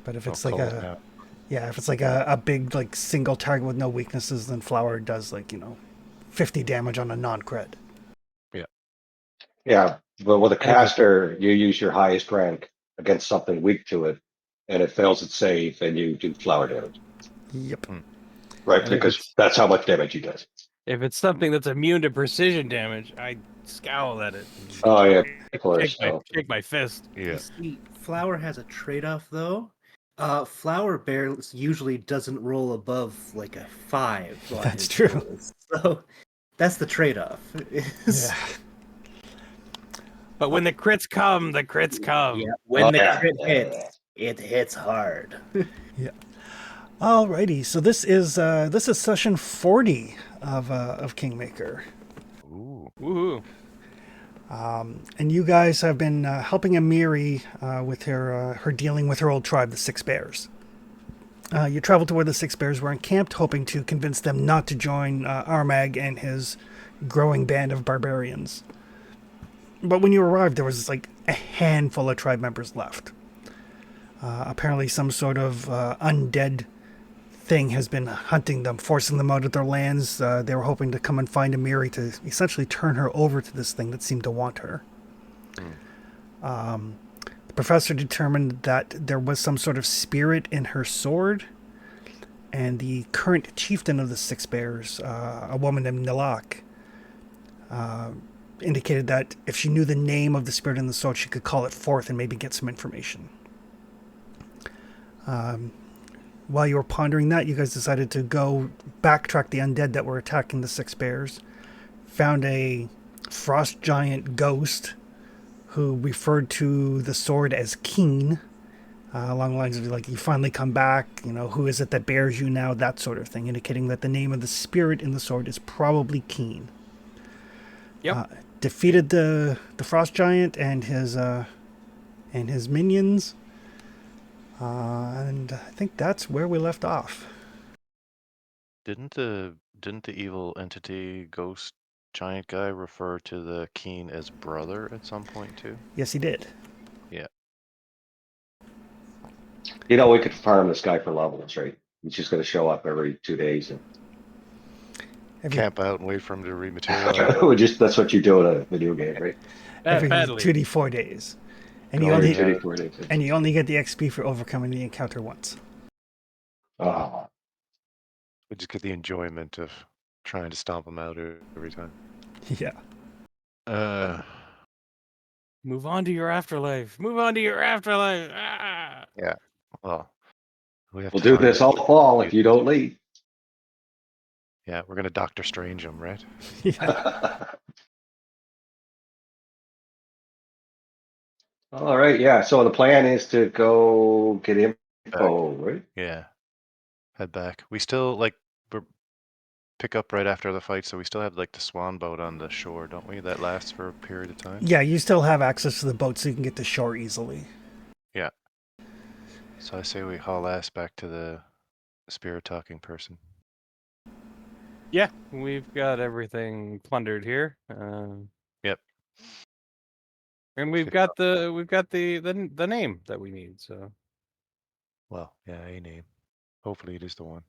But if Oh, it's like close a now. yeah, if it's like a big like single target with no weaknesses, then Flower does 50 damage on a non-crit. Yeah. Yeah, but with a And if it, caster, you use your highest rank against something weak to it, and it fails its save, and you do flower damage, Yep. Hmm. right? and Because that's how much damage he does. if it's something that's immune to precision damage, I scowl at it. And Oh yeah, of shake course. my So shake my fist. Yeah. You see, Flower has a trade-off though. Flower Bear usually doesn't roll above like a 5 on That's his true. rolls. So that's the trade-off. Yeah. But when the crits come, the crits come. Yeah, oh when the yeah, crit yeah. hits, it hits hard. Yeah. Alrighty. So this is session 40 of Kingmaker. Ooh. Woohoo! And you guys have been helping Amiri with her dealing with her old tribe, the Six Bears. You traveled to where the Six Bears were encamped, hoping to convince them not to join Armag and his growing band of barbarians. But when you arrived, there was like a handful of tribe members left. Apparently, some sort of undead thing has been hunting them, forcing them out of their lands. They were hoping to come and find Amiri to essentially turn her over to this thing that seemed to want her. The professor determined that there was some sort of spirit in her sword, and the current chieftain of the Six Bears, a woman named Nilak, indicated that if she knew the name of the spirit in the sword, she could call it forth and maybe get some information. While you were pondering that, you guys decided to go backtrack the undead that were attacking the Six Bears. Found a frost giant ghost who referred to the sword as Keen, along the lines of like, you finally come back, who is it that bears you now, that sort of thing, indicating that the name of the spirit in the sword is probably Keen. Yep. Defeated the frost giant and his minions. And I think that's where we left off. Didn't the evil entity ghost giant guy refer to the Keen as brother at some point too? Yes, he did. Yeah. We could farm this guy for levels, right? He's just going to show up every 2 days, and Camp out and wait for him to rematerialize. that's what you do in a video game, right? Every Badly. 2d4 days. And you Oh, only yeah. 4 days. and you only get the XP for overcoming the encounter once. Oh, We just get the enjoyment of trying to stomp him out every time. Yeah. Move on to your afterlife. Move on to your afterlife. Ah! Yeah. Well, we have we'll to do find this a- all fall if you don't leave. Yeah, we're gonna Doctor Strange him, right? Yeah. All right, yeah. So the plan is to go get info, right? Yeah. Head back. We still we're pick up right after the fight, so we still have the swan boat on the shore, don't we? That lasts for a period of time. Yeah, you still have access to the boat so you can get to shore easily. Yeah. So I say we haul ass back to the spirit talking person. Yeah, we've got everything plundered here. Yep. And we've got the name that we need. So Well, yeah, a name. Hopefully it is the one.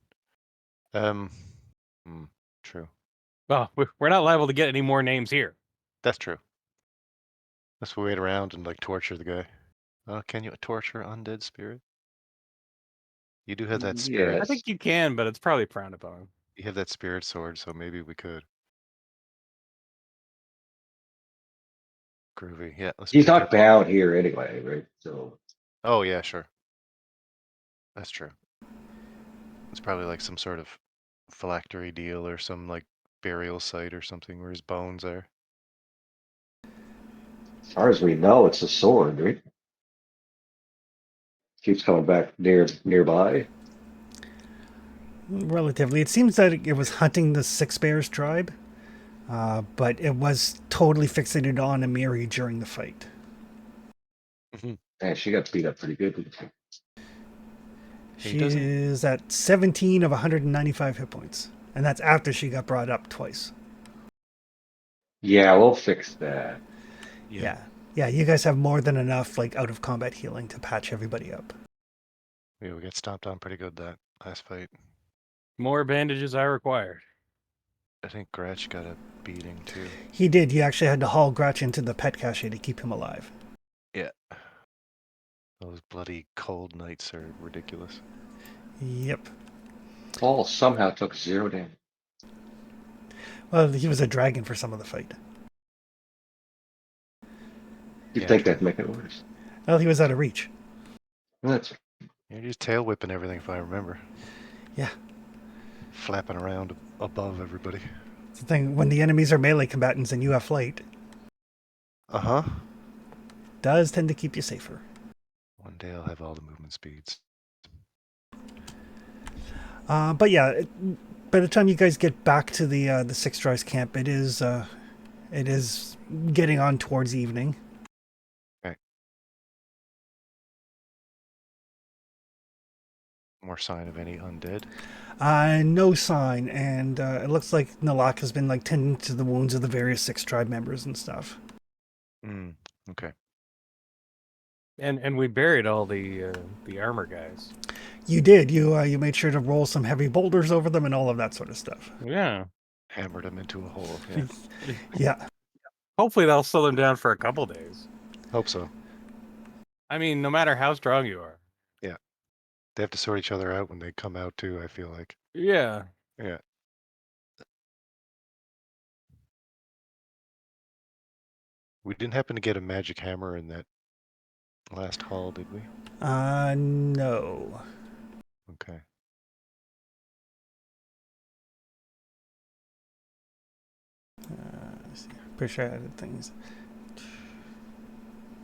True. well, we're not liable to get any more names here. That's true. Let's wait around and torture the guy. Can you torture undead spirit? You do have that spirit. I Yes. think you can, but it's probably frowned upon. You have that spirit sword, so maybe we could. Groovy. Yeah, let's He's pick not up. bound here anyway, right? So Oh yeah, sure. That's true. It's probably some sort of phylactery deal or some burial site or something where his bones are. as far as we know, it's a sword, right? Keeps coming back nearby. Relatively. It seems that it was hunting the Six Bears tribe, but it was totally fixated on Amiri during the fight. Man, she got beat up pretty good. She is at 17 of 195 hit points. And that's after she got brought up twice. Yeah, we'll fix that. Yeah. Yeah, you guys have more than enough out of combat healing to patch everybody up. Yeah, we got stomped on pretty good that last fight. More bandages are required. I think Gratch got a beating too. He did. You actually had to haul Gratch into the pet cache to keep him alive. Yeah. Those bloody cold nights are ridiculous. Yep. Paul somehow took 0 damage. Well, he was a dragon for some of the fight. You'd Yeah, think true. that'd make it worse. Well, he was out of reach. That's You're just tail whipping everything if I remember. Yeah. Flapping around above everybody. It's the thing, when the enemies are melee combatants and you have flight, Uh-huh. does tend to keep you safer. One day I'll have all the movement speeds. But yeah, by the time you guys get back to the Six Drives camp, it is getting on towards evening. Okay. More sign of any undead? No sign, and it looks like Nalak has been like tending to the wounds of the various Six Tribe members and stuff. Hmm. Okay. And we buried all the armor guys. You did. You made sure to roll some heavy boulders over them and all of that sort of stuff. Yeah. Hammered him into a hole. Yeah. Yeah. Hopefully that'll slow them down for a couple days. Hope so. I mean, no matter how strong you are. Yeah. They have to sort each other out when they come out too, I feel like. Yeah. Yeah. We didn't happen to get a magic hammer in that last haul, did we? No. Okay. Let's see. Pretty sure I added things.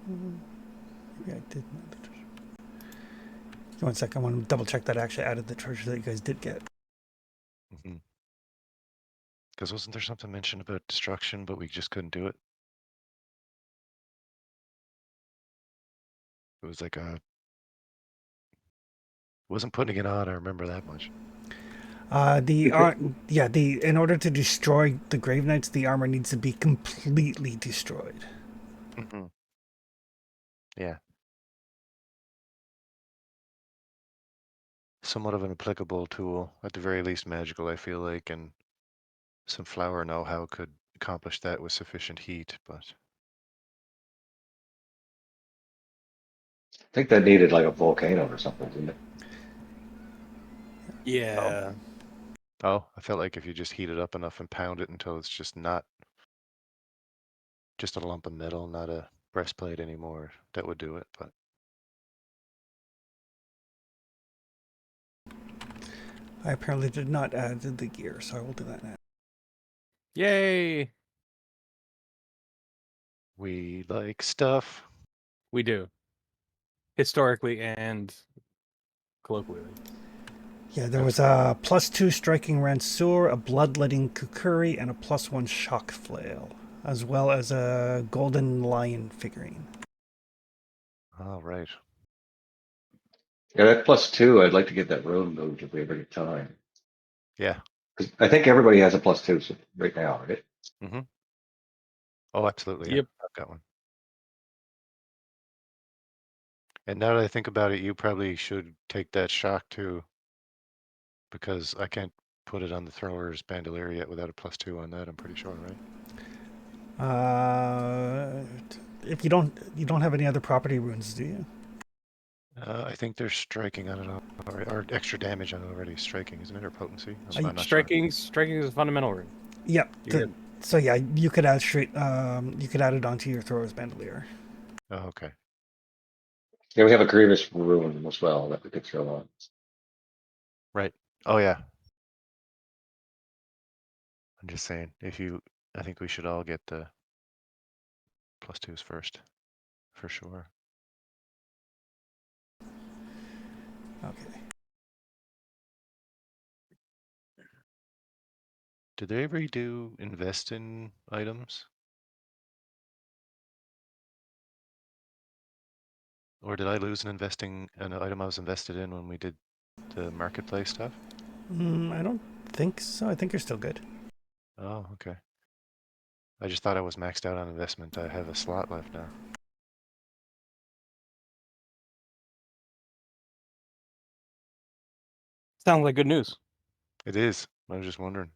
Maybe I did. One sec. I want to double check that I actually added the treasure that you guys did get. Mm-hmm. Because wasn't there something mentioned about destruction, but we just couldn't do it? It was like a... Wasn't putting it on, I remember that much. In order to destroy the Grave Knights, the armor needs to be completely destroyed. Mm-hmm. Yeah. Somewhat of an applicable tool, at the very least magical, I feel like, and some flower know-how could accomplish that with sufficient heat, but... I think that needed like a volcano or something, didn't it? Yeah. Oh, I felt like if you just heat it up enough and pound it until it's just not... just a lump of metal, not a breastplate anymore, that would do it, but... I apparently did not add the gear, so I will do that now. Yay. We like stuff. We do. Historically and colloquially. Yeah, there was a +2 striking Ransour, a bloodletting Kukuri, and a +1 shock flail, as well as a golden lion figurine. All right. Yeah, that +2, I'd like to get that road moved if we ever get time. Yeah. 'Cause I think everybody has a +2 right now, right? Mm-hmm. Oh, absolutely. Yeah. Yep. I've got one. And now that I think about it, you probably should take that shock too, because I can't put it on the thrower's bandolier yet without a +2 on that, I'm pretty sure, right? If you don't have any other property runes, do you? I think they're striking on it or extra damage on it already. Striking, isn't it, or potency? I'm not sure. Striking is a fundamental rune. Yep. You're So yeah, you could add you could add it onto your thrower's bandolier. Oh, okay. Yeah, we have a Grievous rune as well that we could throw on. Right. Oh yeah. I'm just saying, I think we should all get the +2s first, for sure. Okay. Did they ever do invest in items? Or did I lose an item I was invested in when we did the marketplace stuff? I don't think so. I think you're still good. Oh, okay. I just thought I was maxed out on investment. I have a slot left now. Sounds like good news. It is. I was just wondering.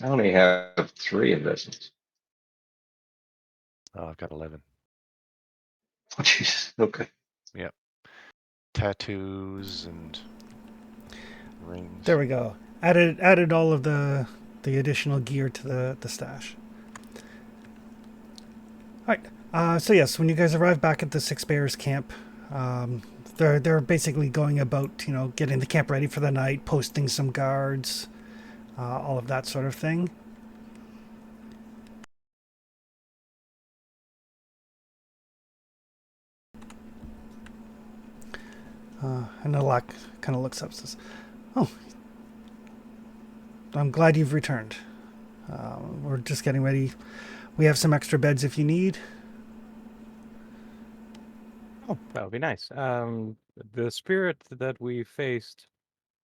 I only have 3 investments. Oh, I've got 11. Oh, Jesus. Okay. Yep. Tattoos and rings. There we go. Added all of the additional gear to the stash. All right. So yes, when you guys arrive back at the Six Bears camp, they're basically going about getting the camp ready for the night, posting some guards, all of that sort of thing. And Alak kind of looks up and says, "Oh, I'm glad you've returned. We're just getting ready. We have some extra beds if you need." Oh, that would be nice. The spirit that we faced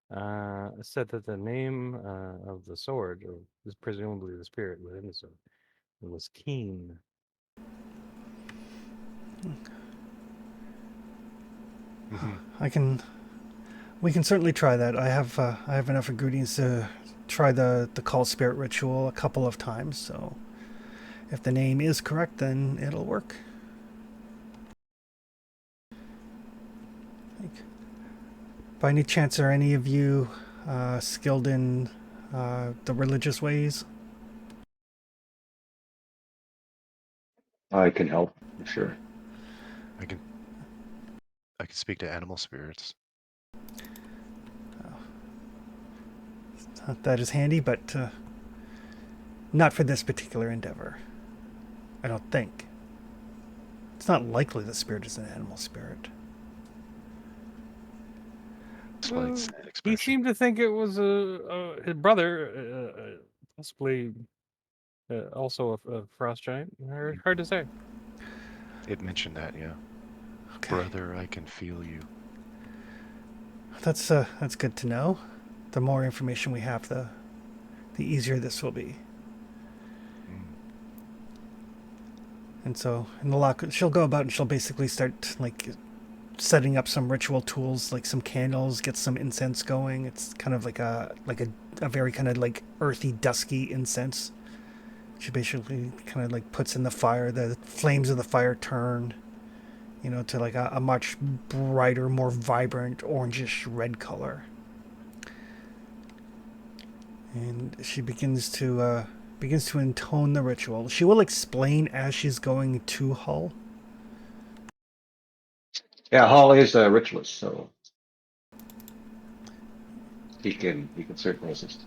said that the name of the sword, or is presumably the spirit within the sword, was Keen. We can certainly try that. I have enough ingredients to try the call spirit ritual a couple of times. So if the name is correct, then it'll work. By any chance, are any of you skilled in the religious ways? I can help, for sure. I can speak to animal spirits. That is handy, but not for this particular endeavor. I don't think. It's not likely the spirit is an animal spirit. Slight Well, sad he expression. seemed to think it was his brother, possibly also a frost giant. Hard to say. It mentioned that, yeah. Okay. Brother, I can feel you. That's good to know. The more information we have, the easier this will be. And so, in the lock, she'll go about and she'll basically start like setting up some ritual tools, like some candles, get some incense going. It's kind of like a very kind of like earthy, dusky incense. She basically kind of like puts in the fire. The flames of the fire turn, to like a much brighter, more vibrant, orangish red color. And she begins to intone the ritual. She will explain as she's going to Hull. Yeah, Hall is a ritualist, so he can certainly assist.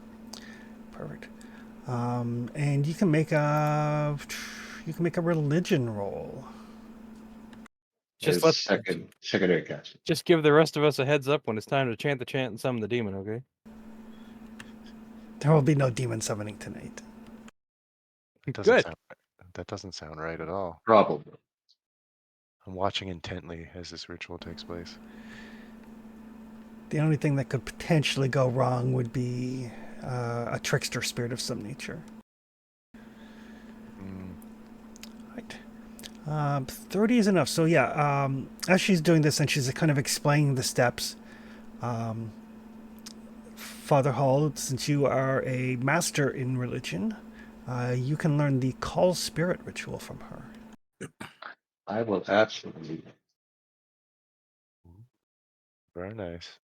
Perfect. And you can make a religion roll. Just His secondary cast. just give the rest of us a heads up when it's time to chant the chant and summon the demon, okay? There will be no demon summoning tonight. Good. That doesn't sound right at all. Probably. I'm watching intently as this ritual takes place. The only thing that could potentially go wrong would be a trickster spirit of some nature. Right. 30 is enough. So yeah, as she's doing this and she's kind of explaining the steps, Father Hall, since you are a master in religion, you can learn the call spirit ritual from her. I will absolutely. Very nice.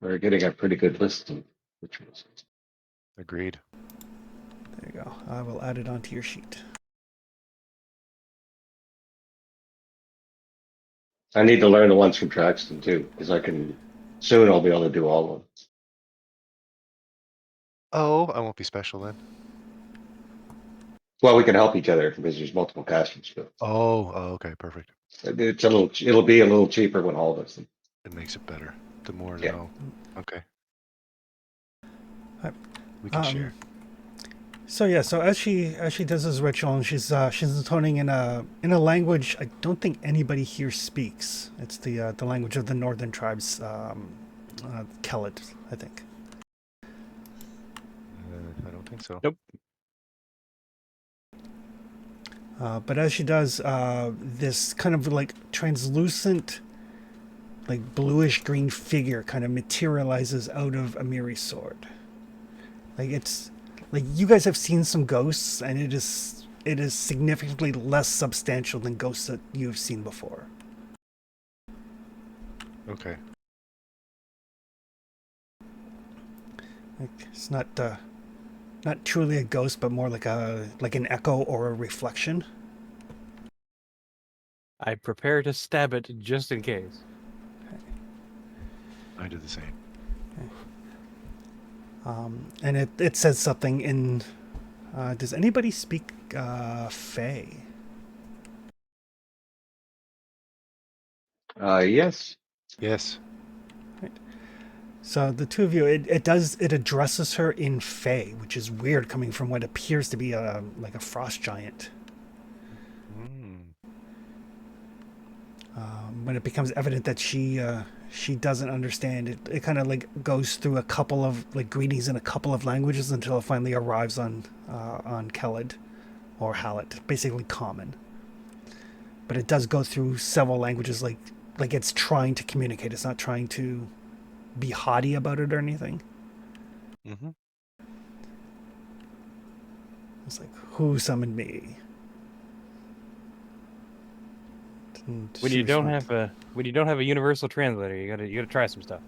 We're getting a pretty good list of rituals. Agreed. There you go. I will add it onto your sheet. I need to learn the ones from Traxton too, because soon I'll be able to do all of them. Oh, I won't be special then. Well, we can help each other because there's multiple casters. But Oh, okay, perfect. it'll be a little cheaper when all does them. It makes it better. The more to Yeah. know. Okay. Right. We can share. So yeah, so as she does this ritual and she's intoning in a language I don't think anybody here speaks. It's the language of the northern tribes, Kellet, I think. I don't think so. Nope. But as she does, this kind of like translucent, like bluish green figure kind of materializes out of Amiri's sword. Like it's like you guys have seen some ghosts, and it is significantly less substantial than ghosts that you've seen before. Okay. Like it's not truly a ghost, but more like an echo or a reflection. I prepare to stab it just in case. I do the same. And it says something in. Does anybody speak Fey? Yes. Yes. So the two of you, it addresses her in Fey, which is weird coming from what appears to be like a frost giant. Mm. When it becomes evident that she doesn't understand it, it kind of like goes through a couple of like greetings in a couple of languages until it finally arrives on Kelid or Hallet, basically common. But it does go through several languages, like it's trying to communicate. It's not trying to be haughty about it or anything. Mm-hmm. It's like, who summoned me? And When she you don't responds, have a universal translator, you gotta try some stuff.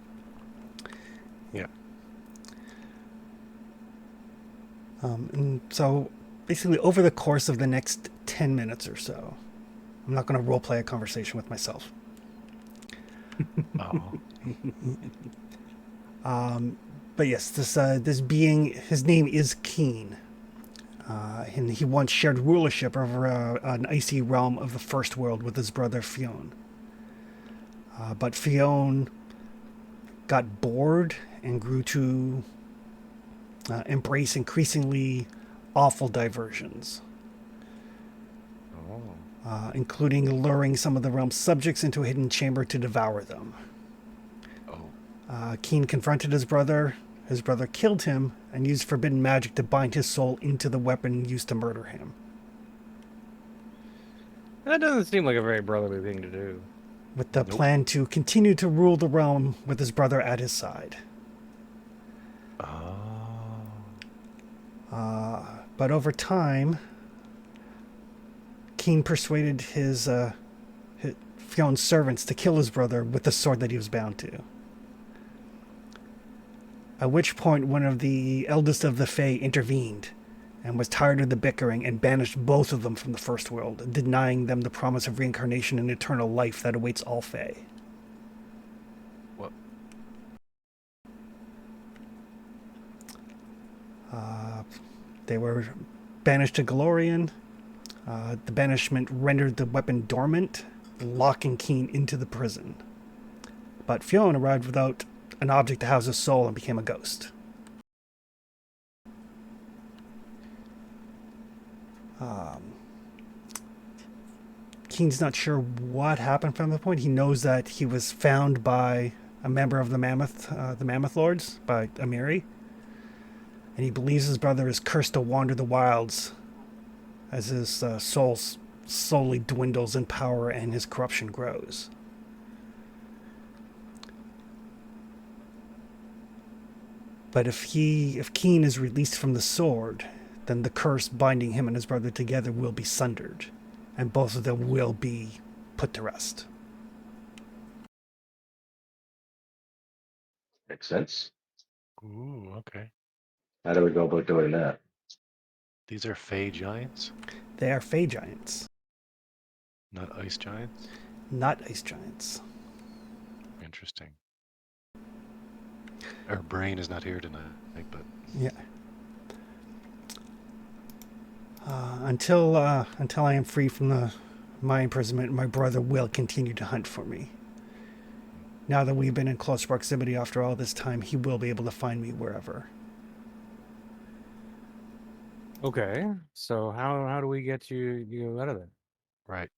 Yeah. and so basically over the course of the next 10 minutes or so, I'm not going to role play a conversation with myself. Oh. But yes, this being, his name is Keen. And he once shared rulership over an icy realm of the First World with his brother Fionn. But Fionn got bored and grew to embrace increasingly awful diversions, Oh. including luring some of the realm's subjects into a hidden chamber to devour them. Oh. Keen confronted his brother. His brother killed him and used forbidden magic to bind his soul into the weapon used to murder him, That doesn't seem like a very brotherly thing to do. with the Nope. plan to continue to rule the realm with his brother at his side. Oh. But over time, Keen persuaded his Fionn's servants to kill his brother with the sword that he was bound to. At which point, one of the eldest of the Fae intervened and was tired of the bickering and banished both of them from the First World, denying them the promise of reincarnation and eternal life that awaits all Fae. What? They were banished to Galorian. The banishment rendered the weapon dormant, locking Keen into the prison. But Fionn arrived without an object to house his soul and became a ghost. Keen's not sure what happened from that point. He knows that he was found by a member of the Mammoth Lords, by Amiri, and he believes his brother is cursed to wander the wilds as his soul slowly dwindles in power and his corruption grows. But if Keen is released from the sword, then the curse binding him and his brother together will be sundered, and both of them will be put to rest. Makes sense. Ooh, okay. How do we go about doing that? These are Fey giants, They are Fey giants, not ice giants. not ice giants. Interesting. Our brain is not here tonight, but Yeah. Until I am free from my imprisonment, my brother will continue to hunt for me. Now that we've been in close proximity after all this time, he will be able to find me wherever. Okay, so how do we get you out of there? right.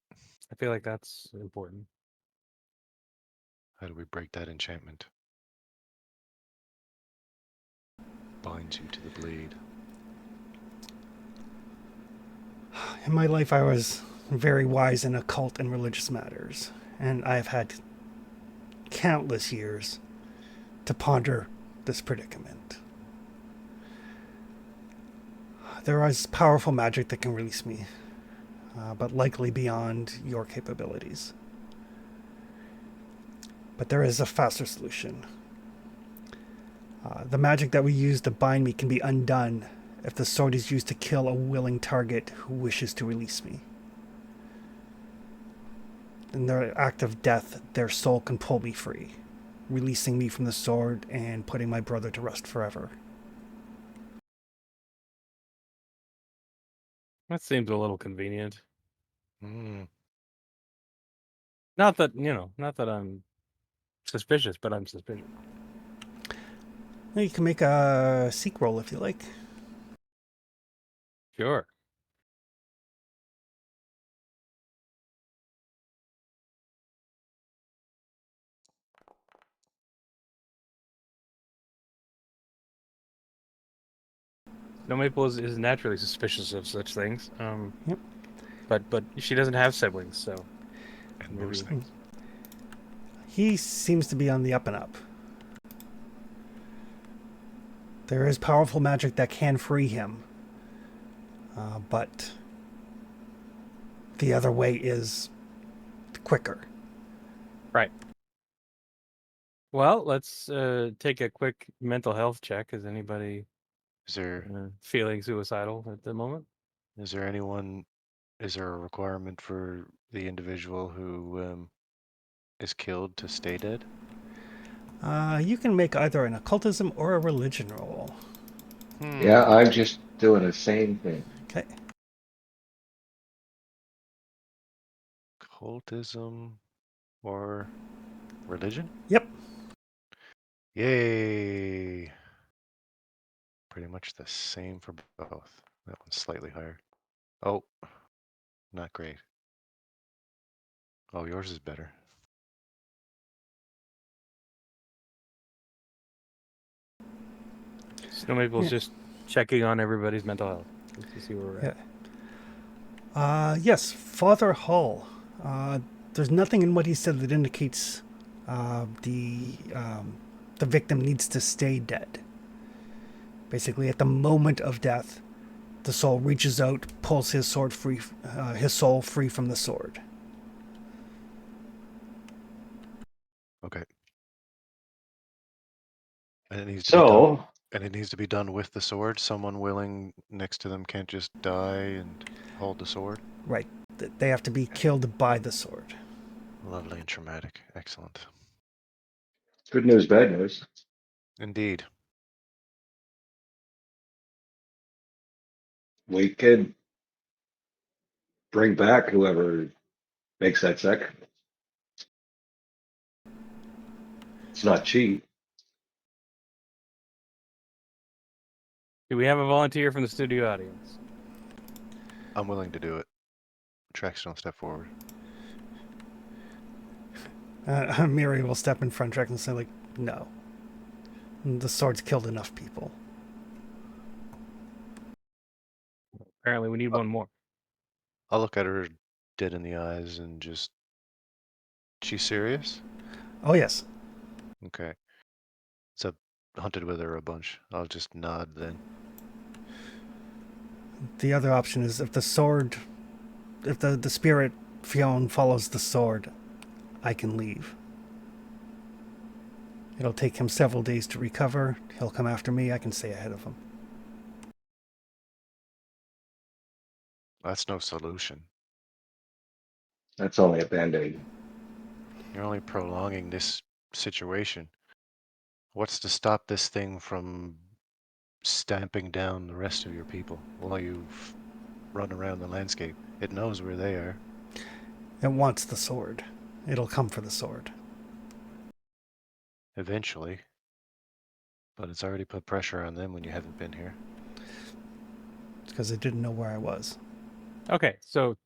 I feel like that's important. How do we break that enchantment? Binds you to the blade. In my life, I was very wise in occult and religious matters, and I have had countless years to ponder this predicament. There is powerful magic that can release me, but likely beyond your capabilities. But there is a faster solution. The magic that we use to bind me can be undone if the sword is used to kill a willing target who wishes to release me. In their act of death, their soul can pull me free, releasing me from the sword and putting my brother to rest forever. That seems a little convenient. Mm, Not that, not that I'm suspicious, but I'm suspicious. You can make a seek roll if you like. Sure. Snow Maple is naturally suspicious of such things. Yep. But she doesn't have siblings, so and maybe. most things. He seems to be on the up and up. There is powerful magic that can free him, but the other way is quicker. Right. Well, let's take a quick mental health check. Is anybody Is there feeling suicidal at the moment? is there anyone? Is there a requirement for the individual who is killed to stay dead? You can make either an occultism or a religion roll. Yeah, I'm just doing the same thing. Okay. Occultism or religion? Yep. Yay! Pretty much the same for both. That one's slightly higher. Oh, not great. Oh, yours is better. Snow Maple's Yeah. just checking on everybody's mental health just to see where we're at. Yes, Father Hall. There's nothing in what he said that indicates the victim needs to stay dead. Basically, at the moment of death, the soul reaches out, pulls his sword free, his soul free from the sword. Okay. And it needs to be done. So, And it needs to be done with the sword. Someone willing next to them can't just die and hold the sword. Right. They have to be killed by the sword. Lovely and traumatic. Excellent. good news, bad news. Indeed. We could bring back whoever makes that second. It's not cheap. Do we have a volunteer from the studio audience? I'm willing to do it. Tracks don't step forward. Miri will step in front track and say, like, no. The sword's killed enough people. Apparently, we need one more. I'll look at her dead in the eyes and just. She's serious? Oh, yes. Okay. So hunted with her a bunch. I'll just nod then. The other option is if the sword, if the spirit Fionn follows the sword, I can leave. It'll take him several days to recover. He'll come after me. I can stay ahead of him. That's no solution. That's only a band-aid. You're only prolonging this situation. What's to stop this thing from stamping down the rest of your people while you run around the landscape? It knows where they are. It wants the sword. It'll come for the sword. Eventually. But it's already put pressure on them when you haven't been here. It's because it didn't know where I was. Okay, so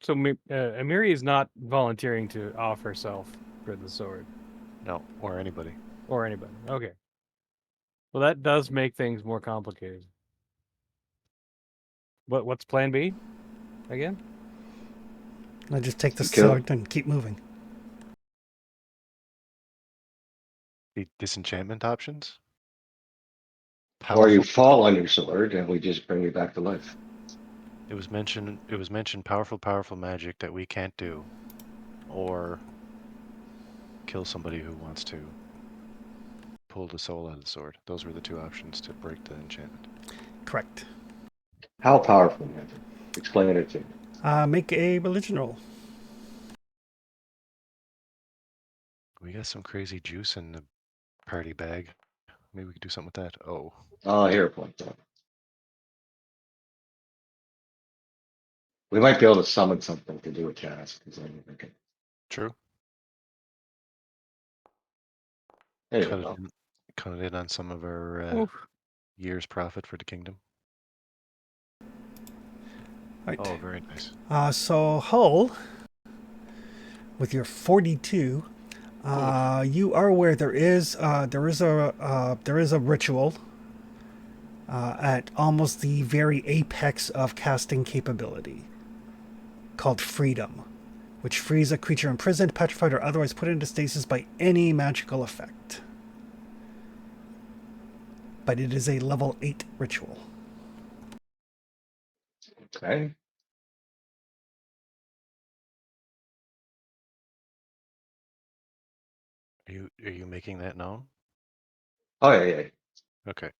Amiri is not volunteering to off herself for the sword No, or anybody. or anybody. Okay. Well, that does make things more complicated. What's Plan B? again? I just take the You kill- sword and keep moving. The disenchantment options? Or you Powerful. fall on your sword and we just bring you back to life. It was mentioned powerful magic that we can't do. Or kill somebody who wants to pull the soul out of the sword. Those were the two options to break the enchantment. Correct. How powerful magic? Explain it to me. Make a religion roll. We got some crazy juice in the party bag. Maybe we could do something with that. Oh, Oh, here, point. We might be able to summon something to do a task. Is what I'm thinking. true. There you Cut it go. in, cut it in on some of our Oof. year's profit for the kingdom. Right. Oh, very nice. So Hull, with your 42, you are aware there is a ritual at almost the very apex of casting capability called Freedom, which frees a creature imprisoned, petrified, or otherwise put into stasis by any magical effect. But it is a level 8 ritual. Okay. Are you making that known? Oh, yeah. Okay.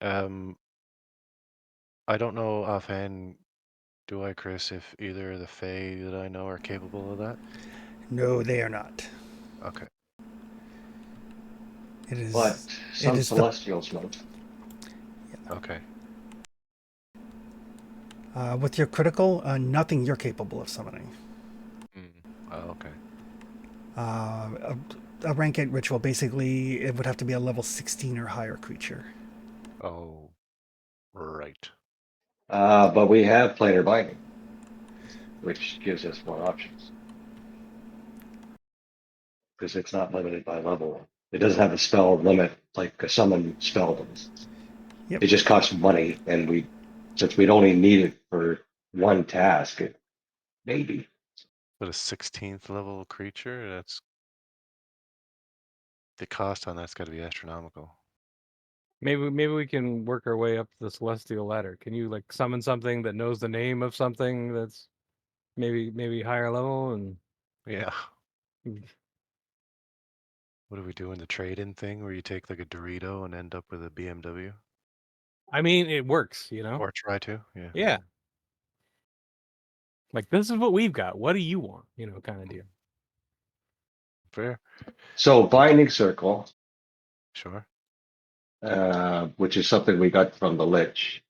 I don't know offhand, do I, Chris, if either of the Fae that I know are capable of that? No, they are not. Okay. It But is. It some is the. celestials might. Okay. With your critical, nothing you're capable of summoning. Oh, okay. A rank 8 ritual, basically, it would have to be a level 16 or higher creature. Oh, right. But we have planar binding, which gives us more options because it's not limited by level. It doesn't have a spell limit like a summon spell does. Yep. It just costs money, and since we'd only need it for one task, maybe. But a 16th level creature, the cost on that's got to be astronomical. Maybe we can work our way up the celestial ladder. Can you like summon something that knows the name of something that's maybe higher level and Yeah. What do we do in the trade-in thing where you take like a Dorito and end up with a BMW? I mean it works, you know? Or try to, yeah. Yeah. Like this is what we've got. What do you want? You know, kind of deal. Fair. So binding circle, Sure. which is something we got from the Lich.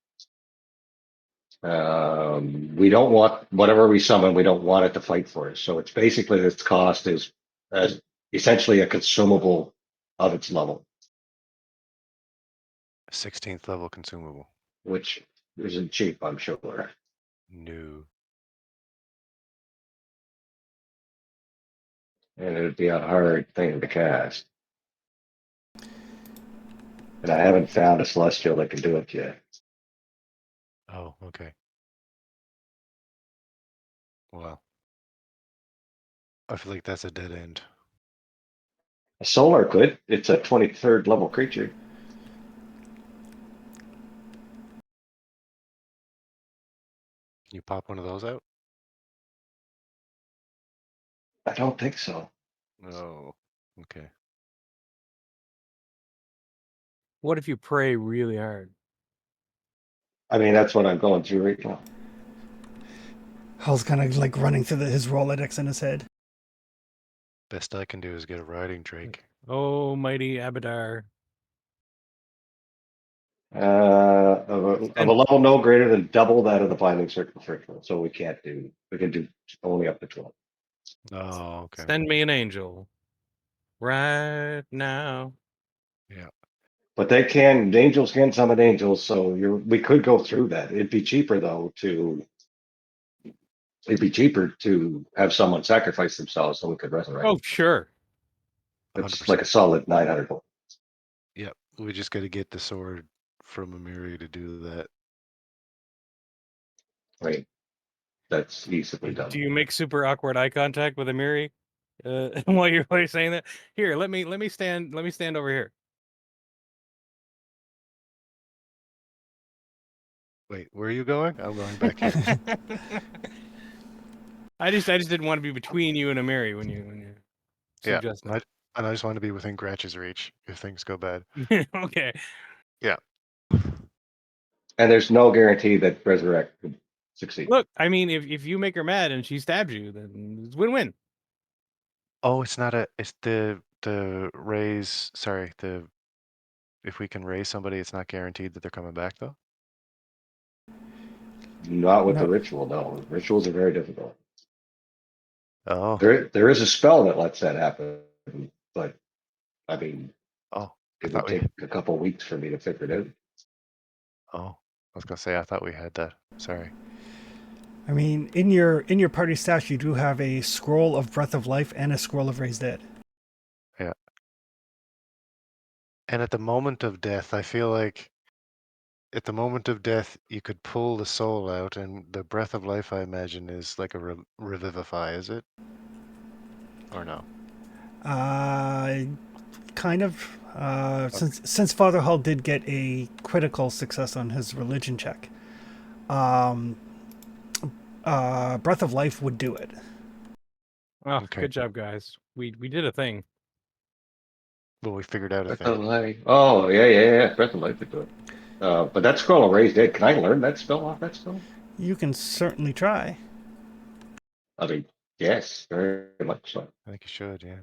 We don't want whatever we summon. We don't want it to fight for us. So it's basically its cost is essentially a consumable of its level, 16th level consumable. which isn't cheap, I'm sure. No. And it'd be a hard thing to cast. And I haven't found a celestial that can do it yet. Oh, okay. Well, I feel like that's a dead end. A solar could. It's a 23rd level creature. You pop one of those out? I don't think so. Oh, okay. What if you pray really hard? I mean, that's what I'm going through right now. Hull's kind of like running through his Rolodex in his head. Best I can do is get a riding drake. Oh, mighty Abadar. Of a level no greater than double that of the binding circle ritual. So we can do only up to 12. Oh, okay. Send me an angel. Right now. Yeah. But the angels can summon angels, so we could go through that. It'd be cheaper though to have someone sacrifice themselves so we could resurrect. Oh, sure. It's 100%. like a solid 900 gold. Yep. We just got to get the sword from Amiri to do that. I mean, that's easily done. Do you make super awkward eye contact with Amiri while you're saying that? Here, let me stand over here. Wait, where are you going? I'm going back here. I just didn't want to be between you and Amiri when you Yeah, suggest and I just want to be within Gratch's reach if things go bad. that. Okay. Yeah. And there's no guarantee that Resurrect would succeed. Look, I mean, if you make her mad and she stabs you, then it's win-win. Oh, it's not a. It's the raise. Sorry, the if we can raise somebody, it's not guaranteed that they're coming back though. Not with the No. ritual, no. Rituals are very difficult. Oh, There is a spell that lets that happen, but I mean, oh, I it would thought we. take a couple weeks for me to figure it out. Oh, I was gonna say I thought we had that. Sorry. I mean, in your party stash, you do have a scroll of Breath of Life and a scroll of Raise Dead. Yeah. And at the moment of death, I feel like at the moment of death, you could pull the soul out, and the breath of life, I imagine, is like a revivify, is it? Or no? Kind of. Since Father Hall did get a critical success on his religion check, Breath of Life would do it. Oh, Okay. good job, guys. We did a thing. Well, we figured out a Breath thing. of Life. Oh, yeah. Breath of Life would do it. But that scroll of Raised Dead, can I learn that spell off that spell? You can certainly try. I mean, yes, very much so. I think you should, yeah.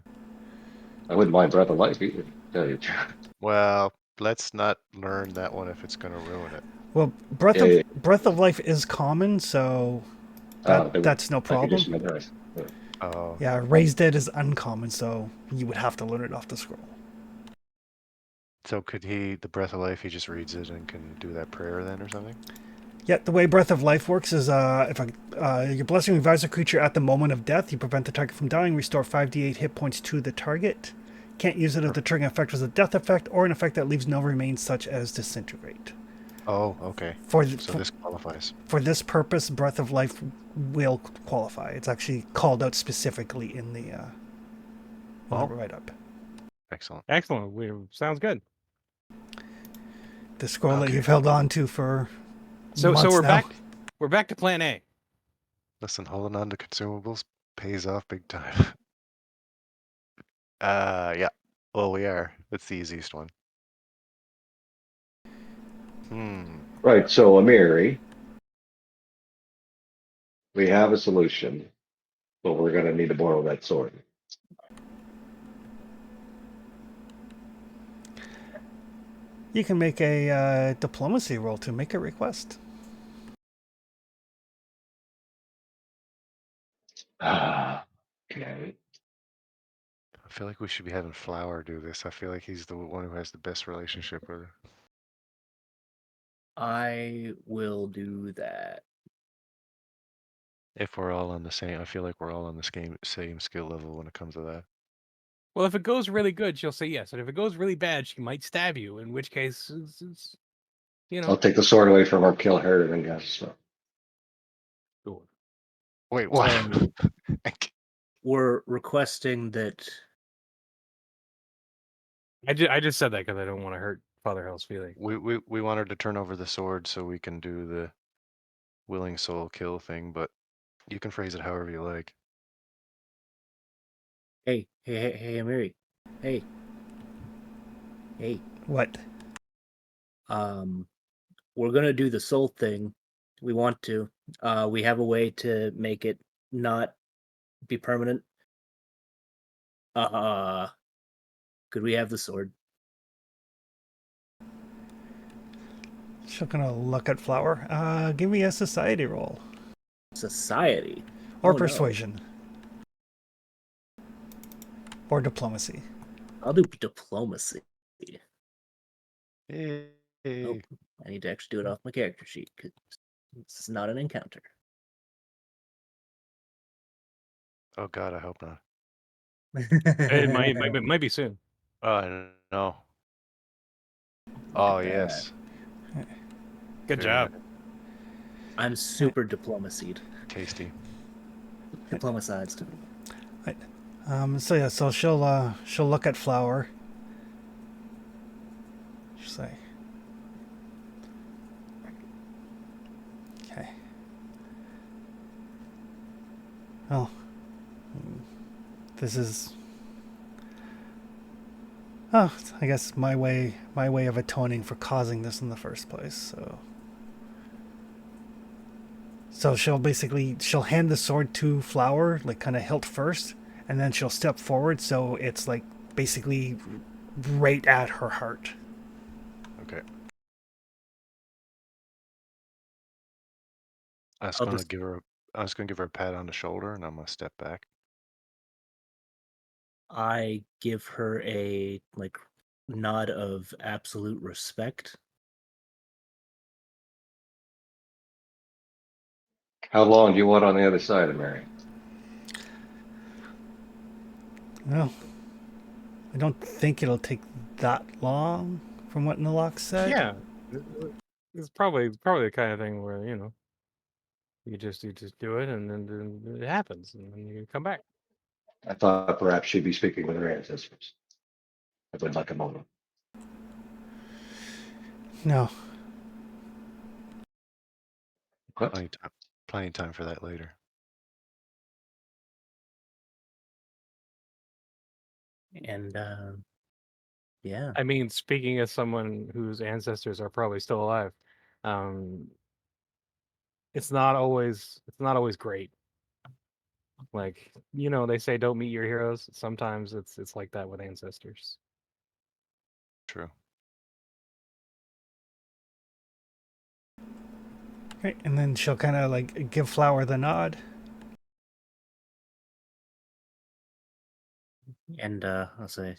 I wouldn't mind Breath of Life either, to tell you the truth. Well, let's not learn that one if it's going to ruin it. Well, Yeah. Breath of Life is common, so that's no I could just problem. memorize. Oh, Yeah, Raise Dead is uncommon, so you would have to learn it off the scroll. so could the breath of life, he just reads it and can do that prayer then or something? Yeah, the way Breath of Life works is if your blessing revives a creature at the moment of death, you prevent the target from dying, restore 5d8 hit points to the target. Can't use it if the triggering effect was a death effect or an effect that leaves no remains, such as disintegrate. Oh, okay. For So this qualifies. for this purpose, Breath of Life will qualify. It's actually called out specifically in the write-up. Excellent. Excellent. Sounds good. The scroll that Okay. you've held on to for So months we're now. back. We're back to Plan A. Listen, holding on to consumables pays off big time. Yeah. Well, we are. That's the easiest one. Right, so Amiri, we have a solution, but we're going to need to borrow that sword. You can make a diplomacy roll to make a request. Okay. I feel like we should be having Flower do this. I feel like he's the one who has the best relationship with her. I will do that. If we're all on the same, I feel like we're all on the same skill level when it comes to that. Well, if it goes really good, she'll say yes, and if it goes really bad, she might stab you. In which case, it's I'll take the sword away from her, kill her, and then cast a spell. Sure. Wait, what? So we're requesting that. I just said that because I don't want to hurt Father Hell's feeling. we want her to turn over the sword so we can do the willing soul kill thing, but you can phrase it however you like. Hey, Amiri. Hey. What? We're gonna do the soul thing. We want to. We have a way to make it not be permanent. Could we have the sword? She's gonna look at Flower. Give me a society roll. Society. Or Oh, no. persuasion. Or diplomacy. I'll do diplomacy. Hey. Nope. I need to actually do it off my character sheet because this is not an encounter. Oh God, I hope not. It might be soon. Oh no. Look Oh at that. yes. Good Very job. nice. I'm super diplomacied. Tasty. Diplomacized. So yeah, so she'll look at Flower. She'll say, "Okay. Well, this is, oh, I guess my way of atoning for causing this in the first place." So she'll hand the sword to Flower, like kind of hilt first, and then she'll step forward, so it's like basically right at her heart. Okay. I was I'll gonna just- give her. I was gonna give her a pat on the shoulder, and I'm gonna step back. I give her a like nod of absolute respect. How long do you want on the other side of Mary? Well, I don't think it'll take that long, from what Nalok said. Yeah, it's probably the kind of thing where you just do it, and then it happens, and then you come back. I thought perhaps she'd be speaking with her ancestors. I would like a moment. No. What? Plenty of time for that later. And yeah. I mean, speaking as someone whose ancestors are probably still alive, um, it's not always great. Like they say don't meet your heroes. Sometimes it's like that with ancestors. True. Right, and then she'll kind of like give Flower the nod. And I'll say,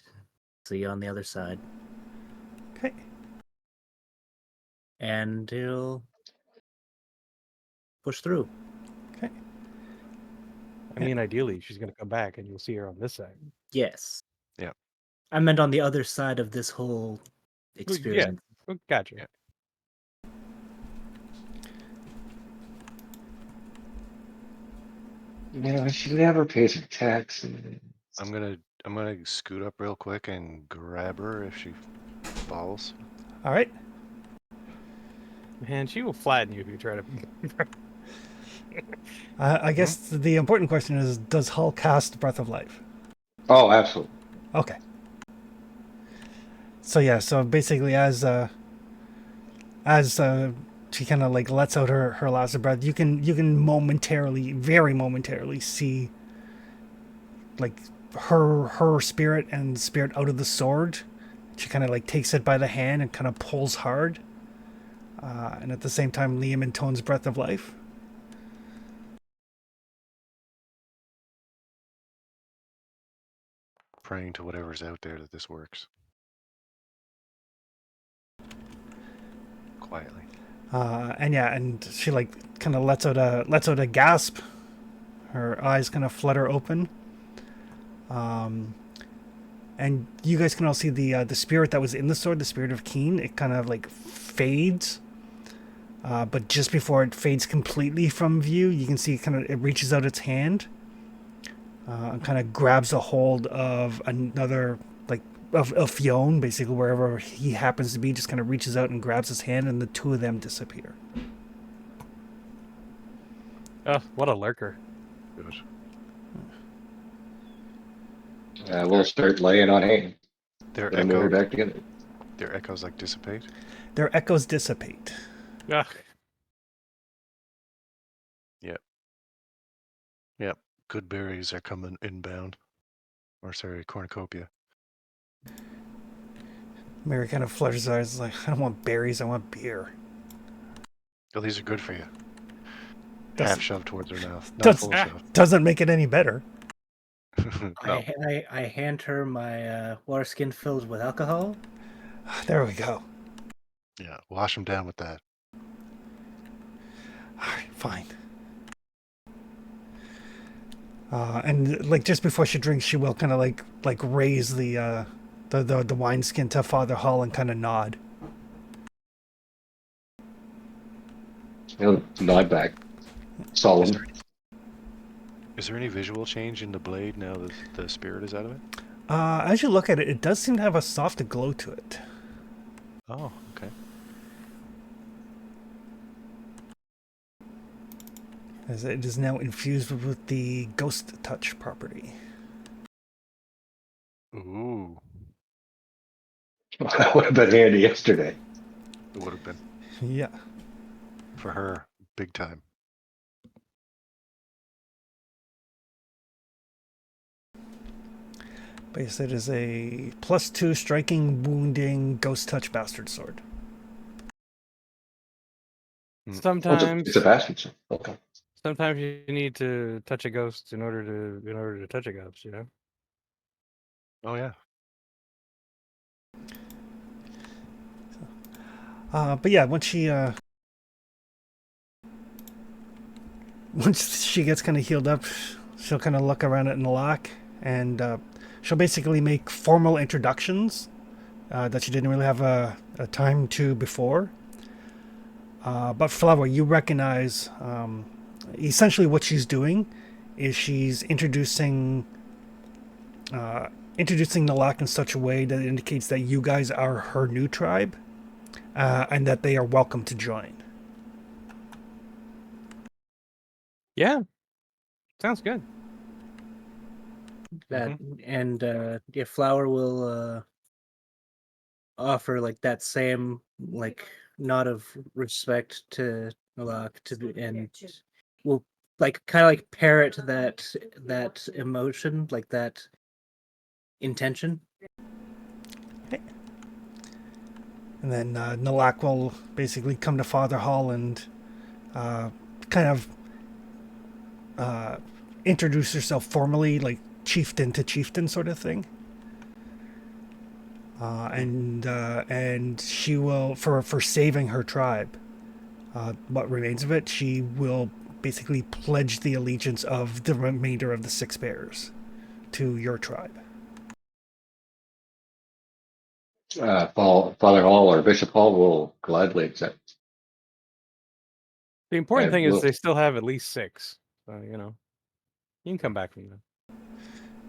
see you on the other side. Okay. And he'll push through. Okay. I mean, ideally, she's gonna come back, and you'll see her on this side. Yes. Yeah. I meant on the other side of this whole Yeah, experience. gotcha. Yeah. Yeah, she never pays her taxes. I'm gonna scoot up real quick and grab her if she falls. All right. Man, she will flatten you if you try to. I guess the important question is, does Hull cast Breath of Life? Oh, absolutely. Okay. So yeah, so basically as she kind of like lets out her last breath, you can momentarily, very momentarily see like her spirit and spirit out of the sword. She kind of like takes it by the hand and kind of pulls hard. And at the same time, Liam intones Breath of Life. Praying to whatever's out there that this works. Quietly. And yeah, and she like kind of lets out a gasp. Her eyes kind of flutter open. And you guys can all see the spirit that was in the sword, the spirit of Keen. It kind of like fades, but just before it fades completely from view, you can see it reaches out its hand, and kind of grabs a hold of another of Fionn, basically wherever he happens to be. Just kind of reaches out and grabs his hand, and the two of them disappear. Oh, what a lurker! Good. We'll start laying on hand. Their Put Mary echo. back together. Their echoes like dissipate. Their echoes dissipate. Ugh. Yep. Good berries are coming inbound. Or sorry, cornucopia. Mary kind of flutters her eyes like, I don't want berries, I want beer. Oh, these are good for you. Does- Half shoved towards her mouth. Not does- full shove. Doesn't make it any better. No. I hand her my water skin filled with alcohol. There we go. Yeah. Wash them down with that. All right, fine. And like just before she drinks, she will kind of like raise the wineskin to Father Hull and kind of nod. He'll nod back. Solemn. Is there any visual change in the blade now that the spirit is out of it? As you look at it, it does seem to have a soft glow to it. Oh, okay. As it is now infused with the ghost touch property. Ooh, That would have been handy yesterday. it would have been Yeah. for her, big time. But yes, it is a +2 striking, wounding, ghost touch bastard sword. Oh, Sometimes, it's a bastard. So. Okay. sometimes you need to touch a ghost in order to touch a ghost. You know. Oh yeah. But yeah, once she gets kind of healed up, she'll kind of look around at Nalak, and she'll basically make formal introductions that she didn't really have a time to before. But Flower, you recognize essentially what she's doing is she's introducing Nalak in such a way that it indicates that you guys are her new tribe, and that they are welcome to join. Yeah. Sounds good. That and yeah, Flower will offer like that same like nod of respect to Malak and will like kind of like parrot that emotion, like that intention. And then Nalak will basically come to Father Hall and kind of introduce herself formally, like chieftain to chieftain sort of thing. And she will, for saving her tribe, what remains of it, she will basically pledge the allegiance of the remainder of the Six Bears to your tribe. Father Hall or Bishop Hall will gladly accept. The important And thing is we'll, they still have at least 6. So you know, you can come back from them.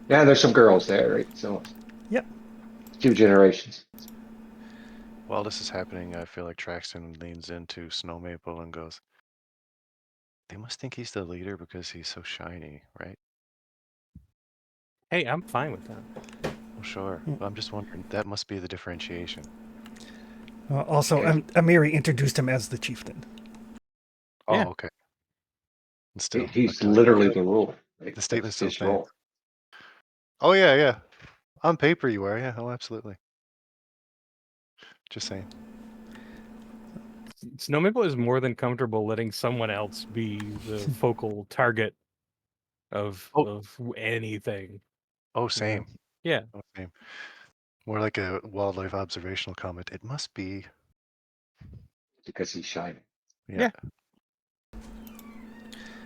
yeah, there's some girls there, right? So Yep. 2 generations. While this is happening, I feel like Traxton leans into Snow Maple and goes, "They must think he's the leader because he's so shiny, right?" Hey, I'm fine with that. Oh, sure. I'm just wondering, that must be the differentiation. Also, Okay. Amiri introduced him as the chieftain. Oh, Yeah. okay. And still, He's I feel literally like the ruler. Like, the statement that's still his stands. role. Oh, yeah, yeah. On paper, you are. Yeah, oh, absolutely. Just saying. Snow Maple is more than comfortable letting someone else be the focal target of Oh. anything. Oh, same. Yeah. Oh, same. More like a wildlife observational comment. It must be. Because he's shiny. Yeah.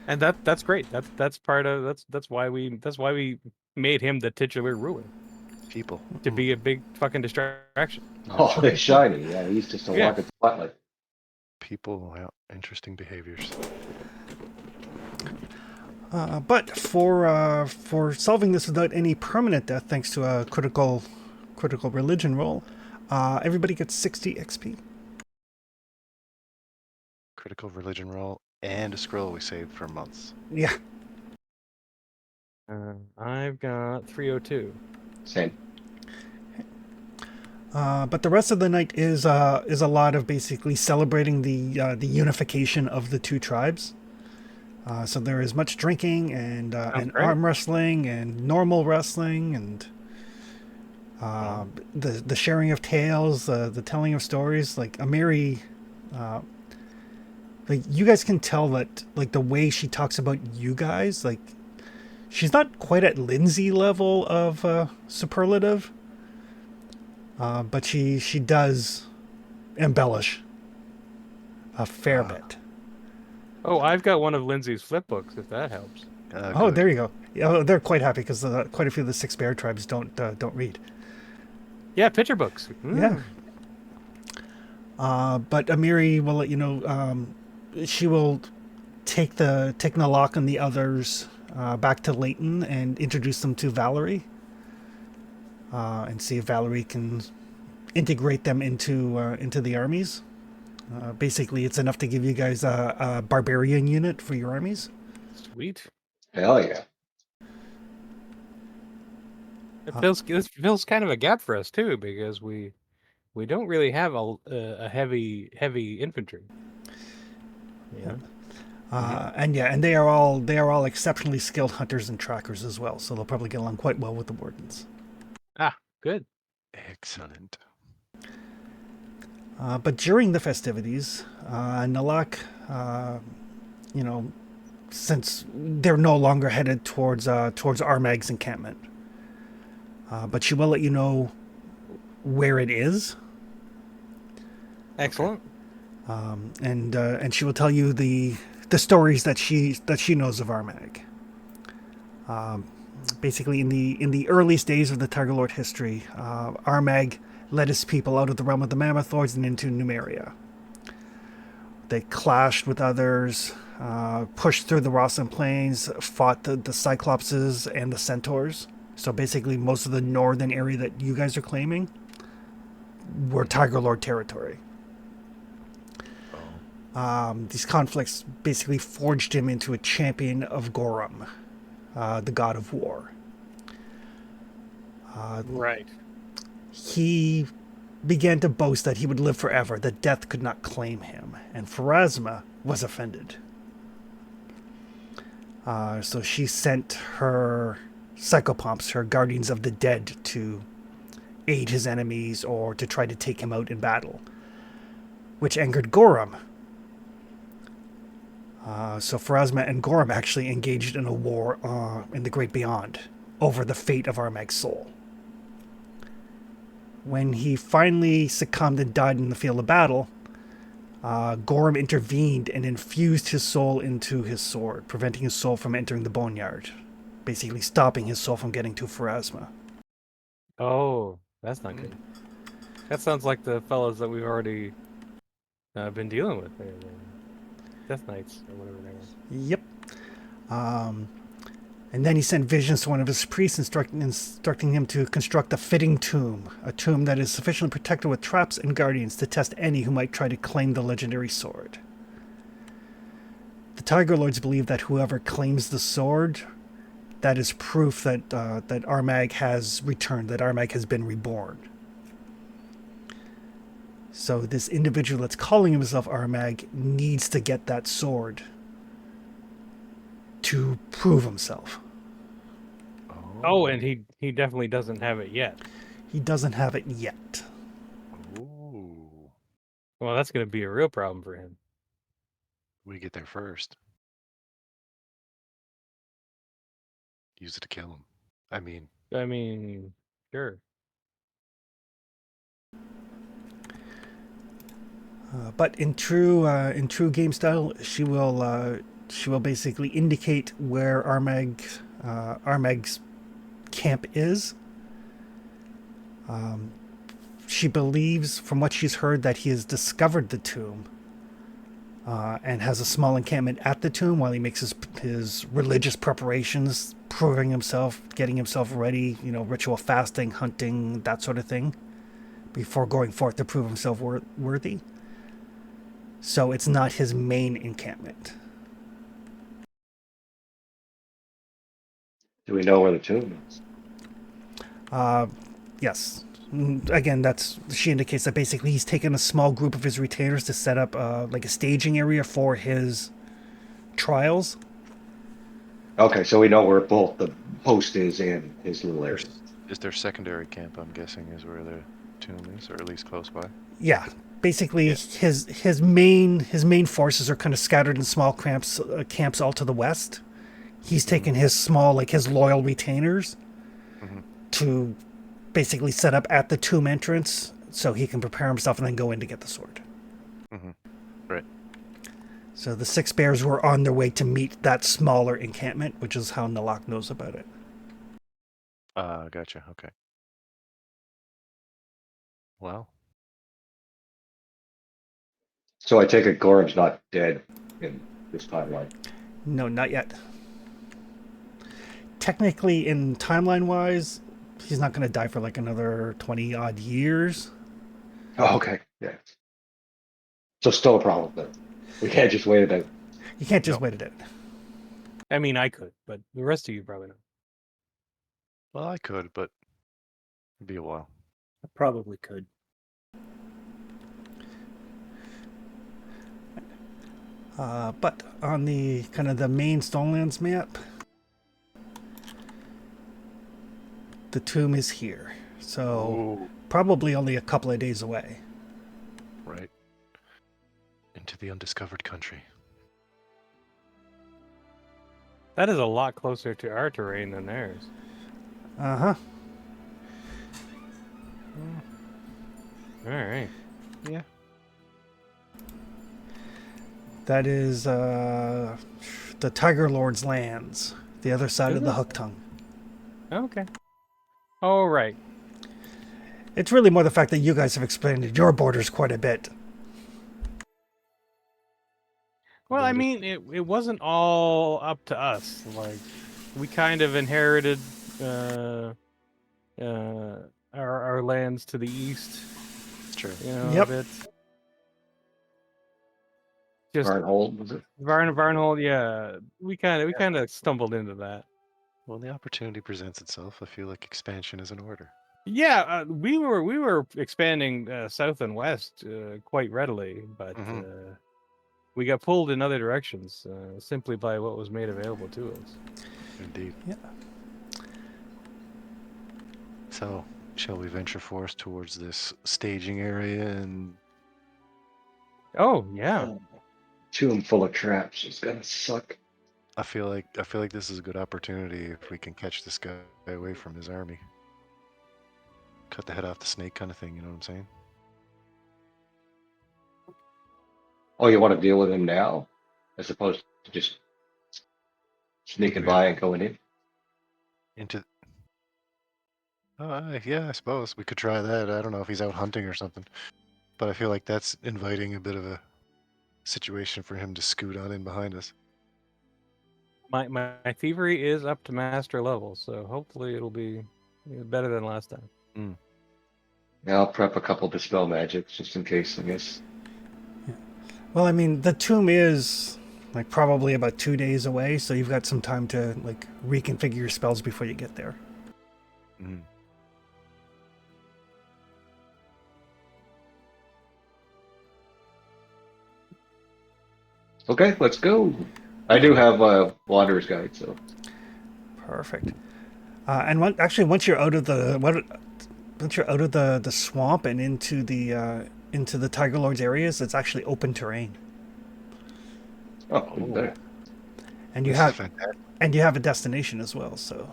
And that's great. That's part of that's why we made him the titular ruler, People. to be a big fucking distraction. Oh, he's shiny. Yeah, he's just a Yeah. walking spotlight. People, yeah, interesting behaviors. But for solving this without any permanent death, thanks to a critical religion roll, everybody gets 60 XP. Critical religion roll and a scroll we saved for months. Yeah. I've got 302. Same. But the rest of the night is a lot of basically celebrating the unification of the two tribes. So there is much drinking and great. arm wrestling and normal wrestling and the sharing of tales, the telling of stories. Like Amiri, like you guys can tell that like the way she talks about you guys, like she's not quite at Lindsay level of superlative. But she does embellish a fair bit. Oh, I've got one of Lindsay's flip books, if that helps. Oh, Good. there you go. Yeah, they're quite happy because quite a few of the Six Bear tribes don't read. Yeah, picture books. Yeah. But Amiri will let you know she will take Nalak and the others back to Leighton and introduce them to Valerie, and see if Valerie can integrate them into the armies. Basically, it's enough to give you guys a barbarian unit for your armies. Sweet. Hell yeah. This fills kind of a gap for us too, because we don't really have a heavy infantry. Yeah. And they are all exceptionally skilled hunters and trackers as well, so they'll probably get along quite well with the wardens. Ah, good. Excellent. But during the festivities, Nalak, you know, since they're no longer headed towards Armag's encampment, but she will let you know where it is, Excellent. and she will tell you the stories that she knows of Armag. Basically, in the earliest days of the Tiger Lord history, Armag led his people out of the realm of the Mammoth Lords and into Numeria. They clashed with others, pushed through the Rossan Plains, fought the Cyclopses and the Centaurs. So basically, most of the northern area that you guys are claiming were Tiger Lord territory. These conflicts basically forged him into a champion of Gorum, the god of war. Right. He began to boast that he would live forever, that death could not claim him, and Pharasma was offended. So she sent her psychopomps, her guardians of the dead, to aid his enemies or to try to take him out in battle, which angered Gorum. So Pharasma and Gorum actually engaged in a war in the Great Beyond over the fate of Armag's soul. When he finally succumbed and died in the field of battle, Gorum intervened and infused his soul into his sword, preventing his soul from entering the boneyard, basically stopping his soul from getting to Pharasma. Oh, that's not good. That sounds like the fellows that we've already been dealing with. The Death Knights or whatever they were. Yep. And then he sent visions to one of his priests, instructing him to construct a fitting tomb, a tomb that is sufficiently protected with traps and guardians to test any who might try to claim the legendary sword. The Tiger Lords believe that whoever claims the sword, that is proof that Armag has returned, that Armag has been reborn. So this individual that's calling himself Armag needs to get that sword to prove himself. Oh, and he definitely doesn't have it yet. He doesn't have it yet. Ooh. Well, that's going to be a real problem for him. We get there first. Use it to kill him. I mean, Sure. But in true game style, she will basically indicate where Armag's camp is. She believes, from what she's heard, that he has discovered the tomb and has a small encampment at the tomb while he makes his religious preparations, proving himself, getting himself ready, ritual fasting, hunting, that sort of thing, before going forth to prove himself worthy. So it's not his main encampment. Do we know where the tomb is? Yes. Again, she indicates that basically he's taken a small group of his retainers to set up like a staging area for his trials. Okay, so we know where both the post is and his little area. is their secondary camp, I'm guessing, is where the tomb is, or at least close by? Yeah. Basically, his main forces are kind of scattered in small camps all to the west. He's taken his small, his loyal retainers to basically set up at the tomb entrance so he can prepare himself and then go in to get the sword. Right. So the Six Bears were on their way to meet that smaller encampment, which is how Nalak knows about it. Gotcha. Okay. Well. So I take it Gorham's not dead in this timeline. No, not yet. Technically, in timeline wise, he's not going to die for like another 20 odd years. Oh, okay. Yeah. So still a problem then. We can't just wait it out. You can't just No. wait it out. I mean, I could, but the rest of you probably not. Well, I could, but it'd be a while. I probably could. But on the kind of the main Stonelands map, the tomb is here. So Ooh, probably only a couple of days away. right. Into the undiscovered country. That is a lot closer to our terrain than theirs. Uh-huh. All right. Yeah. That is the Tiger Lord's lands, the other side Is of the it? Hook Tongue. Okay. All right. It's really more the fact that you guys have expanded your borders quite a bit. Well, I Voted. mean, it wasn't all up to us. Like, we kind of inherited our lands to the east. It's true. You know, Yep. a bit. Just Barnhold, was it? Varnhold, yeah. We kind of stumbled into that. When the opportunity presents itself, I feel like expansion is in order. Yeah, we were expanding south and west quite readily, but Mhm. we got pulled in other directions simply by what was made available to us. Indeed. Yeah. So, shall we venture forth towards this staging area and Oh yeah, Tomb full of traps. It's gonna suck. I feel like this is a good opportunity if we can catch this guy away from his army. Cut the head off the snake kind of thing, you know what I'm saying? Oh, you want to deal with him now, as opposed to just sneaking Do we have by and going in? into yeah, I suppose we could try that. I don't know if he's out hunting or something, but I feel like that's inviting a bit of a situation for him to scoot on in behind us. my thievery is up to master level, so hopefully it'll be better than last time. Yeah, I'll prep a couple dispel magics just in case. I guess. Well, I mean, the tomb is like probably about 2 days away, so you've got some time to like reconfigure your spells before you get there. Mhm. Okay, let's go. I do have a Wanderer's Guide, so Perfect. And once you're out of once you're out of the swamp and into the Tiger Lord's areas, it's actually open terrain, oh, even better. and you This is have fantastic. a destination as well. So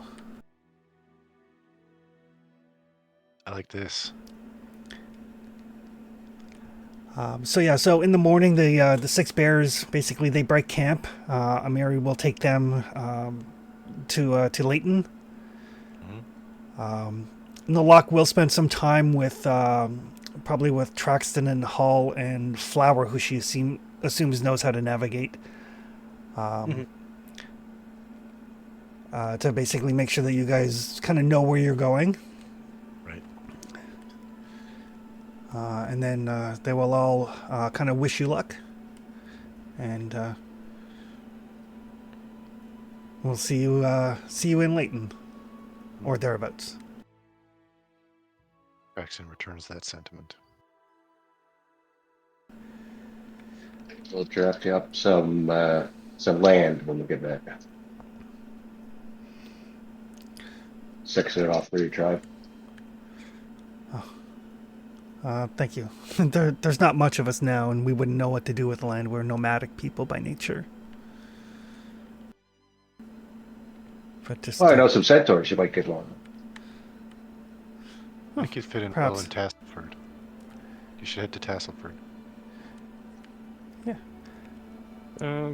I like this. so in the morning, the six bears basically they break camp. Amiri will take them to Leighton. Mhm. Nalok will spend some time with probably with Traxton and Hall and Flower, who she assumes knows how to navigate. To basically make sure that you guys kind of know where you're going. Right. And then they will all kind of wish you luck. And we'll see you in Leighton or thereabouts. Braxton returns that sentiment. We'll draft you up some land when we get back. 6 it off for your tribe. Thank you. There's not much of us now, and we wouldn't know what to do with the land. We're nomadic people by nature. But just Oh, I know some centaurs you might get along. I think you'd fit in well in perhaps. Tasselford. You should head to Tasselford. Yeah.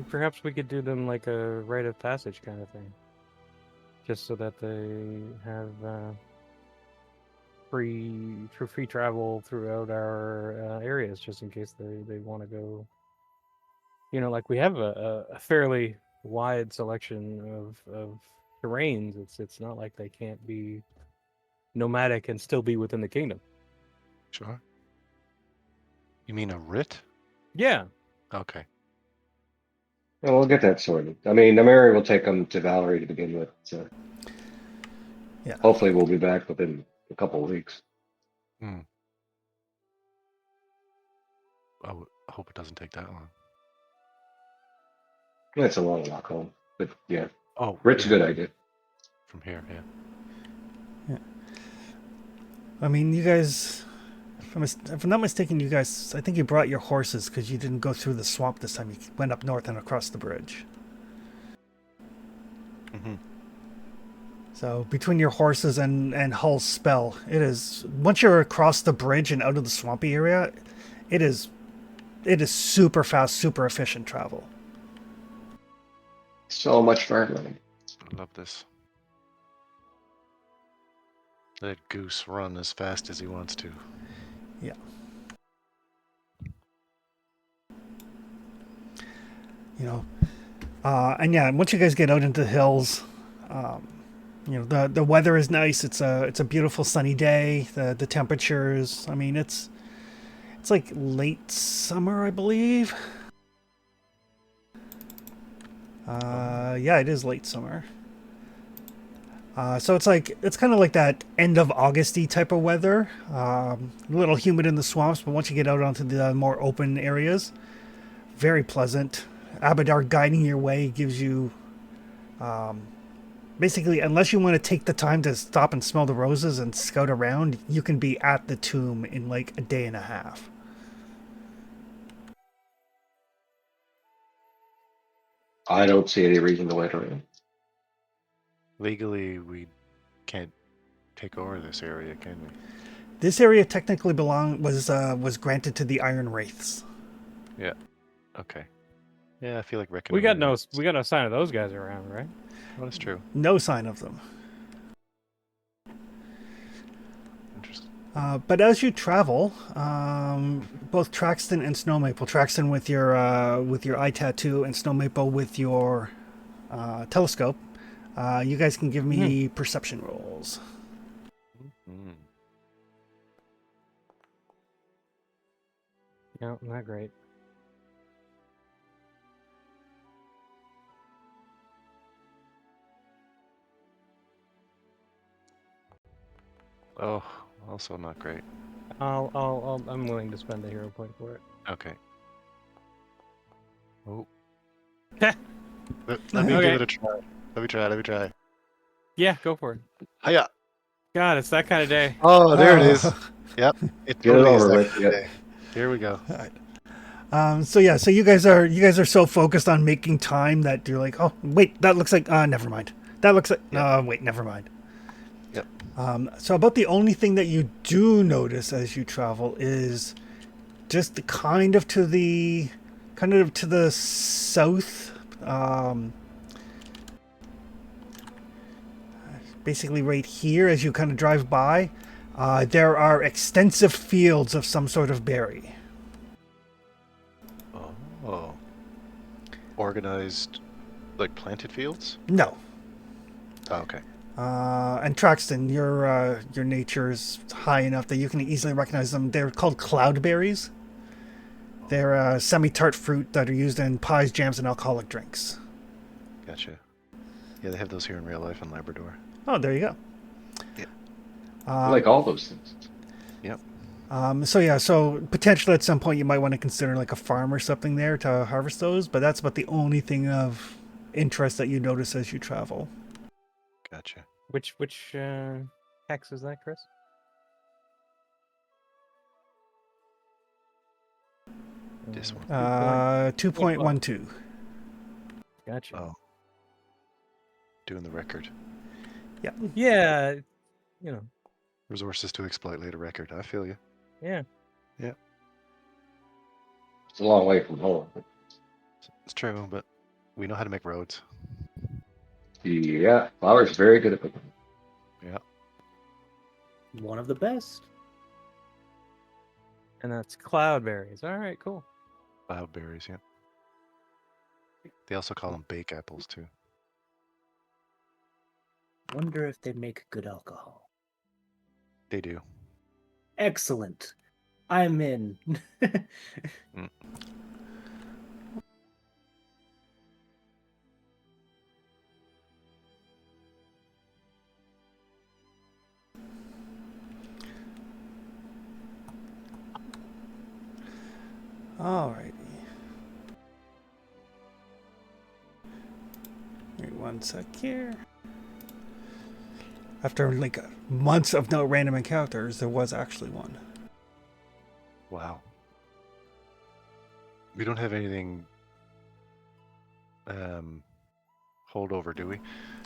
Perhaps we could do them like a rite of passage kind of thing, just so that they have free travel throughout our areas, just in case they want to go. Like we have a fairly wide selection of terrains. It's not like they can't be nomadic and still be within the kingdom. Sure. You mean a writ? Yeah. Okay. Yeah, we'll get that sorted. I mean, the Mary will take them to Valerie to begin with. So Yeah. hopefully we'll be back within a couple of weeks. Hmm. I hope it doesn't take that long. It's a long walk home, but yeah, Oh, Rick's a yeah, good idea. from here, yeah. I mean, you guys, if I'm not mistaken, you guys, I think you brought your horses because you didn't go through the swamp this time. You went up north and across the bridge. Mm-hmm. So between your horses and Hull's spell, it is, once you're across the bridge and out of the swampy area, it is super fast, super efficient travel. So much farmland. I love this. Let Goose run as fast as he wants to. Yeah. You know, and yeah, once you guys get out into the hills, the weather is nice. It's a beautiful sunny day. The temperatures, I mean, it's like late summer, I believe. Yeah, it is late summer. So it's kind of like that end of Augusty type of weather. A little humid in the swamps, but once you get out onto the more open areas, very pleasant. Abadar guiding your way gives you, basically, unless you want to take the time to stop and smell the roses and scout around, you can be at the tomb in like a day and a half. I don't see any reason to wait around. Legally, we can't take over this area, can we? This area technically was granted to the Iron Wraiths. Yeah. Okay. Yeah, I feel like We got reconnoitering. no sign of those guys around, right? Oh, that's true. No sign of them. Interesting. But as you travel, both Traxton and Snowmaple, Traxton with your eye tattoo, and Snowmaple with your telescope, you guys can give me perception rolls. Mm. No, not great. Oh, also not great. I'm willing to spend a hero point for it. Okay. Oh. Heh. Let me Okay. give it a try. Let me try. Yeah, go for it. Hiya! God, it's that kind of day. Oh, there it is. Yep. It Get it totally is over that with. kind of Yep. day. Here we go. So you guys are so focused on making time that you're like, oh wait, that looks like never mind. That looks like wait, never mind. Yep. So about the only thing that you do notice as you travel is just kind of to the south, basically right here as you kind of drive by, there are extensive fields of some sort of berry. Oh. Organized, like planted fields? No. Oh, okay. And Traxton, your nature is high enough that you can easily recognize them. They're called cloudberries. They're a semi-tart fruit that are used in pies, jams, and alcoholic drinks. Gotcha. Yeah, they have those here in real life in Labrador. Oh, there you go. Yeah. I like all those things. Yep. So potentially at some point you might want to consider like a farm or something there to harvest those, but that's about the only thing of interest that you notice as you travel. Gotcha. Which hex is that, Chris? This one. 2.12. Gotcha. Oh. Doing the record. Yeah, Resources to exploit later record. I feel you. yeah. It's a long way from home. It's true, but we know how to make roads. Yeah, Flower's very good at it. Yeah. One of the best. And that's cloudberries. All right, cool. Cloudberries, yeah. They also call them bake apples too. Wonder if they make good alcohol. They do. Excellent. I'm in. Mm. Alrighty. Wait one sec here. After like months of no random encounters, there was actually one. Wow. We don't have anything holdover, do we?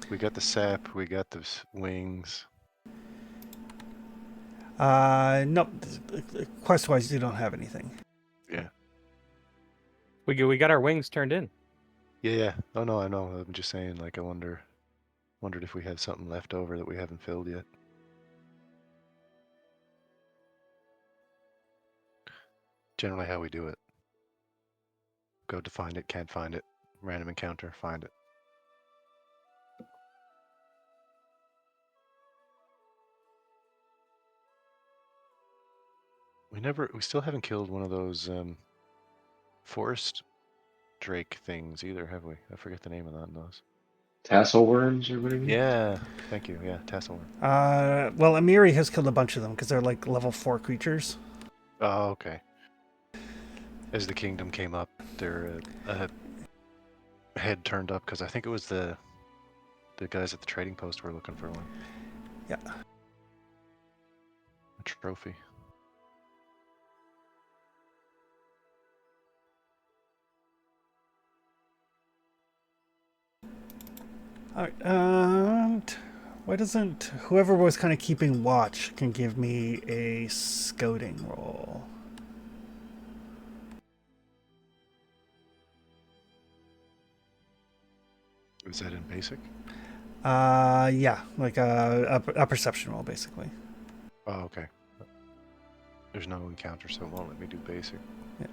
We got the sap, we got the wings. Nope. Quest-wise, you don't have anything. Yeah. We got our wings turned in. Yeah. Oh no, I know. I'm just saying, like, I wondered if we have something left over that we haven't filled yet. Generally how we do it. Go to find it, can't find it. Random encounter, find it. We still haven't killed one of those forest drake things either, have we? I forget the name of those. Tassel worms or whatever. Yeah, thank you. Yeah, tasselworm. Well, Amiri has killed a bunch of them because they're like level 4 creatures. Oh, okay. As the kingdom came up, their head turned up because I think it was the guys at the trading post were looking for one. Yeah. A trophy. Alright, and why doesn't whoever was kind of keeping watch can give me a scouting roll? Was that in basic? Yeah, like a perception roll, basically. Oh, okay. There's no encounter, so it won't let me do basic. Yeah.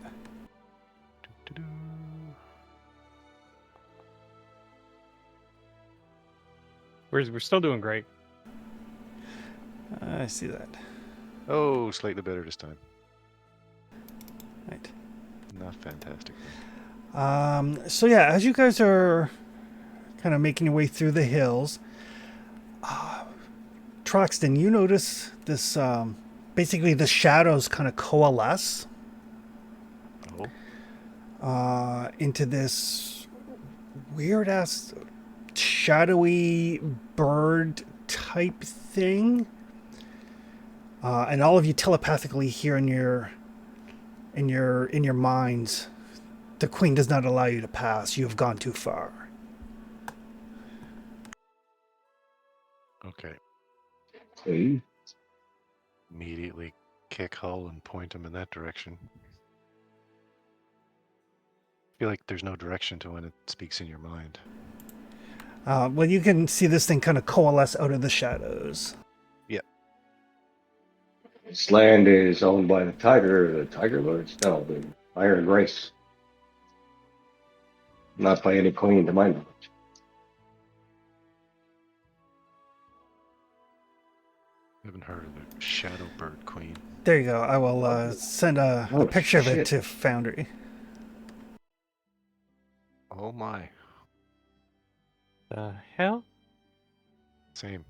Doo-doo-doo. We're still doing great. I see that. Oh, slightly better this time. Right. Not fantastic. So yeah, as you guys are kind of making your way through the hills, Troxton, you notice this, basically the shadows kind of coalesce into this weird ass shadowy bird type thing. And all of you telepathically hear in your minds, the queen does not allow you to pass. You have gone too far. Okay. See? Immediately kick Hull and point him in that direction. I feel like there's no direction to when it speaks in your mind. Well, you can see this thing kind of coalesce out of the shadows. Yep. This land is owned by the Tiger Lords? No, the Iron Race. Not by any queen to my knowledge. I haven't heard of the Shadow Bird Queen. There you go. I will send a Oh, picture of it shit. to Foundry. Oh my. The hell? Same.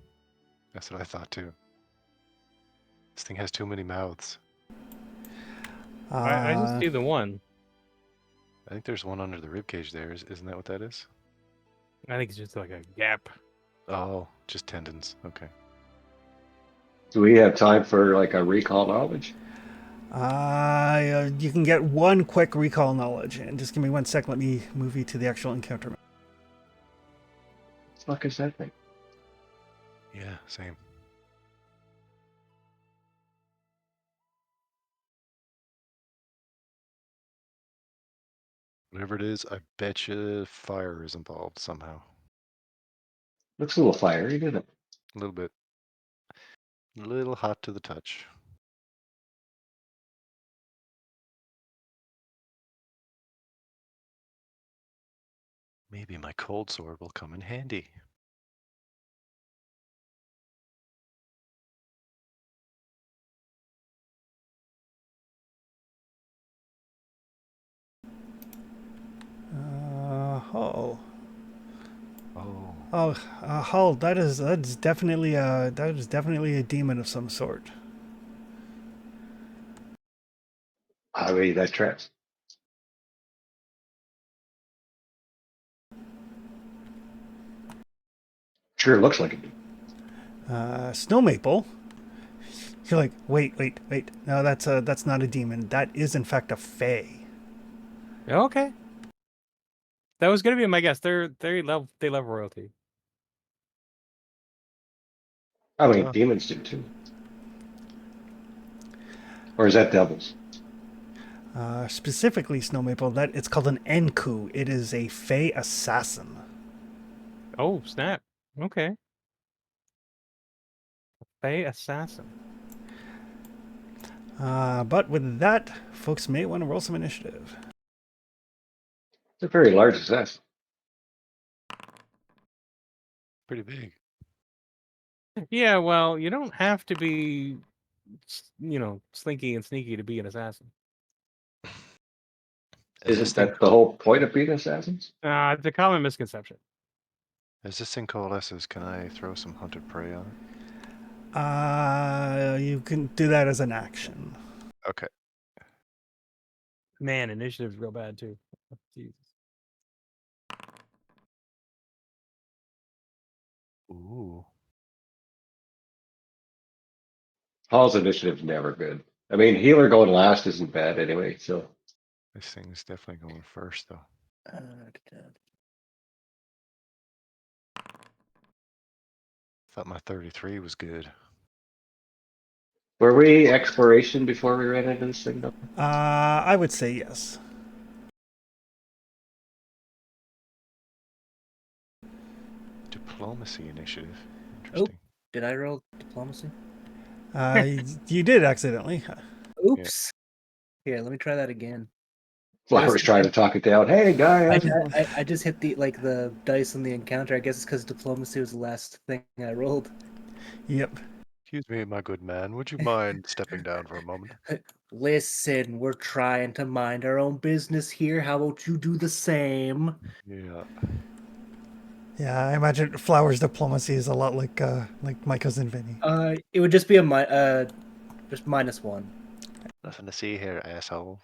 That's what I thought too. This thing has too many mouths. I just see the one. I think there's one under the ribcage there. Isn't that what that is? I think it's just like a gap. Oh, just tendons. Okay. Do we have time for like a recall knowledge? You can get one quick recall knowledge, and just give me 1 sec. Let me move you to the actual encounter. What the fuck is that thing? Yeah, same. Whatever it is, I bet you fire is involved somehow. Looks a little fiery, doesn't it? A little bit. A little hot to the touch. Maybe my cold sword will come in handy. Hull. Oh, Oh, Hull. That's definitely a demon of some sort. I mean, that tracks. Sure looks like it. Snow Maple. You're like, wait. No, that's not a demon. That is in fact a fae. Okay. That was gonna be my guess. They love royalty. I mean, oh, demons do too. Or is that devils? Specifically, Snow Maple. That it's called an Enku. It is a fae assassin. Oh snap. Okay. Fae assassin. But with that, folks may want to roll some initiative. It's a very large assassin. pretty big. Yeah, well, you don't have to be, slinky and sneaky to be an assassin. Is this Isn't thing that the whole point of being assassins? It's a common misconception. as this thing coalesces, can I throw some hunted prey on You can do that as an action. it? Okay. Man, initiatives real bad too. Jesus. Ooh. Hall's initiative's never good. I mean, healer going last isn't bad anyway, so. This thing's definitely going first, though. Thought my 33 was good. Were we exploration before we ran into this thing though? I would say yes. Diplomacy initiative. Interesting. Did I roll diplomacy? You did accidentally. Oops. Here, let me try that again. Flower's trying to talk it down. Hey, guy. I just hit the dice on the encounter. I guess it's because diplomacy was the last thing I rolled. Yep. Excuse me, my good man. Would you mind stepping down for a moment? Listen, we're trying to mind our own business here. How about you do the same? Yeah. Yeah, I imagine Flower's diplomacy is a lot like my cousin Vinny. It would just be just -1. Nothing to see here, asshole.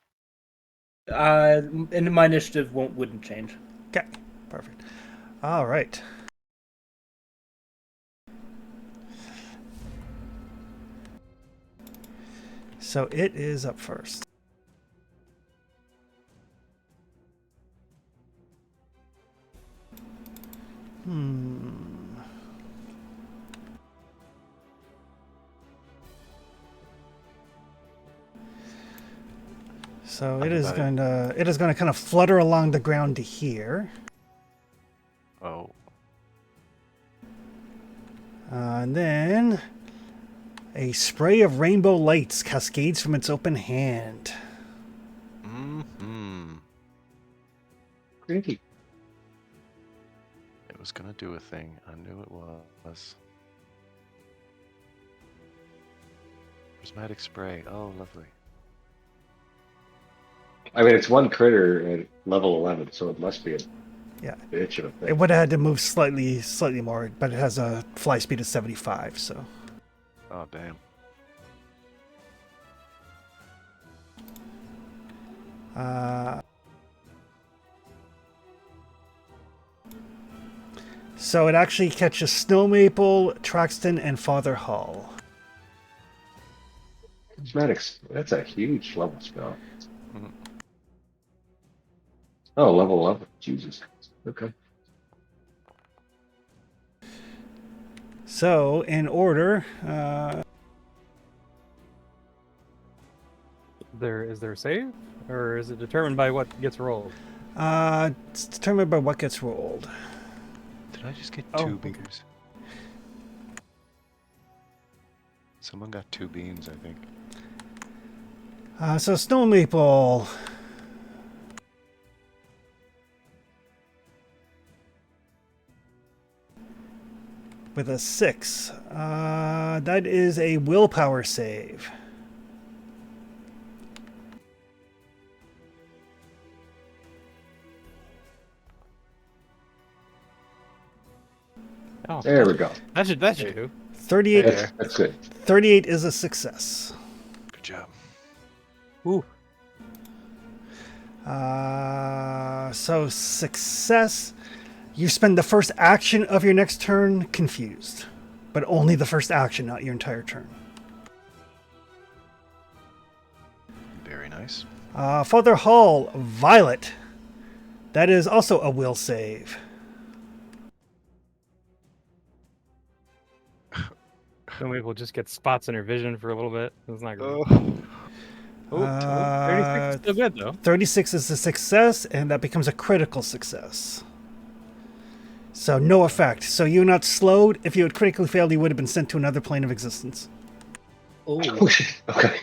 And my initiative wouldn't change. Okay, perfect. All right. So it is up first. So it is going to kind of flutter along the ground to here. Oh. And then a spray of rainbow lights cascades from its open hand. Mm-hmm. Creepy. It was gonna do a thing. I knew it was. Prismatic spray. Oh, lovely. I mean, it's one critter at level 11, so it must be a Yeah. bitch of a It thing. would have had to move slightly more, but it has a fly speed of 75, so. Oh, damn. So it actually catches Snow Maple, Traxton, and Father Hall. Cosmetics, that's a huge level spell. Mhm. Oh, level 11. Jesus. Okay. So, in order, Is there a save, or is it determined by what gets rolled? it's determined by what gets rolled. Did I just get Oh, two okay. beers? Someone got 2 beans, I think. So Snow Maple. With a 6. That is a willpower save. Oh, There we go. that should do. 38. That's good. 38 is a success. Good job. Ooh. So success. You spend the first action of your next turn confused, but only the first action, not your entire turn. Very nice. Father Hall, Violet. That is also a will save. So maybe we'll just get spots in her vision for a little bit. It's not great. Oh, 36 is still good, though. 36 is a success, and that becomes a critical success. So no effect. So you're not slowed. If you had critically failed, you would have been sent to another plane of existence. Oh, Okay.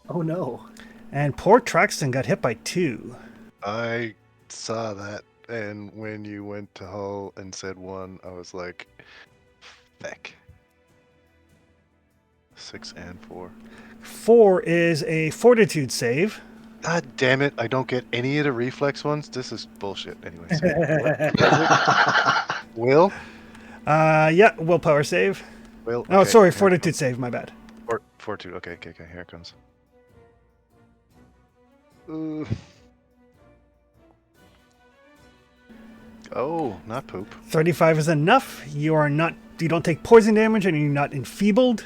oh no. And poor Traxton got hit by 2. I saw that, and when you went to Hull and said 1, I was like, feck. 6 and 4. 4 is a fortitude save. God damn it, I don't get any of the reflex ones. This is bullshit. Anyway, so Will? Yeah, willpower save. Will? Oh, okay, sorry, here it fortitude comes. save, my bad. Fortitude. Okay, here it comes. Ooh. Oh, not poop. 35 is enough. You don't take poison damage and you're not enfeebled.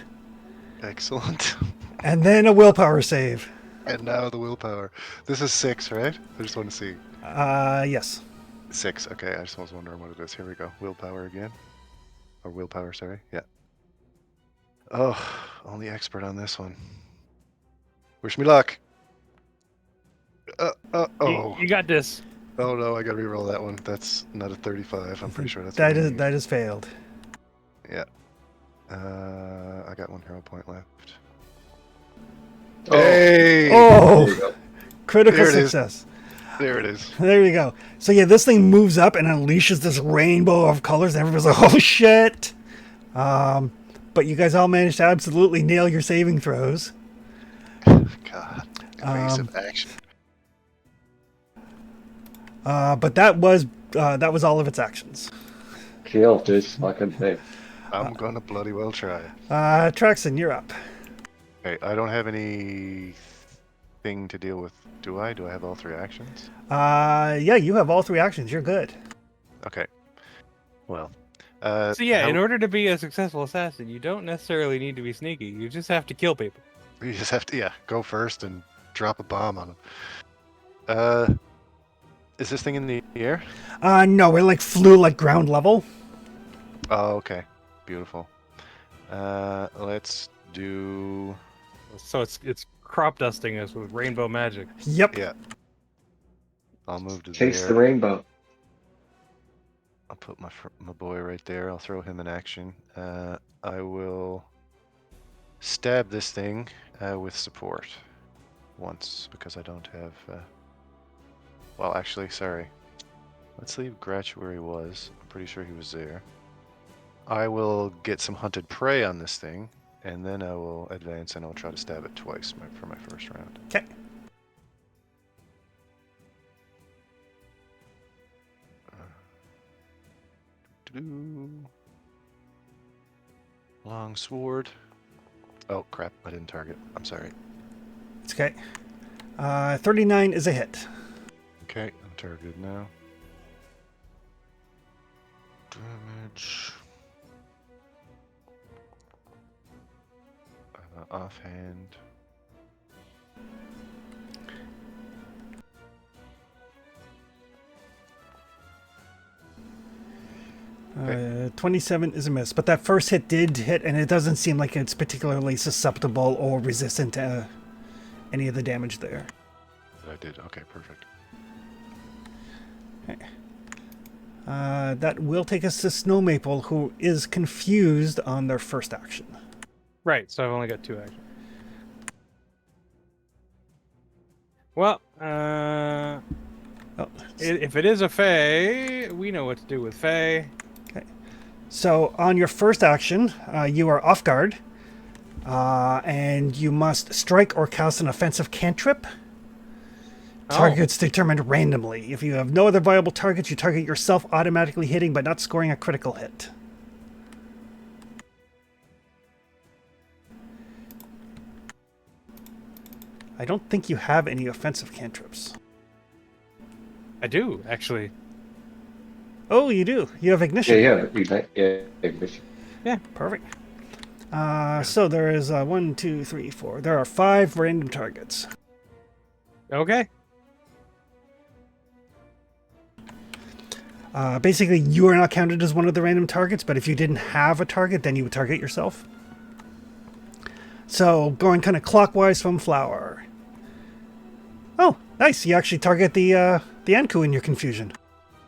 Excellent. And then a willpower save. And now the willpower. This is 6, right? I just want to see. Yes. 6. Okay, I just was wondering what it is. Here we go. Willpower again. Or willpower, sorry. Yeah. Oh, only expert on this one. Wish me luck. Oh. You got this. Oh no, I gotta reroll that one. That's not a 35. I'm pretty sure that's That what I is need. that is failed. Yeah. I got 1 hero point left. Oh. Hey! Oh, There you go. critical There it is. success. There it is. There you go. So yeah, this thing moves up and unleashes this rainbow of colors, and everybody's like, "Oh shit!" But you guys all managed to absolutely nail your saving throws. God. Evasive action. But that was all of its actions. Kill this fucking thing. I'm gonna bloody well try. Traxon, you're up. Okay, I don't have anything to deal with. Do I? Do I have all 3 actions? Yeah, you have all 3 actions. You're good. Okay. Well. So yeah, how- in order to be a successful assassin, you don't necessarily need to be sneaky. You just have to kill people. You just have to, go first and drop a bomb on them. Is this thing in the air? No, it like flew like ground level. Oh, okay. Beautiful. Let's do... So it's crop dusting us with rainbow magic. Yep. Yeah. I'll move to Chase there. the rainbow. I'll put my boy right there. I'll throw him in action. I will stab this thing with support once, because I don't have... Well, actually, sorry. Let's leave Gratch where he was. I'm pretty sure he was there. I will get some hunted prey on this thing, and then I will advance and I'll try to stab it twice for my first round. Okay. Long sword. Oh crap, I didn't target. I'm sorry. It's okay. 39 is a hit. Okay, I'm targeted now. Damage. Offhand. 27 is a miss, but that first hit did hit, and it doesn't seem like it's particularly susceptible or resistant to any of the damage there. I did. Okay, perfect. Okay. That will take us to Snow Maple, who is confused on their first action. Right, so I've only got 2 actions. Well, Oh, if it is a Fey, we know what to do with Fey. so on your first action, you are off guard, and you must strike or cast an offensive cantrip. Targets determined randomly. If you have no other viable targets, you target yourself automatically hitting but not scoring a critical hit. I don't think you have any offensive cantrips. I do, actually. Oh, you do. You have ignition. Yeah. Perfect. So there is 1, 2, 3, 4. There are 5 random targets. Okay. Basically, you are not counted as one of the random targets, but if you didn't have a target, then you would target yourself. So going kind of clockwise from Flower. Oh, nice. You actually target the Anku in your confusion.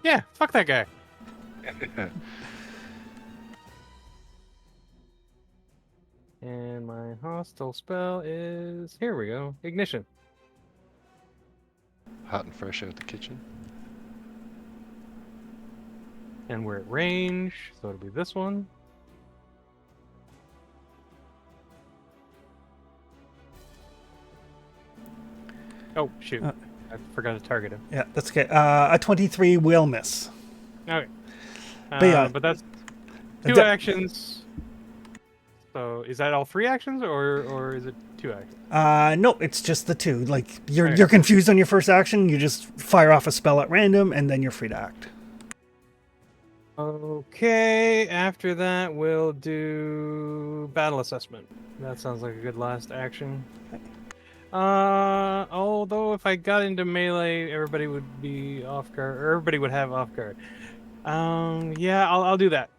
Yeah, fuck that guy. And my hostile spell is... Here we go. Ignition. Hot and fresh out the kitchen. And we're at range, so it'll be this one. Oh, shoot. I forgot to target him. Yeah, that's okay. A 23 will miss. Okay. yeah, but that's 2 that- actions. So is that all 3 actions, or is it 2 actions? No, it's just the 2. Like, you're Okay. you're confused on your first action, you just fire off a spell at random, and then you're free to act. Okay, after that we'll do battle assessment. That sounds like a good last action. Although if I got into melee, everybody would be off guard, or everybody would have off guard. Yeah, I'll do that.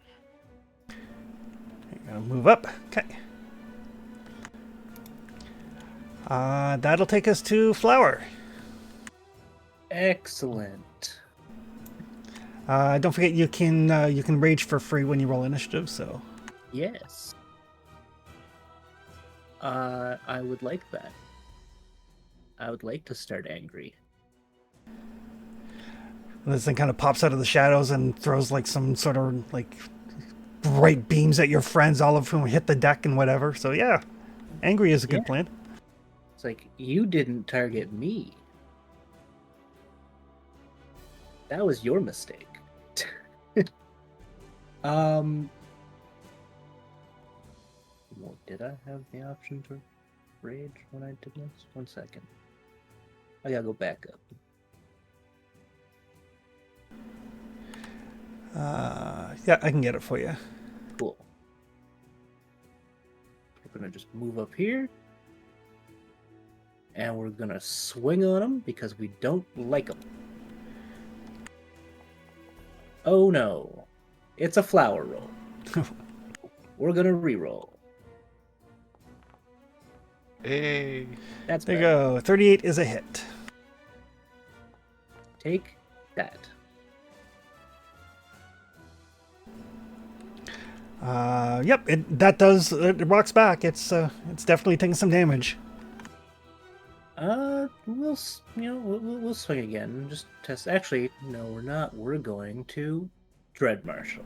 You're gonna move up. Okay. That'll take us to Flower. Excellent. Don't forget you can rage for free when you roll initiative. So Yes. I would like that. I would like to start angry. this thing kind of pops out of the shadows and throws like some sort of like bright beams at your friends, all of whom hit the deck and whatever. So yeah, angry is a good Yeah. plan. It's like, you didn't target me. That was your mistake. Well, did I have the option to rage when I did this? 1 second. I gotta go back up. Yeah, I can get it for you. Cool. We're gonna just move up here. And we're gonna swing on them because we don't like them. Oh no. It's a flower roll. We're gonna re-roll. Hey. That's There you better. go. 38 is a hit. Take that. Yep, it rocks back. It's definitely taking some damage. We'll swing again. Just test. Actually, no, we're not. We're going to Dread Marshal.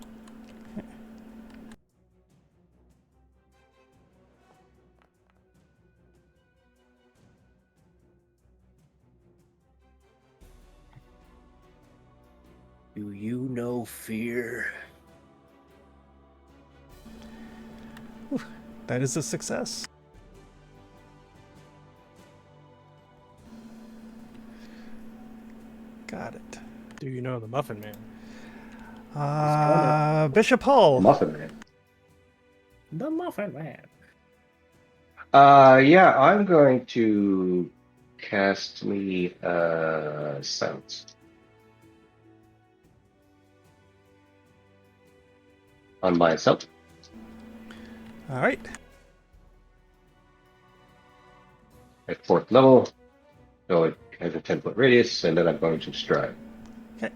Do you know fear? That is a success. Got it. Do you know the Muffin Man? Bishop Hall. Muffin Man. The Muffin Man. Yeah, I'm going to cast me Silence on myself. All right. At 4th level, so it has a 10-foot radius, and then I'm going to stride Okay.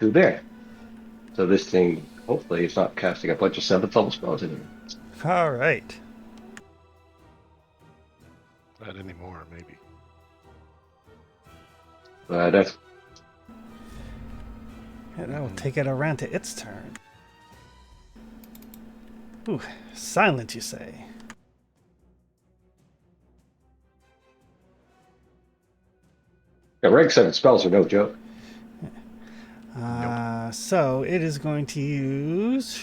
to there. So this thing Hopefully he's not casting a bunch of 7th level spells anymore. All right. Not anymore, maybe. That's And that will take it around to its turn. Ooh, silent, you say? yeah, rank 7 spells are no joke. So it is going to use.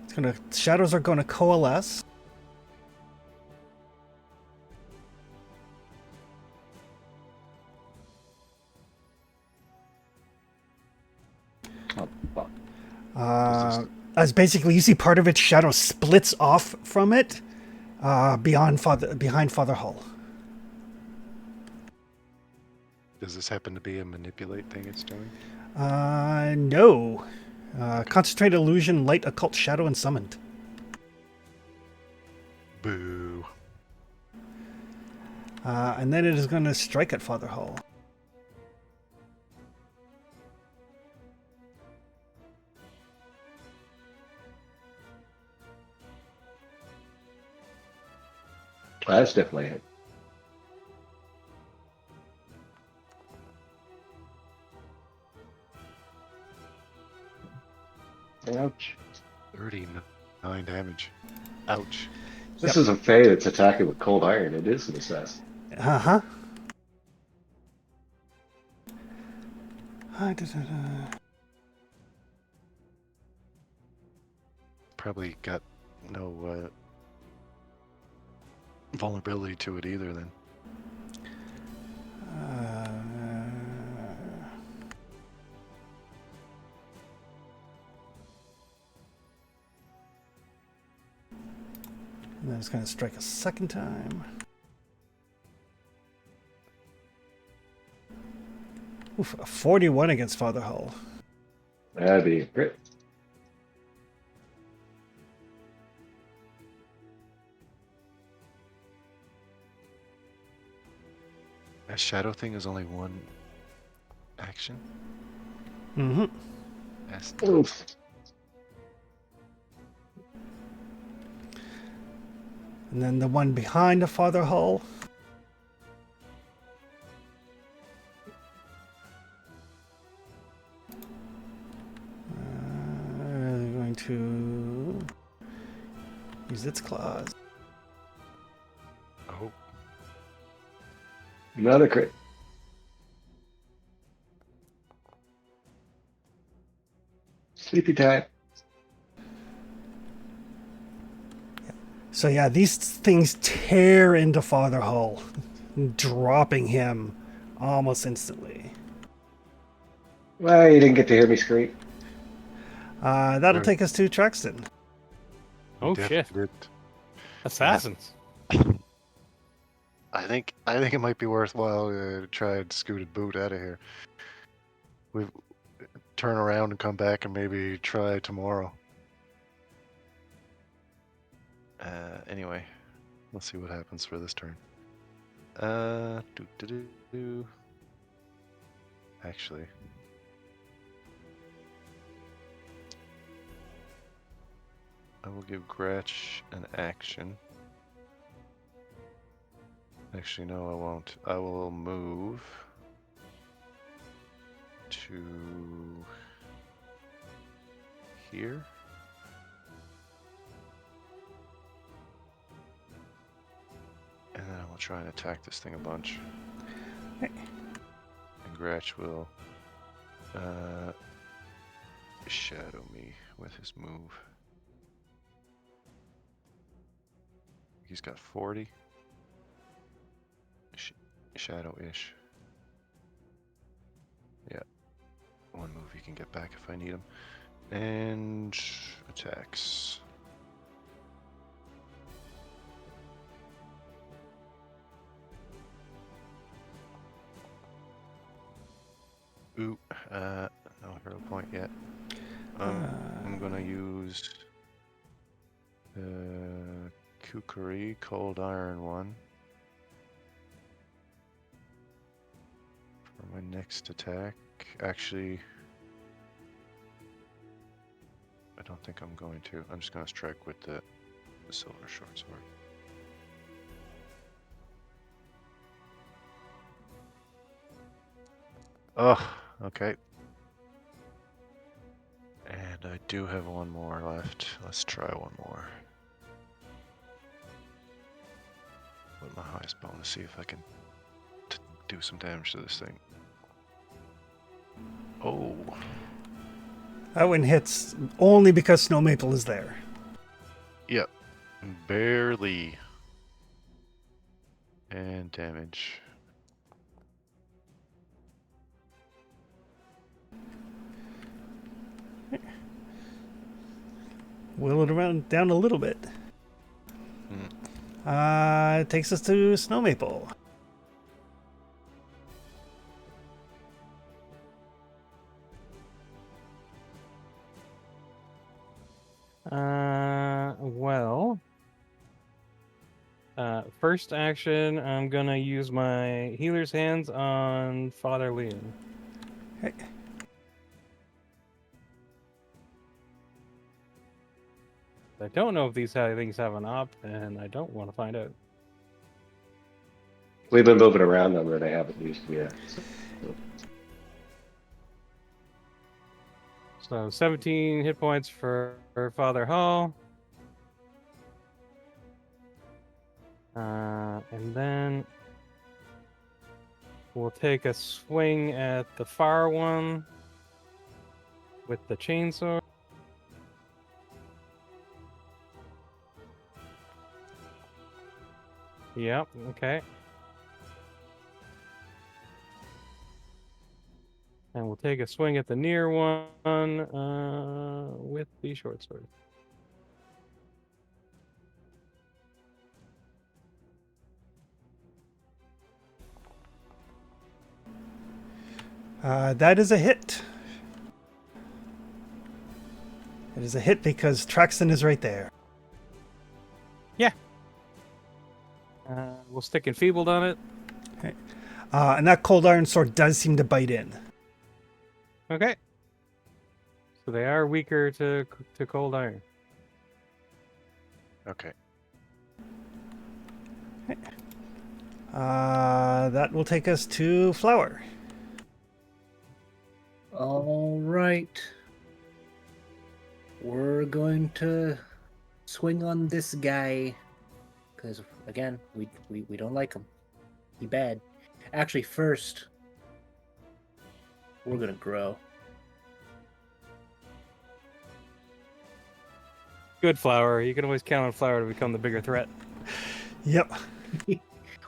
It's gonna. Shadows are going to coalesce. Oh, fuck. As basically you see part of its shadow splits off from it, behind Father Hull. Does this happen to be a manipulate thing it's doing? No. Concentrate illusion, light, occult, shadow, and summoned. Boo. And then it is going to strike at Father Hull. That's definitely it. Ouch. 39 damage. Ouch. This Yep. is a Fae that's attacking with cold iron. It is an assassin. Uh-huh. Probably got no vulnerability to it either then. And then it's going to strike a second time. Oof, a 41 against Father Hull. That'd be great. That shadow thing is only one action? Mm-hmm. That's Oof. And then the one behind the Father Hull. They're going to use its claws. Oh, Another crit. Sleepy time. So yeah, these things tear into Father Hull, dropping him almost instantly. Well, you didn't get to hear me scream. That'll Sure. take us to Truxton. Oh, you shit. definitely Assassins. I think it might be worthwhile to try and scoot a boot out of here. We turn around and come back and maybe try tomorrow. Anyway, let's see what happens for this turn. Actually, I will give Gretch an action. Actually, no, I won't. I will move to here. And then I will try and attack this thing a bunch. Okay. And Gretch will shadow me with his move. He's got 40. Shadow-ish. Yeah. One move he can get back if I need him. And attacks. Ooh, no hero point yet. I'm gonna use the Kukuri Cold Iron one for my next attack. Actually, I don't think I'm going to. I'm just going to strike with the silver short sword. Oh, okay. And I do have one more left. Let's try one more. With my highest bonus, see if I can do some damage to this thing. Oh, That one hits only because Snow Maple is there. yep. Barely. And damage. Wheel it around down a little bit. Mm. It takes us to Snow Maple. Well, first action, I'm gonna use my healer's hands on Father Liam. Okay. I don't know if these things have an op, and I don't want to find out. We've been moving around them where they haven't used them yet. So 17 hit points for Father Hall. And then we'll take a swing at the far one with the chainsaw. Yep, okay. And we'll take a swing at the near one with the short sword. That is a hit. It is a hit because Traxton is right there. We'll stick enfeebled on it. Okay. And that cold iron sword does seem to bite in. Okay. So they are weaker to cold iron. Okay. That will take us to Flower. All right. We're going to swing on this guy because again, we don't like him. He bad. Actually, first we're gonna grow. Good Flower. You can always count on Flower to become the bigger threat. Yep.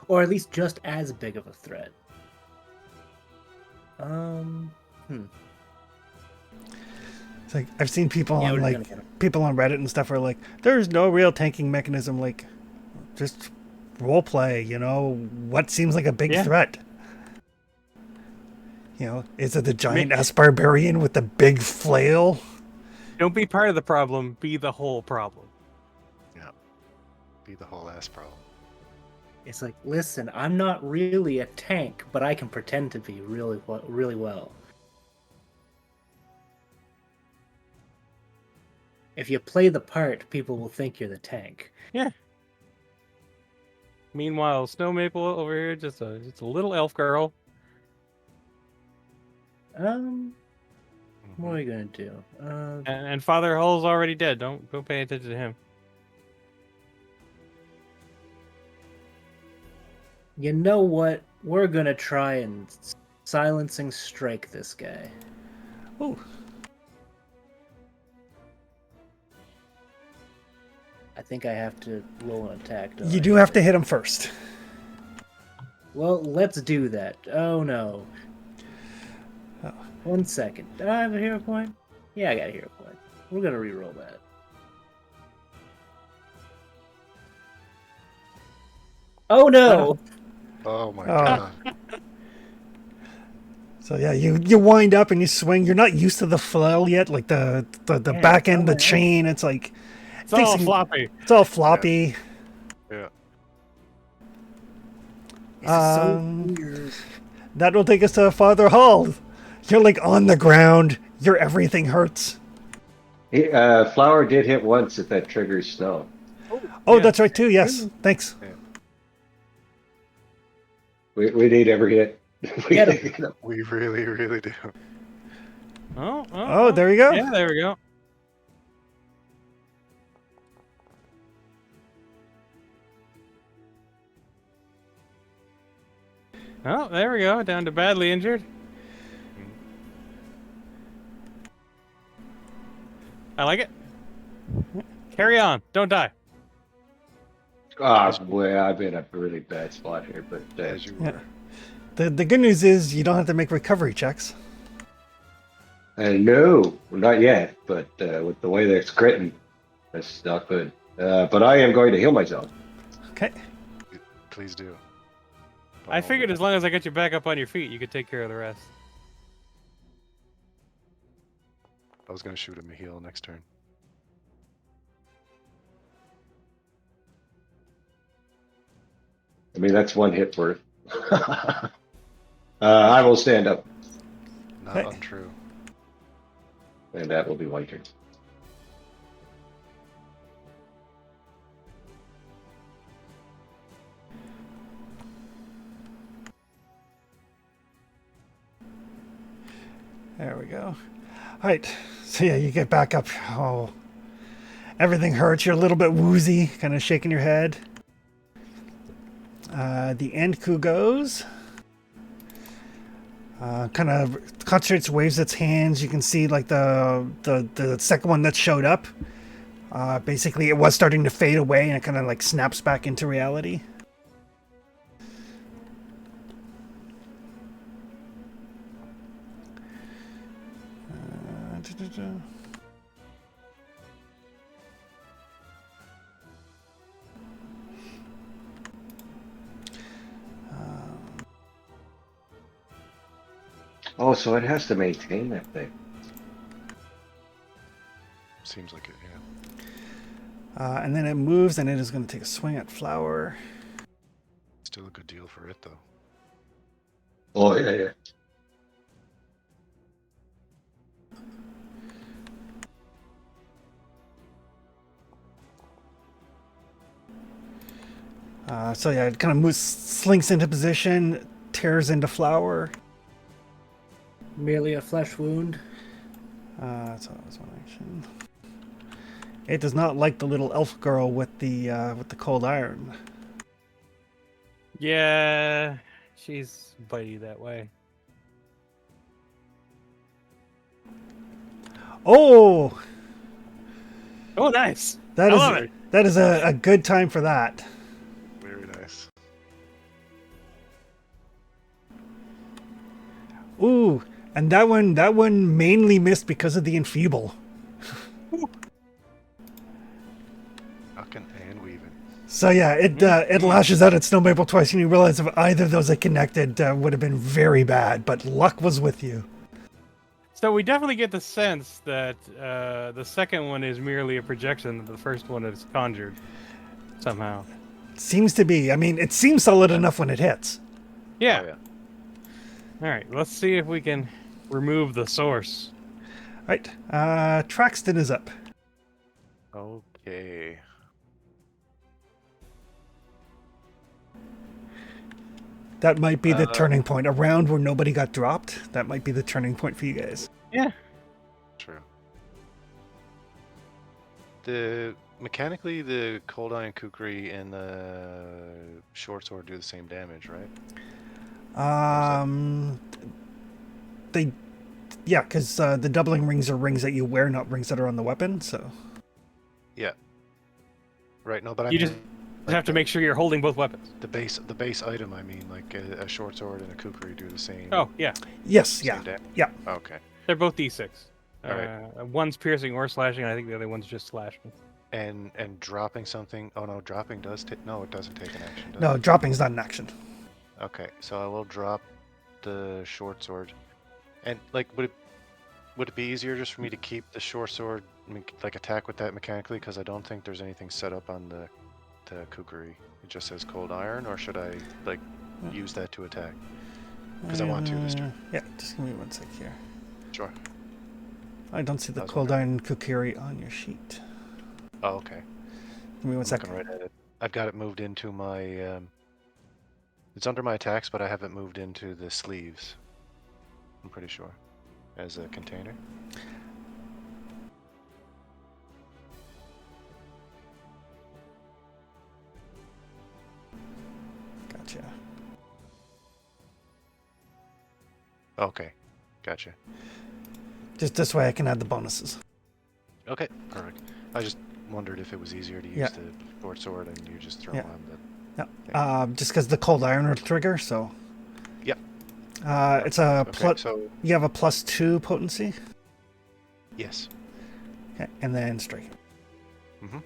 Or at least just as big of a threat. It's like I've seen people Yeah, on we're like gonna get him. people on Reddit and stuff are like, there's no real tanking mechanism. Like, just role play. You know, what seems like a big Yeah. threat. You know, is it the giant ass barbarian with the big flail? Don't be part of the problem. Be the whole problem. Yeah. Be the whole ass problem. It's like, listen, I'm not really a tank, but I can pretend to be really well. If you play the part, people will think you're the tank. Yeah. Meanwhile, Snow Maple over here, just a little elf girl. What are you gonna do? And Father Hull's already dead. Don't pay attention to him. You know what? We're gonna try and silencing strike this guy. Oh, I think I have to roll an attack. don't you I? do have to hit him first. Well, let's do that. Oh no. Oh. 1 second. Do I have a hero point? Yeah, I got a hero point. We're gonna reroll that. Oh no! Oh my Oh. god. So yeah, you wind up and you swing. You're not used to the flail yet, like the Yeah, back end, the it's chain. It's like It's all fixing- floppy. It's all floppy. Yeah. This is so Um, weird. That will take us to Father Hall. You're like on the ground. Your everything hurts. Flower did hit once if that triggers snow. Oh, yeah. that's right too. Yes, thanks. We need every hit. Get him. We really, really do. Oh, there you go. Yeah, there we go. Oh, there we go. Down to badly injured. I like it. Carry on. Don't die. Boy, I'm in a really bad spot here, but As you Yeah. were. The good news is you don't have to make recovery checks. no, not yet. But with the way that's critting, that's not good. But I am going to heal myself. Okay. Please do. I figured as long as I get you back up on your feet, you could take care of the rest. I was going to shoot him a heal next turn. I mean, that's one hit worth. I will stand up, Not Okay. untrue. and that will be my turn. There we go. All right. So yeah, you get back up. Oh, everything hurts. You're a little bit woozy, kind of shaking your head. The Endku goes. Kind of concentrates, waves its hands. You can see like the second one that showed up. Basically, it was starting to fade away, and it kind of like snaps back into reality. Da-da-da. Oh, so it has to maintain that thing. Seems like it, yeah. And then it moves, and it is going to take a swing at Flower. Still a good deal for it, though. Oh yeah, yeah. So yeah, it kind of moves, slinks into position, tears into Flower. Merely a flesh wound. So that was one action. It does not like the little elf girl with the cold iron. Yeah, she's bitey that way. Oh, Oh, nice. that I is love it. that is a good time for that. Very nice. Ooh, and that one mainly missed because of the enfeeble. Ducking and weaving. So yeah, it lashes out at Snow Maple twice, and you realize if either of those had connected, would have been very bad. But luck was with you. So we definitely get the sense that the second one is merely a projection, that the first one is conjured somehow. Seems to be. I mean, it seems solid enough when it hits. Yeah. Oh, yeah. All right, let's see if we can remove the source. Right. Traxton is up. Okay. That might be the turning point. A round where nobody got dropped. That might be the turning point for you guys. Yeah. True. Mechanically, the Cold Iron Kukri and the Short Sword do the same damage, right? Yeah, because the doubling rings are rings that you wear, not rings that are on the weapon. So Yeah. Right. No, but I You mean, just have to make sure you're holding both weapons. the base item. I mean, like a short sword and a kukri do the same. Oh, yeah. yes, same yeah, damage? yeah. Okay. They're both D6. All right. One's piercing or slashing, and I think the other one's just slashing. And dropping something. Oh no, dropping does take. No, it doesn't take an action. Does No, it? dropping's not an action. Okay, so I will drop the short sword. And like, would it be easier just for me to keep the short sword, like attack with that mechanically? Because I don't think there's anything set up on the kukri. It just says cold iron, or should I like use that to attack? Because I want to this turn. Yeah, just give me one sec here. Sure. I don't see the I was cold wondering. iron kukiri on your sheet. Oh, okay. Give me one I'm second. looking right at it. I've got it moved into my. It's under my attacks, but I have it moved into the sleeves. I'm pretty sure, as a container. Gotcha. Okay, gotcha. Just this way I can add the bonuses. Okay, perfect. I just wondered if it was easier to use Yeah. the short sword and you just throw Yeah. on the. Yeah. Just because the cold iron will trigger, so. Yep. It's a Okay, plus. so You have a +2 potency. yes. Okay, and then strike. Mm-hmm.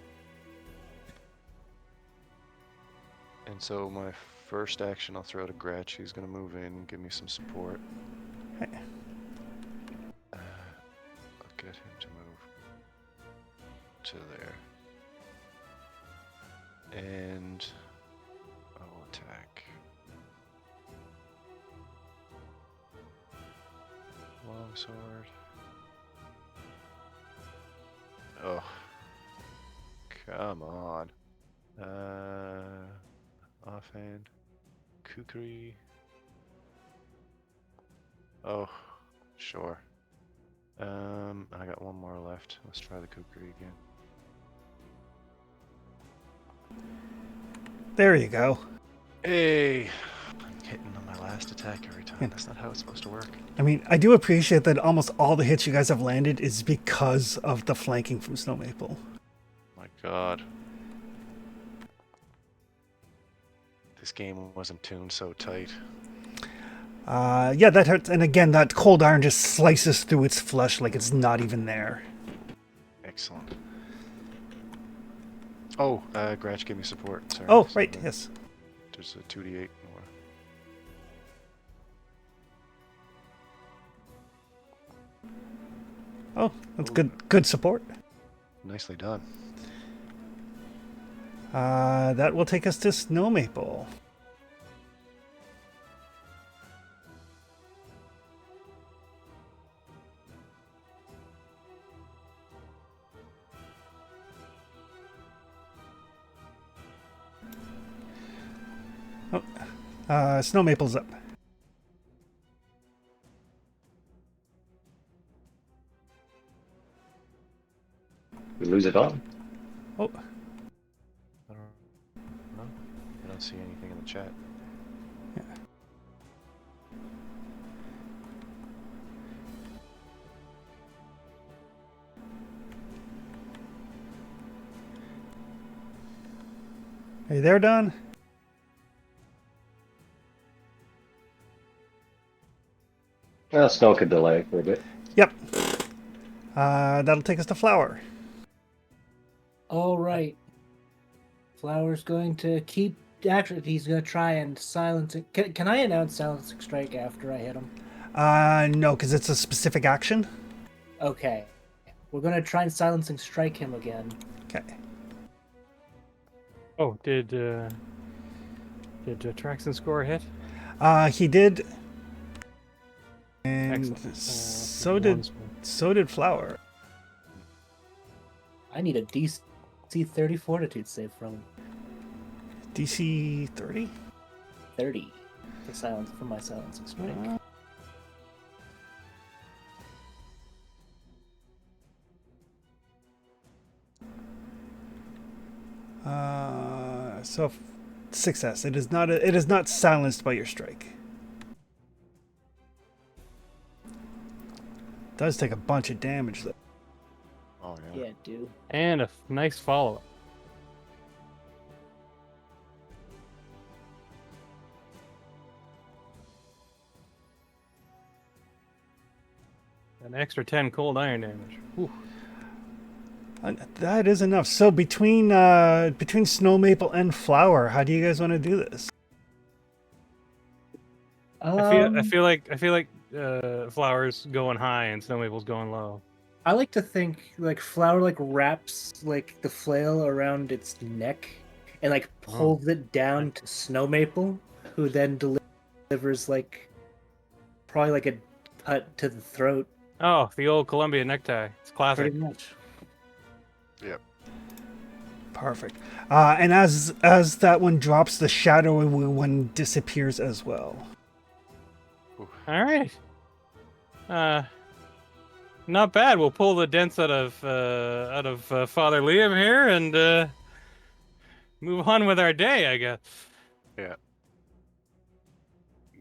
And so my first action, I'll throw to Gretch. He's gonna move in, give me some support. Okay. I'll get him to move to there. And I'll attack. Longsword. Oh. Come on. Offhand. Kukri. Oh, sure. I got one more left. Let's try the Kukri again. There you go. Hey! I'm hitting on my last attack every time. Yeah. That's not how it's supposed to work. I mean, I do appreciate that almost all the hits you guys have landed is because of the flanking from Snow Maple. My god. This game wasn't tuned so tight. Yeah, that hurts. And again, that cold iron just slices through its flesh like it's not even there. Excellent. Oh, Gratch gave me support. Sorry. Oh, So right, yes. There's a 2d8 more. Oh, that's good support. Nicely done. That will take us to Snow Maple. Oh, Snow Maple's up. We lose it all. Oh, I don't know. I don't see anything in the chat. are you there, Don? Well, snow could delay for a bit. Yep. That'll take us to Flower. All right. Flower's going to keep. Actually, he's going to try and silence it. Can I announce silencing strike after I hit him? No, because it's a specific action. Okay. We're going to try and silencing strike him again. Okay. Oh, did Traxon score a hit? He did. And Excellent. so did Flower. I need a DC 30 fortitude save from him. DC 30? 30 to silence from my silencing strike. So success. It is not silenced by your strike. Does take a bunch of damage though. Oh, yeah. Yeah, dude. And a nice follow-up. An extra 10 cold iron damage. Whew. That is enough. So between Snow Maple and Flower, how do you guys want to do this? I feel like Flower's going high and Snow Maple's going low. I like to think like Flower like wraps like the flail around its neck and like pulls it down to Snow Maple, who then delivers like probably like a cut to the throat Oh, the old Columbia necktie. It's classic. Pretty much. Yep. Perfect. And as that one drops, the shadowy one disappears as well. All right. Not bad. We'll pull the dents out of Father Liam here and move on with our day, I guess. Yeah.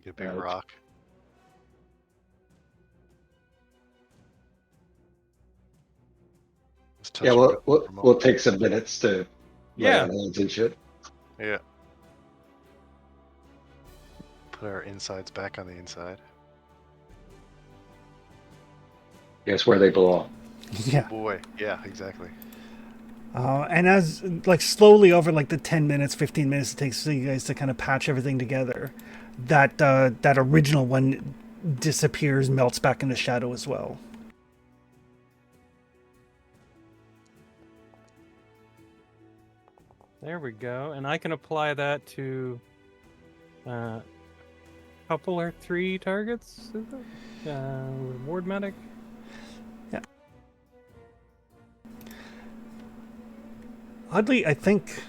Get a big Ouch. rock. Let's touch Yeah, and we'll, go we'll, for a moment. we'll take some minutes to lay Yeah. on hands and shit. Yeah. Put our insides back on the inside. Guess where they belong. Yeah. Boy. Yeah, exactly. And as like slowly over like the 10 minutes, 15 minutes it takes for you guys to kind of patch everything together, that original one disappears, melts back into shadow as well. There we go. And I can apply that to couple or 3 targets, is it? Ward medic. Oddly, I think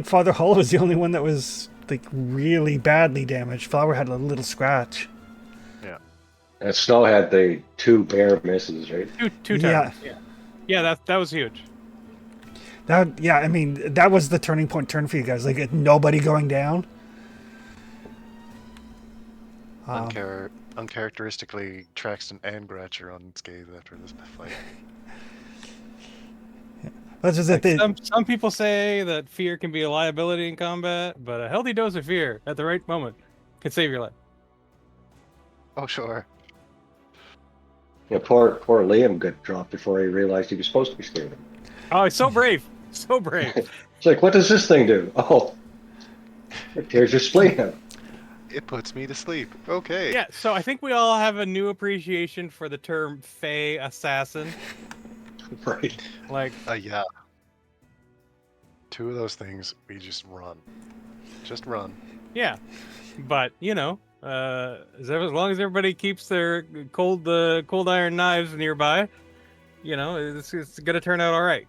Father Hull was the only one that was like really badly damaged. Flower had a little scratch. Yeah. And Snow had the 2 bare misses, right? Two Yeah. targets. Yeah, that was huge. I mean, that was the turning point turn for you guys. Like nobody going down. Uncharacteristically, Traxton and Gratcher unscathed after this fight. That's just it. Some people say that fear can be a liability in combat, but a healthy dose of fear at the right moment can save your life. Oh, sure. Yeah, poor Liam got dropped before he realized he was supposed to be scared. Oh, he's so brave. So brave. It's like, what does this thing do? Oh, it tears your spleen out. It puts me to sleep. Okay. Yeah, so I think we all have a new appreciation for the term Fey assassin. Right. Like, Yeah. 2 of those things, we just run. Just run. yeah. But, you know, as long as everybody keeps their cold iron knives nearby, you know, it's gonna turn out all right.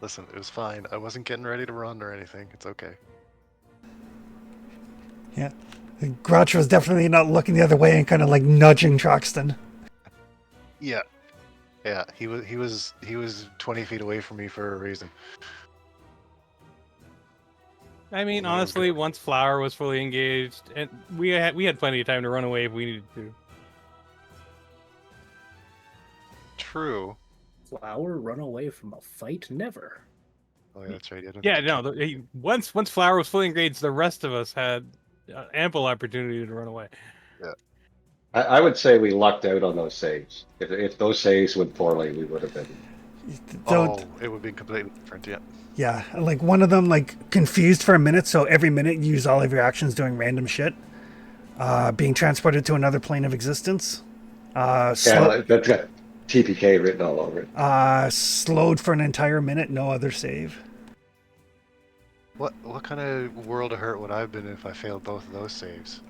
Listen, it was fine. I wasn't getting ready to run or anything. It's okay. Yeah. Grouch was definitely not looking the other way and kind of like nudging Troxton. Yeah. Yeah, he was 20 feet away from me for a reason. I mean, Well, honestly, good. once Flower was fully engaged, and we had plenty of time to run away if we needed to. True. Flower run away from a fight? Never. Oh, yeah, that's right. I don't Yeah, think no. Once Flower was fully engaged, the rest of us had ample opportunity to run away. I would say we lucked out on those saves. If those saves went poorly, we would have been. Don't. Oh, it would be completely different. Yeah. Yeah, like one of them like confused for a minute, so every minute you use all of your actions doing random shit. Being transported to another plane of existence. Yeah, that's got TPK written all over it. Slowed for an entire minute, no other save. What kind of world of hurt would I have been if I failed both of those saves?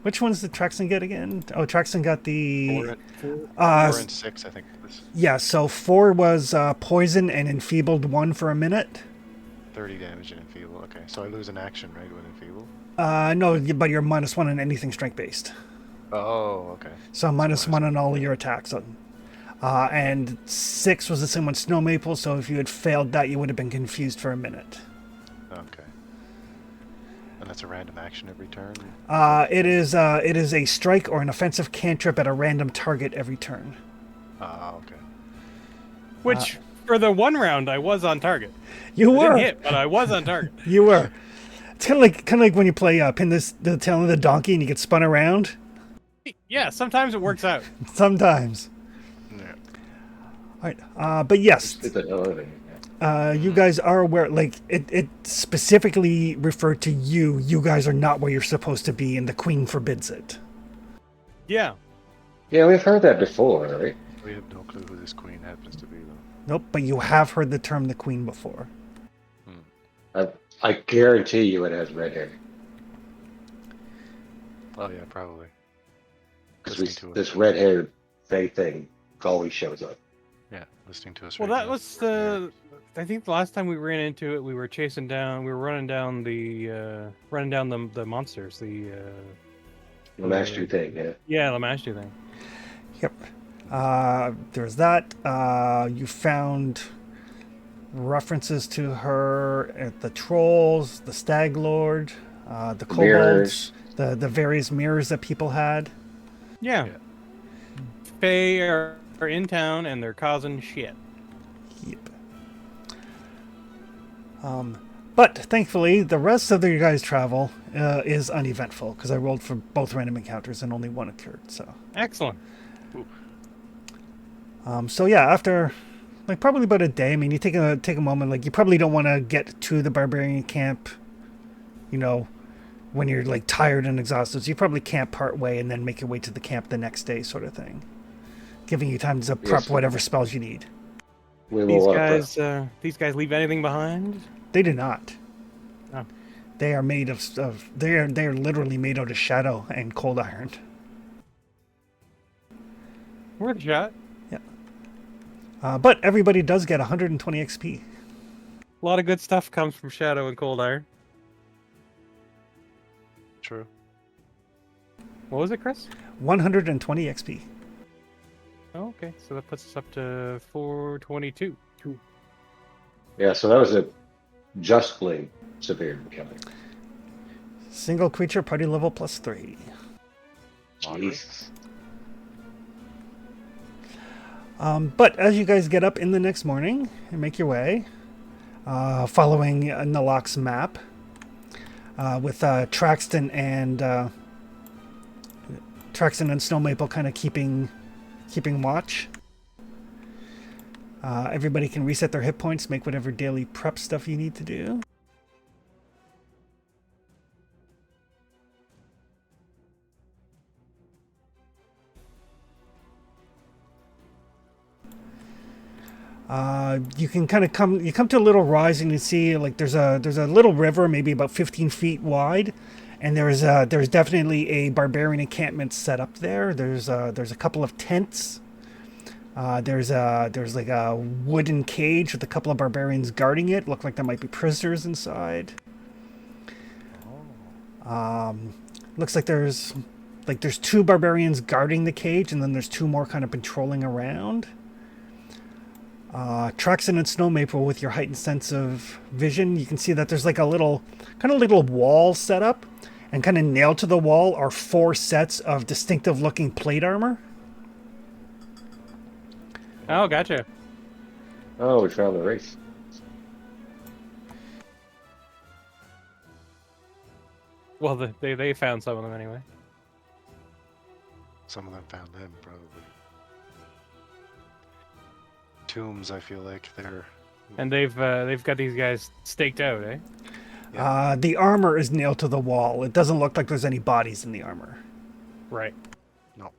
Which ones did Traxton get again? Oh, Traxton got the... 4 and 6, I think. Yeah, so 4 was poison and enfeebled 1 for a minute. 30 damage and enfeeble. Okay, so I lose an action, right, with enfeeble? No, but you're -1 on anything strength-based. Oh, okay. So -1 on all of your attacks. And 6 was the same on Snow Maple, so if you had failed that, you would have been confused for a minute. Okay. And that's a random action every turn? It is a strike or an offensive cantrip at a random target every turn. Okay. Which, for the 1 round, I was on target. You I were. didn't hit, but I was on target. You were. It's kind of like when you play pin the tail of the donkey and you get spun around. Yeah, sometimes it works out. Sometimes. Yeah. All right. But yes, It's the hell out of it. you guys are aware. Like it specifically referred to you. You guys are not where you're supposed to be, and the Queen forbids it. Yeah. Yeah, we've heard that before, right? We have no clue who this queen happens to be, though. Nope. But you have heard the term the Queen before. I guarantee you it has red hair. Oh, yeah, probably. Because Listening to this us. red-haired Fey thing always shows up. Yeah, listening to us. Well, right that now was from there. the. I think the last time we ran into it, we were chasing down. We were running down the monsters. The master thing, yeah. Yeah, the Lamashtu thing. Yep. There's that. You found references to her at the trolls, the stag lord, the kobolds, mirrors. the various mirrors that people had. Yeah. Yeah. Fae are in town and they're causing shit. Yep. But thankfully, the rest of your guys' travel is uneventful because I rolled for both random encounters and only one occurred. Excellent. So yeah, after like probably about a day. I mean, you take a moment. Like you probably don't want to get to the barbarian camp, you know, when you're like tired and exhausted. So you probably camp part way and then make your way to the camp the next day, sort of thing, giving you time to prep Yes. whatever spells you need. We will These want to these guys leave anything behind? They do not. Oh. They are made of they are literally made out of shadow and cold iron. Worth a shot. But everybody does get 120 XP. A lot of good stuff comes from Shadow and Cold Iron. True. What was it, Chris? 120 XP. Oh, okay, so that puts us up to 422. Yeah, so that was a justly severe encounter. Single creature party level +3. Jesus. But as you guys get up in the next morning and make your way, following Nalok's map, with Traxton and Snow Maple kind of keeping watch. Everybody can reset their hit points, make whatever daily prep stuff you need to do. You can kind of come to a little rise and you see like there's a little river maybe about 15 feet wide, and there's definitely a barbarian encampment set up there. There's a couple of tents. There's like a wooden cage with a couple of barbarians guarding it. Look like there might be prisoners inside. Looks like there's two barbarians guarding the cage, and then there's two more kind of patrolling around. Traxon and Snow Maple, with your heightened sense of vision, you can see that there's like a little wall set up, and kind of nailed to the wall are 4 sets of distinctive looking plate armor. Oh, gotcha. Oh, we found the race. Well, they found some of them anyway. Some of them found them, probably. Tombs, I feel like they're... And they've got these guys staked out, eh? Yeah. The armor is nailed to the wall. It doesn't look like there's any bodies in the armor. Right. No.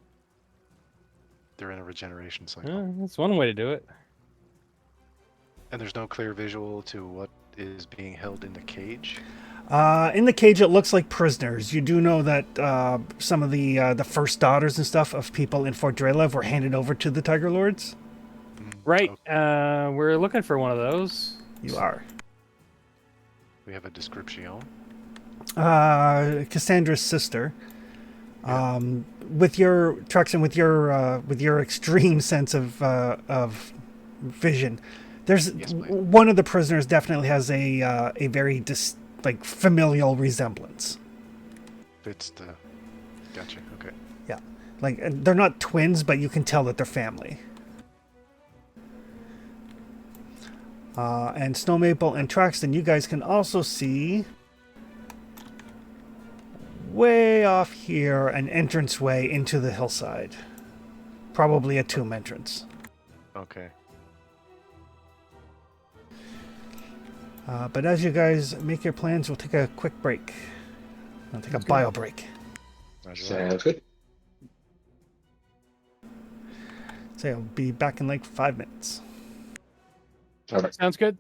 They're in a regeneration cycle. That's one way to do it. And there's no clear visual to what is being held in the cage. In the cage, it looks like prisoners. You do know that some of the first daughters and stuff of people in Fort Drelev were handed over to the Tiger Lords. Right. Okay. We're looking for one of those. You are. We have a description. Cassandra's sister. With your Truxton, with your extreme sense of vision, there's one of the prisoners definitely has a very familial resemblance. Fits the... Gotcha, okay. Yeah, like they're not twins, but you can tell that they're family. And Snow Maple and Traxton, you guys can also see way off here an entranceway into the hillside. Probably a tomb entrance. Okay. But as you guys make your plans, we'll take a quick break. We'll take a bio break. Sounds good. So I'll be back in like 5 minutes. All right. Sounds good.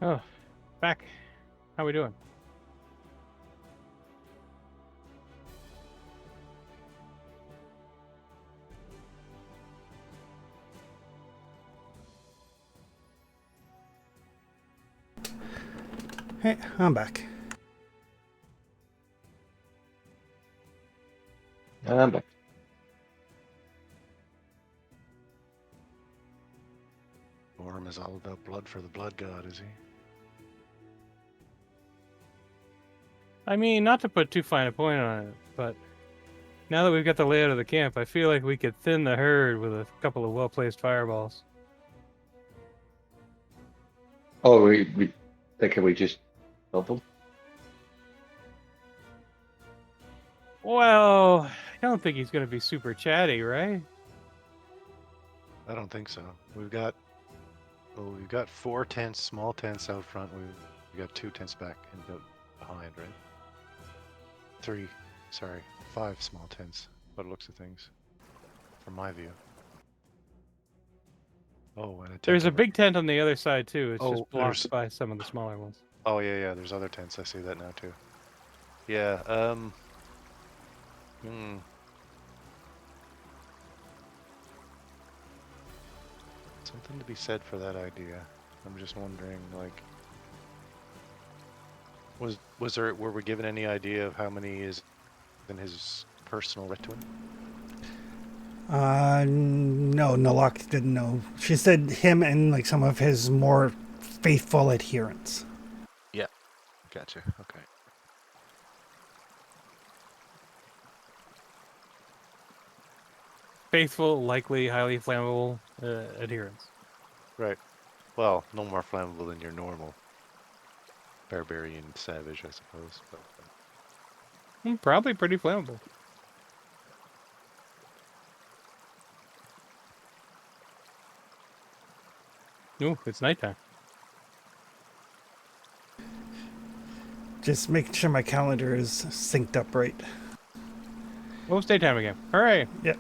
Oh, back. How we doing? Hey, I'm back. But Orm is all about blood for the blood god, is he? I mean, not to put too fine a point on it, but now that we've got the layout of the camp, I feel like we could thin the herd with a couple of well-placed fireballs. oh, we thinking we just help them. Well, I don't think he's going to be super chatty, right? I don't think so. We've got 4 tents, small tents out front. We've got 2 tents back and behind, right? 3, sorry, 5 small tents. By the looks of things, from my view. Oh, and a tent There's a over big tent on the other side too. It's Oh, just blocked by some of the smaller ones. Oh yeah, there's other tents. I see that now too. Yeah, something to be said for that idea. I'm just wondering, like, were we given any idea of how many is in his personal retinue? No, Nalak didn't know. She said him and like some of his more faithful adherents. Yeah, gotcha. Okay. Faithful, likely, highly flammable adherents. Right. Well, no more flammable than your normal barbarian savage, I suppose. But Probably pretty flammable. Ooh, it's nighttime. Just making sure my calendar is synced up right. Oh, it's daytime again. Hooray! Yeah.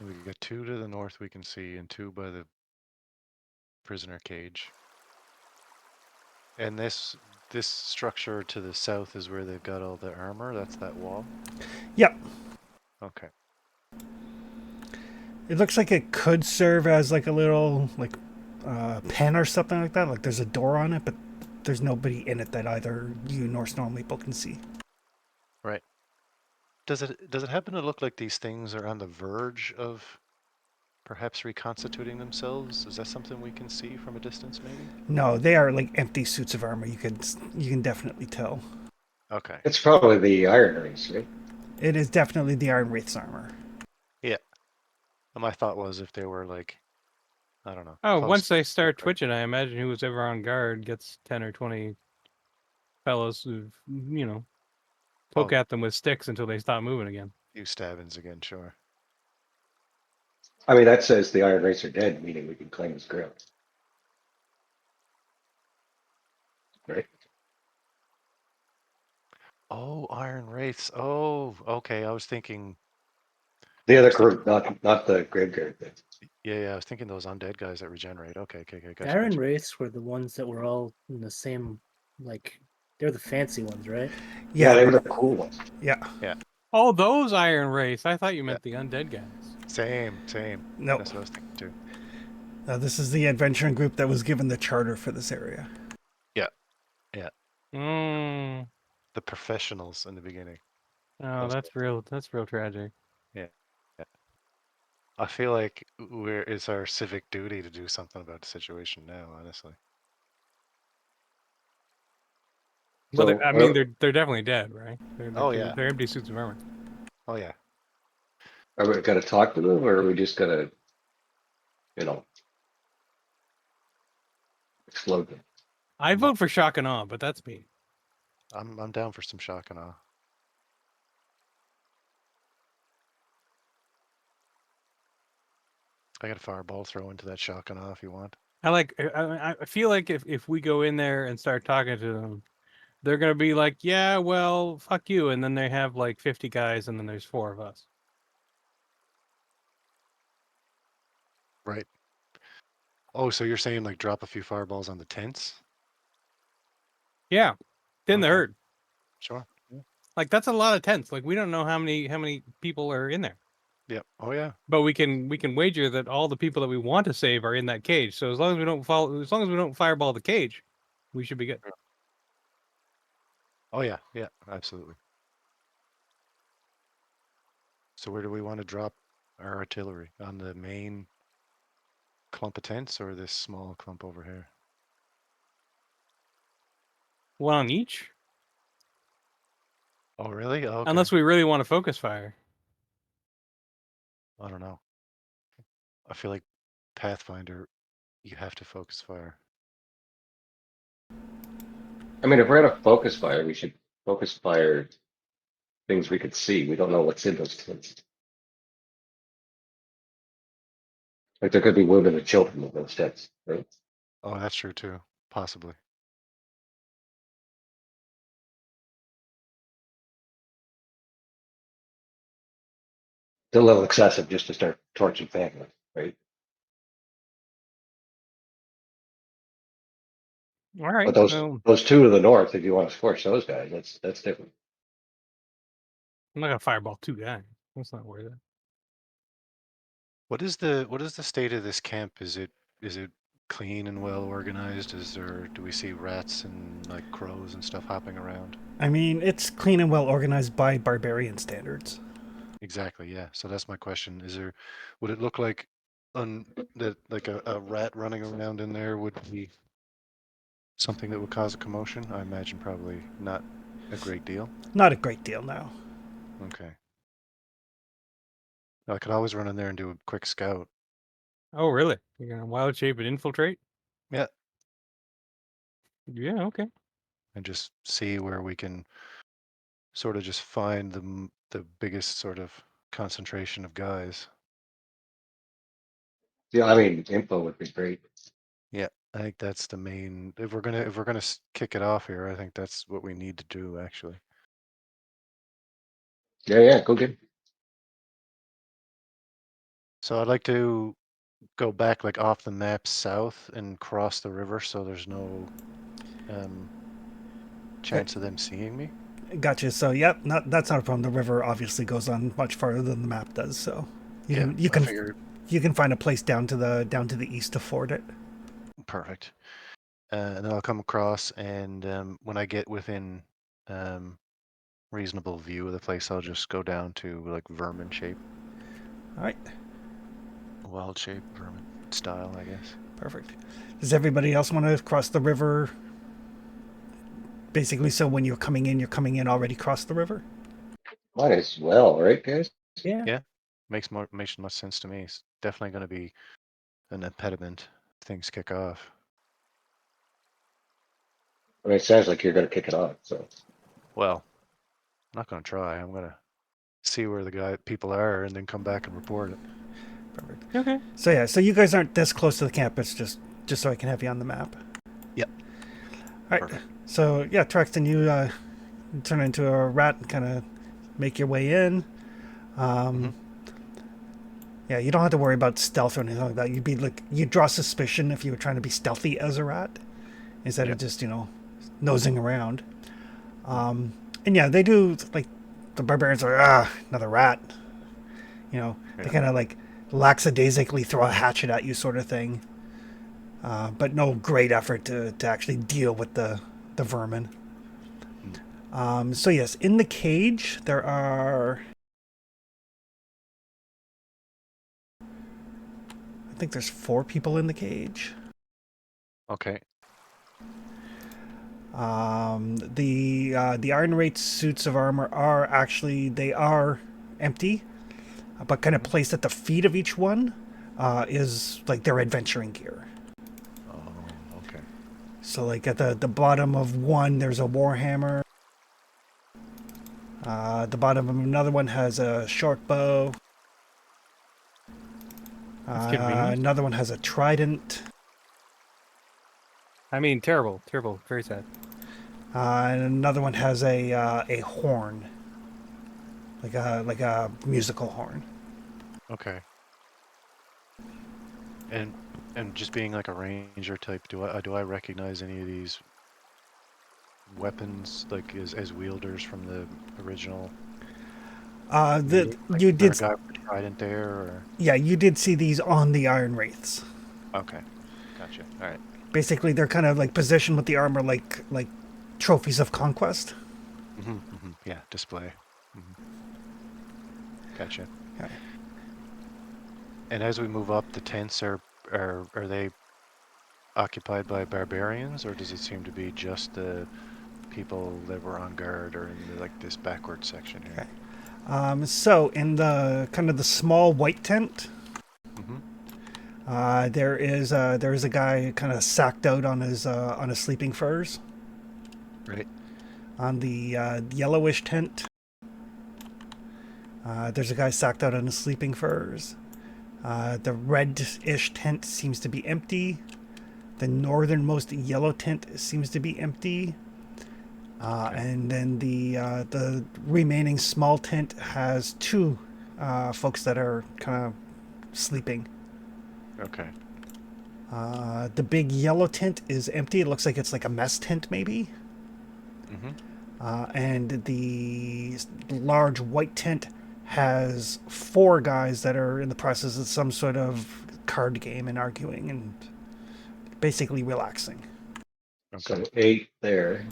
we got 2 to the north we can see, and 2 by the prisoner cage. And this structure to the south is where they've got all the armor. That's that wall. Yep. Okay. It looks like it could serve as like a little like pen or something like that. Like there's a door on it, but there's nobody in it that either you nor Stormleap can see. Right. Does it happen to look like these things are on the verge of perhaps reconstituting themselves? Is that something we can see from a distance, maybe? No, they are like empty suits of armor. You can definitely tell. Okay. It's probably the Iron Race, right? It is definitely the Iron Wraith's armor. Yeah. And my thought was if they were like, I don't know. Oh, close once they start to- twitching, I imagine who's ever on guard gets 10 or 20 fellows who, poke Oh, at them with sticks until they stop moving again. few stabbings again, sure. I mean, that says the Iron Race are dead, meaning we can claim his grail. Right? Oh, Iron Wraiths. Oh, okay. I was thinking, The other group, not the Graveguard thing. yeah, I was thinking those undead guys that regenerate. Okay, The gotcha, Iron gotcha. Wraiths were the ones that were all in the same, like, they're the fancy ones, right? Yeah, Yeah. they were the cool ones. Yeah. Oh, those Iron Wraiths. I thought you Yeah. meant the undead guys. Same. No. That's what I was thinking too. This is the adventuring group that was given the charter for this area. Yeah. Mm. The professionals in the beginning. Oh, Those that's real tragic. Yeah. I feel like it's our civic duty to do something about the situation now, honestly. Well, So, I mean, they're definitely dead, right? Oh, yeah. They're empty suits of armor. Oh, yeah. are we going to talk to them, or are we just going to, explode them? I vote for shock and awe, but that's me. I'm down for some shock and awe. I got a fireball throw into that shock and awe if you want. I feel like if we go in there and start talking to them, they're gonna be like, yeah, well, fuck you, and then they have like 50 guys, and then there's 4 of us. Right. Oh, so you're saying like drop a few fireballs on the tents? Yeah, in the Okay. herd. Sure. Yeah. Like that's a lot of tents. Like we don't know how many people are in there. Yep. Oh yeah. But we can wager that all the people that we want to save are in that cage. So as long as we don't fireball the cage, we should be good. Oh yeah. Yeah. Absolutely. So where do we want to drop our artillery? On the main clump of tents or this small clump over here? One on each, Oh really? Oh, okay. unless we really want to focus fire. I don't know. I feel like Pathfinder, you have to focus fire. I mean, if we're gonna focus fire, we should focus fire things we could see. We don't know what's in those tents. Like there could be women and children in those tents, right? Oh, that's true too. Possibly. It's a little excessive just to start torching families, right? All right. But those Well, those two to the north, if you want to scorch those guys, that's different. I'm not gonna fireball two guys. That's not worth it. What is the state of this camp? Is it clean and well organized? Do we see rats and like crows and stuff hopping around? I mean, it's clean and well organized by barbarian standards. Exactly, yeah. So that's my question. Would it look like that like a rat running around in there would be something that would cause a commotion? I imagine probably not a great deal. Not a great deal now. Okay. I could always run in there and do a quick scout. Oh, really? You're gonna wild shape and infiltrate? Yeah. Yeah. Okay. And just see where we can sort of just find the biggest sort of concentration of guys. Yeah, I mean, info would be great. Yeah, I think that's the main. If we're gonna kick it off here, I think that's what we need to do actually. Yeah, go get. So I'd like to go back like off the map south and cross the river, so there's no chance of them seeing me. Gotcha. So, yep, that's not a problem. The river obviously goes on much farther than the map does. So, Yeah, you I can figured. you can find a place down to the east to ford it. Perfect. And then I'll come across, and when I get within um, reasonable view of the place, I'll just go down to like vermin shape, All right, wild shape, vermin style, I guess. perfect. Does everybody else want to cross the river? Basically, so when you're coming in already crossed the river. Might as well, right, guys? Yeah. Yeah, makes much sense to me. It's definitely going to be an impediment if things kick off. I mean, it sounds like you're gonna kick it off. So Well, I'm not going to try. I'm going to see where the people are and then come back and report it. Perfect. Okay. So yeah, so you guys aren't this close to the camp. It's just so I can have you on the map. Yep. All right. Perfect. So yeah, Truxton, you turn into a rat and kind of make your way in. Yeah, you don't have to worry about stealth or anything like that. You'd draw suspicion if you were trying to be stealthy as a rat, instead of just nosing around. And yeah, they do like the barbarians are another rat. They Yeah. kind of like lackadaisically throw a hatchet at you, sort of thing. But no great effort to actually deal with the vermin. So yes, in the cage there are, I think there's 4 people in the cage. Okay. The Iron Wraith suits of armor are actually, they are empty, but kind of placed at the feet of each one is like their adventuring gear. Oh, okay. So like at the bottom of one there's a warhammer. The bottom of another one has a short bow. That's convenient. Another one has a trident. I mean, terrible, terrible, very sad. And another one has a horn, like a musical horn. Okay. And just being like a ranger type, do I recognize any of these weapons like as wielders from the original meeting? Like, You is there a did, guy with a trident there, or? yeah, you did see these on the Iron Wraiths. Okay, gotcha. All right. Basically, they're kind of like positioned with the armor like trophies of conquest. Yeah, display. hmm Gotcha. Okay. And as we move up, the tents are they occupied by barbarians, or does it seem to be just the people that were on guard or in like this backward section here? So in the kind of the small white tent, Mm-hmm. there is a guy kind of sacked out on his sleeping furs. Right. On the yellowish tent, there's a guy sacked out on his sleeping furs. The reddish tent seems to be empty. The northernmost yellow tent seems to be empty. Okay. And then the remaining small tent has two folks that are kind of sleeping. Okay. The big yellow tent is empty. It looks like it's like a mess tent, maybe. Mm-hmm. And the large white tent has four guys that are in the process of some sort of card game and arguing and basically relaxing. Okay. So 8 there.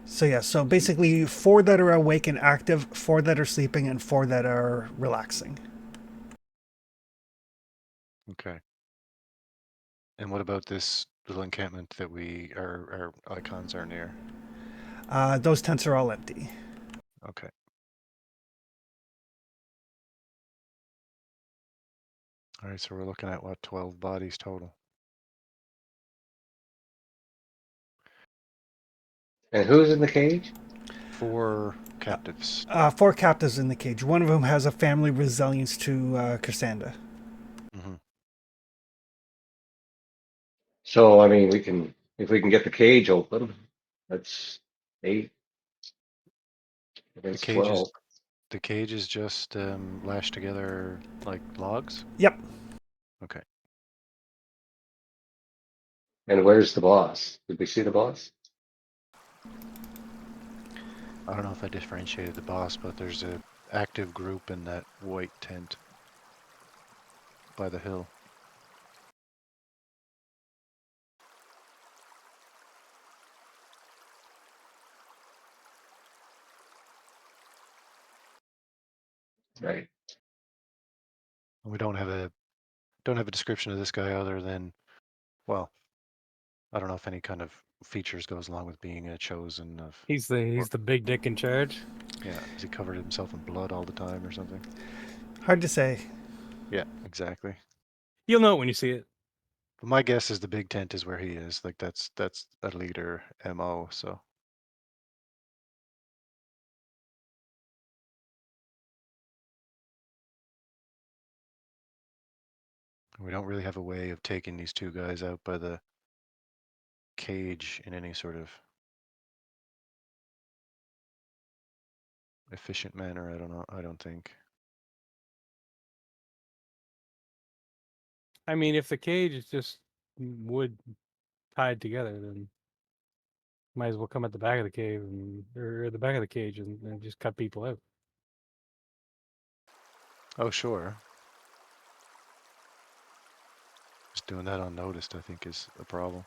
So yeah, so basically four that are awake and active, four that are sleeping, and four that are relaxing. Okay. And what about this little encampment that our icons are near? Those tents are all empty. Okay. All right, so we're looking at what, 12 bodies total? And who's in the cage? 4 captives. Four captives in the cage. One of them has a family resilience to Cassandra. Mm-hmm. So I mean, if we can get the cage open, that's 8 The against cage is 12. the cage is just lashed together like logs. Yep. Okay. And where's the boss? Did we see the boss? I don't know if I differentiated the boss, but there's a active group in that white tent by the hill. Right. We don't have a description of this guy other than, well, I don't know if any kind of features goes along with being a chosen of. He's Or, the big dick in charge. yeah, has he covered himself in blood all the time or something? Hard to say. Yeah, exactly. You'll know it when you see it. But my guess is the big tent is where he is. Like that's a leader MO. So we don't really have a way of taking these two guys out by the cage in any sort of efficient manner. I don't know. I don't think. I mean, if the cage is just wood tied together, then might as well come at the back of the cave or the back of the cage and just cut people out. Oh, sure. Just doing that unnoticed, I think, is a problem.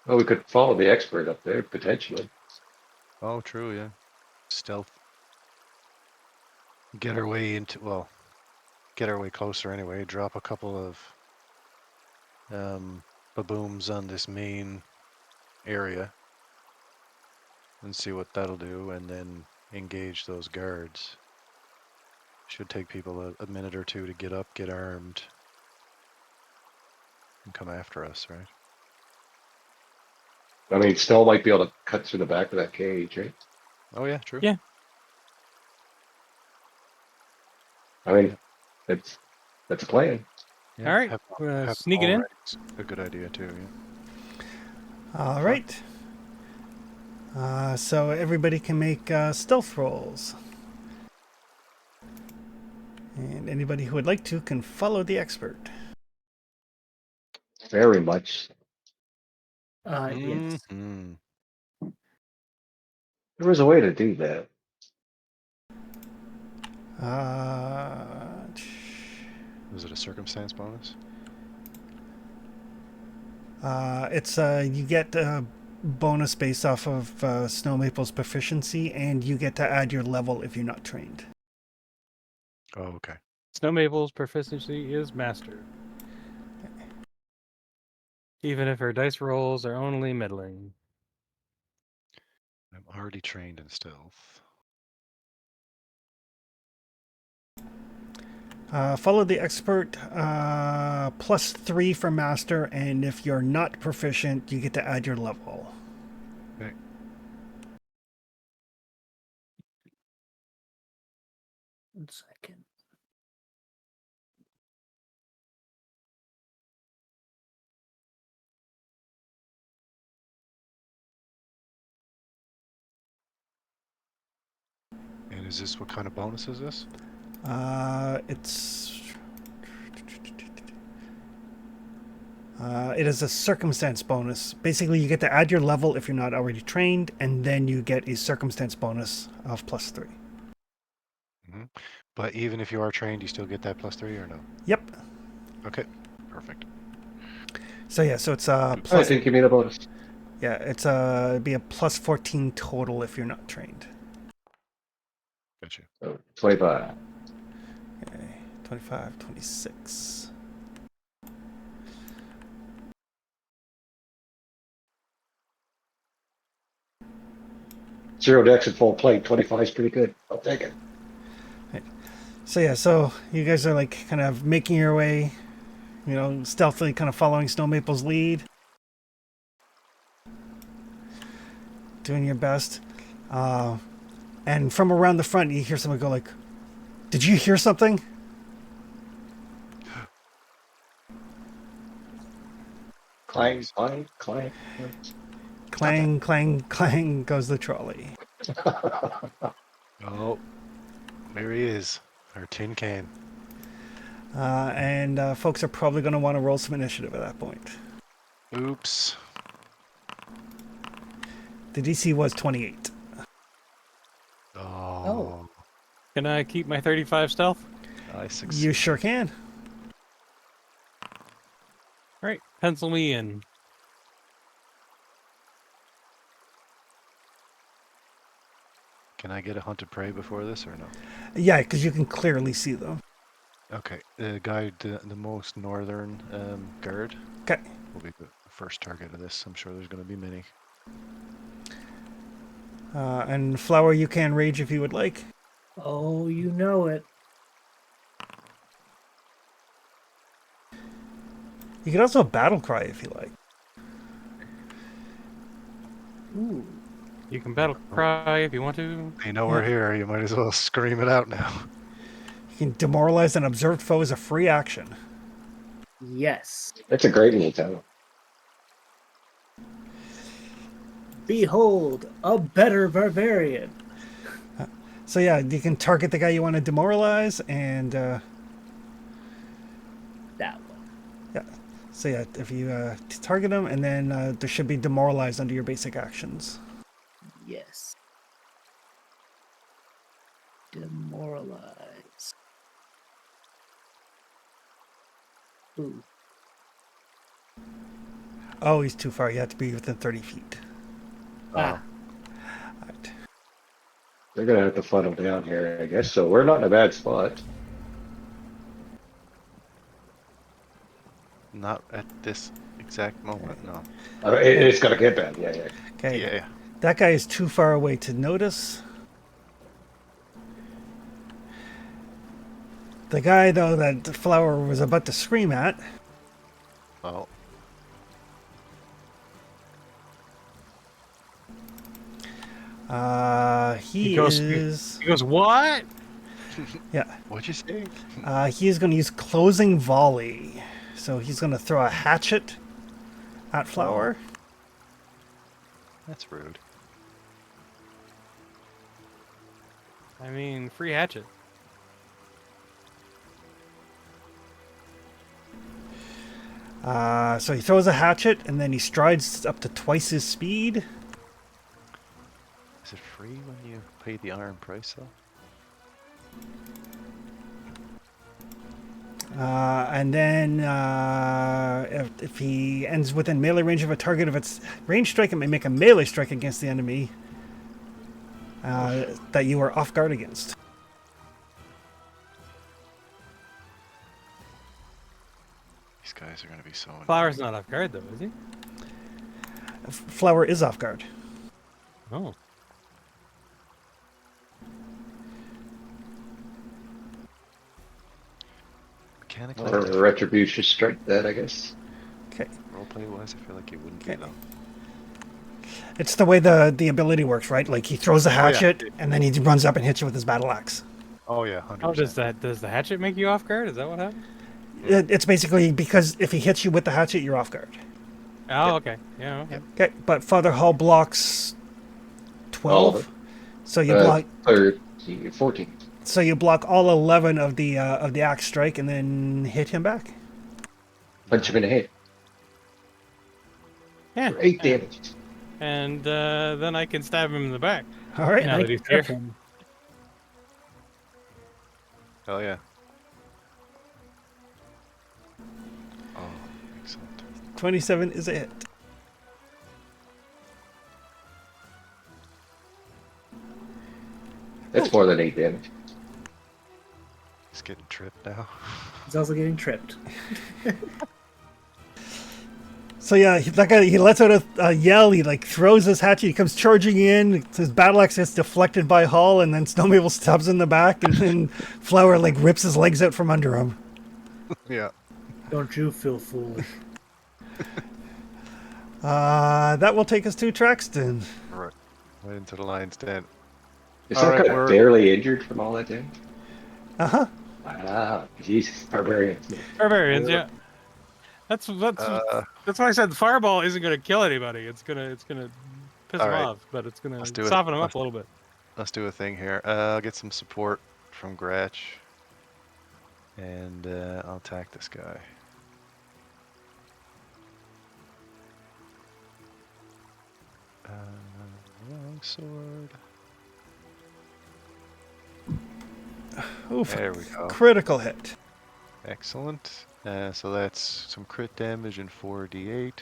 Well, we could follow the expert up there potentially. Oh, true. Yeah. Stealth. Get our way into. Well, get our way closer anyway. Drop a couple of babooms on this main area and see what that'll do, and then engage those guards. Should take people a minute or two to get up, get armed, and come after us, right? I mean, Snow might be able to cut through the back of that cage, right? Oh yeah, true. Yeah. I mean, Yeah. that's a plan. Yeah. All right, Have sneak it in. already. It's a good idea too. Yeah. All Fuck. right. So everybody can make stealth rolls. And anybody who would like to can follow the expert. Very much. Yes. Mhm. There was a way to do that. Was it a circumstance bonus? It's you get a bonus based off of Snow Maple's proficiency, and you get to add your level if you're not trained. Oh, okay. Snow Maple's proficiency is master. Even if her dice rolls are only middling. I'm already trained in stealth. Follow the expert, +3 for master, and if you're not proficient, you get to add your level. Okay. One second. And is this what kind of bonus is this? It is a circumstance bonus. Basically, you get to add your level if you're not already trained, and then you get a circumstance bonus of +3. Hmm. But even if you are trained, you still get that +3 or no? Yep. Okay. Perfect. So yeah, so it's I plus. think you mean a bonus. Yeah, it's it'd be a +14 total if you're not trained. Gotcha. So 25. Okay, 25, 26. Zero decks and full plate. 25 is pretty good. I'll take it. So yeah, so you guys are like kind of making your way, stealthily kind of following Snow Maple's lead, doing your best. And from around the front, you hear someone go like, "Did you hear something?" Clang, clang, clang. Clang, clang, clang goes the trolley. Oh, there he is. Our tin can. And folks are probably going to want to roll some initiative at that point. Oops. The DC was 28. Oh. Can I keep my 35 stealth? I You succeed. sure can. All right, pencil me in. Can I get a hunted prey before this or no? Yeah, because you can clearly see them. Okay. The guy, the most northern guard Okay. will be the first target of this. I'm sure there's going to be many. And Flower, you can rage if you would like. Oh, you know it. You could also battle cry if you like. Ooh. You can battle cry if you want to. You know we're here. You might as well scream it out now. You can demoralize an observed foe as a free action. Yes. That's a great little town. Behold, a better barbarian. So yeah, you can target the guy you want to demoralize, and That one. yeah. So yeah, if you target him, and then there should be demoralized under your basic actions. Yes. Demoralize. Ooh. Oh, he's too far. You have to be within 30 feet. Ah. All right. They're going to have to funnel down here, I guess. So we're not in a bad spot. Not at this exact moment, no. It's going to get bad. Yeah, yeah. Okay. Yeah. That guy is too far away to notice. The guy, though, that Flower was about to scream at, Well, he goes- is. He goes, what? Yeah. what'd you say? He is going to use closing volley. So he's going to throw a hatchet at Flower. That's rude. I mean, free hatchet. So he throws a hatchet, and then he strides up to twice his speed. Is it free when you pay the iron price, though? And then if he ends within melee range of a target of its range strike, it may make a melee strike against the enemy that you are off guard against. These guys are going to be so annoying. Flower's not off guard, though, is he? Flower is off guard. Oh. Mechanically, Or retribution strike that, I guess. Okay. roleplay wise, I feel like it wouldn't Okay. be though. It's the way the ability works, right? Like he throws a yeah. hatchet, and then he runs up and hits you with his battle axe. Oh yeah, 100%. Oh, does the hatchet make you off guard? Is that what happened? It's basically because if he hits you with the hatchet, you're off guard. Oh, okay. Yeah. Okay. Okay, but Father Hall blocks All of 12, it. so you block. 13, 14. So you block all 11 of the axe strike, and then hit him back. Punch him in the head. Yeah. For 8 damage. And then I can stab him in the back. All right. Now I that he's trip here. him. Oh yeah. Oh, excellent. 27 is a hit. That's more than 8 damage. He's getting tripped now. He's also getting tripped. So yeah, that guy, he lets out a yell. He like throws his hatchet. He comes charging in. His battle axe gets deflected by Hall, and then Snowmabel stabs in the back, and then Flower like rips his legs out from under him. Yeah. Don't you feel foolish? That will take us to Traxton. Right. Right into the lion's den. Is All that right, guy we're- barely injured from all that damage? Uh-huh. Wow, Jesus, barbarians. Barbarians, yeah. That's Uh, why I said the fireball isn't gonna kill anybody. It's gonna piss All them right. off, but it's gonna Let's do it. soften them up a little bit. let's do a thing here. I'll get some support from Gratch. And I'll attack this guy. Long sword. Oof. There we go. Critical hit. Excellent. So that's some crit damage and 4d8.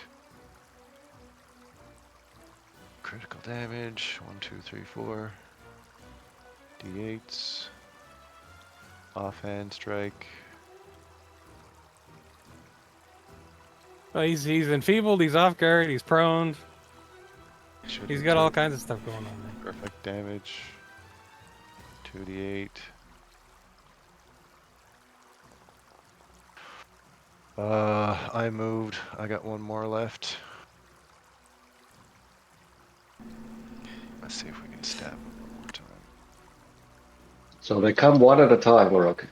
Critical damage. 1, 2, 3, 4. D8s. Offhand strike. Well, he's enfeebled. He's off guard. He's prone. Should He's be got all two. kinds of stuff going on there. Perfect damage. 2d8. I moved. I got one more left. Let's see if we can stab him one more time. So they come one at a time, we're okay.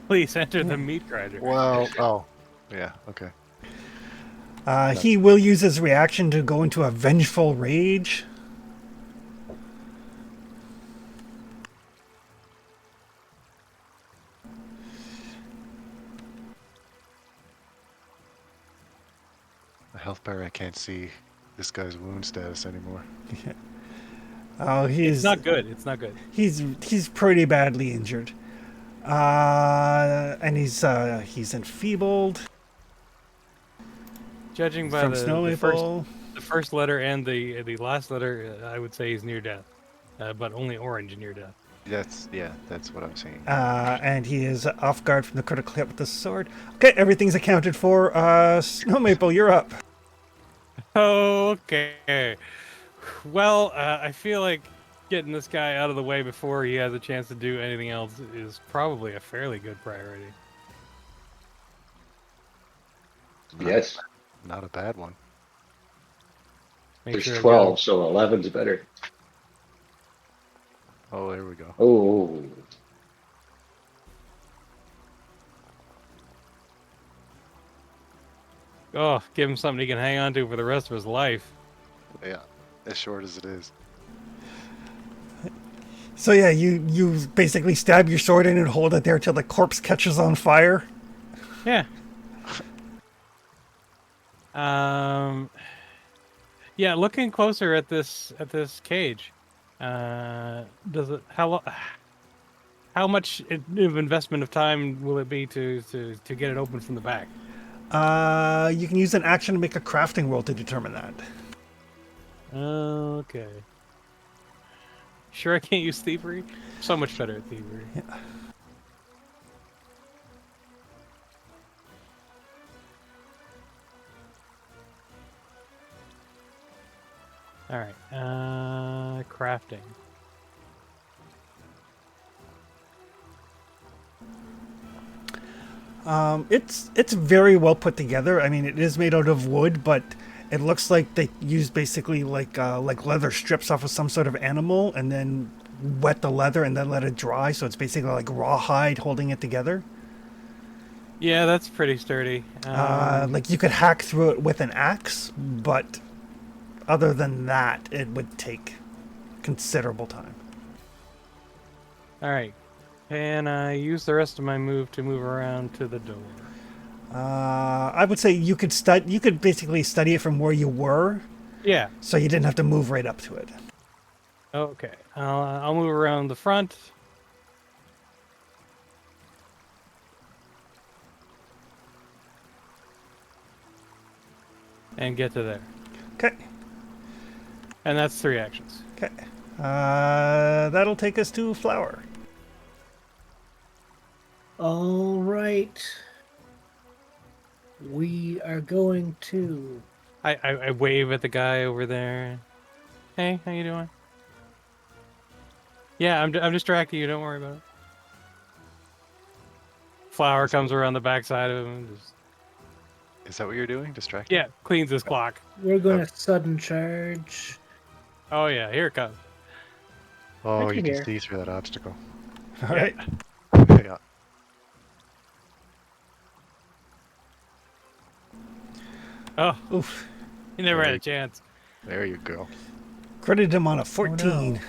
Please enter the meat grinder. Well, oh, yeah, okay. He will use his reaction to go into a vengeful rage. The health bar, I can't see this guy's wound status anymore. Oh, It's he's not good. It's not good. he's pretty badly injured. And he's enfeebled Judging by from the Snowmabel. first letter and the last letter, I would say he's near death, but only orange near death. That's what I'm seeing. And he is off guard from the critical hit with the sword. Okay, everything's accounted for. Snowmaple, you're up. Okay. Well, I feel like getting this guy out of the way before he has a chance to do anything else is probably a fairly good priority. Yes, Not a bad one. Make there's sure I've 12, so 11's better. Oh, there we go. Oh, got- give him something he can hang on to for the rest of his life. Yeah, as short as it is. So yeah, you basically stab your sword in and hold it there till the corpse catches on fire. Yeah. Yeah, looking closer at this cage, does it how much of investment of time will it be to get it open from the back? You can use an action to make a crafting roll to determine that. Okay. Sure, I can't use thievery. So much better at thievery. All right. Crafting. It's very well put together. I mean, it is made out of wood, but it looks like they used basically like leather strips off of some sort of animal, and then wet the leather and then let it dry. So it's basically like rawhide holding it together. Yeah, that's pretty sturdy. Like you could hack through it with an axe, but other than that, it would take considerable time. All right. Can I use the rest of my move to move around to the door? I would say you could You could basically study it from where you were, Yeah. so you didn't have to move right up to it. Okay. I'll move around the front. And get to there. Okay. And that's 3 actions. Okay. That'll take us to Flower. All right. We are going to. I wave at the guy over there. Hey, how you doing? Yeah, I'm distracting you. Don't worry about it. Flower comes around the backside of him. And just, Is that what you're doing? Distracting? yeah, cleans his clock. We're going to sudden charge. Oh yeah, here it comes. Oh, Right you can here. see through that obstacle. All right. Yeah. Oh, Oof. he never had a Right. chance. There you go. Credited him on a 14.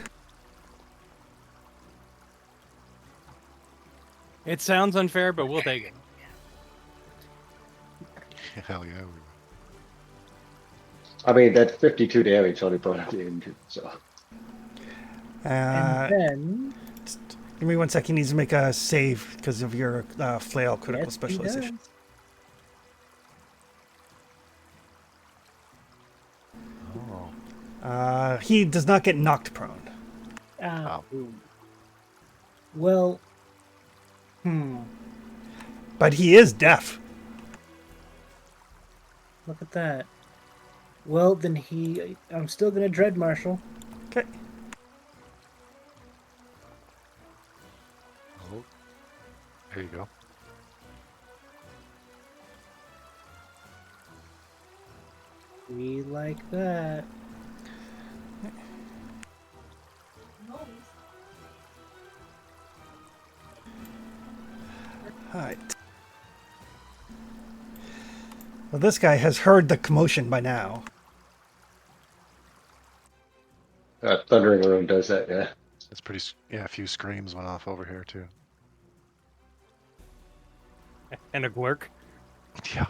It sounds unfair, but we'll take it. Hell yeah. I mean, that 52 damage only brought it into, so. Uh, And then. give me 1 second. He needs to make a save because of your flail critical Yes, he specialization. does. Oh. He does not get knocked prone. Ah, Oh. well. But he is deaf. Look at that. Well, then I'm still going to dread Marshall. Okay. Oh. There you go. We like that. All right. Well, this guy has heard the commotion by now. Thundering Room does that, yeah. It's pretty. Yeah, a few screams went off over here too. And a glurk. Yeah.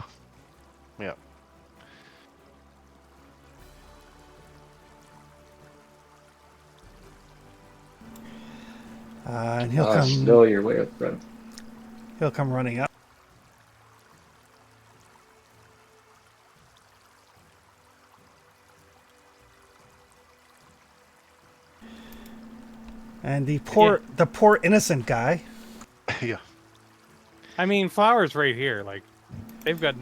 Yeah. And he'll come. Snow your way up front. He'll come running up. And the poor innocent guy. Yeah. I mean, Flower's right here. Like, they've got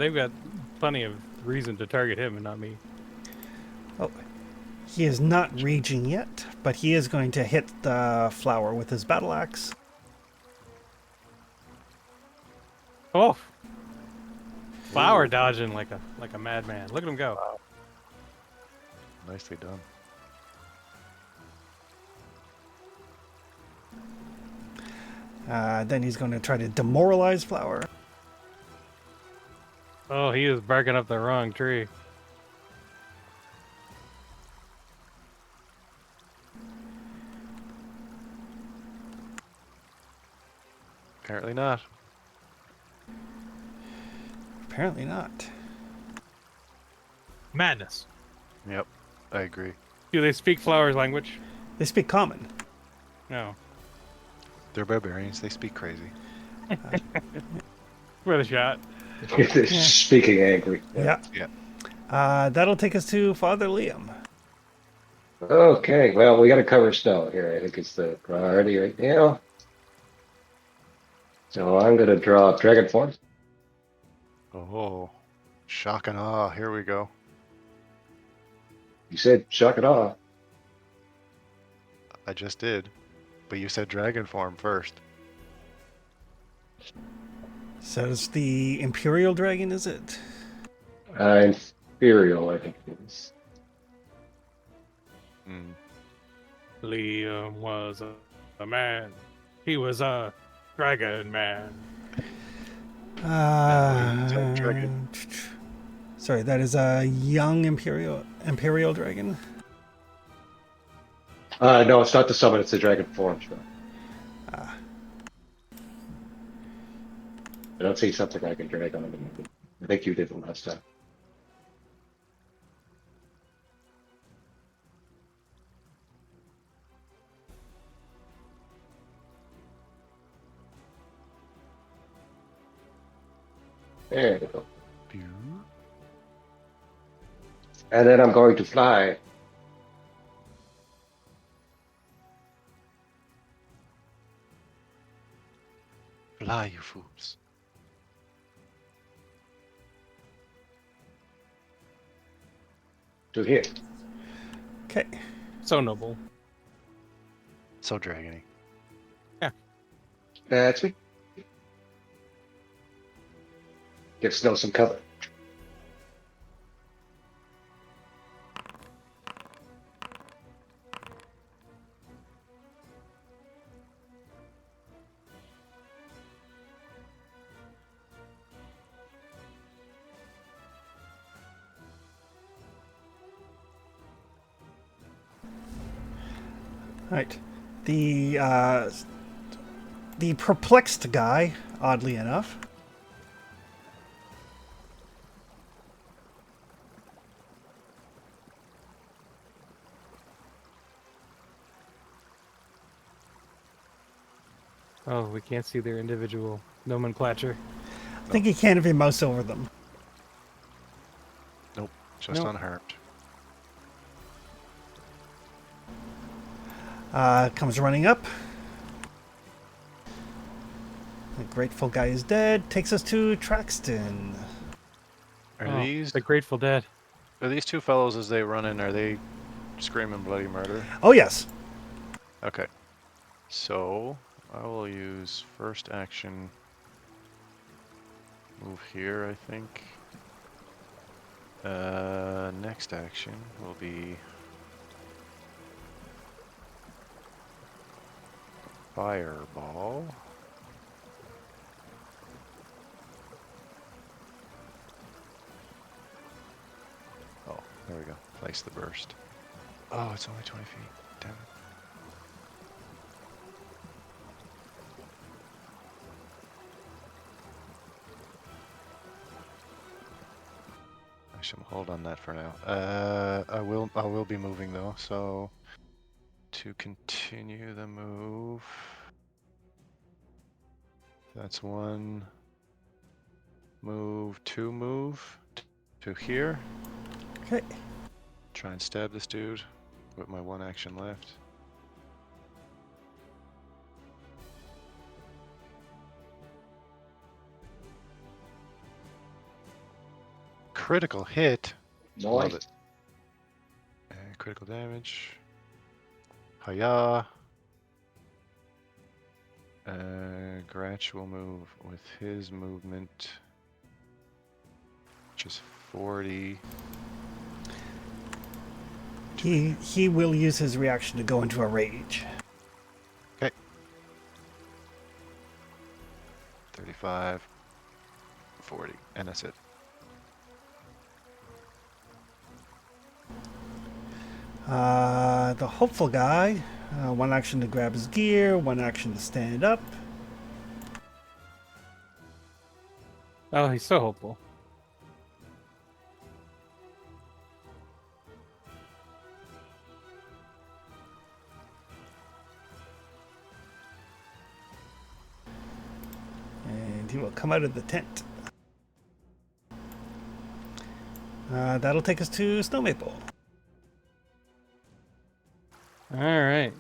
plenty of reason to target him and not me. Oh, he is not raging yet, but he is going to hit the Flower with his battle axe. Oh, Flower dodging like a madman. Look at him go. Wow. Nicely done. Then he's going to try to demoralize Flower. Oh, he is barking up the wrong tree. Apparently not. Apparently not. Madness. Yep, I agree. Do they speak flowers' language? They speak common. No. They're barbarians. They speak crazy. Worth a shot. Speaking angry. Yeah. Yeah. That'll take us to Father Liam. Okay, well, we got to cover snow here. I think it's the priority right now. So I'm going to draw Dragon Form. Oh, shock and awe. Here we go. You said shock it off. I just did. But you said dragon form first. So it's the Imperial Dragon, is it? Imperial, I think it is. Hmm. Liam was a man. He was a dragon man. Dragon. Sorry, that is a young Imperial Dragon. No, it's not the summon, it's the Dragon Form. Sure. I don't see something I can drag on it. I think you did it last time. There we go. Pew. And then I'm going to fly. Fly, you fools. To here. Okay. So noble. So dragony. That's me. Give Snow some cover. Right. The perplexed guy, oddly enough, Oh, we can't see their individual nomenclature. I think he can't even mouse over them. Nope. Just Nope. unharmed. Comes running up. The grateful guy is dead. Takes us to Traxton. Are these the Grateful Dead? two fellows as they run in? Are they screaming bloody murder? Oh, yes. Okay. So I will use first action. Move here, I think. Next action will be fireball. Oh, there we go. Place the burst. Oh, it's only 20 feet. Damn it. I shall hold on that for now. I will be moving though, so to continue the move. That's one move, two move to here. Okay. Try and stab this dude with my one action left. Critical hit. Love it. Critical damage. Hiya. Gratch will move with his movement, which is 40. He will use his reaction to go into a rage. Okay. 35, 40, and that's it. The hopeful guy, one action to grab his gear, one action to stand up. Oh, he's so hopeful. will come out of the tent. That'll take us to Snow Maple. All right.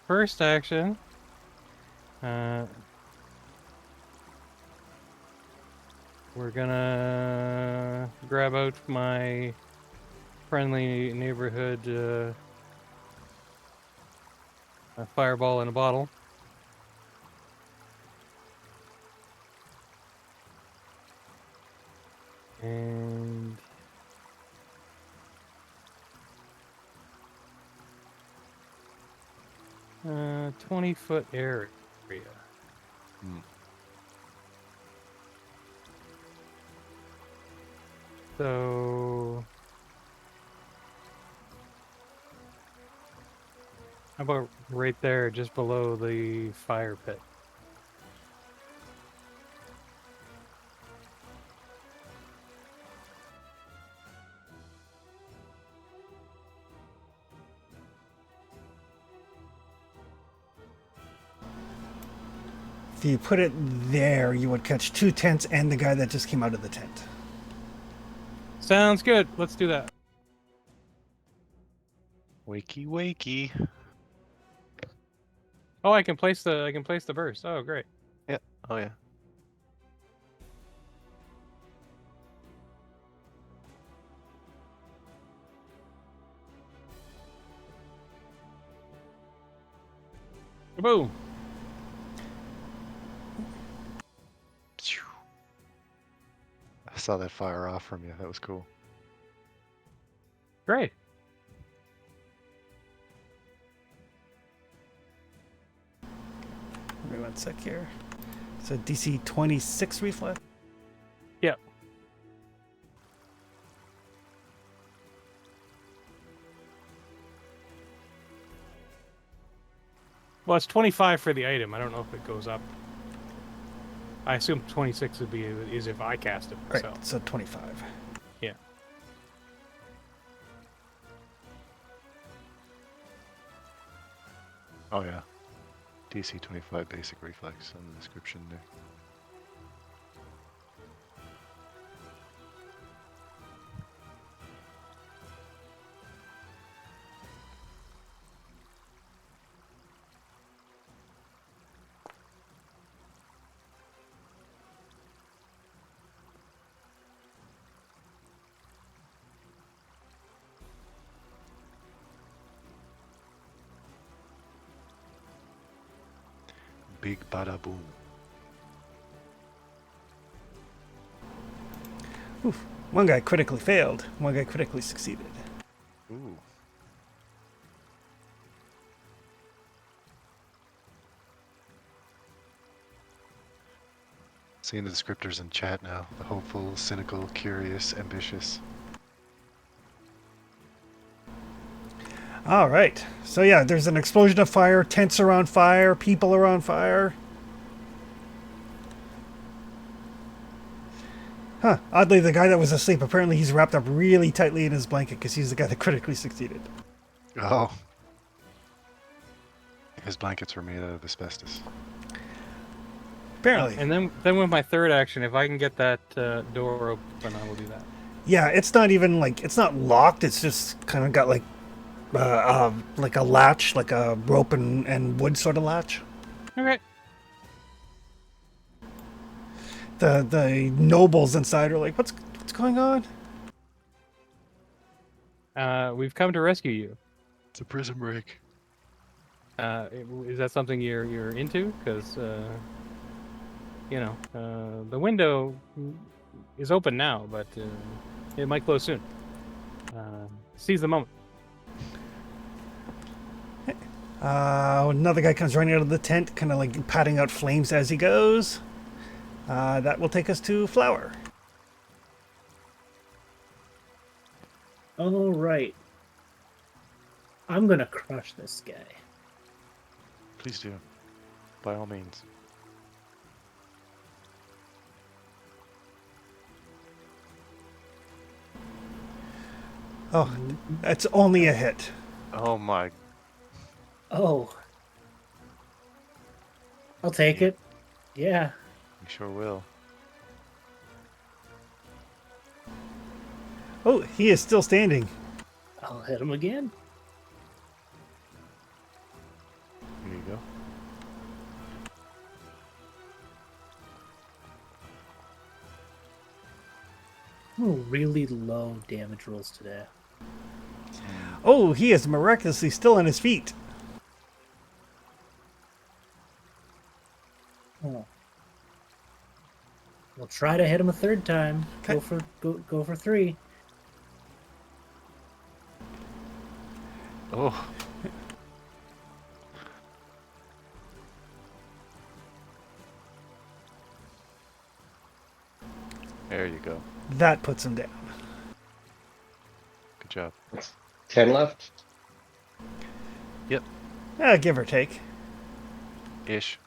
First action. We're gonna grab out my friendly neighborhood a fireball in a bottle. And 20-foot area. Hmm. So how about right there, just below the fire pit? If you put it there, you would catch 2 tents and the guy that just came out of the tent. Sounds good. Let's do that. Wakey, wakey. Oh, I can place the burst. Oh, great. Yeah. Oh, yeah. Boom. Phew. I saw that fire off from you. That was cool. Great. Give me 1 sec here. So DC 26 reflex. Yep. Well, it's 25 for the item. I don't know if it goes up. I assume 26 would be is if I cast it Right, myself. so 25. Yeah. Oh, yeah. DC 25 basic reflex on the description there. Big bada boom. Oof. 1 guy critically failed. 1 guy critically succeeded. Ooh. Seeing the descriptors in chat now. The hopeful, cynical, curious, ambitious. All right. So yeah, there's an explosion of fire. Tents are on fire. People are on fire. Huh. Oddly, the guy that was asleep, apparently he's wrapped up really tightly in his blanket because he's the guy that critically succeeded. Oh. His blankets were made out of asbestos. Apparently. And then with my third action, if I can get that door open, I will do that. Yeah, it's not even like, it's not locked. It's just kind of got like a latch, like a rope and wood sort of latch. Okay. The nobles inside are like, what's going on? We've come to rescue you. It's a prison break. Is that something you're into? Because the window is open now, but it might close soon. Seize the moment. Another guy comes running out of the tent, kind of like patting out flames as he goes. That will take us to Flower. All right. I'm gonna crush this guy. Please do. By all means. Oh, it's only a hit. Oh my. Oh. I'll take it. Yeah. You sure will. Oh, he is still standing. I'll hit him again. Here you go. Oh, really low damage rolls today. Oh, he is miraculously still on his feet. Oh. We'll try to hit him a third time. Okay. Go for 3. Oh, there you go. That puts him down. Good job. 10 left. Give or take. Ish.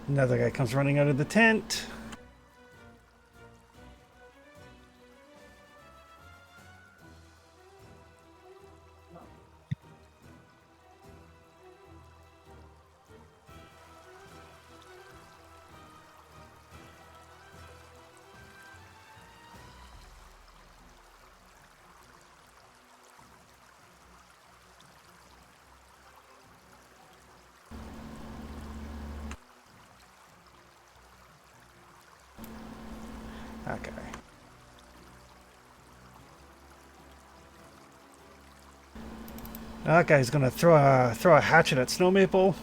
Another guy comes running out of the tent. Okay. That guy's gonna throw a hatchet at Snow Maple.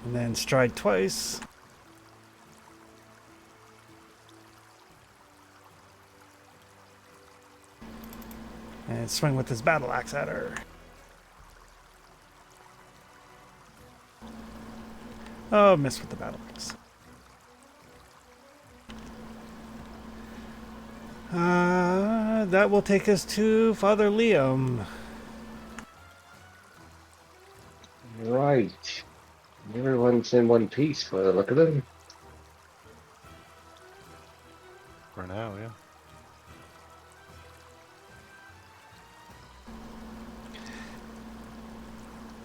And then stride twice. And swing with his battle axe at her. Oh, missed with the battle axe. That will take us to Father Liam. Right. Everyone's in one piece by the look of them. For now, yeah.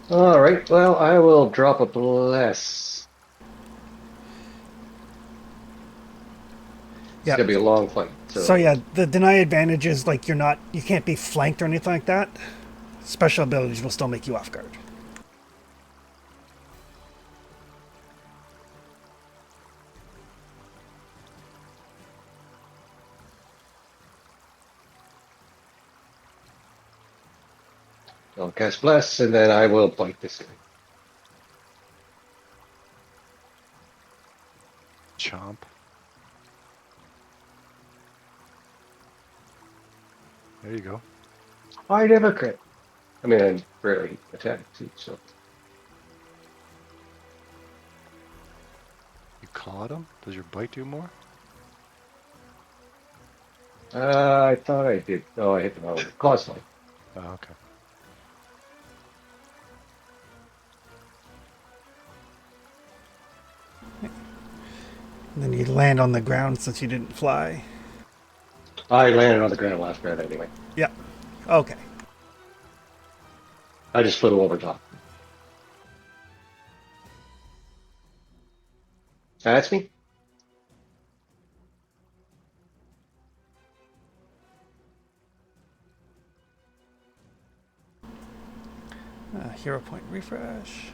All right. Well, I will drop a bless. It's Yeah. gonna be a long fight. So yeah, the deny advantage is like you can't be flanked or anything like that. Special abilities will still make you off guard. I'll cast bless, and then I will bite this guy. Chomp. There you go. I never crit. I mean, I rarely attack too. So You caught him? Does your bite do more? I thought I did. Oh, I hit the wrong one. Claw slice. Oh, okay. And then you land on the ground since you didn't fly. I landed on the ground last round anyway. Yeah. Okay. I just flew over top. That's me. Hero point refresh.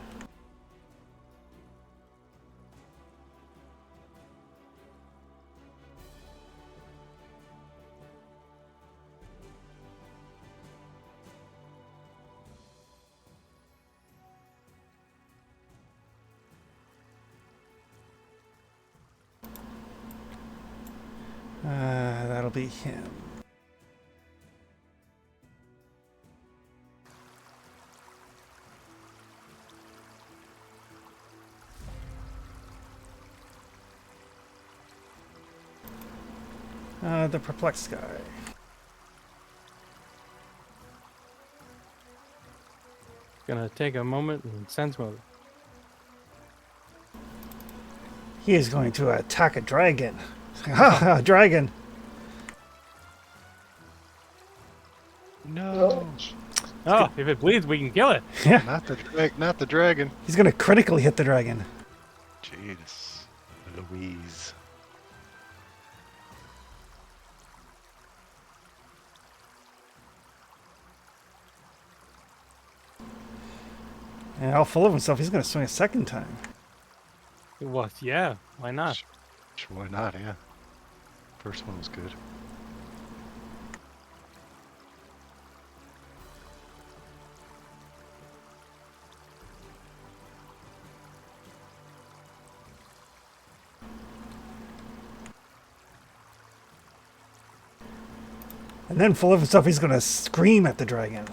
That'll be him. The perplexed guy. Gonna take a moment and sense mode. He is going to attack a dragon. Ha! A dragon. No, Oh, if it bleeds, we can kill it. Yeah. not the dragon. He's going to critically hit the dragon. Jeez, Louise. And all full of himself, he's going to swing a second time. Well, yeah, why not? Sure, why not? Yeah. First one was good. And then full of himself, he's going to scream at the dragon.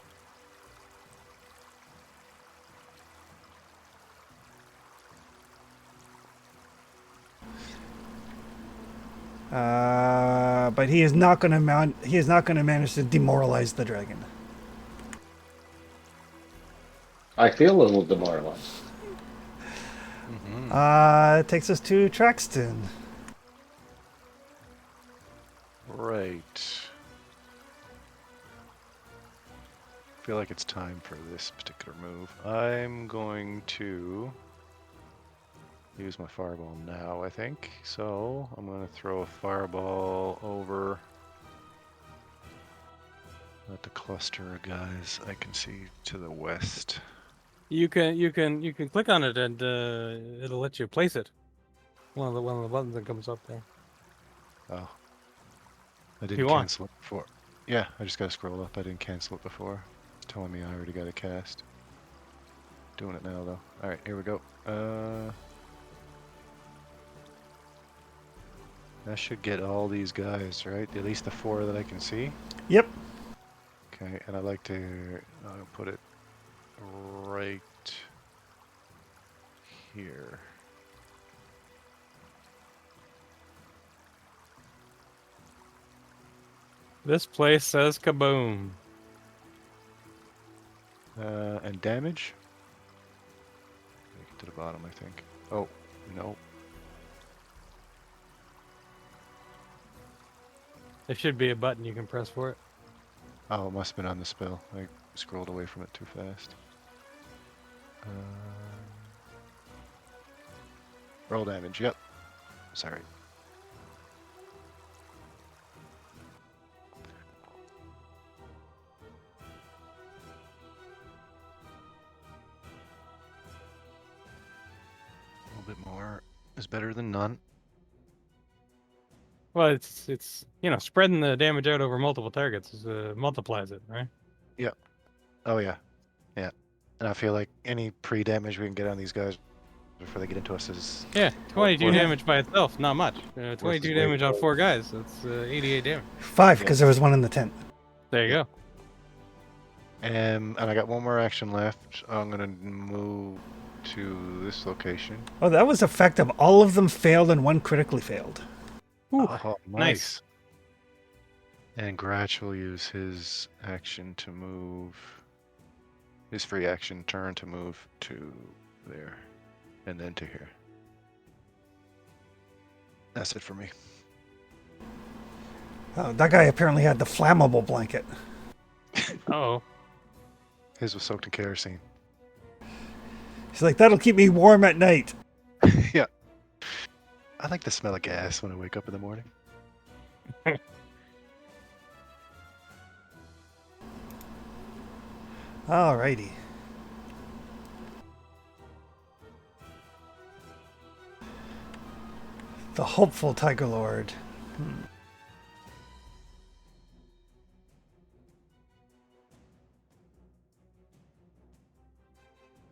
But he is not going to he is not going to manage to demoralize the dragon. I feel a little demoralized. It takes us to Traxton. Right. I feel like it's time for this particular move. I'm going to use my fireball now, I think. So I'm going to throw a fireball over at the cluster of guys I can see to the west. You can click on it and it'll let you place it. One of the buttons that comes up there. Oh. I you didn't want. cancel it before. Yeah, I just got to scroll up. I didn't cancel it before. It's telling me I already got a cast. Doing it now, though. Alright, here we go. That should get all these guys, right? At least the 4 that I can see. Yep. Okay, and I like to put it right here. This place says kaboom. And damage? Make it to the bottom, I think. Oh, no. There should be a button you can press for it. Oh, it must have been on the spell. I scrolled away from it too fast. Roll damage, yep. Sorry. A little bit more is better than none. Well, it's spreading the damage out over multiple targets multiplies it, right? Yep. Oh yeah. Yeah. And I feel like any pre-damage we can get on these guys before they get into us is... Yeah, 22 worth- damage by itself, not much. 22 weight. damage on 4 guys, that's 88 damage. 5, because there was one in the tent. There you go. And I got one more action left. I'm gonna move to this location. Oh, that was effective. All of them failed and one critically failed. Ooh, Oh, nice. And Gratch will use his action to move. His free action turn to move to there. And then to here. That's it for me. Oh, that guy apparently had the flammable blanket. Uh-oh. His was soaked in kerosene. He's like, that'll keep me warm at night. Yeah. I like the smell of gas when I wake up in the morning. Alrighty. The hopeful Tiger Lord.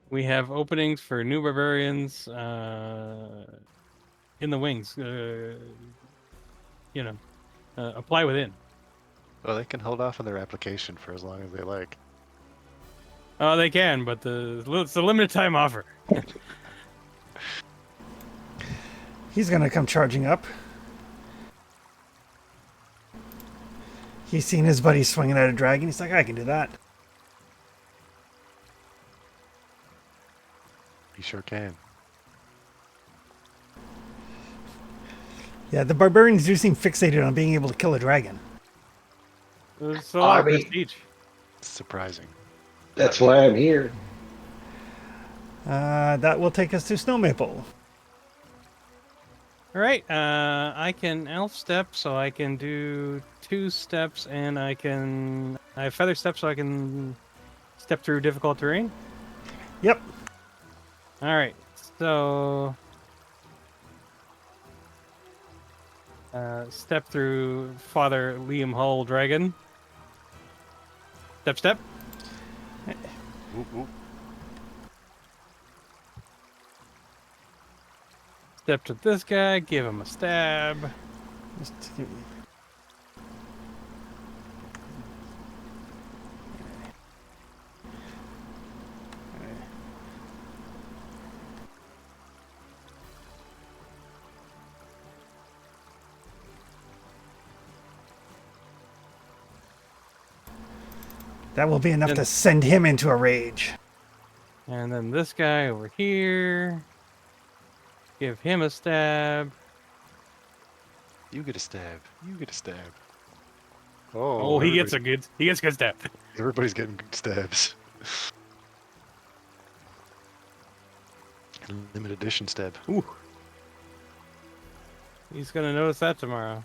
We have openings for new barbarians in the wings. Apply within. Well, they can hold off on their application for as long as they like. Oh, they can, but it's a limited time offer. He's going to come charging up. He's seen his buddy swinging at a dragon. He's like, I can do that. You sure can. Yeah, the barbarians do seem fixated on being able to kill a dragon. There's a lot of Army. prestige. It's surprising. That's why I'm here. That will take us to Snow Maple. All right, I can elf step, so I can do 2 steps, and I have feather step, so I can step through difficult terrain. Yep. All right, so step through Father Liam Hull Dragon. Step. Whoop, whoop. Step to this guy, give him a stab. Just give me... That will be enough to send him into a rage. And then this guy over here. Give him a stab. You get a stab. You get a stab. Oh, he gets everybody- a good stab. Everybody's getting good stabs. Limited edition stab. Ooh. He's gonna notice that tomorrow.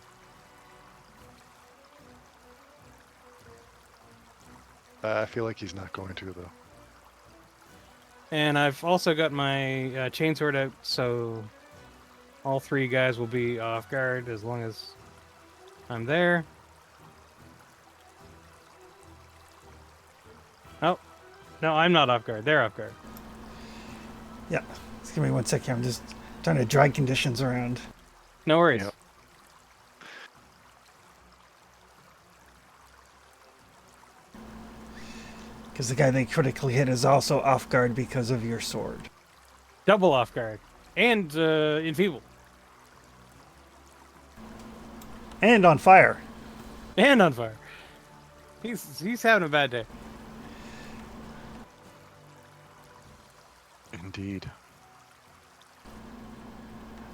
I feel like he's not going to though. And I've also got my chainsword out, so all 3 guys will be off guard as long as I'm there. Oh, no, I'm not off guard. They're off guard. Yeah. Just give me 1 second. I'm just trying to drag conditions around. No worries. Yep. Because the guy they critically hit is also off guard because of your sword. Double off guard. And enfeebled. And on fire. And on fire. He's having a bad day. Indeed.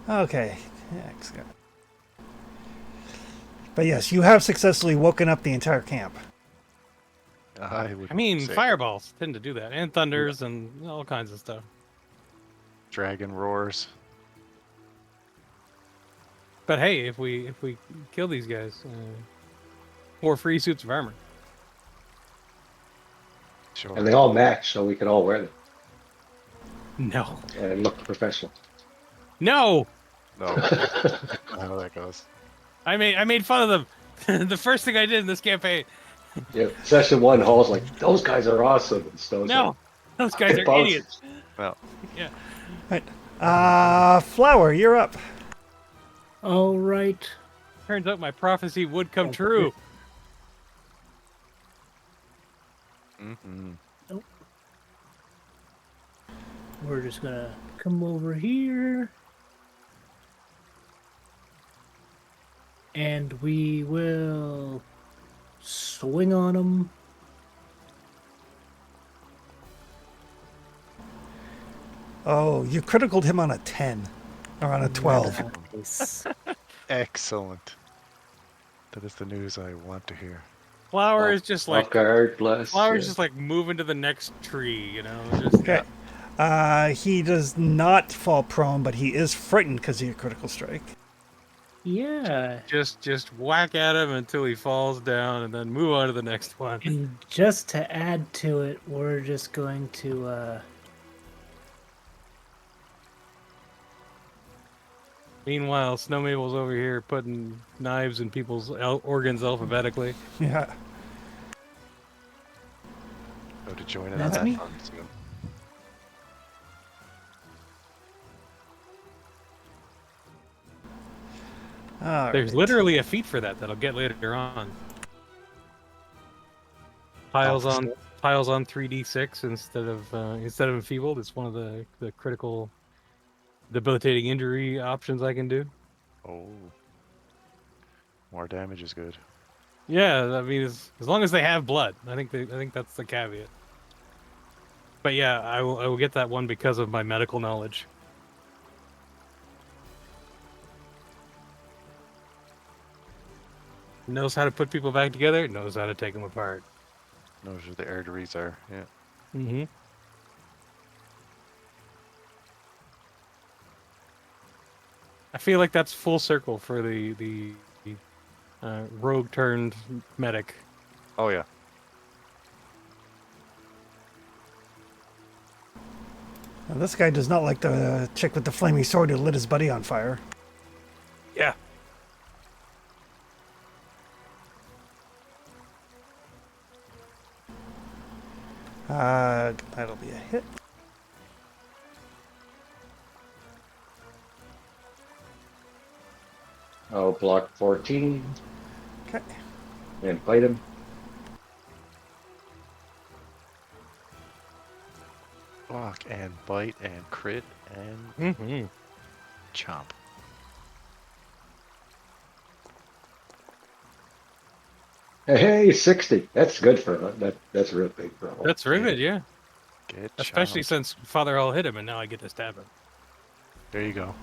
Okay. Yeah, but yes, you have successfully woken up the entire camp. I would. I mean, say fireballs tend to do that. And thunders and all kinds of stuff. Dragon roars. But hey, if we kill these guys, 4 free suits of armor. Sure. And they all match, so we can all wear them No. and look professional. No! No. How that goes. I made fun of them. The first thing I did in this campaign. Yeah, session 1, Hall's like, those guys are awesome. And Stone's No, like, those guys are "Bouncers." idiots. Well, Yeah. Right. Flower, you're up. All right. Turns out my prophecy would come true. mm-hmm. We're just gonna come over here. And we will swing on him. Oh, you criticaled him on a 10. Or on a 12. Nice. Excellent. That is the news I want to hear. Flower is just like Off guard, bless. Flower's yeah. just like moving to the next tree, you know. Just Okay. He does not fall prone, but he is frightened because of your critical strike. Yeah. just whack at him until he falls down, and then move on to the next one. And just to add to it, we're just going to Meanwhile, Snow Mabel's over here putting knives in people's organs alphabetically. Yeah. Go to join in That's on me. that fun soon. All There's right. literally a feat for that that'll get later on. Piles on 3d6 instead of enfeebled. It's one of the critical debilitating injury options I can do. Oh. More damage is good. Yeah, I mean, as long as they have blood, I think that's the caveat. But yeah, I will get that one because of my medical knowledge. Knows how to put people back together. Knows how to take them apart. Knows where the arteries are. Yeah. Mm-hmm. I feel like that's full circle for the rogue turned medic. Oh yeah. Now, this guy does not like the chick with the flaming sword who lit his buddy on fire. Yeah. That'll be a hit. I'll block 14 Okay. and fight him. Block and bite and crit and Mm-hmm. chomp. Hey, 60. That's good for that. That's real big for a hole. That's rivet, yeah. Get Especially chomped. since Father Hall hit him, and now I get to stab him. There you go.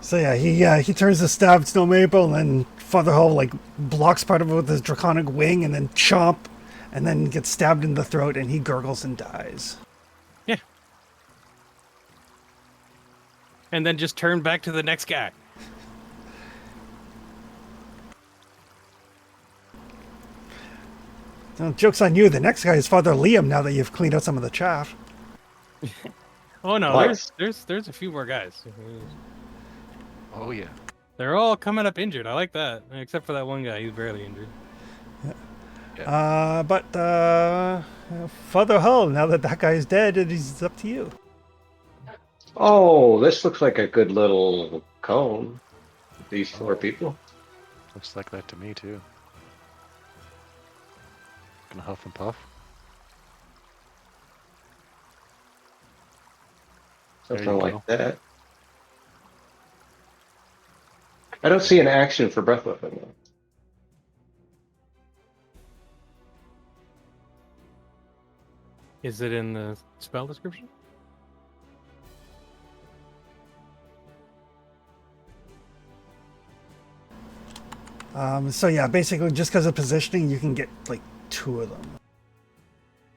So yeah, he turns to stab Snow Maple, and then Father Hall like blocks part of it with his draconic wing, and then chomp, and then gets stabbed in the throat, and he gurgles and dies. Yeah. And then just turn back to the next guy. Now, joke's on you. The next guy is Father Liam. Now that you've cleaned out some of the chaff. Oh no, What? there's a few more guys. Oh yeah. They're all coming up injured. I like that, except for that one guy. He's barely injured. But Father Hull, now that that guy's dead, it is up to you. Oh, this looks like a good little cone. These 4 people. Looks like that to me too. Gonna huff and puff. There Something you like go. that. I don't see an action for breath weapon though. Is it in the spell description? So yeah, basically just because of positioning, you can get like 2 of them.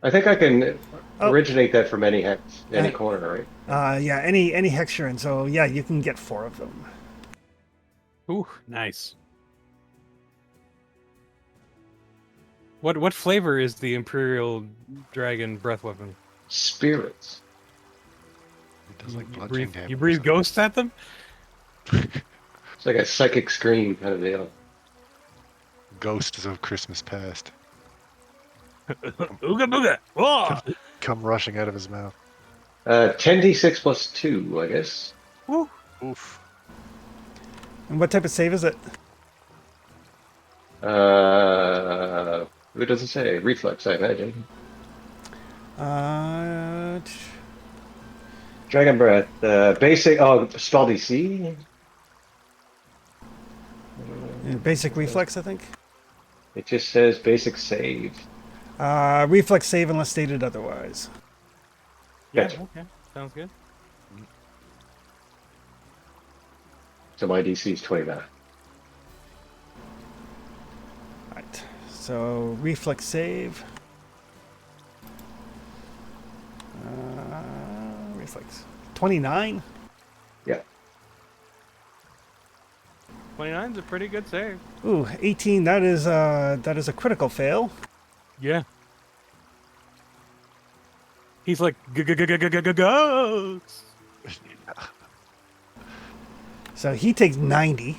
I think I can Oh. originate that from any hex, any Uh, corner, right? Yeah, any hex you're in. So yeah, you can get 4 of them. Ooh, nice. What flavor is the Imperial Dragon breath weapon? Spirits. It does like You bludgeoning breathe, damage. you or breathe something. ghosts at them? It's like a psychic screen kind of deal. Ghosts of Christmas past Ooga booga! Whoa! come rushing out of his mouth. 10d6 plus 2, I guess. Woo! Oof. And what type of save is it? Who does it say? Reflex, I imagine. Dragon Breath. Basic. Oh, spell DC. Basic reflex, I think. It just says basic save. Reflex save unless stated otherwise. Yeah, Gotcha. okay. Sounds good. So my DC is 29. Right. So reflex save. Reflex 29. Yeah. 29's a pretty good save. Ooh, 18. That is a critical fail. Yeah. He's like ghosts. So he takes 90. I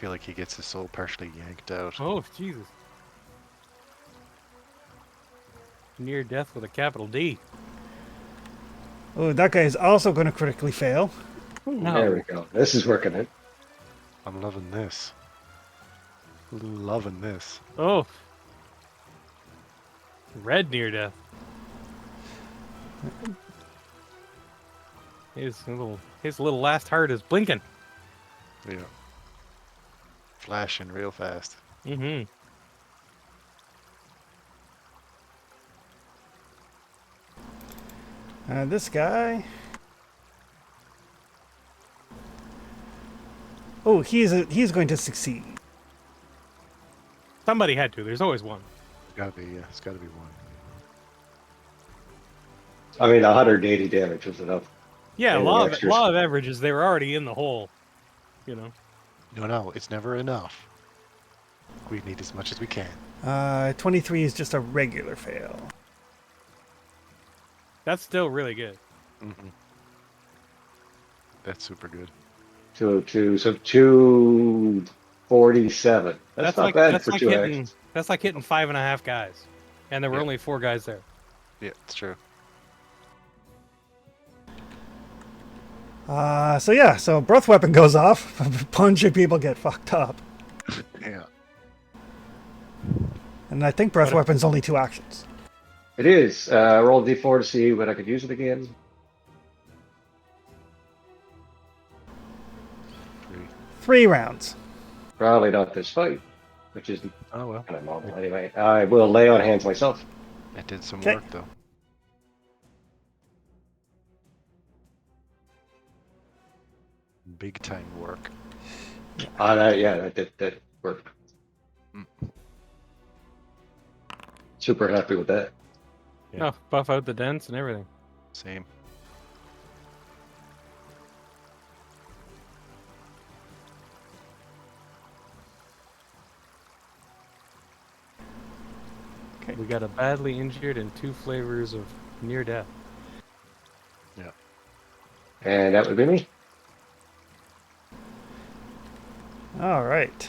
feel like he gets his soul partially yanked out. Oh Jesus! Near death with a capital D. Oh, that guy is also going to critically fail. There we go. This is working it. I'm loving this. Loving this. Oh. Red near death. His little last heart is blinking. Yeah. Flashing real fast. Mm-hmm. This guy. Oh, he's going to succeed. Somebody had to. There's always one. Gotta be, yeah. It's gotta be one. I mean, 180 damage was enough. Yeah, Any law extras? of averages. They were already in the hole. You know. No, it's never enough. We need as much as we can. 23 is just a regular fail. That's still really good. Mm-hmm. That's super good. 202, so 247. That's not bad for 2 hitting. actions. That's like hitting 5.5 guys, and there were Yeah. only 4 guys there. Yeah, it's true. So breath weapon goes off. A bunch of people get fucked up. Yeah. And I think breath weapon's only 2 actions. It is. Roll d4 to see when I could use it again. 3. 3 rounds. Probably not this fight, which is Oh well. kind of normal anyway. I will lay on hands myself. It did some Okay. work though. Big time work. Yeah, that worked. Mm. Super happy with that. Yeah. Oh, buff out the dents and everything. Same. Okay. We got a badly injured and 2 flavors of near death. Yeah. And that would be me. All right.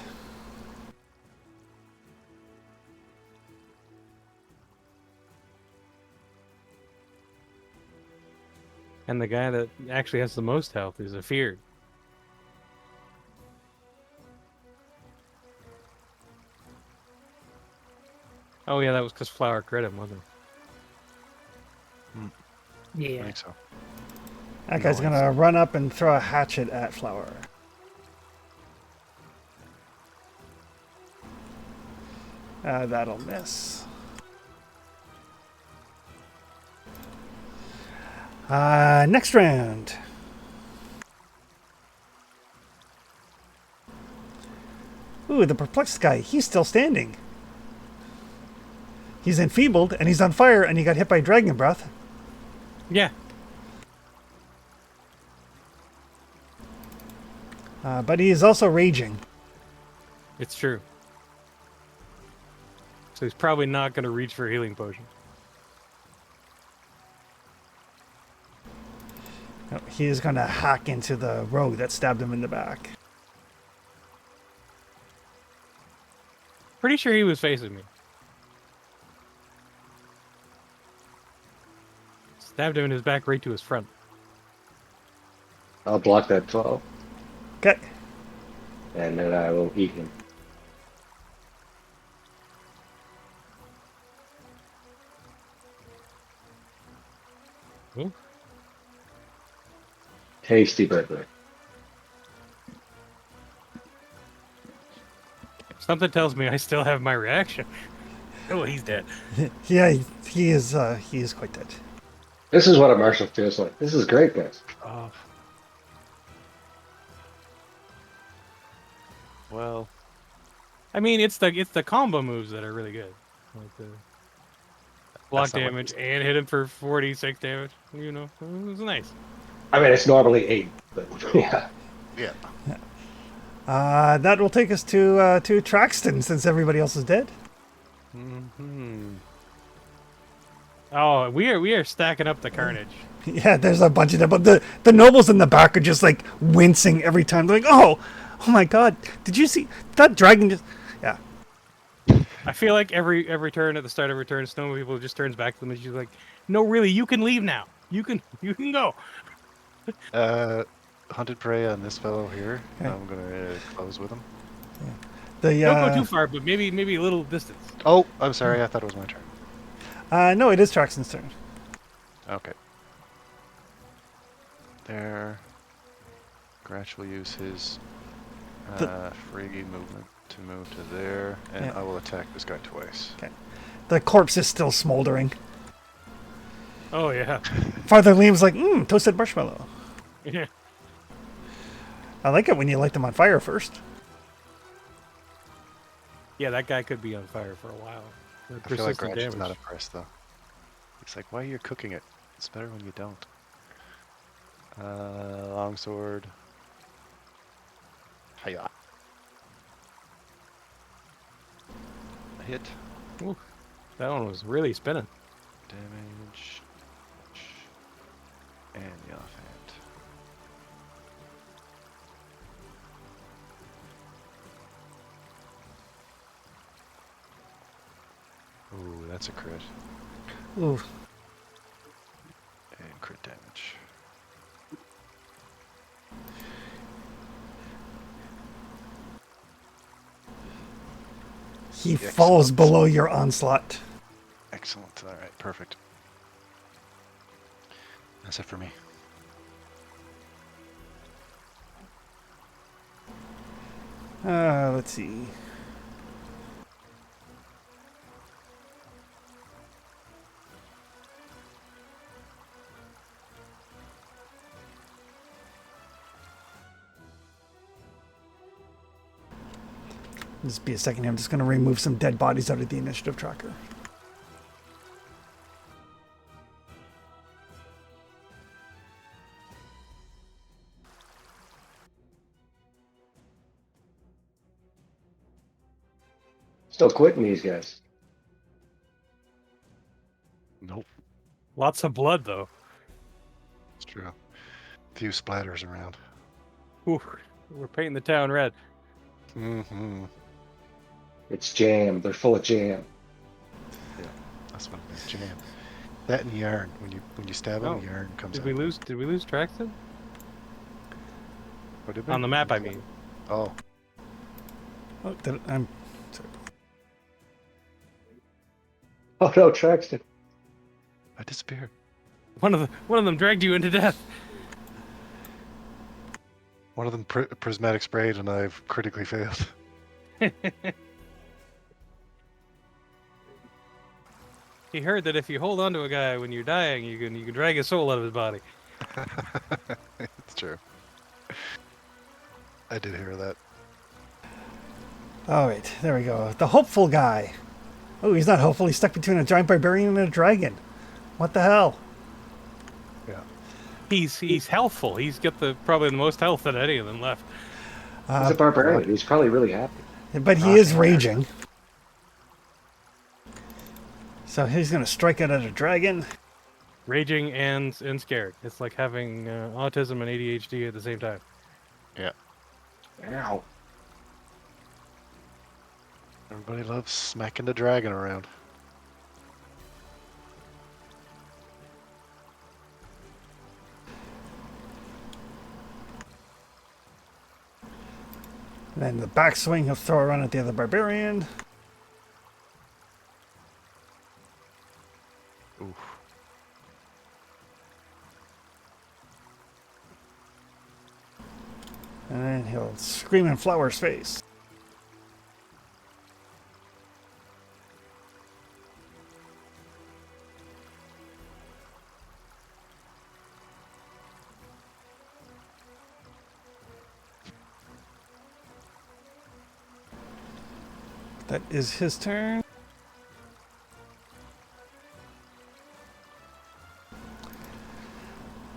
And the guy that actually has the most health is a feared. Oh yeah, that was because Flower crit him, wasn't it? I Yeah. think so. That guy's No, going to run up and throw a hatchet at Flower. That'll miss. Next round. Ooh, the perplexed guy. He's still standing. He's enfeebled, and he's on fire, and he got hit by dragon breath. Yeah. But he is also raging. It's true. So he's probably not going to reach for a healing potion. No, he is going to hack into the rogue that stabbed him in the back. Pretty sure he was facing me. Stabbed him in his back right to his front. I'll block that 12, Okay. and then I will eat him. Ooh. Tasty burger. Something tells me I still have my reaction. Oh, he's dead. Yeah, he is quite dead. This is what a marshal feels like. This is great, guys. Oh. Well, I mean, it's the combo moves that are really good. Like the block That's not what damage and hit him for 46 damage. You know, it was nice. I mean, it's normally 8, but yeah. yeah. That will take us to Traxton, since everybody else is dead. Mm-hmm. Oh, we are stacking up the carnage. Yeah, there's a bunch of them, but the nobles in the back are just like wincing every time. They're like, oh my god, did you see that dragon just? Yeah. I feel like every turn at the start of every turn, Snow People just turns back to them and she's like, "No, really, you can leave now. You can go." Hunted prey on this fellow here. Okay. I'm gonna close with him. The Don't go too far, but maybe a little distance. Oh, I'm sorry. I thought it was my turn. no, it is Traxon's turn. Okay. There. Gratch will use his free movement to move to there, and Yeah. I will attack this guy twice. The corpse is still smoldering. Oh yeah. Father Liam's like, toasted marshmallow. Yeah. I like it when you light them on fire first. Yeah, that guy could be on fire for a while. The I feel like persistent Gratch is not damage. impressed, though. He's like, why are you cooking it? It's better when you don't. Longsword. Hiya. A hit. Ooh, that one was really spinning. Damage. And the offhand. Ooh, that's a crit. Ooh. And crit damage. He falls Excellent. below your onslaught. Excellent. All right, perfect. That's it for me. Let's see. Just be a second here. I'm just going to remove some dead bodies out of the initiative tracker. Still quitting these guys. Nope, Lots of blood though. it's true. Few splatters around. Ooh, we're painting the town red. Mm-hmm. It's jam. They're full of jam. Yeah, that's what it is. Jam. That and yarn. When you stab them, Oh, yarn comes Did out. we lose Traxton? What did we? On the map, I mean. Oh, Oh, I'm sorry. Oh no, Traxton. I disappeared. One of them dragged you into death. One of them prismatic sprayed, and I've critically failed. He heard that if you hold on to a guy when you're dying, you can drag his soul out of his body. It's true. I did hear that. All right, there we go. The hopeful guy. Oh, he's not hopeful. He's stuck between a giant barbarian and a dragon. What the hell? Yeah. He's healthful. He's got probably the most health that any of them left. He's a barbarian. He's probably really happy. But he is raging. So he's going to strike out at a dragon. Raging and scared. It's like having autism and ADHD at the same time. Yeah. Ow. Everybody loves smacking the dragon around. And then the backswing, he'll throw around at the other barbarian. Oof. And then he'll scream in Flower's face. That is his turn.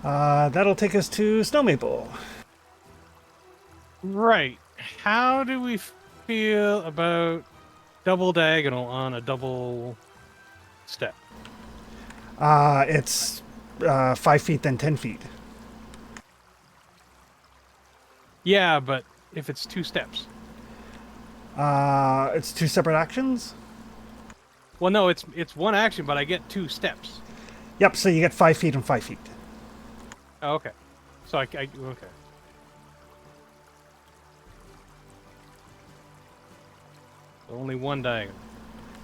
That'll take us to Snow Maple. Right. How do we feel about double diagonal on a double step? It's 5 feet, then 10 feet. Yeah, but if it's 2 steps. It's 2 separate actions. Well, no, it's one action, but I get 2 steps. Yep, so you get 5 feet and 5 feet. Oh, okay. So I okay. only one diagonal.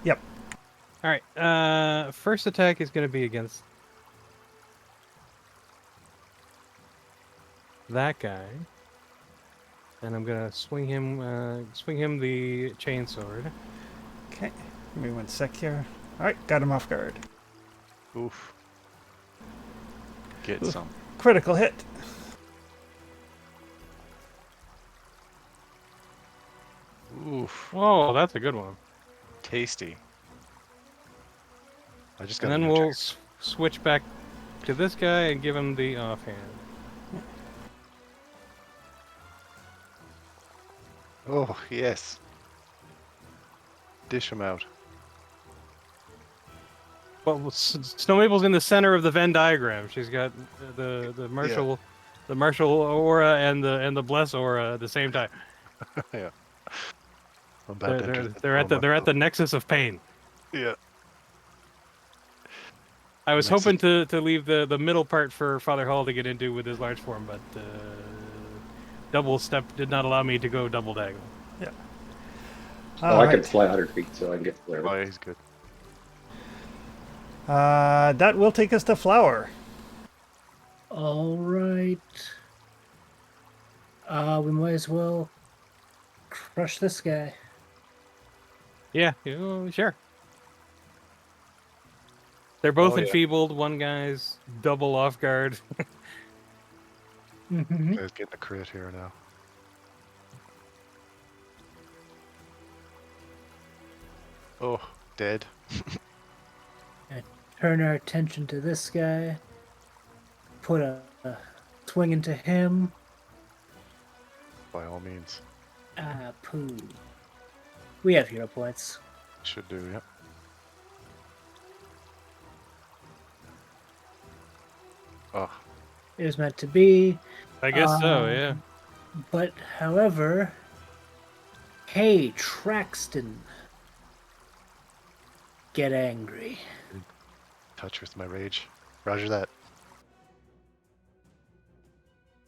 Yep. All right. First attack is going to be against that guy, and I'm going to swing him the chainsword. Okay. Give me 1 sec here. All right, got him off guard. Oof. Get Ooh. some. Critical hit. Oof. Oh, that's a good one. Tasty. I just And got a then new we'll check. switch back to this guy and give him the offhand. Oh, yes. Dish him out. Well, Snow Maple's in the center of the Venn diagram. She's got the martial aura and the bless aura at the same time. Yeah. I'm about to enter the They're at throne the myself. nexus of pain. Yeah. I was Nexus. hoping to leave the middle part for Father Hall to get into with his large form, but double step did not allow me to go double diagonal. Yeah. Oh, All I can right. fly 100 feet, so I can get wherever. Oh, yeah, he's good. That will take us to Flower. All right. We might as well crush this guy. Yeah, sure. They're both Oh, yeah. enfeebled. One guy's double off guard. Mm-hmm. Guy's getting a crit here now. Oh, dead. Turn our attention to this guy. Put a swing into him. By all means. Ah, poo. We have hero points. Should do, yep. Oh, It was meant to be. I guess so. Yeah. But, however, hey, Traxton. Get angry. touch with my rage. Roger that.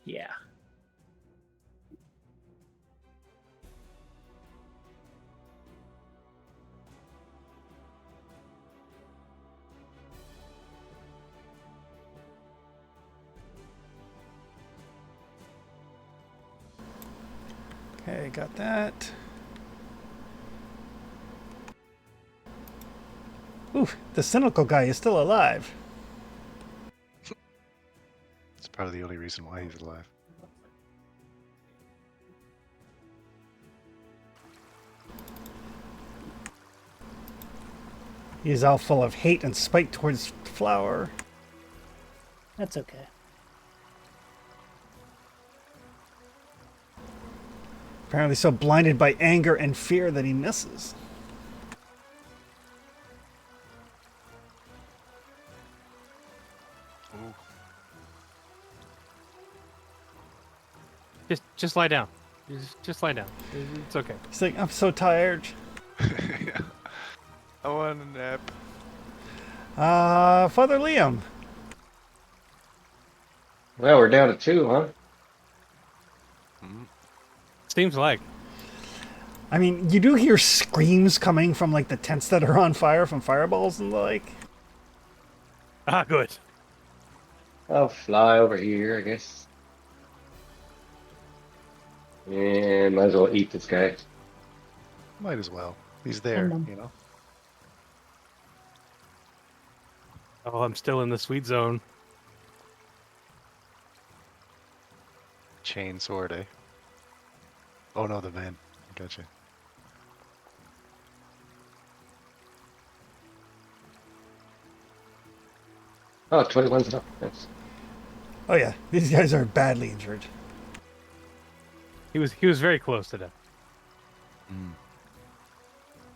Yeah. Okay, got that. Ooh, the cynical guy is still alive. It's probably the only reason why he's alive. He's all full of hate and spite towards Flower. That's okay. Apparently so blinded by anger and fear that he misses. Ooh. Just lie down. Just lie down. It's okay. He's like, I'm so tired. Yeah. I want a nap. Father Liam. Well, we're down to 2, huh? Seems like. I mean, you do hear screams coming from like the tents that are on fire from fireballs and the like. Ah, good. I'll fly over here, I guess. And might as well eat this guy. Might as well. He's there, you know? Oh, I'm still in the sweet zone. Chain sword, eh? Oh no, the van. Gotcha. Oh, 21's enough. Thanks. Oh yeah, these guys are badly injured. He was very close to death.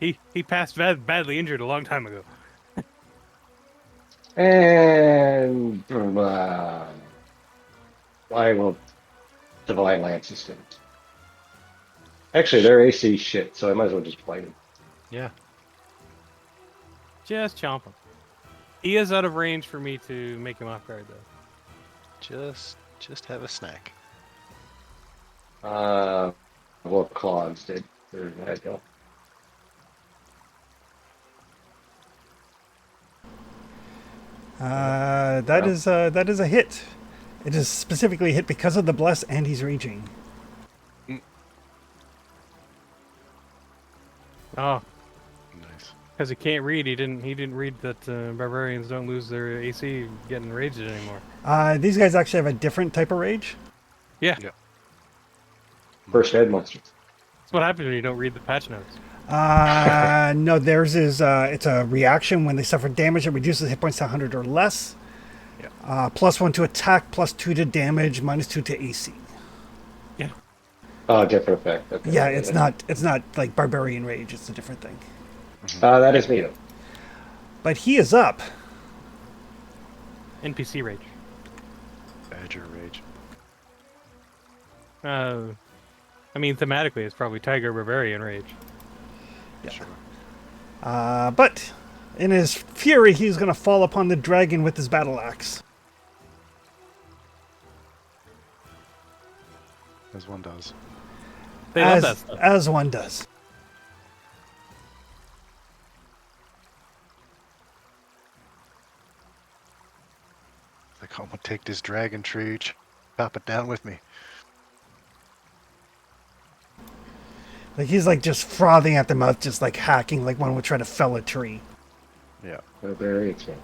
He passed badly injured a long time ago. And I will Divine Lance instead. Actually, their AC is shit, so I might as well just fight him. Yeah. Just chomp him. He is out of range for me to make him off guard though. Just have a snack. Well, claw instead. There you go. That is a hit. It is specifically a hit because of the bless, and he's raging. Oh, Nice. because he can't read. He didn't read that barbarians don't lose their AC getting raged anymore. These guys actually have a different type of rage. Yeah, Yeah. First ed monsters. that's what happens when you don't read the patch notes. No, theirs is it's a reaction when they suffer damage that reduces hit points to 100 or less. Yeah. +1 to attack, +2 to damage, -2 to AC. Yeah. Oh, different effect. Okay. Yeah, it's not like barbarian rage. It's a different thing. That is me. But he is up. NPC rage. Badger rage. I mean, thematically, it's probably Tiger Barbarian rage. Yeah. Sure. But in his fury, he's going to fall upon the dragon with his battle axe. As one does. They love that stuff. As one does. Like, I'm gonna take this dragon tree, chop it down with me. Like he's like just frothing at the mouth, just like hacking, like one would try to fell a tree. Yeah. Very expensive.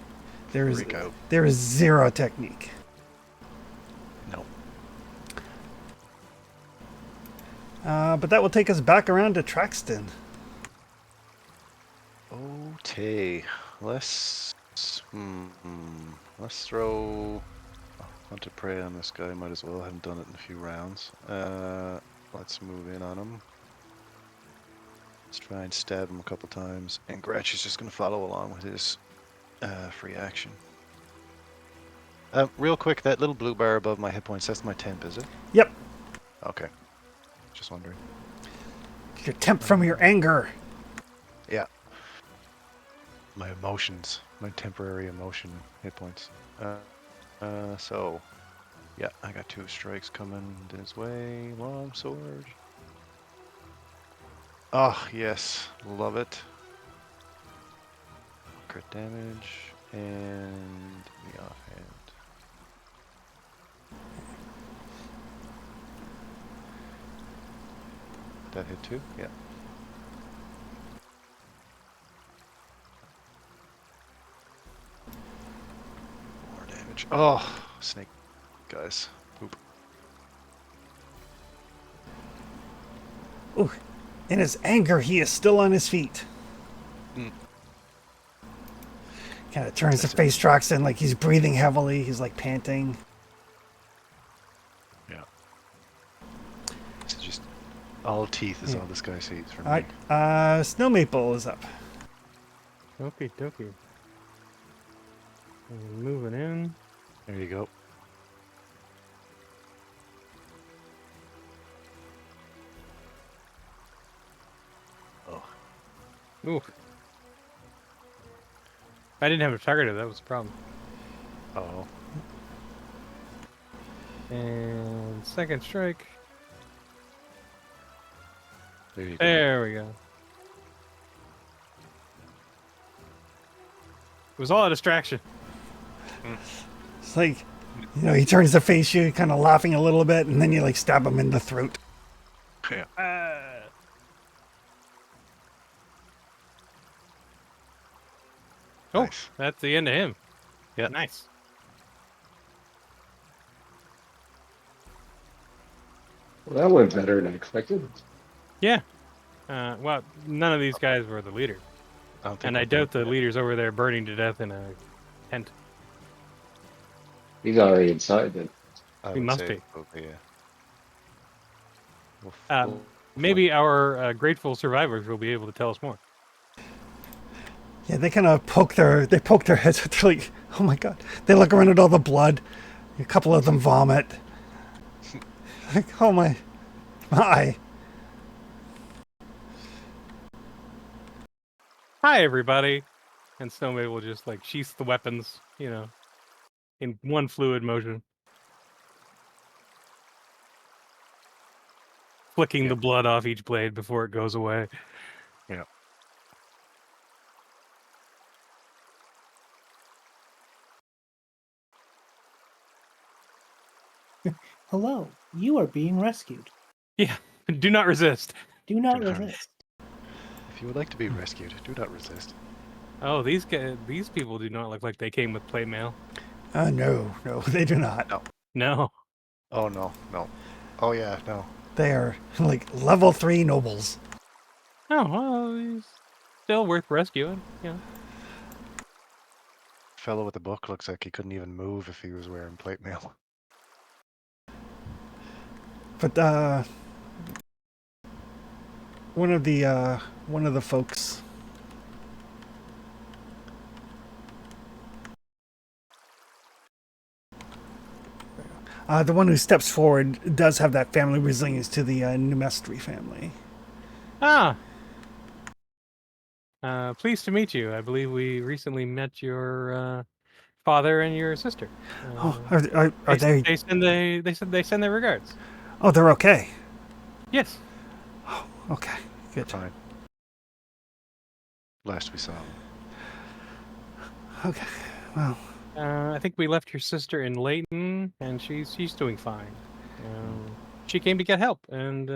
Freak out. There is zero technique. No. But that will take us back around to Traxton. Okay. Let's throw Hunter Prey on this guy. Might as well. I haven't done it in a few rounds. Let's move in on him. Let's try and stab him a couple times. And Gretch is just going to follow along with his free action. Real quick, that little blue bar above my hit points, that's my temp, is it? Yep. Okay. Just wondering. Your temp from your anger. Yeah. My emotions. My temporary emotion hit points. So, yeah, I got 2 strikes coming this way. Long sword. Oh, yes. Love it. Crit damage. And the offhand. That hit too? Yeah. More damage. Oh, snake guys. Poop. Ooh. In his anger, he is still on his feet. Mm. Kind of turns to face Traxton like he's breathing heavily. He's like panting. Yeah. It's just all teeth is Yeah. all this guy sees from All right. Snow Maple is up. Okie dokie. And moving in. There you go. Oh, Ooh. I didn't have a target, that was the problem. oh. And second strike. There you go. There we go. It was all a distraction. It's like, he turns to face you, kind of laughing a little bit, and then you like stab him in the throat. Yeah. Oh, Nice. that's the end of him. Yeah. Nice. Well, that went better than I expected. Yeah. Well, none of these guys were the leader. I don't think And I we're doubt the good. leader's over there burning to death in a tent. He's already inside then. I He would must say be. probably, yeah. We'll Maybe our grateful survivors will be able to tell us more. Yeah, they kind of poke their heads. They're like, oh my god. They look around at all the blood. A couple of them vomit. Like, oh my eye. Hi, everybody. And Snowmaid will just like sheath the weapons, in one fluid motion. Flicking the blood off each blade before it goes away. Yeah. Hello, you are being rescued. Yeah. Do not resist. Do not Do not- resist. If you would like to be rescued, do not resist. Oh, these people do not look like they came with plate mail. No, they do not. No. Oh no, no. Oh yeah, no. They are like level 3 nobles. Oh, well, he's still worth rescuing. Yeah. Fellow with the book looks like he couldn't even move if he was wearing plate mail. But one of the folks, the one who steps forward, does have that family resilience to the Numestri family. Ah. Pleased to meet you. I believe we recently met your father and your sister. Oh, are they? They said they send their regards. Oh, they're okay. Yes. Okay, good. Fine. Last we saw him. Okay, well, I think we left your sister in Layton, and she's doing fine. She came to get help, and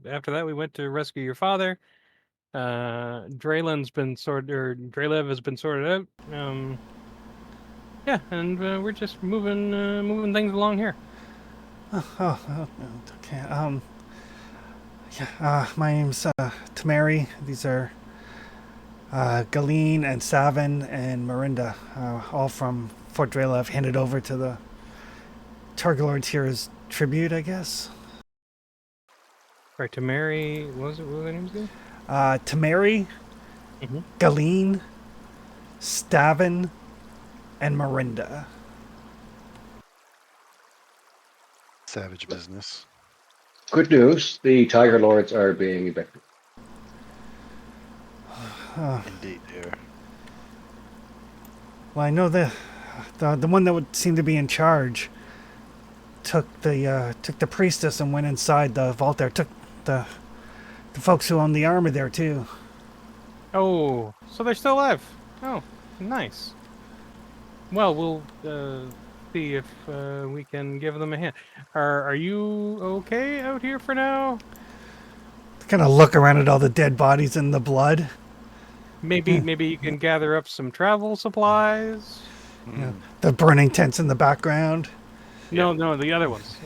after that we went to rescue your father. Draylev has been sorted out. Yeah, and we're just moving things along here. Okay. Yeah. My name's Tamari. These are Galeen and Savin and Marinda, all from Fort Drelev, handed over to the Targalords here as tribute, I guess. Right, to Mary, what was their names again? Tamari, Mhm. Galeen, Stavin, and Marinda. Savage business. Good news, the Tiger Lords are being evicted. Indeed, dear. Well, I know the one that would seem to be in charge took the priestess and went inside the vault there. Took the folks who own the armor there too. Oh, so they're still alive. Oh, nice. Well, we'll see if we can give them a hand. Are you okay out here for now? Kind of look around at all the dead bodies and the blood. Maybe you can gather up some travel supplies. Yeah, the burning tents in the background. No, the other ones.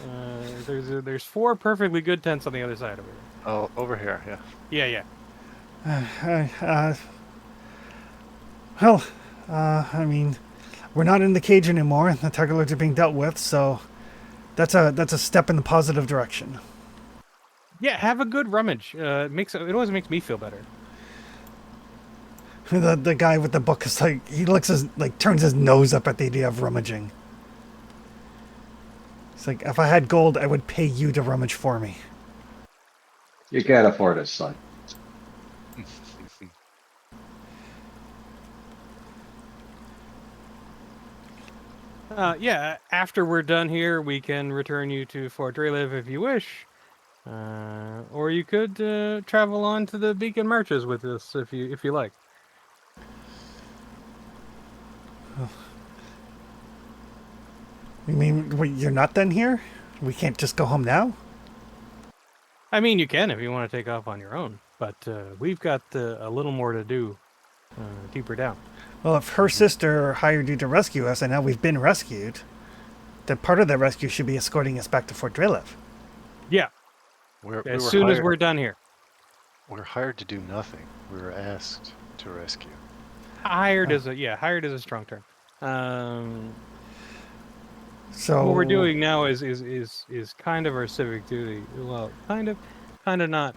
There's 4 perfectly good tents on the other side of it. Oh, over here, yeah. Yeah. Well, I mean, we're not in the cage anymore. The Targalords are being dealt with, so that's a step in the positive direction. Yeah, have a good rummage. It always makes me feel better. The guy with the book is like, he turns his nose up at the idea of rummaging. It's like, if I had gold, I would pay you to rummage for me. You can't afford it, son. Yeah, after we're done here, we can return you to Fort Drelev if you wish. Or you could travel on to the Beacon Marches with us if you like. You mean you're not done here? We can't just go home now? I mean, you can if you want to take off on your own, but we've got a little more to do deeper down. Well, if her sister hired you to rescue us, and now we've been rescued, then part of that rescue should be escorting us back to Fort Drelev. Yeah, We as were soon as hired- we're done here. We're hired to do nothing. We were asked to rescue. Hired is a strong term. So What we're doing now is kind of our civic duty. Well, kind of not.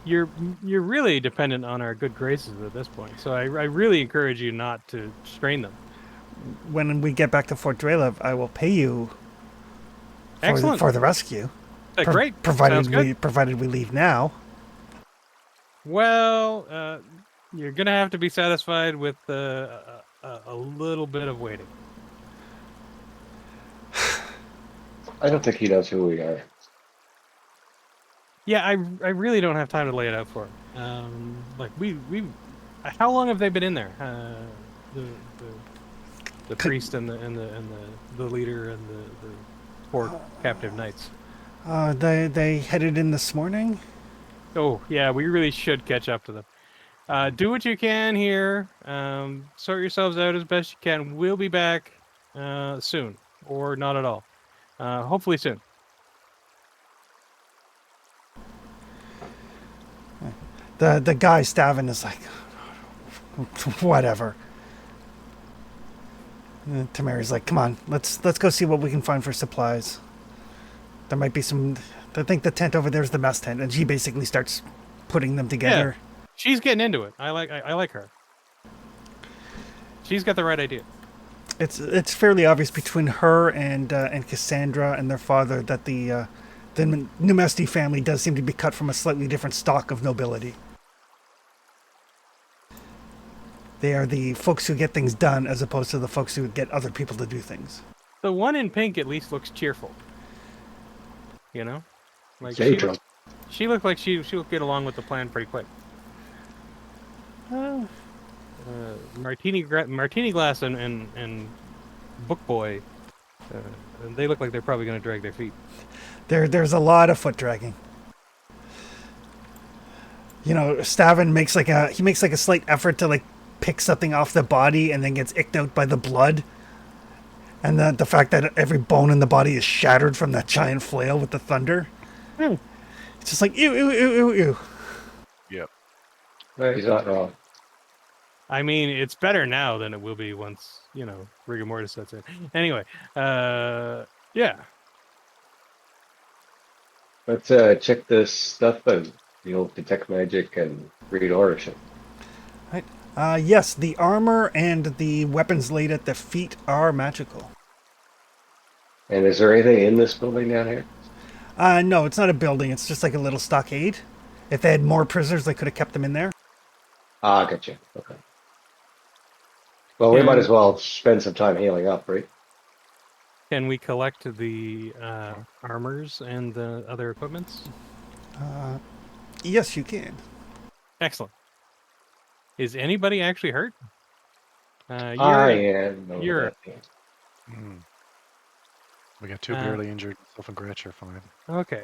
You're really dependent on our good graces at this point. So I really encourage you not to strain them. when we get back to Fort Drelev, I will pay you Excellent. for the rescue. Great. Sounds Provided good. we leave now. Well, you're gonna have to be satisfied with a little bit of waiting. I don't think he knows who we are. Yeah, I really don't have time to lay it out for him. Like we how long have they been in there? The priest and the leader and the poor captive knights. They headed in this morning. Oh, yeah, we really should catch up to them. Do what you can here. Sort yourselves out as best you can. We'll be back soon, or not at all. Hopefully soon. The guy Stavin is like, whatever. And Tamari's like, come on, let's go see what we can find for supplies. There might be some. I think the tent over there is the mess tent, and she basically starts putting them together. She's getting into it. I like her. She's got the right idea. It's fairly obvious between her and Cassandra and their father that the Numesti family does seem to be cut from a slightly different stock of nobility. They are the folks who get things done as opposed to the folks who get other people to do things. The one in pink at least looks cheerful. You know, like Very drunk. she looked like she'll get along with the plan pretty quick. Martini glass and book boy, they look like they're probably going to drag their feet. There's a lot of foot dragging. You know, Stavin makes like a slight effort to like pick something off the body and then gets icked out by the blood. And the fact that every bone in the body is shattered from that giant flail with the thunder. Hmm. It's just like, ew, ew, ew, ew, ew. Yep. No, he's not wrong. I mean, it's better now than it will be once, rigor mortis sets in. Anyway, yeah. Let's check this stuff and detect magic and read aura shit. Right. Yes, the armor and the weapons laid at the feet are magical. And is there anything in this building down here? No, it's not a building. It's just like a little stockade. If they had more prisoners, they could have kept them in there. Ah, gotcha. Okay. Well, we Yeah. might as well spend some time healing up, right? Can we collect the armors and the other equipments? Yes, you can. Excellent. Is anybody actually hurt? I am. No, you're- that thing. Hmm. We got two barely injured. Myself and Gretch are fine. Okay.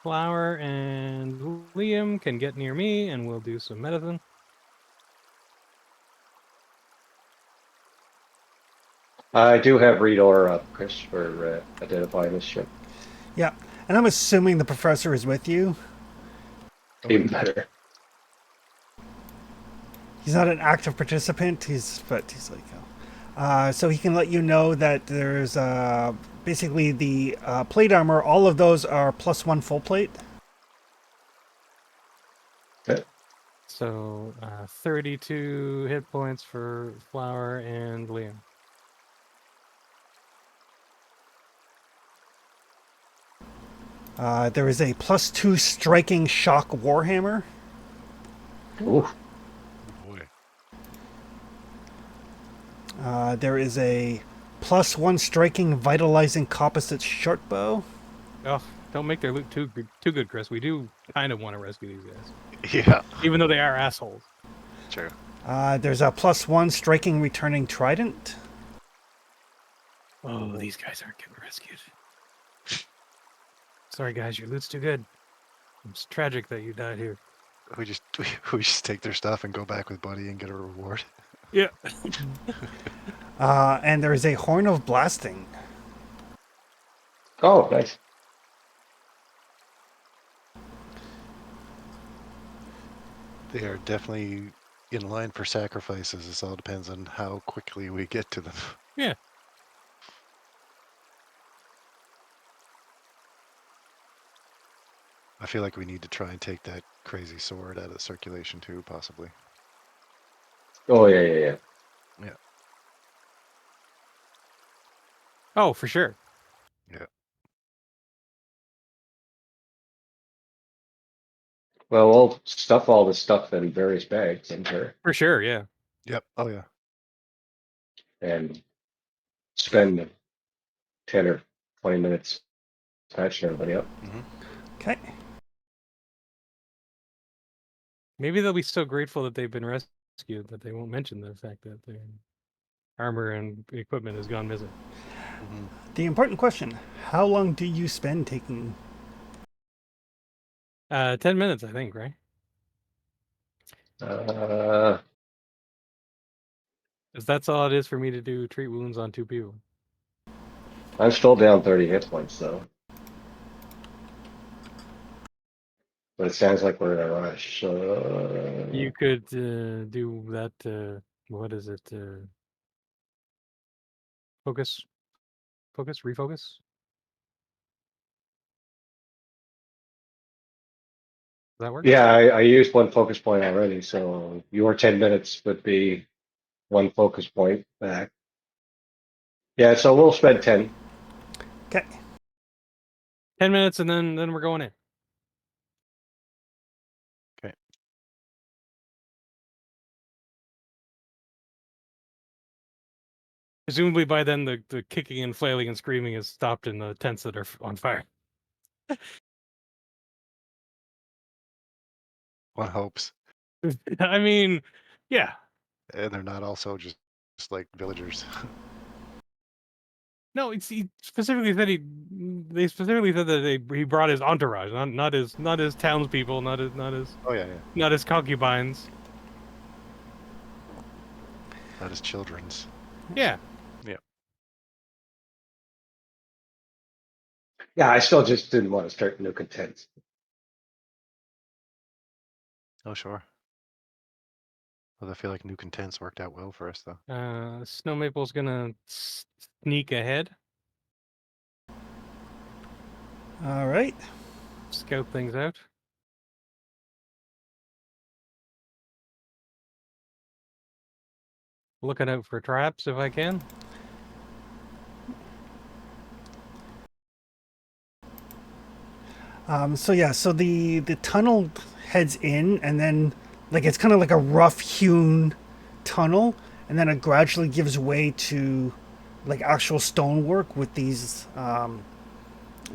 Flower and Liam can get near me, and we'll do some medicine. I do have read aura up, Chris, for identifying this ship. Yeah, and I'm assuming the professor is with you. Even better. He's not an active participant. He's like, so he can let you know that there's basically the plate armor. All of those are +1 full plate. Okay. So 32 hit points for Flower and Liam. There is a +2 striking shock warhammer. Ooh. Oh boy. There is a +1 striking vitalizing composite short bow. Oh, don't make their loot too good, Chris. We do kind of want to rescue these guys, Yeah. even though they are assholes. True. There's a +1 striking returning trident. Oh, these guys aren't getting rescued. Sorry, guys, your loot's too good. It's tragic that you died here. We just take their stuff and go back with Buddy and get a reward. Yeah. And there is a horn of blasting. Oh, nice. They are definitely in line for sacrifices. This all depends on how quickly we get to them. Yeah. I feel like we need to try and take that crazy sword out of circulation too, possibly. Oh, yeah. Oh, for sure. Well, we'll stuff all this stuff in various bags in here For sure, yeah. Yep. Oh yeah. and spend 10 or 20 minutes patching everybody up. Okay. Maybe they'll be so grateful that they've been rescued that they won't mention the fact that their armor and equipment has gone missing. Mhm. The important question: how long do you spend taking? 10 minutes, I think, right? Uh, Because that's all it is for me to do treat wounds on 2 people. I'm still down 30 hit points though. But it sounds like we're in a rush. You could do that. What is it? Focus, refocus. Does that work? Yeah, I used one focus point already, so your 10 minutes would be one focus point back. Yeah, so we'll spend 10. Okay. 10 minutes, and then we're going in. Okay. Presumably by then the kicking and flailing and screaming is stopped in the tents that are on fire. One hopes. I mean, yeah. And they're not also just like villagers. No, he specifically said they specifically said that he brought his entourage, not his townspeople, Oh yeah, yeah. not his concubines. Not as children's. Yeah. Yeah, I still just didn't want to start new content. Oh sure. Well, I feel like new contents worked out well for us though. Snow Maple's gonna sneak ahead, All right. scout things out. Looking out for traps if I can. So the tunnel heads in, and then like it's kind of like a rough hewn tunnel, and then it gradually gives way to like actual stonework with these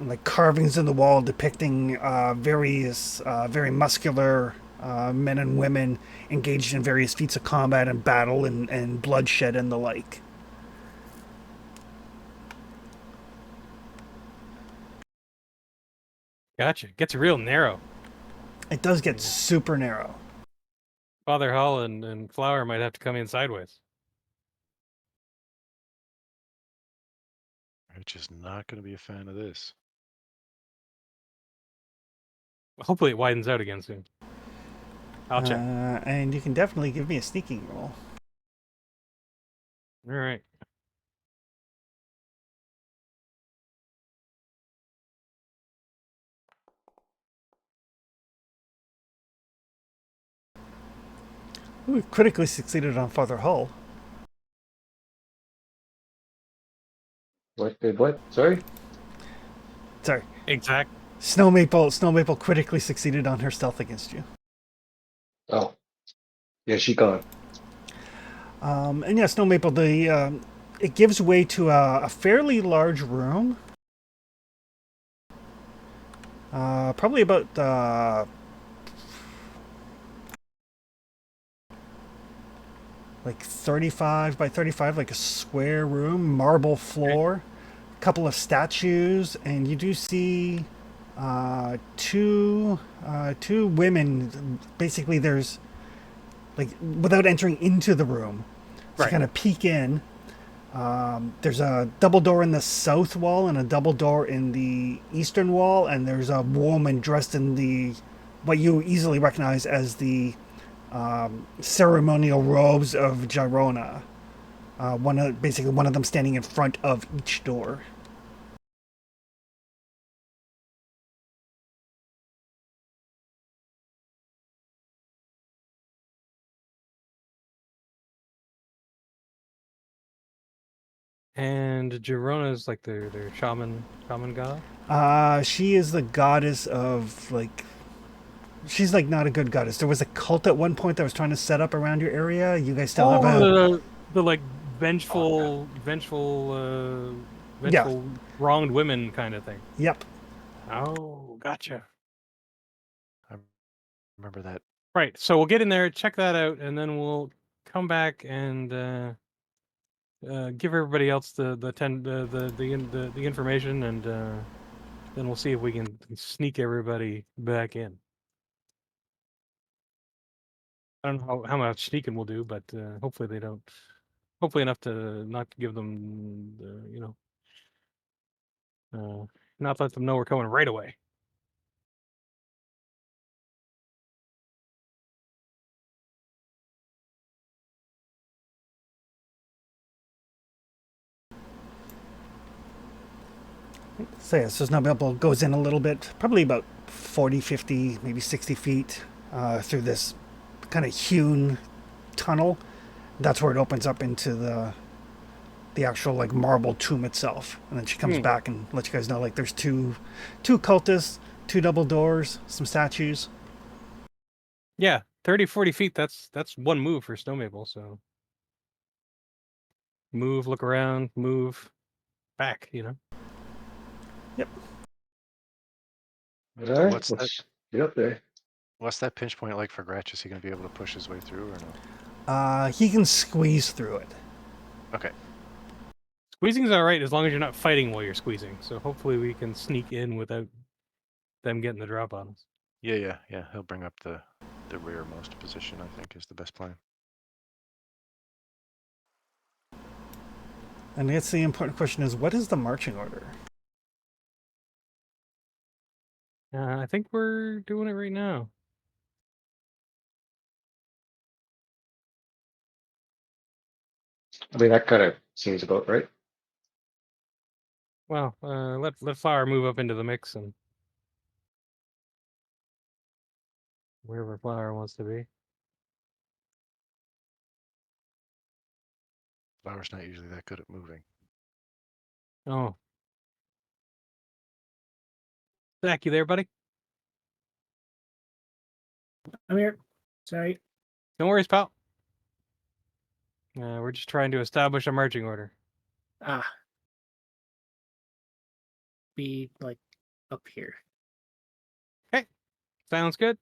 like carvings in the wall depicting various very muscular men and women engaged in various feats of combat and battle and bloodshed and the like. Gotcha. Gets real narrow. It does get super narrow. Father Hall and Flower might have to come in sideways. Rich is not going to be a fan of this. Hopefully it widens out again soon. I'll check. And you can definitely give me a sneaking roll. All right. We've critically succeeded on Father Hull. What did what? Sorry? Sorry. Exact. Snow Maple critically succeeded on her stealth against you. Oh. Yeah, she gone. And yeah, Snow Maple, it gives way to a fairly large room. Probably about like 35 by 35, like a square room, marble floor, a couple of statues, and you do see two women. Basically, there's like without entering into the room, so you Right. kind of peek in. There's a double door in the south wall and a double door in the eastern wall, and there's a woman dressed in the what you easily recognize as the ceremonial robes of Girona. Basically one of them standing in front of each door. And Girona's like their shaman god. She is the goddess of like. She's like not a good goddess. There was a cult at one point that was trying to set up around your area. You guys still have a The like vengeful, yeah. wronged women kind of thing. Yep. Oh, gotcha. I remember that. Right. So we'll get in there, check that out, and then we'll come back and give everybody else the information, and then we'll see if we can sneak everybody back in. I don't know how much sneaking we'll do, but hopefully they don't. Hopefully enough to not give them, not let them know we're coming right away. So yeah, so Snowbubble goes in a little bit, probably about 40, 50, maybe 60 feet through this kind of hewn tunnel. That's where it opens up into the actual like marble tomb itself. And then she comes back and lets you guys know like there's two cultists, two double doors, some statues. Yeah, 30, 40 feet. That's one move for Snow Maple. So move, look around, move, back. Yep. All right, What's that? let's get up there. What's that pinch point like for Gratch? Is he going to be able to push his way through or no? He can squeeze through it. Okay. Squeezing's all right as long as you're not fighting while you're squeezing. So hopefully we can sneak in without them getting the drop on us. Yeah. He'll bring up the rearmost position, I think, is the best plan. And I guess the important question is, what is the marching order? I think we're doing it right now. I mean, that kind of seems about right. Well, let Flower move up into the mix and wherever Flower wants to be. Flower's not usually that good at moving. Oh, Zach, you there, buddy? I'm here. Sorry. No worries, pal. We're just trying to establish a marching order. Be like up here. Sounds good.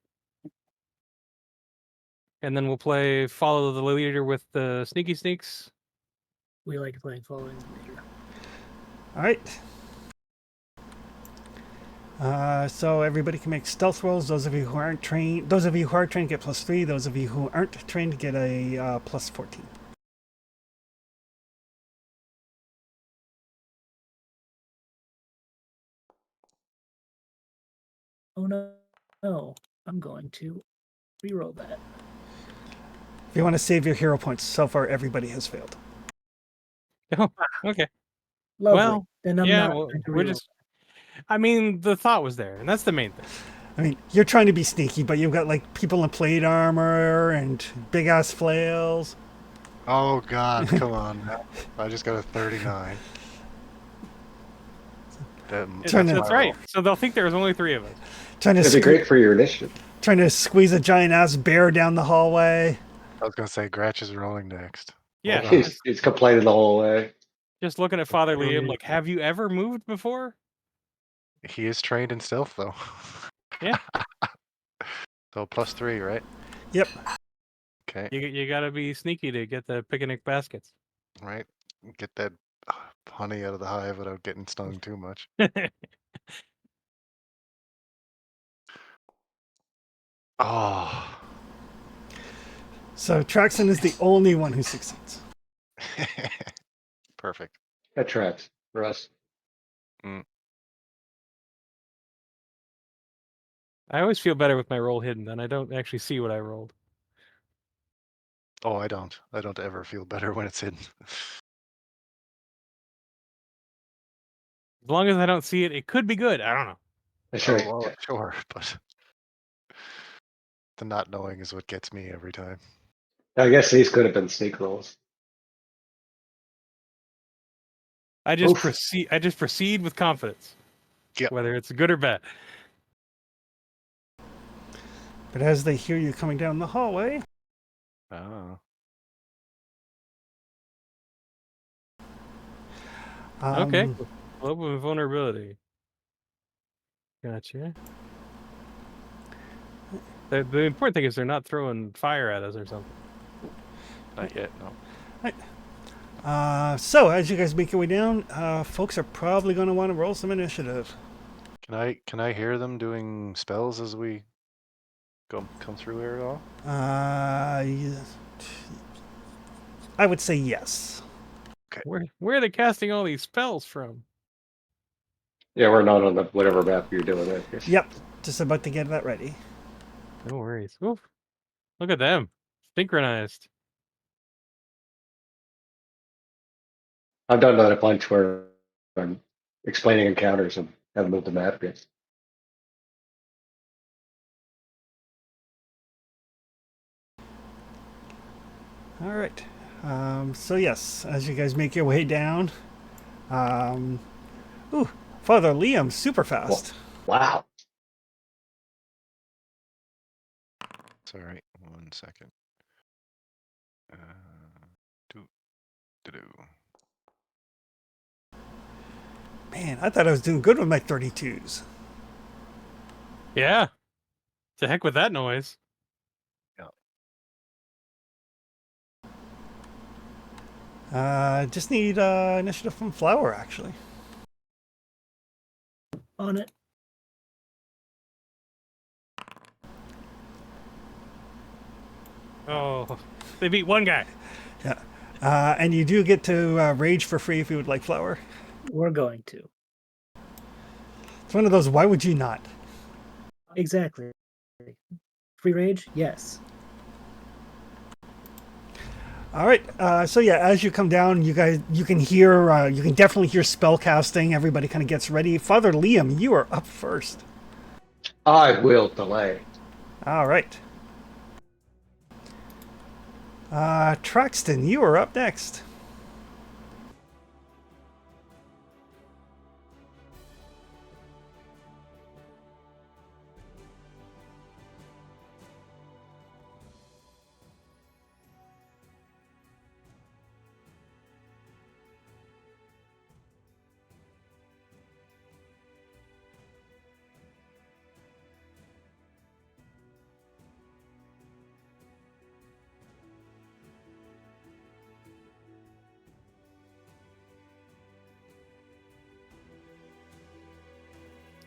And then we'll play follow the leader with the sneaky sneaks. We like playing following the leader. All right. So everybody can make stealth rolls. Those of you who are trained get +3. Those of you who aren't trained get a +14. Oh no, I'm going to reroll that. If you want to save your hero points, so far everybody has failed. Oh, okay. Lovely. Well, then I'm yeah, not well, going to we're reroll. just. I mean, the thought was there, and that's the main thing. I mean, you're trying to be sneaky, but you've got like people in plate armor and big ass flails. Oh God, come on now. I just got a 39. That's right. So they'll think there was only 3 of us. Trying to It'd be great for your initiative. trying to squeeze a giant ass bear down the hallway. I was gonna say Gratch is rolling next. Yeah, Hold on. He's complaining the whole way. just looking at Father Liam, like, have you ever moved before? He is trained in stealth though. Yeah. So +3, right? Yep. Okay. You gotta be sneaky to get the picnic baskets. Right. Get that honey out of the hive without getting stung too much. Oh. So Traxon is the only one who succeeds. Perfect. That tracks for us. I always feel better with my roll hidden, then I don't actually see what I rolled. Oh, I don't. I don't ever feel better when it's hidden. As long as I don't see it, it could be good. I don't know. Oh, well, sure, but the not knowing is what gets me every time. I guess these could have been sneak rolls. I just Oof. proceed. I just proceed with confidence, Yep. whether it's good or bad. But as they hear you coming down the hallway, Oh. Okay. Global vulnerability. Gotcha. The important thing is they're not throwing fire at us or something. Not yet, no. So as you guys make your way down, folks are probably going to want to roll some initiative. Can I hear them doing spells as we come through here at all? I would say yes. Where are they casting all these spells from? Yeah, we're not on the whatever map you're doing it. Yep, just about to get that ready. No worries. Oof. Look at them. Synchronized. I've done that a bunch where I'm explaining encounters and haven't moved the map yet. All right. So yes, as you guys make your way down, Father Liam, super fast. Wow. Sorry, 1 second. Do do do. Man, I thought I was doing good with my 32s. Yeah. To heck with that noise. Just need initiative from Flower, actually. On it. Oh, they beat one guy. Yeah. And you do get to rage for free if you would like Flower. We're going to. It's one of those, why would you not? Exactly. Free rage? Yes. All right. So yeah, as you come down, you can hear, you can definitely hear spell casting. Everybody kind of gets ready. Father Liam, you are up first. I will delay. All right. Traxton, you are up next.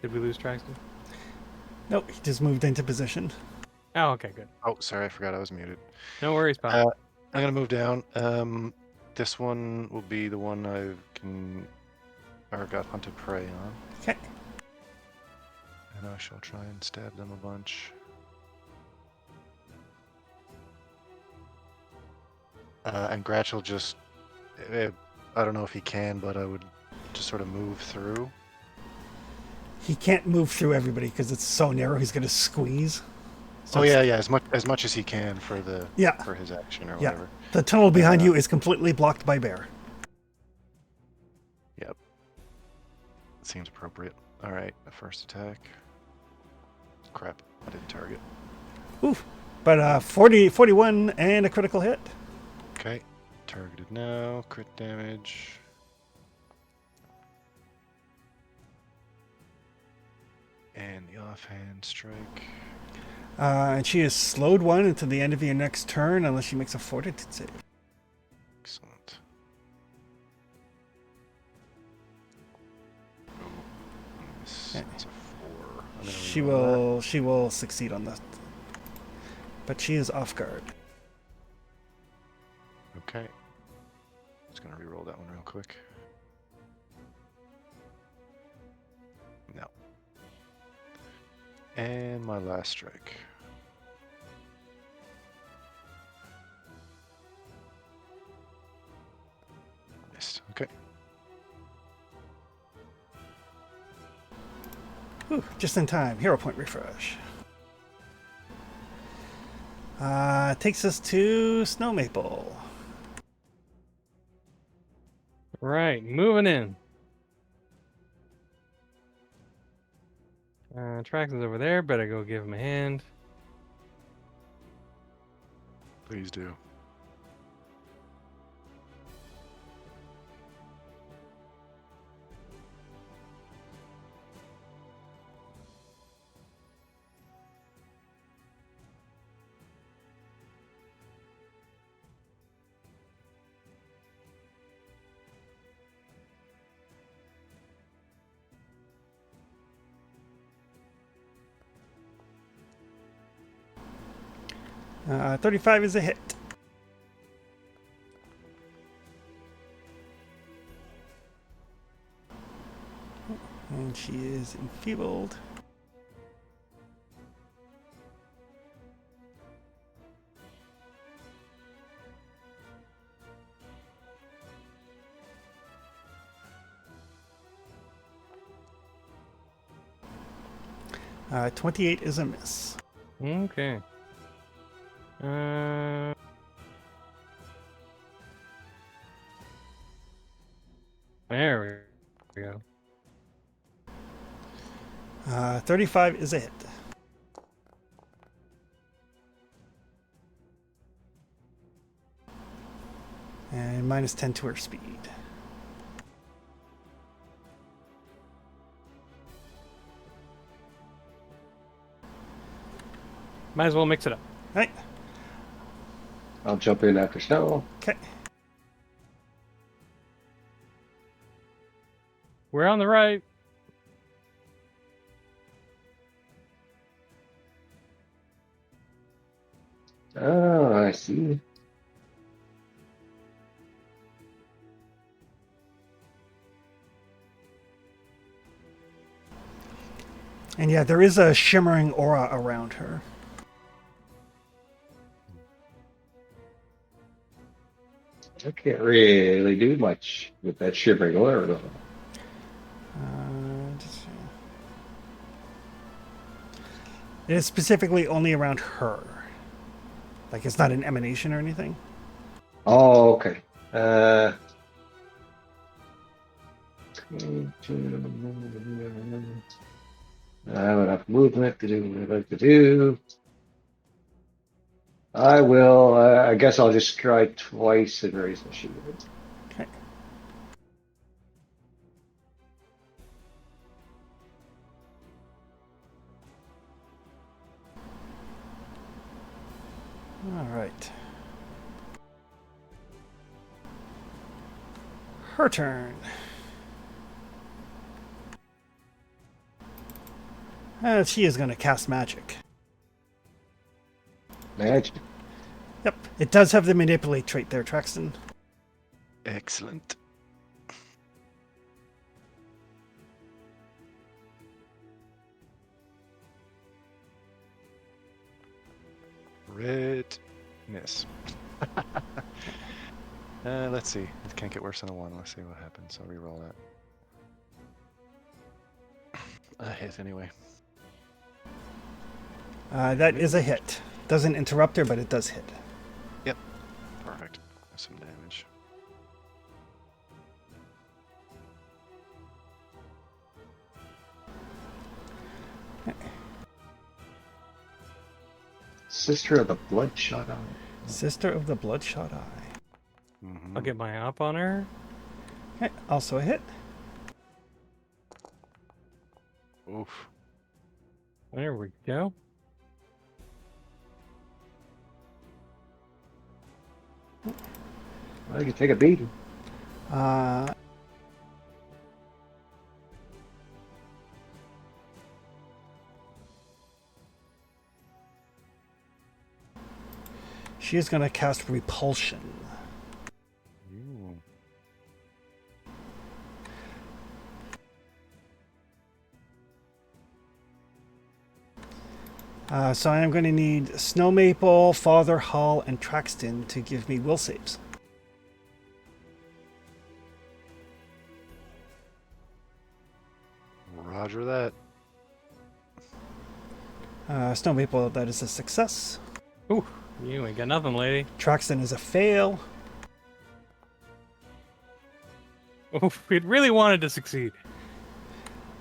Did we lose Traxton? Nope, he just moved into position. Oh, okay, good. Oh, sorry, I forgot I was muted. No worries, pal. I'm gonna move down. This one will be the one got hunted prey on, Okay. and I shall try and stab them a bunch. And Gratch will just, I don't know if he can, but I would just sort of move through. He can't move through everybody because it's so narrow. He's going to squeeze. So Oh it's- yeah, as much as he can for for his action or Yeah. whatever. The tunnel behind you is completely blocked by bear. Yep. Seems appropriate. All right, the first attack. Crap, I didn't target. Oof. But 41 and a critical hit. Okay, targeted now. Crit damage. And the offhand strike. And she is slowed one until the end of your next turn unless she makes a fortitude save. Excellent. Oh, that's a 4. I'm gonna She will succeed on that. But she is off guard. Okay. Just gonna re-roll that one real quick. No. And my last strike. Missed. Okay. Whew, just in time. Hero point refresh. Takes us to Snow Maple. Right, moving in. Traxton's over there. Better go give him a hand. Please do. 35 is a hit. And she is enfeebled. Uh, 28 is a miss. Okay. There we go. 35 is a hit. And minus 10 to her speed. Might as well mix it up. Right. I'll jump in after Snow. Okay. We're on the right. Oh, I see. And yeah, there is a shimmering aura around her. I can't really do much with that shivering aura, though. It is specifically only around her. Like, it's not an emanation or anything. Oh, okay. I have enough movement to do what I'd like to do. I will. I guess I'll just try twice and raise my shield. Okay. All right. Her turn. She is going to cast magic. Magic. Yep. It does have the manipulate trait there, Traxton. Excellent. Red. Miss. Let's see. It can't get worse than a 1. Let's see what happens. I'll reroll that. A hit anyway. That is a hit. Doesn't interrupt her, but it does hit. Yep. Perfect. That's some damage. Sister of the Bloodshot Eye. Sister of the Bloodshot Eye. Mm-hmm. I'll get my op on her. Okay, also a hit. Oof. There we go. Well, you can take a beating. She is going to cast Repulsion. Ooh. So I am going to need Snow Maple, Father Hall, and Traxton to give me will saves. Roger that. Snow Maple, that is a success. Ooh, you ain't got nothing, lady. Traxton is a fail. Oof, it really wanted to succeed.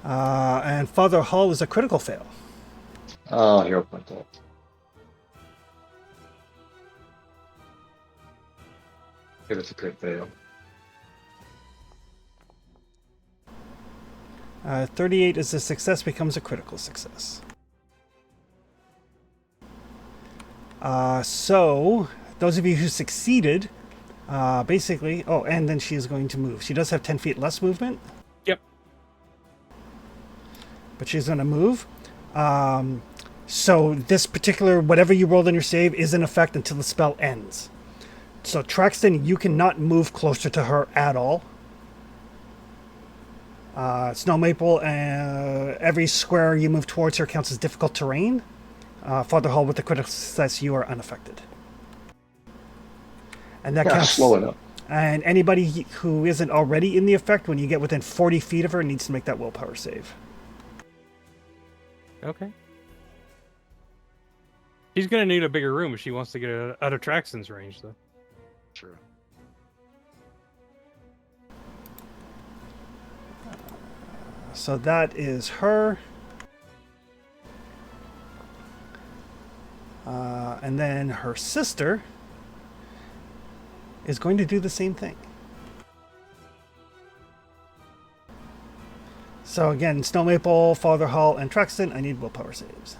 And Father Hall is a critical fail. Oh, hero point that. Give us a crit fail. 38 is a success, becomes a critical success. So, those of you who succeeded, basically... Oh, and then she is going to move. She does have 10 feet less movement. Yep. But she's going to move. So this particular, whatever you rolled on your save, is in effect until the spell ends. So Traxton, you cannot move closer to her at all. Snow Maple, every square you move towards her counts as difficult terrain. Father Hall, with the critical success, you are unaffected. And that Yeah, counts. slow enough. And anybody who isn't already in the effect, when you get within 40 feet of her, needs to make that willpower save. Okay. She's gonna need a bigger room if she wants to get out of Traxton's range, though. True. So that is her. And then her sister is going to do the same thing. So again, Snow Maple, Father Hall, and Traxton, I need willpower saves.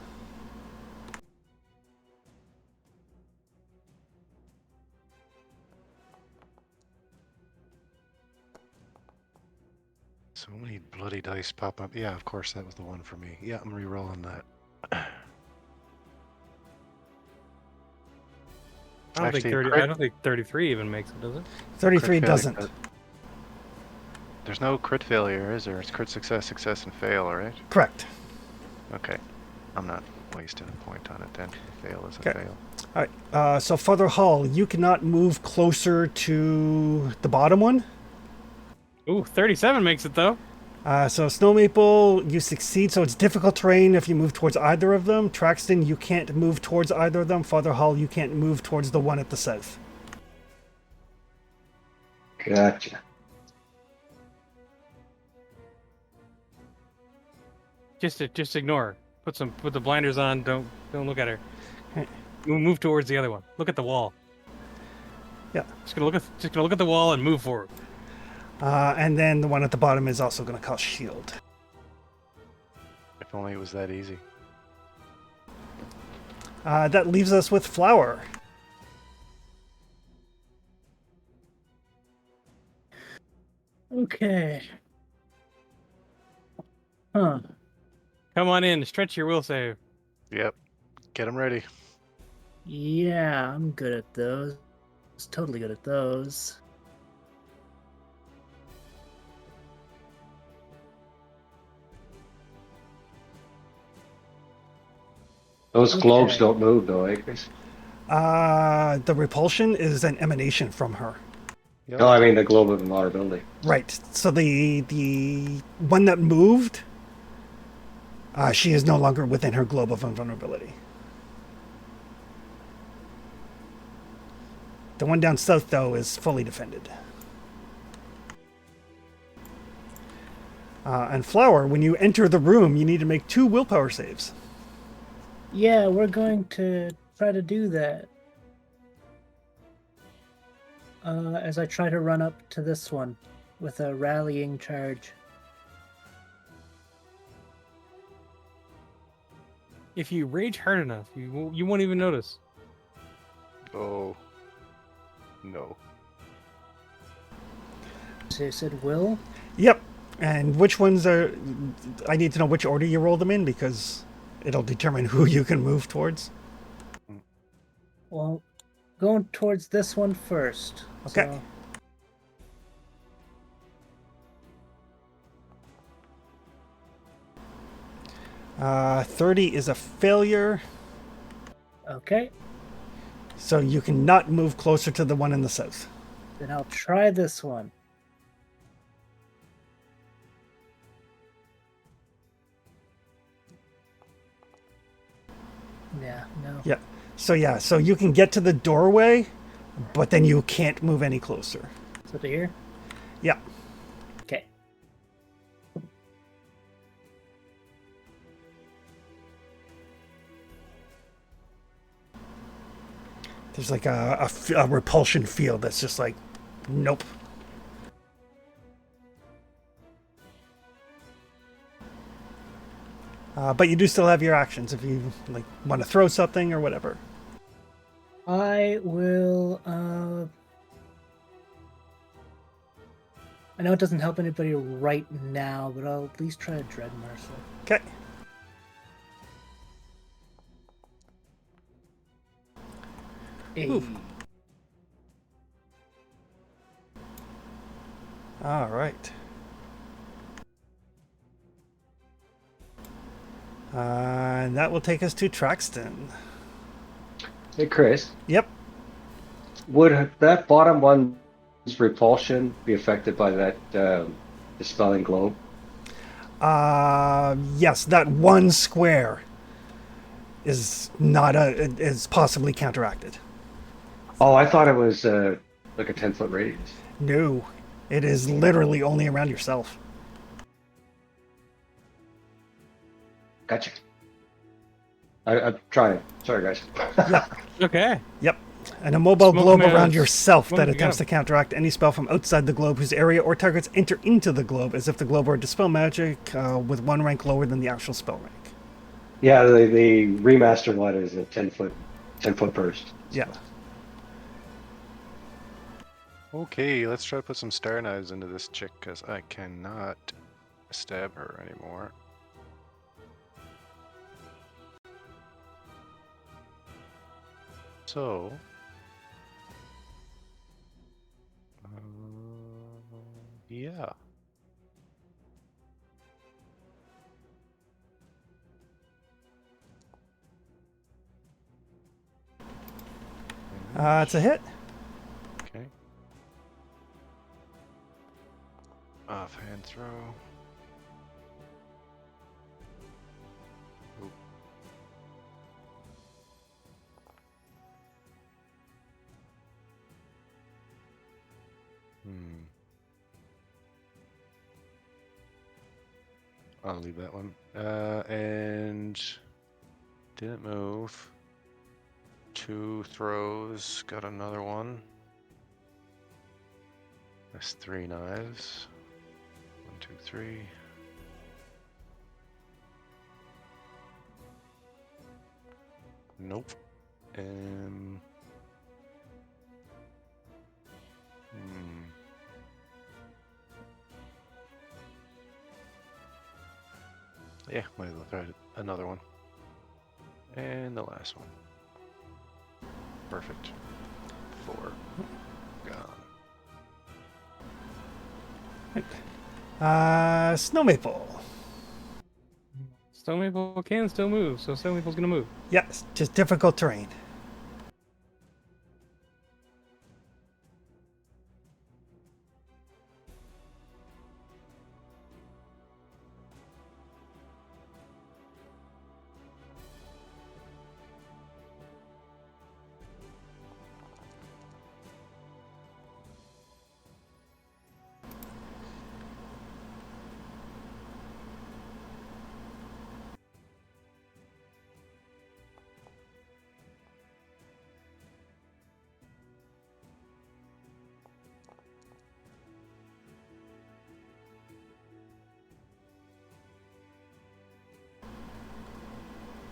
So many bloody dice pop up. Yeah, of course, that was the one for me. Yeah, I'm re-rolling that. I don't think Actually, 30. crit- I don't think 33 even makes it, does it? 33 crit doesn't. failure- There's no crit failure, is there? It's crit success, success, and fail, right? Correct. Okay. I'm not wasting a point on it then. A fail is a Okay. fail. All right. So Father Hall, you cannot move closer to the bottom one. Ooh, 37 makes it, though. So Snow Maple, you succeed, so it's difficult terrain if you move towards either of them. Traxton, you can't move towards either of them. Father Hall, you can't move towards the one at the south. Gotcha. Just ignore her. Put the blinders on. Don't look at her. Okay. Move towards the other one. Look at the wall. Yeah. Just gonna look at the wall and move forward. And then the one at the bottom is also going to cast shield. If only it was that easy. That leaves us with Flower. Okay. Huh. Come on in. Stretch your will save. Yep. Get them ready. Yeah, I'm good at those. Totally good at those. Those globes Okay. don't move, though, eh, Chris? The repulsion is an emanation from her. No, I mean the globe of invulnerability. Right. So the one that moved, she is no longer within her globe of invulnerability. The one down south, though, is fully defended. And Flower, when you enter the room, you need to make 2 willpower saves. Yeah, we're going to try to do that. As I try to run up to this one with a rallying charge. If you rage hard enough, you won't even notice. Oh. No. So you said will? Yep. And which ones are... I need to know which order you roll them in, because it'll determine who you can move towards. Well, going towards this one first. Okay. So, 30 is a failure, okay. so you cannot move closer to the one in the south. Then I'll try this one. Yeah, no. Yeah. So you can get to the doorway, but then you can't move any closer. So to here? Yeah. Okay. There's like a repulsion field that's just like, nope. But you do still have your actions if you like want to throw something or whatever. I will, I know it doesn't help anybody right now, but I'll at least try to Dread Mercy. Okay. Oof. All right. And that will take us to Traxton. Hey, Chris, Yep. would that bottom one's repulsion be affected by that dispelling globe? Yes, that one square is not is possibly counteracted. Oh, I thought it was like a 10-foot radius. No, it is literally only around yourself. Gotcha. I'm trying. Sorry, guys. Yep. Okay. Yep. An immobile Smoke globe man around is- yourself smoke that to attempts go. to counteract any spell from outside the globe whose area or targets enter into the globe as if the globe were to dispel magic with one rank lower than the actual spell rank. Yeah, the remastered one is a 10-foot burst. Yeah. Okay, let's try to put some star knives into this chick because I cannot stab her anymore. So, yeah. It's a hit. Okay. Offhand throw. Oop. Hmm. I'll leave that one. And didn't move. 2 throws. Got another one. That's 3 knives. 1, 2, 3. Nope. Hmm. Yeah, might as well try another one. And the last one. Perfect. 4. Gone. Snow Maple. Stone Maple can still move, so Stone Maple's gonna move. Yes, just difficult terrain.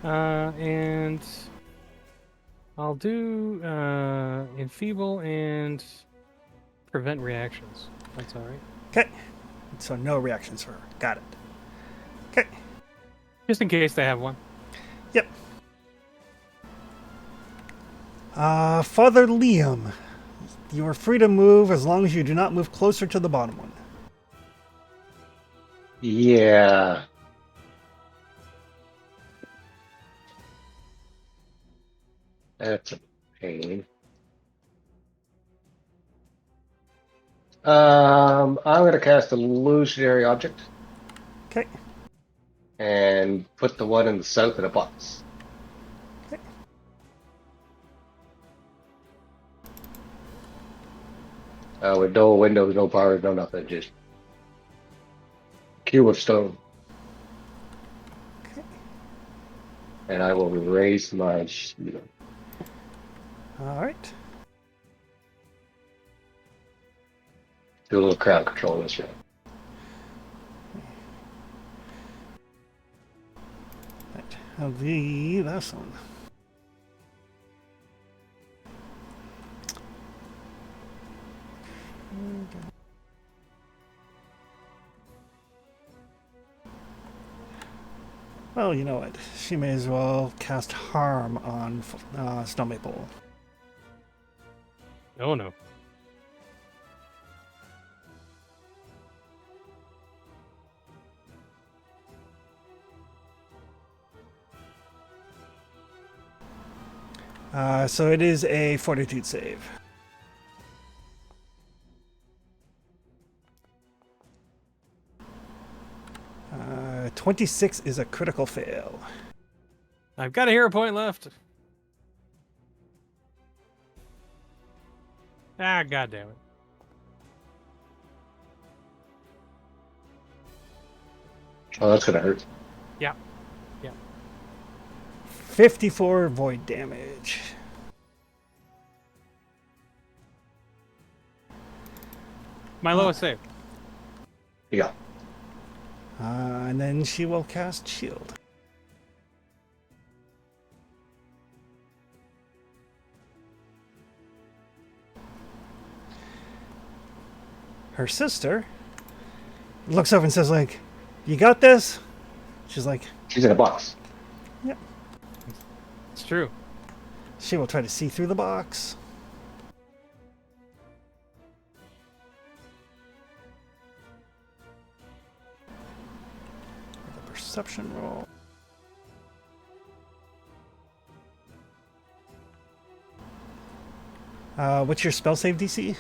And I'll do enfeeble and prevent reactions. That's all right. Okay. So no reactions for her. Got it. Okay. Just in case they have one. Yep. Father Liam, you are free to move as long as you do not move closer to the bottom one. Yeah. That's a pain. I'm going to cast illusionary object Okay. and put the one in the south in a box. Okay. With no windows, no powers, no nothing, just cube of stone. Okay. And I will raise my shield. All right. Do a little crowd control this round. Right. I'll leave this one. Well, you know what? She may as well cast harm on Snow Maple. Oh no. So it is a fortitude save. Uh, 26 is a critical fail. I've got a hero point left. Ah, god damn it. Oh, that's gonna hurt. Yeah. Yeah. 54 void damage. My lowest save. Yeah. And then she will cast shield. Her sister looks over and says, like, you got this? She's like, She's in a box. yep. It's true. She will try to see through the box. With a perception roll. What's your spell save DC?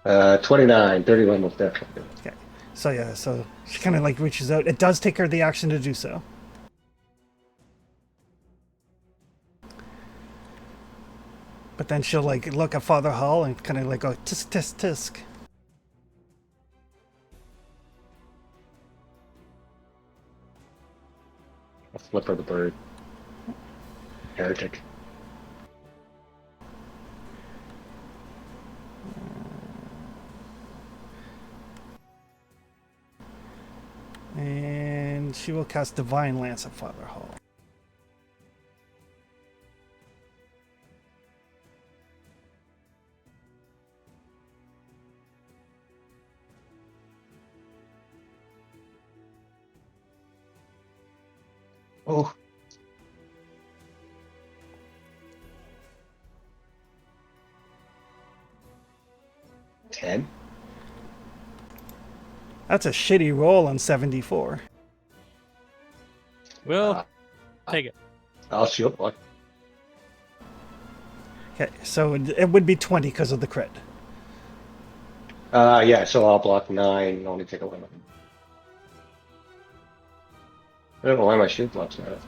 29, 31 most definitely. Okay. So yeah, so she kind of like reaches out. It does take her the action to do so. But then she'll like look at Father Hall and kind of like go tisk tisk tisk. I'll flip her the bird. Heretic. And she will cast Divine Lance at Father Hall. Oh. Ten. That's a shitty roll on 74. Well, take it. I'll shield block. Okay, so it would be 20 because of the crit. Yeah, so I'll block 9, only take 11. I don't know why my shield block's not up.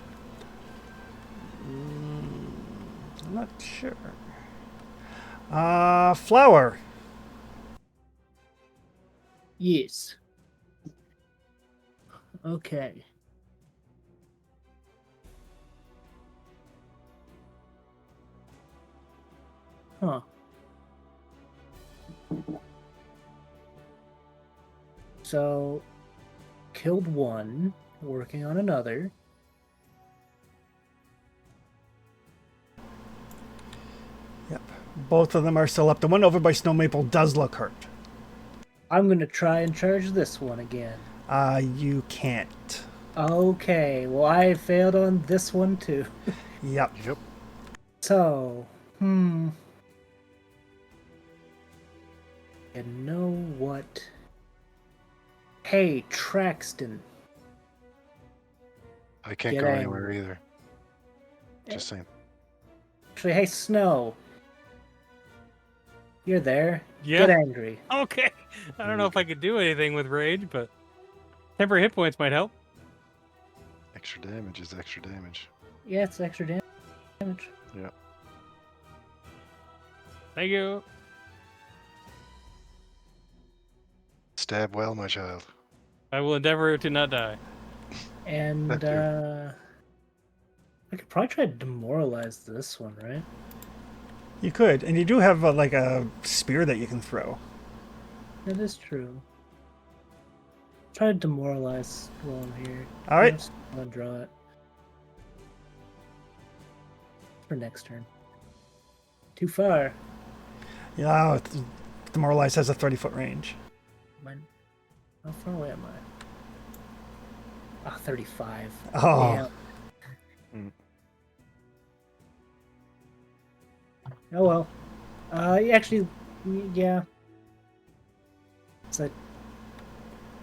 I'm not sure. Flower. Yes. Okay. Huh. So, killed one, working on another. Yep. Both of them are still up. The one over by Snow Maple does look hurt. I'm gonna try and charge this one again. You can't. Okay, well I failed on this one too. Yep. Yep. So, You know what? Hey, Traxton. I can't Get go angry. anywhere either. Just saying. Actually, hey, Snow. You're there. Yeah. Get angry. Okay. I don't know if I could do anything with rage, but temporary hit points might help. Extra damage is extra damage. Yeah, it's extra damage. Yeah. Thank you. Stab well, my child. I will endeavor to not die. And, That too. I could probably try to demoralize this one, right? You could. And you do have like a spear that you can throw. That is true. Try to demoralize while I'm here. All right. I'm just gonna draw it. For next turn. Too far. Yeah, Demoralize has a 30-foot range. Mine. How far away am I? 35. Oh. Yeah. Mm. Oh well. Actually, yeah. So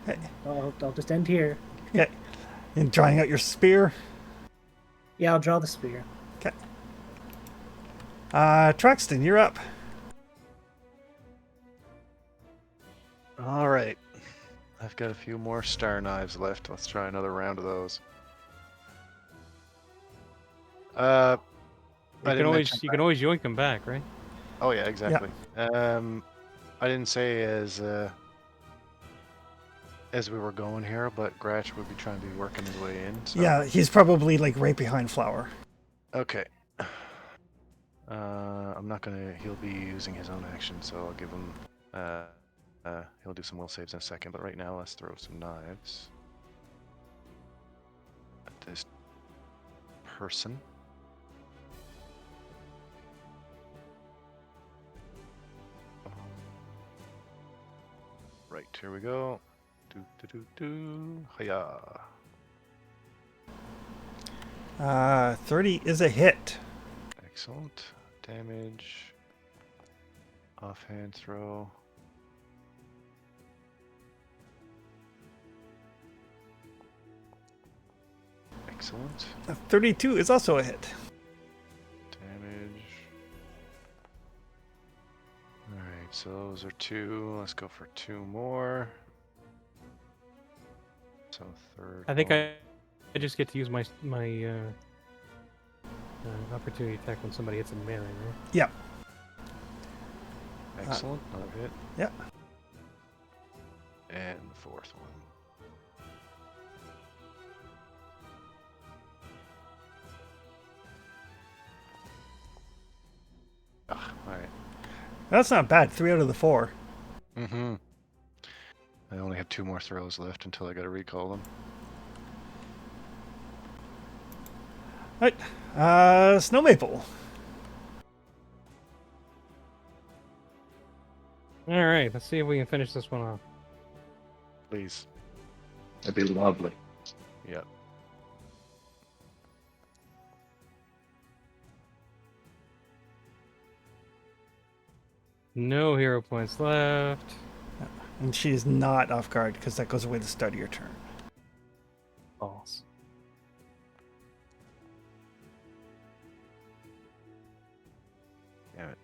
Hey. I'll just end here. Okay. And drawing out your spear. Yeah, I'll draw the spear. Okay. Truxton, you're up. All right. I've got a few more star knives left. Let's try another round of those. I didn't mention. You can always yoink them back, right? Oh yeah, exactly. I didn't say as we were going here, but Gratch would be trying to be working his way in. So. Yeah, he's probably like right behind Flower. Okay. I'm not gonna. He'll be using his own action, so I'll give him. He'll do some will saves in a second, but right now let's throw some knives at this person. Right, here we go. Do do do do. Hiya. 30 is a hit. Excellent. Damage. Offhand throw. Excellent. 32 is also a hit. Damage. Alright, so those are 2. Let's go for 2 more. So third. I think one. I just get to use my opportunity attack when somebody hits a melee, right? Yeah. Excellent. Another hit. Yeah. And the fourth one. Alright. That's not bad. 3 out of the 4. Mm-hmm. I only have 2 more throws left until I gotta recall them. Right. Snow Maple. All right, let's see if we can finish this one off. Please. That'd be lovely. Yep. No hero points left. And she's not off guard because that goes away the start of your turn. False. Damn it.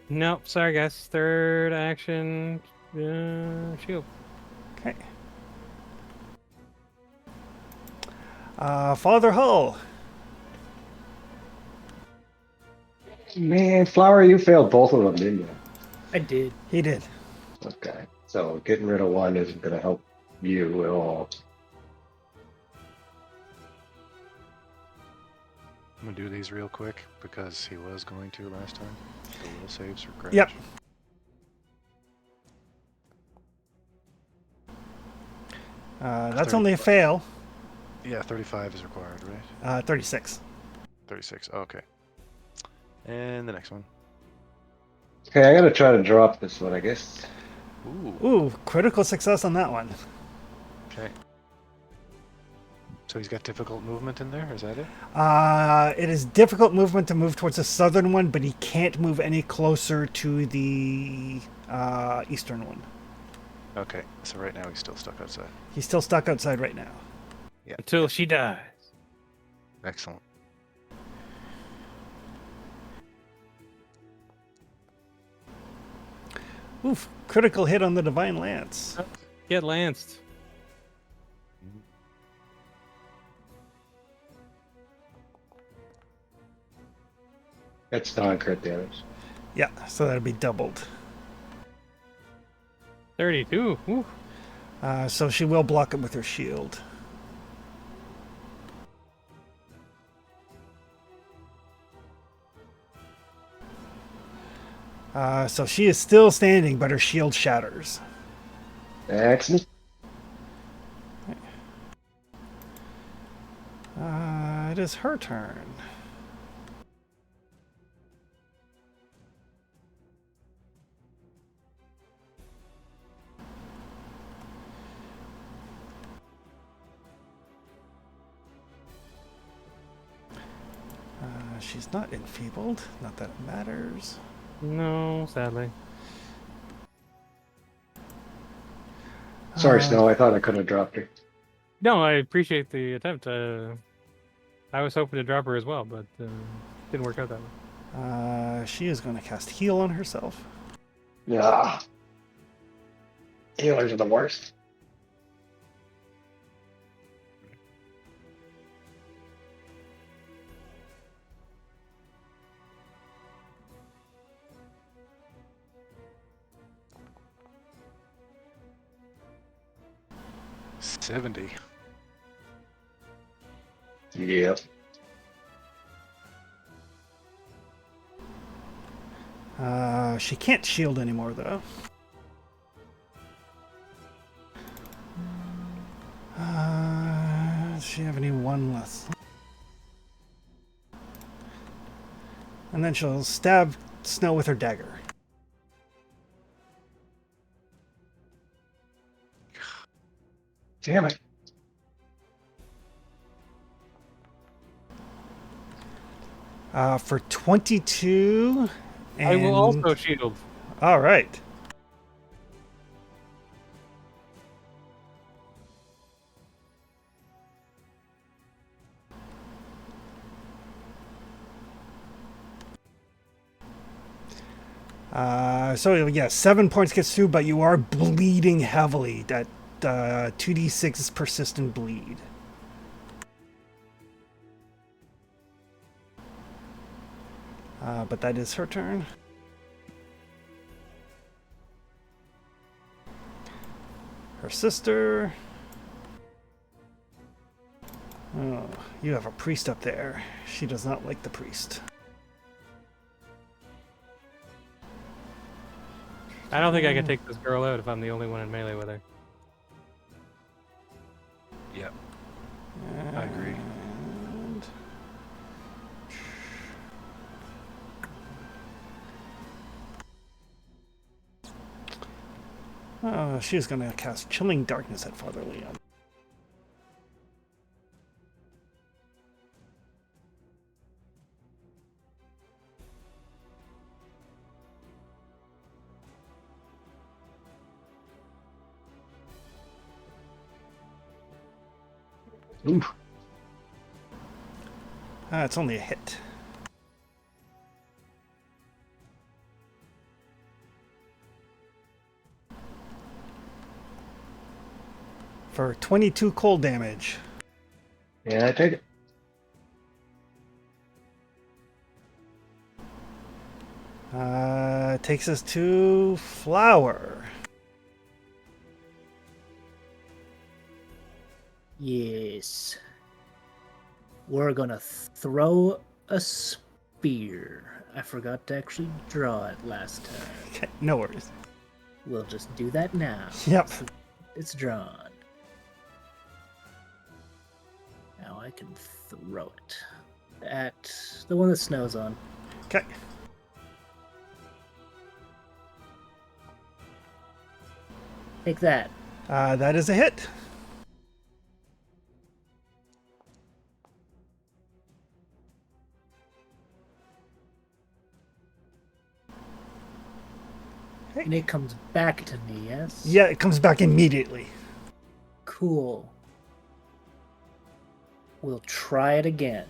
Nope, sorry guys. Third action. Shield. Okay. Father Hull. Man, Flower, you failed both of them, didn't you? I did. He did. Okay. So getting rid of one isn't going to help you at all. I'm gonna do these real quick because he was going to last time. The will saves are great. Yep. That's only a fail. Yeah, 35 is required, right? 36. 36. Okay. And the next one. Okay, I got to try to drop this one, I guess. Ooh. Ooh, critical success on that one. Okay. So he's got difficult movement in there. Is that it? It is difficult movement to move towards the southern one, but he can't move any closer to the eastern one. Okay. So right now he's still stuck outside. He's still stuck outside right now. Yeah. Until she dies. Excellent. Oof, critical hit on the Divine Lance. Get lanced. That's non-crit damage. Yeah, so that'll be doubled. 32. Ooh. So she will block it with her shield. So she is still standing, but her shield shatters. Excellent. It is her turn. She's not enfeebled. Not that it matters. No, sadly. Sorry, Uh, Snow. I thought I could have dropped her. No, I appreciate the attempt. I was hoping to drop her as well, but didn't work out that way. She is going to cast heal on herself. Yeah. Healers are the worst. $70. Yep. She can't shield anymore, though. Does she have any one less? And then she'll stab Snow with her dagger. Damn it. For 22. And... I will also shield. All right. So yeah, 7 points gets through, but you are bleeding heavily. That 2d6 is persistent bleed. But that is her turn. Her sister. Oh, you have a priest up there. She does not like the priest. I don't think I can take this girl out if I'm the only one in melee with her. Yep. I agree. And... she's going to cast Chilling Darkness at Father Leon. Oof. It's only a hit. For 22 cold damage. Yeah, I take it. Takes us to Flower. Yes. We're gonna throw a spear. I forgot to actually draw it last time. Okay, no worries. We'll just do that now. Yep. It's drawn. Now I can throw it at the one that Snow's on. Okay. Take that. That is a hit. And it comes back to me, yes? Yeah, it comes back immediately. Cool. We'll try it again.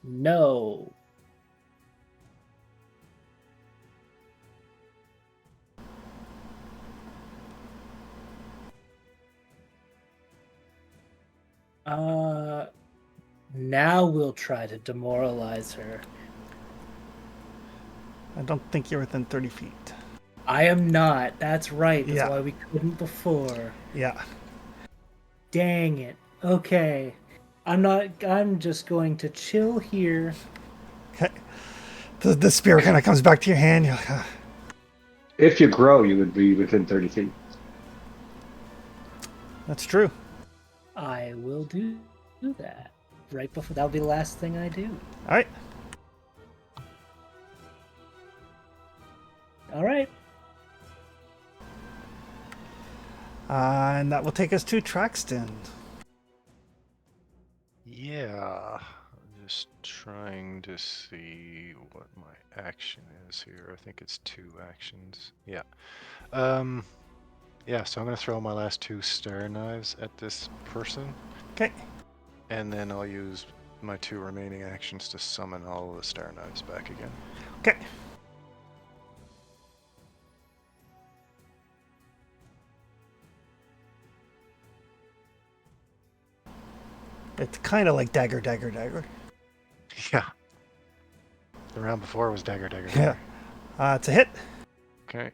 No. Now we'll try to demoralize her. I don't think you're within 30 feet. I am not. That's right. That's Yeah. why we couldn't before. Yeah. Dang it. Okay. I'm just going to chill here. Okay. The spear kind of comes back to your hand. You're like, If you grow, you would be within 30 feet. that's true. I will do that. Right before that'll be the last thing I do. All right. All right. And that will take us to Traxton. Yeah, I'm just trying to see what my action is here. I think it's 2 actions. Yeah. Yeah, so I'm gonna throw my last 2 star knives at this person, Okay. and then I'll use my 2 remaining actions to summon all of the star knives back again. Okay. It's kind of like dagger, dagger, dagger. Yeah. The round before was dagger, dagger, Yeah. dagger. It's a hit. Okay.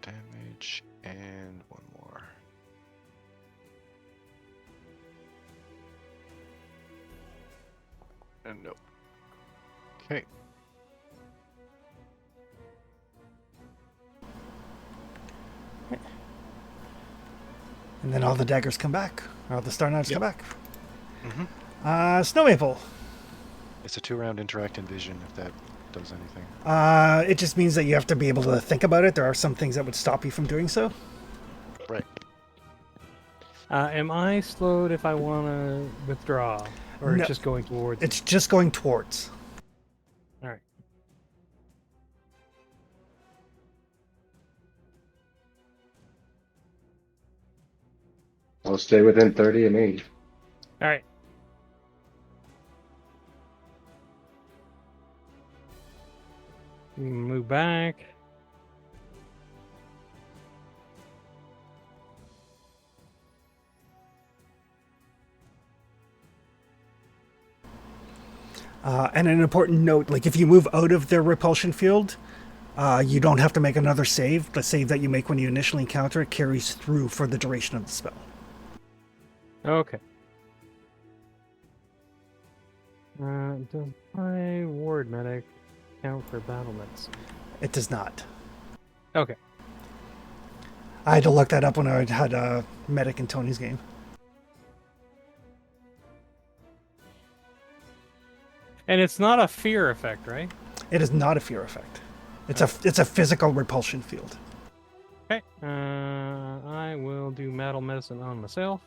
Damage and 1 more. And nope. Okay. And then all the daggers come back. All the star knives come back. Mm-hmm. Snow Maple. It's a 2-round interact and vision if that does anything. It just means that you have to be able to think about it. There are some things that would stop you from doing so. Right. Am I slowed if I want to withdraw? Or No. it's just going towards? It's just going towards. All right. I'll stay within 30 of me. All right. Move back. And an important note, like if you move out of their repulsion field, you don't have to make another save. The save that you make when you initially encounter it carries through for the duration of the spell. Okay. Does my ward medic count for battle medicine? It does not. Okay. I had to look that up when I had a medic in Tony's game. And it's not a fear effect, right? It is not a fear effect. It's a physical repulsion field. Okay. I will do battle medicine on myself.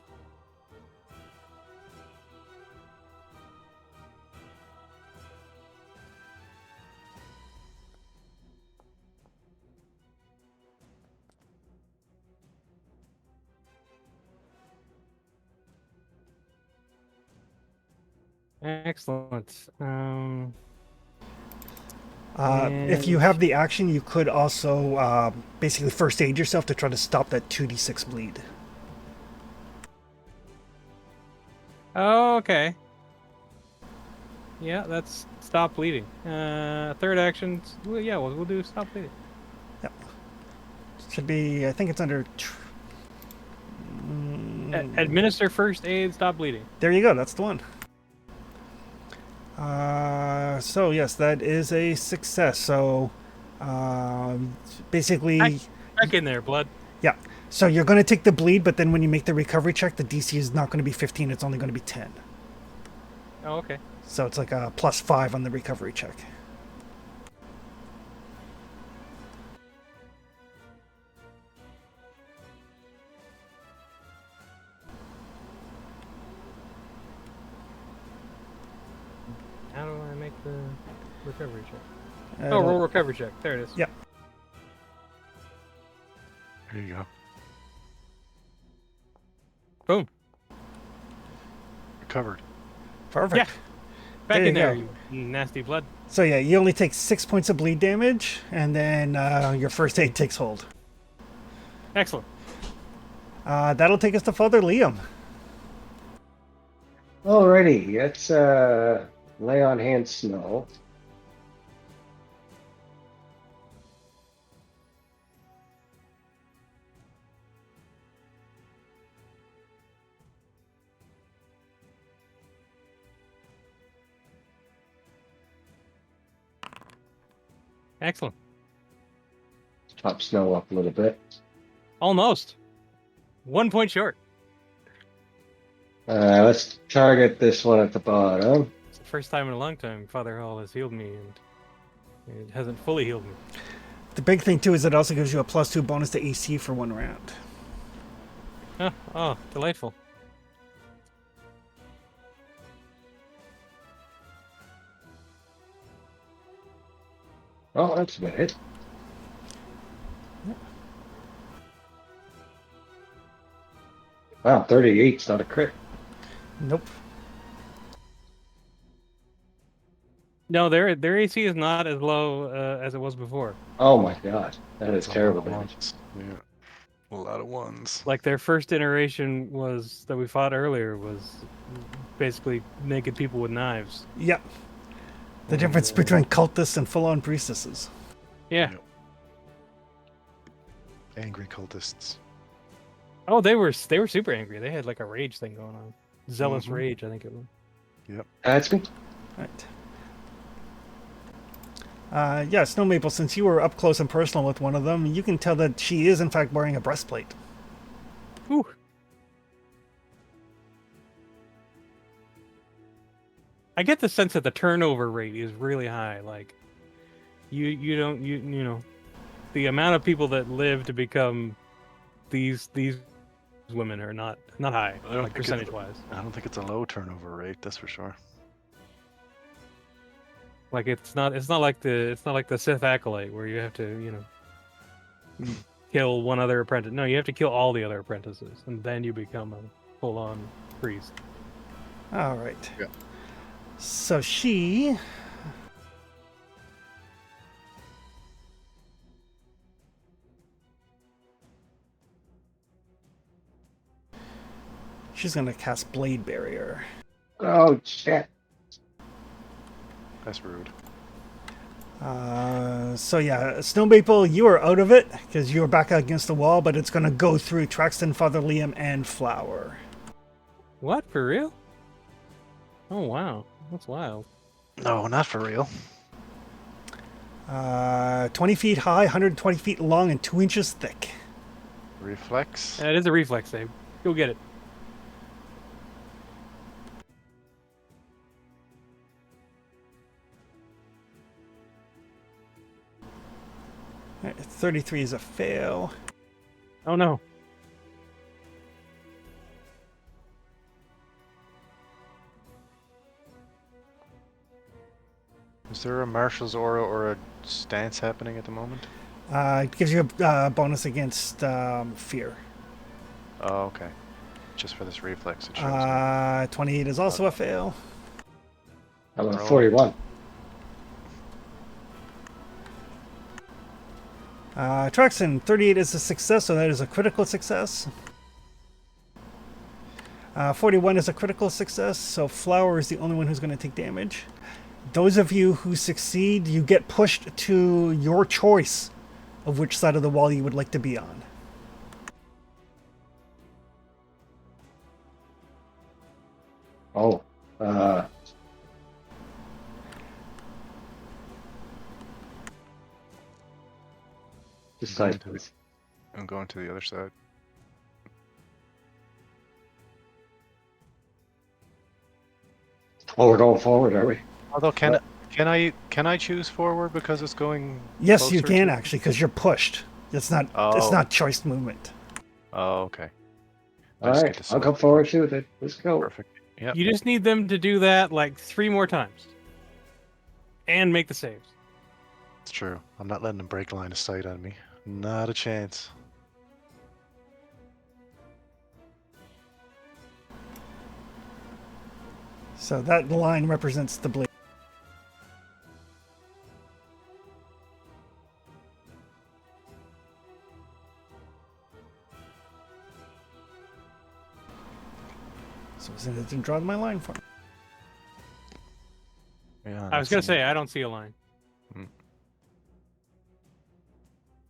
Excellent. If you have the action, you could also basically first aid yourself to try to stop that 2d6 bleed. Oh, okay. Yeah, that's stop bleeding. Third action. Well, yeah, we'll do stop bleeding. Should be, I think it's under. Administer first aid. Stop bleeding. There you go. That's the one. So yes, that is a success. So basically, Back in there, blood. yeah. So you're going to take the bleed, but then when you make the recovery check, the DC is not going to be 15. It's only going to be 10. Oh, okay. So it's like a +5 on the recovery check. How do I make the recovery check? Uh, Roll recovery check. There it is. Yeah. There you go. Boom. Recovered. Perfect. Yeah. Back There in you there, go. you nasty blood. So yeah, you only take 6 points of bleed damage, and then your first aid takes hold. Excellent. That'll take us to Father Liam. Alrighty, let's lay on hand snow. Excellent. Top snow up a little bit. Almost. 1 point short. Let's target this one at the bottom. It's the first time in a long time Father Hall has healed me, and it hasn't fully healed me. The big thing too is it also gives you a +2 bonus to AC for 1 round. Oh, delightful. Oh, that's a good hit. Wow, 38's not a crit. Nope. No, their AC is not as low as it was before. Oh my god, that is It's a lot terrible of damage. ones. Yeah. A lot of ones. Like their first iteration was that we fought earlier was basically naked people with knives. Yep. The difference between cultists and full-on priestesses. Yeah. Yep. Angry cultists. Oh, they were super angry. They had like a rage thing going on. Zealous Mhm. rage, I think it was. That's me. Right. Yeah, Snow Maple, since you were up close and personal with one of them, you can tell that she is in fact wearing a breastplate. Whew. I get the sense that the turnover rate is really high. Like, you know, the amount of people that live to become these women are not high, I don't like think it's- percentage wise. I don't think it's a low turnover rate, that's for sure. Like it's not like the Sith acolyte where you have to kill one other apprentice. No, you have to kill all the other apprentices, and then you become a full on priest. All right. Yeah. So she... She's going to cast Blade Barrier. Oh shit. That's rude. So yeah, Snow Maple, you are out of it because you are back against the wall, but it's going to go through Traxton, Father Liam, and Flower. What, for real? Oh wow, that's wild. No, not for real. 20 feet high, 120 feet long, and 2 inches thick. Reflex. It is a reflex save. Go get it. All right, 33 is a fail. Oh no. Is there a Marshal's Aura or a stance happening at the moment? It gives you a bonus against fear. Oh, okay. Just for this reflex it shows. 28 is also a fail. How about Roll. 41? Traxon, 38 is a success, so that is a critical success. 41 is a critical success, so Flower is the only one who's going to take damage. Those of you who succeed, you get pushed to your choice of which side of the wall you would like to be on. Oh, decide, please. I'm going to the other side. Oh, we're going forward, are we? Although can I choose forward because it's going Yes, you closer can to- actually, because you're pushed. It's not. It's Oh. not choice movement. Oh, okay. I All just right, get to I'll select come forward too. Then let's go. Perfect. Yep. You just need them to do that like 3 more times. And make the saves. It's true. I'm not letting them break line of sight on me. Not a chance. So that line represents the blade. So it didn't draw my line for me. Yeah. I was gonna say I don't see a line.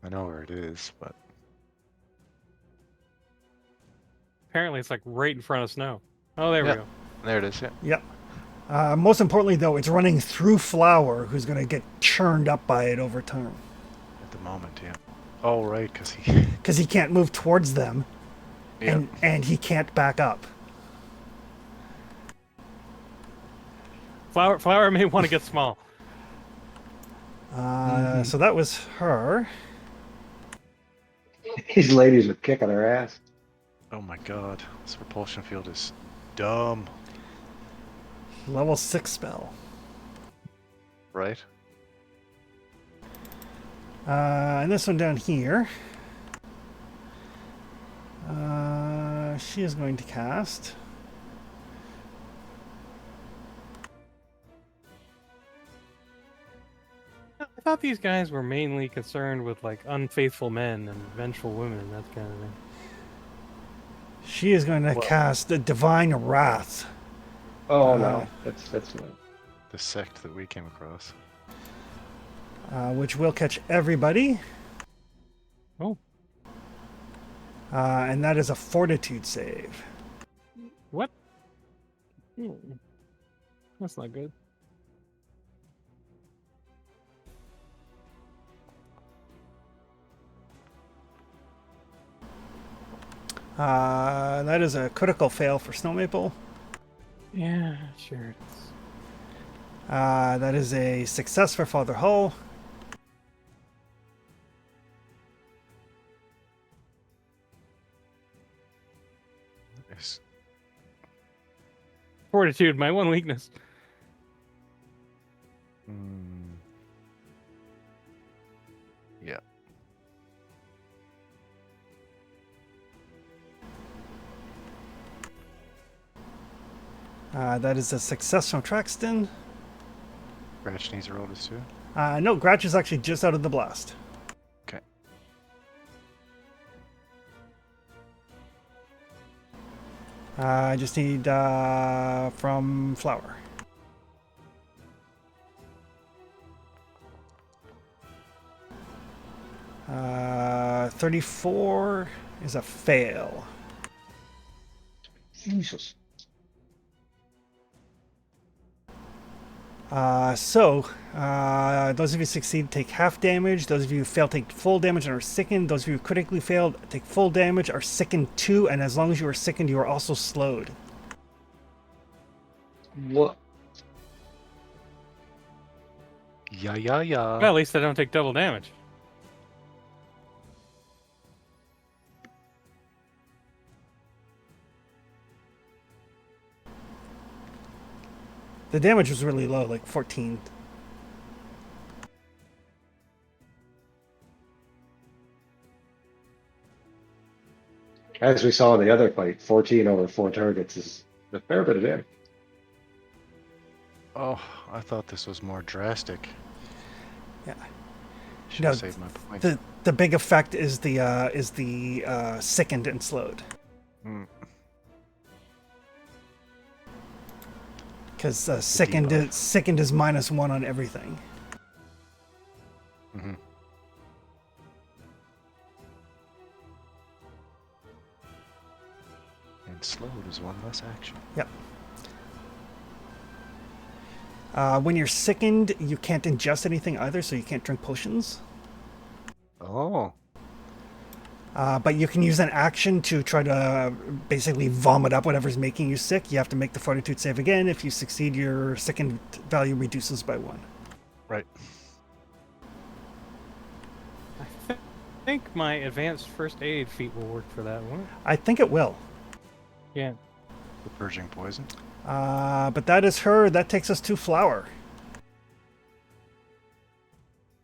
I know where it is, but Apparently it's like right in front of Snow. Oh, there we Yeah. go. there it is. Yeah. Yep. Most importantly, though, it's running through Flower, who's going to get churned up by it over time. At the moment, yeah. Oh, right, because he. Because he can't move towards them, Yeah. and he can't back up. Flower may want to get small. So that was her. These ladies are kicking her ass. Oh my god, this repulsion field is dumb, Level 6 spell. right? And this one down here. She is going to cast. I thought these guys were mainly concerned with like unfaithful men and vengeful women and that kind of thing. She is going to Well- cast the Divine Wrath, Oh no, that's no. The sect that we came across. which will catch everybody. Oh, And that is a Fortitude save. what? That's not good. That is a critical fail for Snow Maple. Yeah, sure it is. That is a success for Father Hull. Yes. Fortitude, my one weakness. Mm. Yeah. That is a success from Traxton. Gratch needs a roll this too. No, Gratch is actually just out of the blast. Okay. I just need from Flower. Uh, 34 is a fail. Jesus. Those of you succeed take half damage. Those of you who fail take full damage and are sickened. Those of you who critically failed take full damage, are sickened too, and as long as you are sickened, you are also slowed. What? Yeah. Well, at least I don't take double damage. The damage was really low, like 14. As we saw in the other fight, 14 over 4 targets is a fair bit of damage. Oh, I thought this was more drastic. Yeah. Should No, have saved my point. The big effect is the sickened and slowed. Mm. Because sickened debuff. sickened is -1 on everything. Mhm. And slowed is one less action. Yep. When you're sickened, you can't ingest anything either, so you can't drink potions. Oh. But you can use an action to try to basically vomit up whatever's making you sick. You have to make the Fortitude save again. If you succeed, your sickened value reduces by 1. Right. I think my advanced first aid feat will work for that one. I think it will. Yeah. The purging poison. But that is her. That takes us to Flower.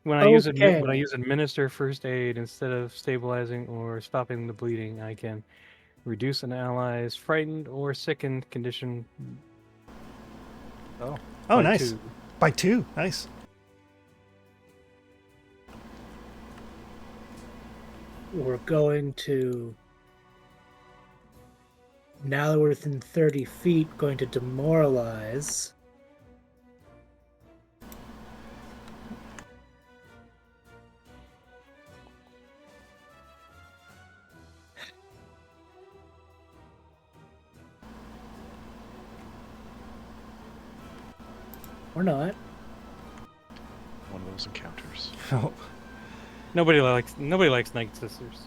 When I Okay. use administer first aid instead of stabilizing or stopping the bleeding, I can reduce an ally's frightened or sickened condition. Oh. Oh, by nice. 2. By 2. Nice. We're going to, now that we're within 30 feet, going to demoralize. Or not. One of those encounters. Oh, Nobody likes Night Sisters.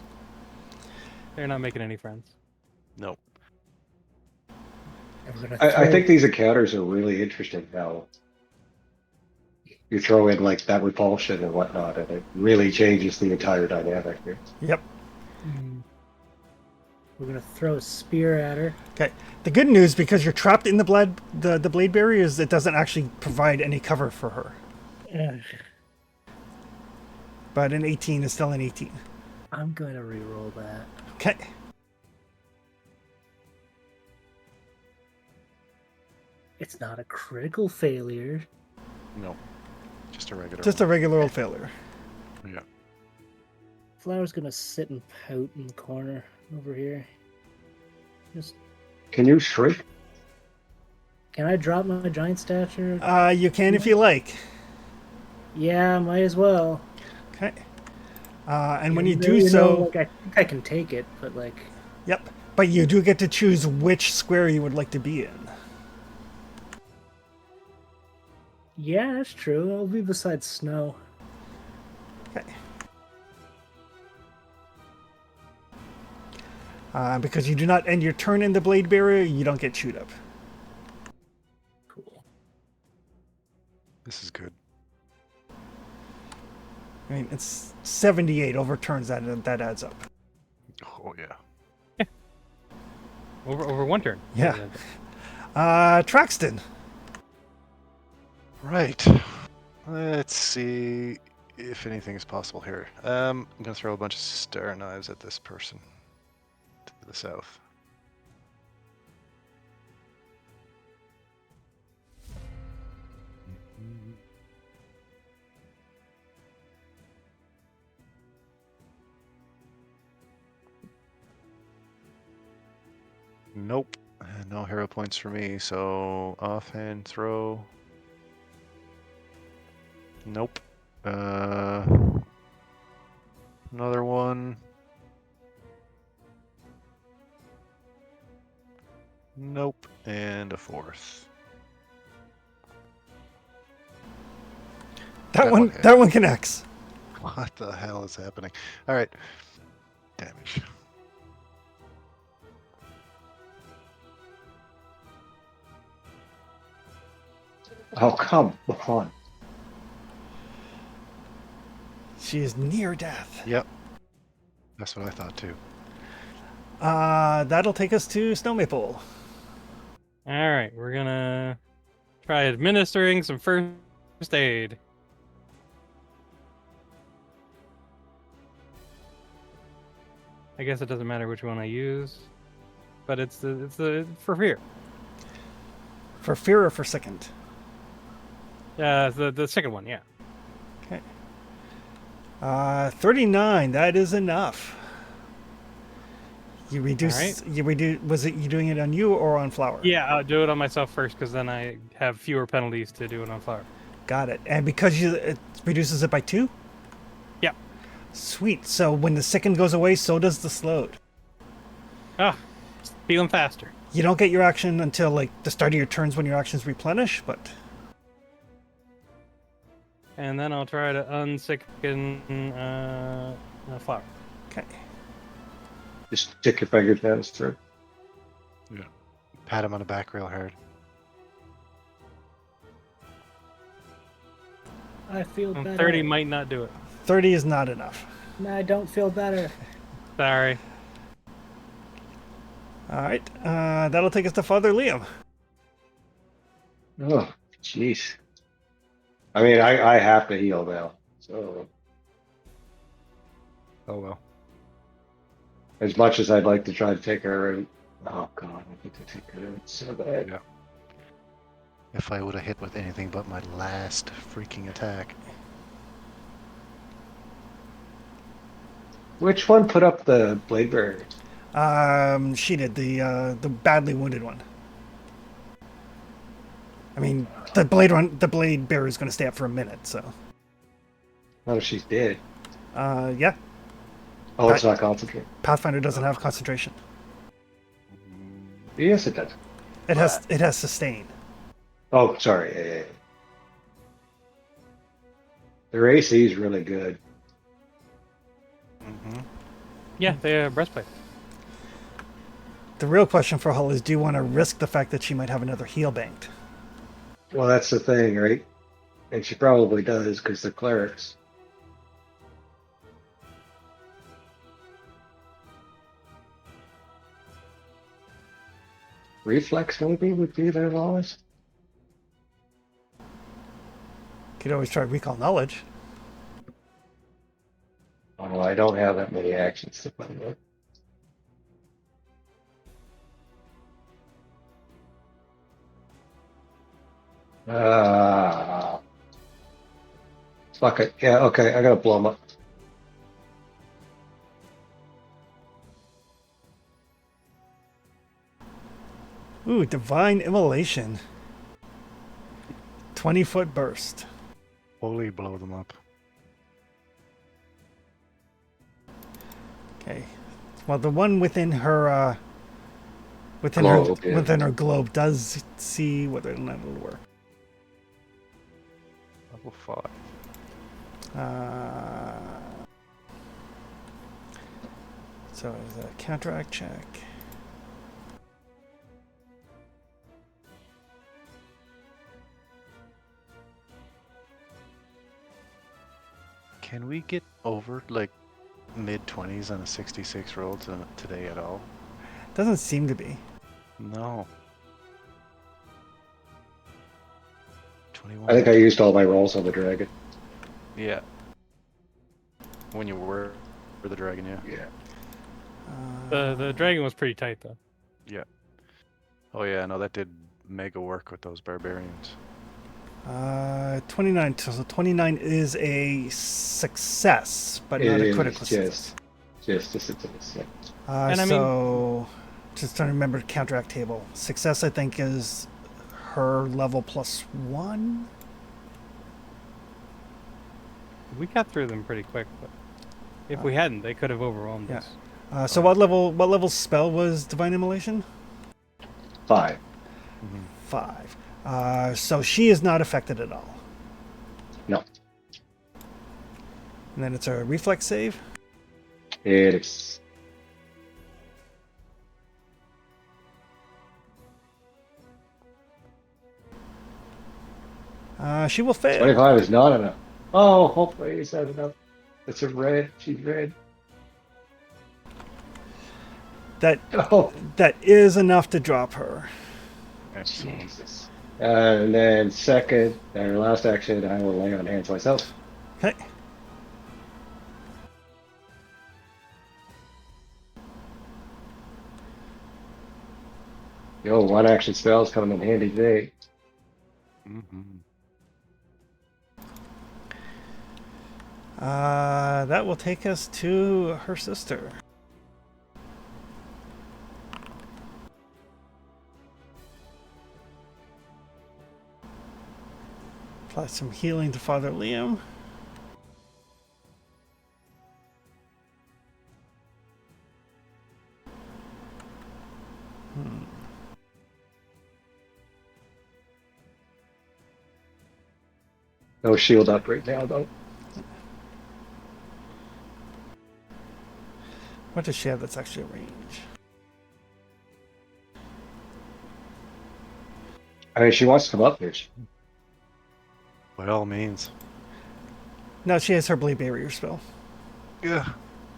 They're not making any friends. Nope. And we're gonna I throw- think these encounters are really interesting now. you throw in like that repulsion and whatnot, and it really changes the entire dynamic here. Yep. We're gonna throw a spear at her. Okay. The good news, because you're trapped in the blade barrier, is it doesn't actually provide any cover for her. But an 18 is still an 18. I'm gonna re-roll that. Okay. It's not a critical failure. No. Just a regular Just a regular old failure. one. Yeah. Flower's gonna sit and pout in the corner over here. Just, Can you shrink? can I drop my giant stature? You can if you like. Yeah, might as well. Okay. And when you Even do though, so, like, I think I can take it, but like, yep. But you do get to choose which square you would like to be in. yeah, that's true. I'll be beside Snow. Okay. Because you do not end your turn in the blade barrier, you don't get chewed up. Cool. This is good. I mean, it's 78 overturns that, and that adds up. Oh, yeah. Over one turn. Yeah. Traxton. Right. Let's see if anything is possible here. I'm going to throw a bunch of star knives at this person to the south. Nope. No hero points for me, so offhand throw. Nope. Another one. Nope. And a fourth. That That one. one hit. That one connects. What the hell is happening? All right. Damage. Oh, come on. She is near death. Yep. That's what I thought too. That'll take us to Snow Maple. All right, we're gonna try administering some first aid. I guess it doesn't matter which one I use, but it's the for fear. For fear or for second? The second one, yeah. Okay. 39. That is enough. You reduce. Alright. You reduce. Was it you doing it on you or on Flower? Yeah, I'll do it on myself first because then I have fewer penalties to do it on Flower. Got it. And because it reduces it by 2? Yeah. Sweet. So when the second goes away, so does the slowed. Ah, feeling faster. You don't get your action until like the start of your turns when your actions replenish, but And then I'll try to unsicken Flower. okay. Just stick your fingers down his throat. Yeah. Pat him on the back real hard. I feel And better. 30 might not do it. 30 is not enough. No, I don't feel better. Sorry. All right. That'll take us to Father Liam. Oh, jeez. I mean, I have to heal now. So Oh well. as much as I'd like to try to take her out, oh god, I need to take her out so bad. Yeah. If I would have hit with anything but my last freaking attack. Which one put up the blade barrier? She did the badly wounded one. I mean, the blade bearer is going to stay up for a minute, so. Not if she's dead. Yeah. Oh, it's not concentrate. Pathfinder doesn't have concentration. Yes, it does. It has sustain. Oh, sorry. Yeah. Their AC is really good. Mm-hmm. Yeah, they have breastplate. The real question for Hull is, do you want to risk the fact that she might have another heal banked? Well, that's the thing, right? And she probably does because they're clerics. Reflex maybe would be their lowest. Could always try recall knowledge. Oh, I don't have that many actions to play with. Fuck it. Yeah, okay, I gotta blow them up. Ooh, divine immolation. 20-foot burst. Holy blow them up. Okay. Well, the one within her, Globe, yeah. within her globe does see whether or not it'll work. Level 5. So it's a counteract check. Can we get over like mid-20s on a 66 roll today at all? Doesn't seem to be. No. 21. I think I used all my rolls on the dragon. Yeah. When you were for the dragon, yeah. Yeah. The dragon was pretty tight though. Yeah. Oh yeah, no, that did mega work with those barbarians. 29. So 29 is a success, but not It a is critical success. just a success. Yeah. And I So, just trying to remember the counteract table. Success, I think, is her level +1. We got through them pretty quick, but if we hadn't, they could have overwhelmed yeah. us. So what level spell was Divine Immolation? 5. 5. So she is not affected at all. No. And then it's a reflex save. It is. She will fail. 25 is not enough. Oh, hopefully it's not enough. It's a red. She's red. That Oh, that is enough to drop her. Excellent. Jesus. And then second, our last action, I will lay on hands myself. Okay. Yo, one action spells coming in handy today. That will take us to her sister. Apply some healing to Father Liam. No shield up right now, though. What does she have that's actually a range? I mean, she wants to come up here. By all means. No, she has her Blade Barrier spell. Yeah.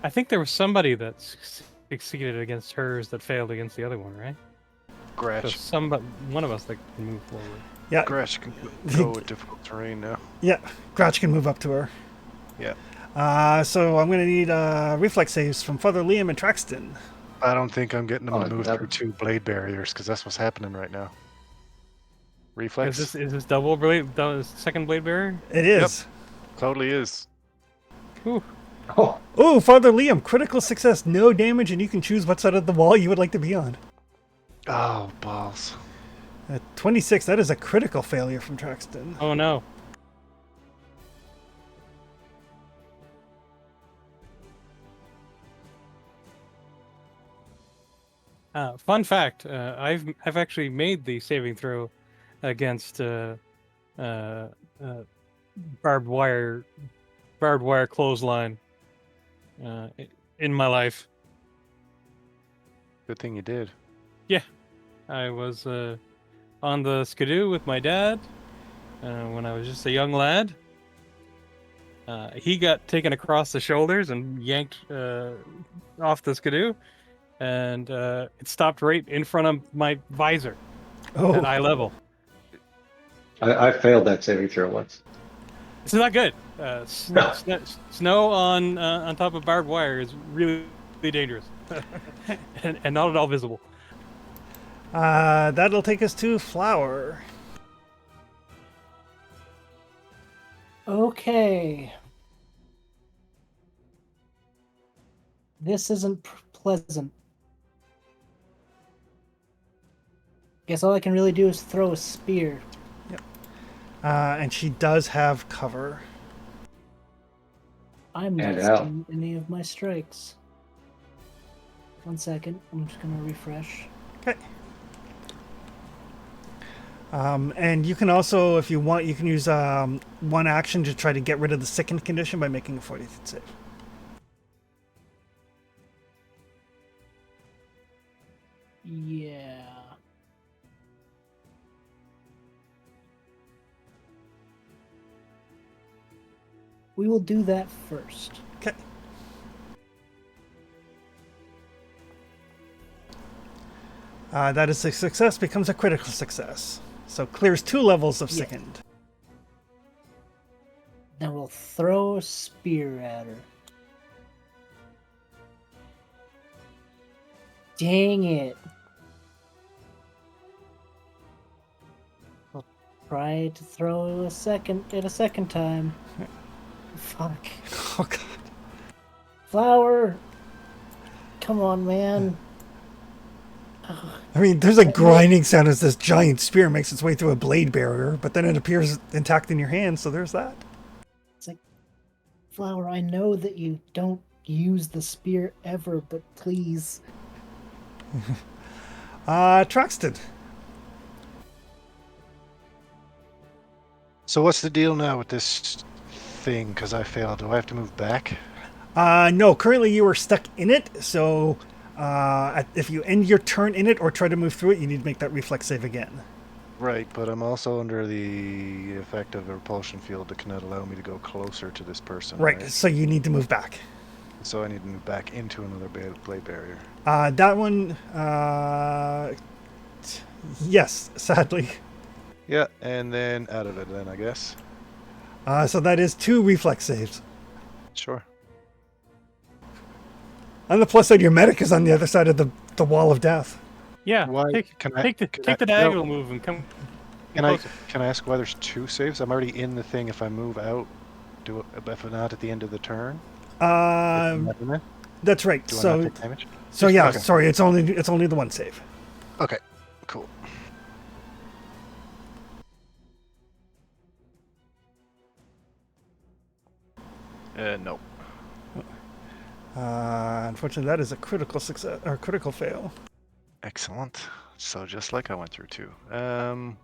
I think there was somebody that succeeded against hers that failed against the other one, right? So Gretch. one of us that can move forward. Yeah, Gretch can go with difficult terrain now. yeah. Grouch can move up to her. Yeah. So I'm going to need reflex saves from Father Liam and Traxton. I don't think I'm getting them Oh, to move that- through 2 blade barriers because that's what's happening right now. Reflex? Is this second blade barrier? It is. Totally is. Ooh. Oh, Oh, Father Liam, critical success, no damage, and you can choose what side of the wall you would like to be on. Oh, balls. 26, that is a critical failure from Traxton. Oh no. Fun fact: I've actually made the saving throw against barbed wire clothesline in my life. Good thing you did. I was on the skidoo with my dad, when I was just a young lad. He got taken across the shoulders and yanked off the skidoo, and it stopped right in front of my visor at eye Oh, level. I failed that saving throw once. It's not good. Snow on top of barbed wire is really, really dangerous, and not at all visible. that'll take us to Flower. Okay. This isn't pleasant. Guess all I can really do is throw a spear. And she does have cover. I'm not And out. seeing any of my strikes. 1 second. I'm just gonna refresh. Okay. And you can also, if you want, you can use one action to try to get rid of the sickened condition by making a 40 feet save. Yeah. We will do that first. Okay. That is a success, becomes a critical success. So clears 2 levels of Yeah. sickened. Then we'll throw a spear at her. Dang it. I'll try to throw a second time. Fuck. Oh god. Flower! Come on, man. I mean, there's a grinding sound as this giant spear makes its way through a blade barrier, but then it appears intact in your hand, so there's that. It's like, Flower, I know that you don't use the spear ever, but please. Truxton. So what's the deal now with this thing? Because I failed. Do I have to move back? No, currently you are stuck in it, so if you end your turn in it or try to move through it, you need to make that reflex save again. Right, but I'm also under the effect of a repulsion field that cannot allow me to go closer to this person. Right, so you need to move back. So I need to move back into another blade barrier. That one, yes, sadly. Yeah, and then out of it then, I guess. So that is 2 reflex saves. Sure. On the plus side, your medic is on the other side of the wall of death. Yeah, Why? take the diagonal move and come. Can I ask why there's 2 saves? I'm already in the thing. If I move out, if I'm not at the end of the turn. That's right. Do I So, not take damage? so yeah, Okay. sorry, it's only the 1 save. Okay, cool. No. Unfortunately, that is a critical success or critical fail. Excellent. So just like I went through too. And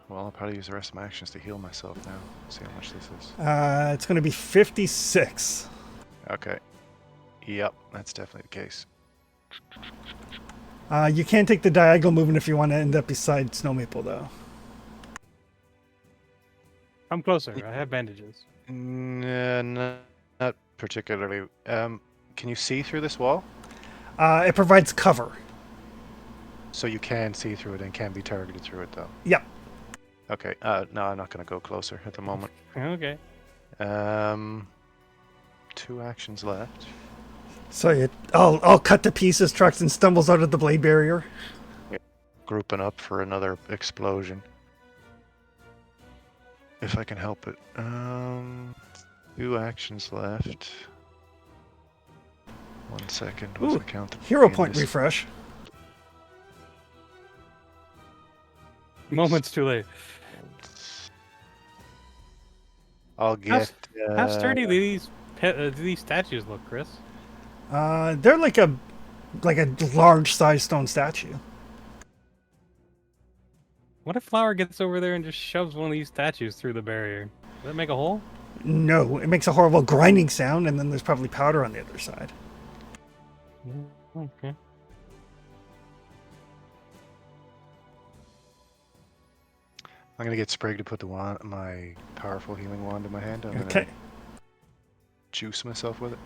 well, I'll probably use the rest of my actions to heal myself now. See how much this is. It's going to be 56. Okay. Yep, that's definitely the case. You can take the diagonal movement if you want to end up beside Snow Maple, though. Come closer. I have bandages. Not particularly. Can you see through this wall? It provides cover. So you can see through it and can be targeted through it, though. Yep. Okay. No, I'm not going to go closer at the moment. Okay. 2 actions left. So I'll cut to pieces. Truxton stumbles out of the blade barrier. Grouping up for another explosion. If I can help it. 2 actions left. 1 second. What's Ooh, the count? hero point refresh. Moments too late. I'll get. How sturdy do these statues look, Chris? They're like a large size stone statue. What if Flower gets over there and just shoves one of these statues through the barrier? Does that make a hole? No, it makes a horrible grinding sound, and then there's probably powder on the other side. Okay. I'm gonna get Sprague to put the wand, my powerful healing wand in my hand. I'm Okay. gonna juice myself with it.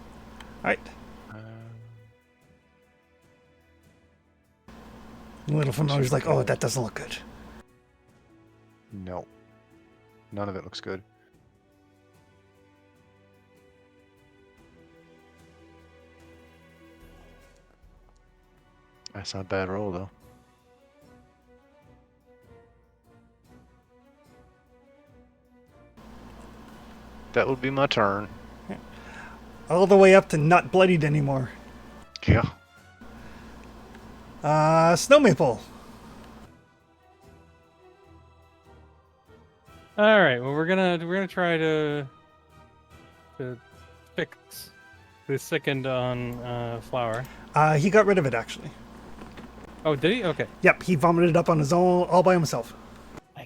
All right. Uh, Little familiar's like, oh, Okay. that doesn't look good. no, none of it looks good. That's not a bad roll though. That would be my turn. All the way up to not bloodied anymore. Yeah. Snow Maple. All right. Well, we're gonna try to fix the sickened on Flower. He got rid of it, actually. Oh, did he? Okay. Yep, he vomited it up on his own, all by himself.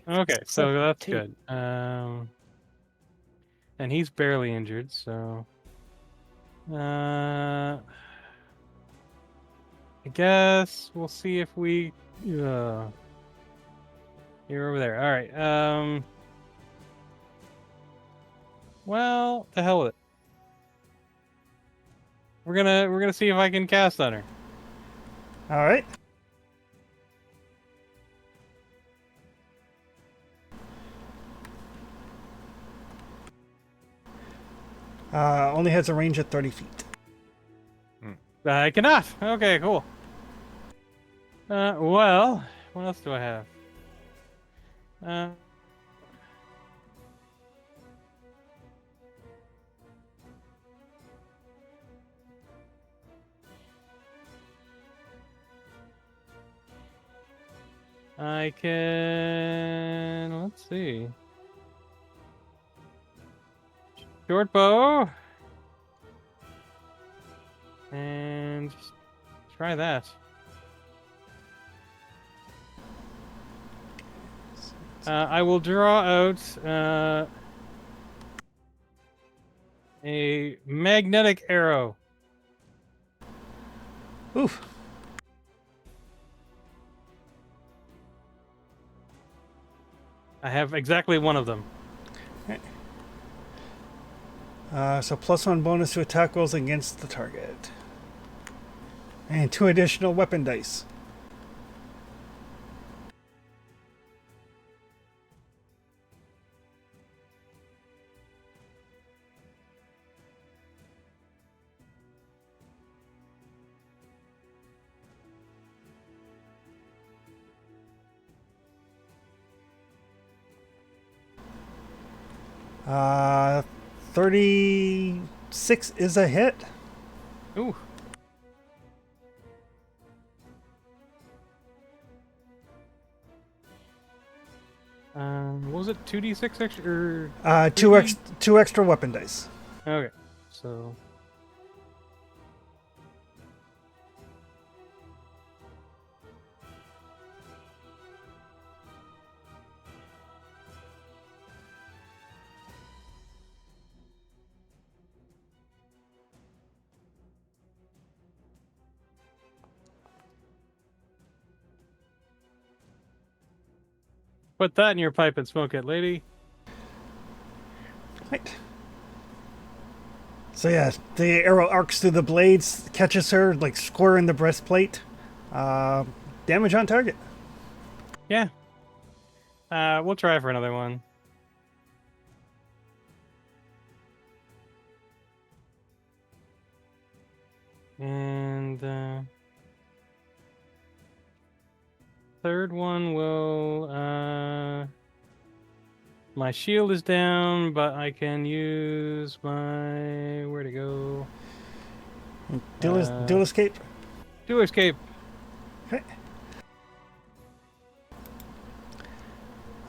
Okay. So Second, that's too. good. And he's barely injured, so. I guess we'll see if we. You're over there. All right. Well, the hell with it. We're gonna see if I can cast on her. All right. Only has a range of 30 feet. I cannot. Okay, cool. Well, what else do I have? I can. Let's see. Short bow. And try that. I will draw out a magnetic arrow. Oof. I have exactly one of them. So +1 bonus to attack rolls against the target. And 2 additional weapon dice. Uh, 36 is a hit. Ooh. What was it? 2d6 extra? Or... Two extra weapon dice. Okay, so. Put that in your pipe and smoke it, lady. Right. So yeah, the arrow arcs through the blades, catches her like square in the breastplate. Damage on target. Yeah. We'll try for another one. And third one will my shield is down, but I can use my where to go? Dual escape. Do escape. Okay.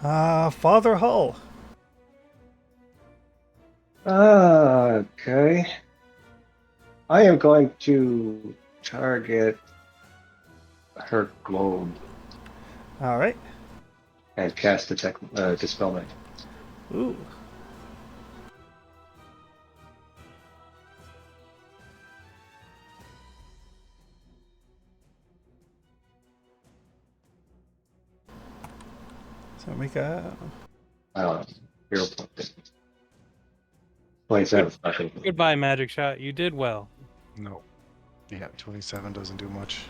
Father Hull. Okay. I am going to target her globe All right. and cast Dispel Magic. Ooh. So There we go. I don't know. Hero point. 27 special. Goodbye, magic shot. You did well. No. Yeah, 27 doesn't do much.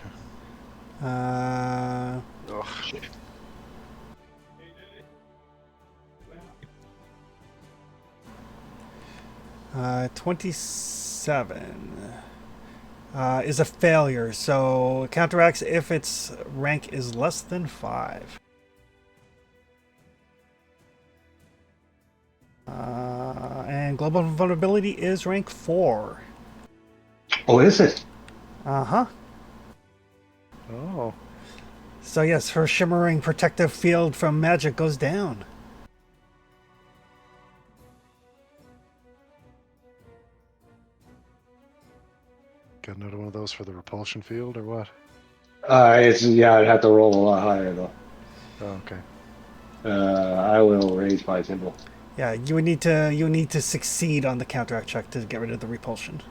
Uh, Ugh. 27 is a failure, so it counteracts if its rank is less than 5. And global vulnerability is rank 4. Oh, is it? Uh-huh. Oh. So yes, her shimmering protective field from magic goes down. Got another one of those for the repulsion field or what? Yeah, I'd have to roll a lot higher though. Oh, okay. I will raise my symbol. Yeah, you would need to succeed on the counteract check to get rid of the repulsion.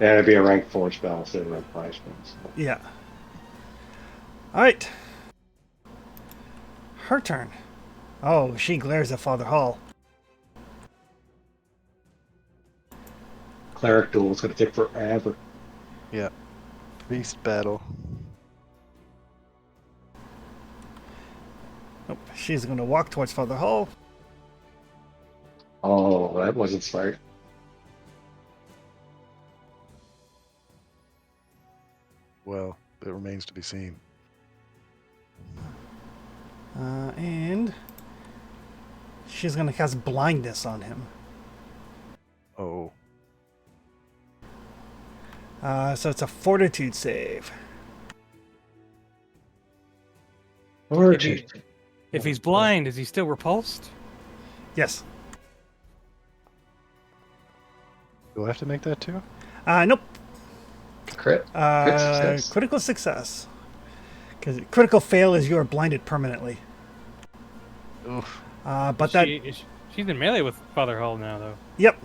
Yeah, it'd be a rank 4 spell instead of rank 5 spells. Yeah. Alright. Her turn. Oh, she glares at Father Hall. Cleric duel is going to take forever. Yeah. Beast battle. Nope. She's going to walk towards Father Hall. Oh, that wasn't smart. Well, it remains to be seen. And she's going to cast blindness on him. Oh. So it's a fortitude save. If he's blind, is he still repulsed? Yes. Do I have to make that too? Nope. Crit. Crit success. Critical success. Because critical fail is you're blinded permanently. Oof. But that... She's in melee with Father Hall now, though. Yep.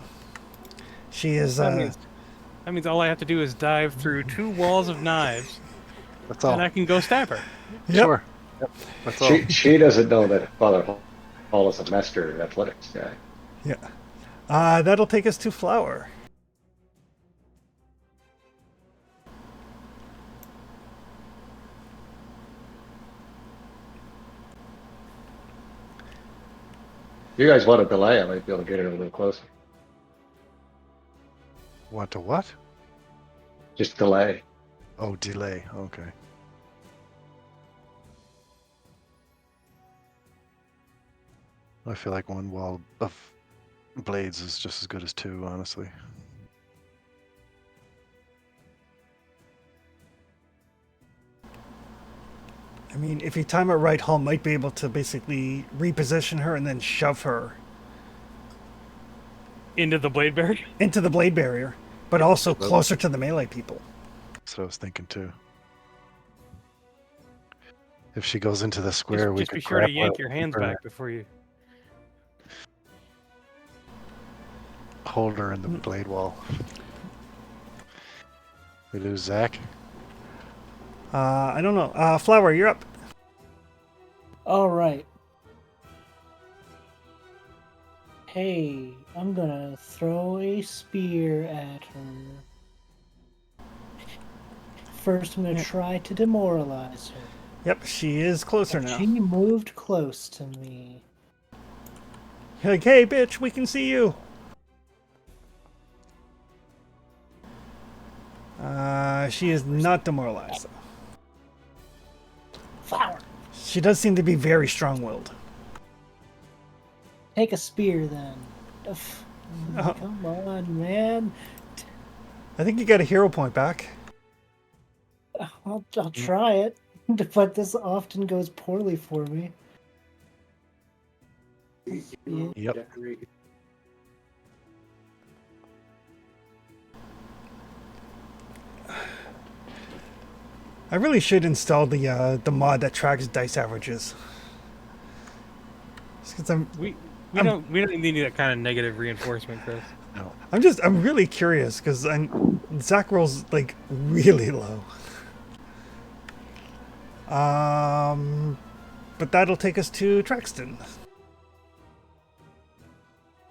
She is... That means all I have to do is dive through 2 walls of knives, That's all. and I can go stab her. Yep. Sure. Yep. That's all. She doesn't know that Father Hall is a master athletics guy. Yeah. That'll take us to Flower. If you guys want to delay, I might be able to get her a little closer. Want to what? Just delay. Oh, delay. Okay. I feel like 1 wall of blades is just as good as 2, honestly. I mean, if you time it right, Hall might be able to basically reposition her and then shove her Into the blade barrier? into the blade barrier, but also closer to the melee people. That's what I was thinking too. If she goes into the square, we Just could be sure to grapple yank her your hands and back before you... hold her in the blade wall. We lose Zach. I don't know. Flower, you're up. All right. Hey, I'm gonna throw a spear at her. First, I'm gonna try to demoralize her. Yep, she is closer now. She moved close to me. Like, hey, bitch, we can see you. She is not demoralized. Flower. She does seem to be very strong-willed. Take a spear then. Ugh. Oh. Come on, man. I think you got a hero point back. I'll try it, but this often goes poorly for me. Yeah. Yep. I really should install the mod that tracks dice averages. Just 'cause We don't need that kind of negative reinforcement, Chris. No. I'm really curious because Zach rolls like really low. But that'll take us to Traxton.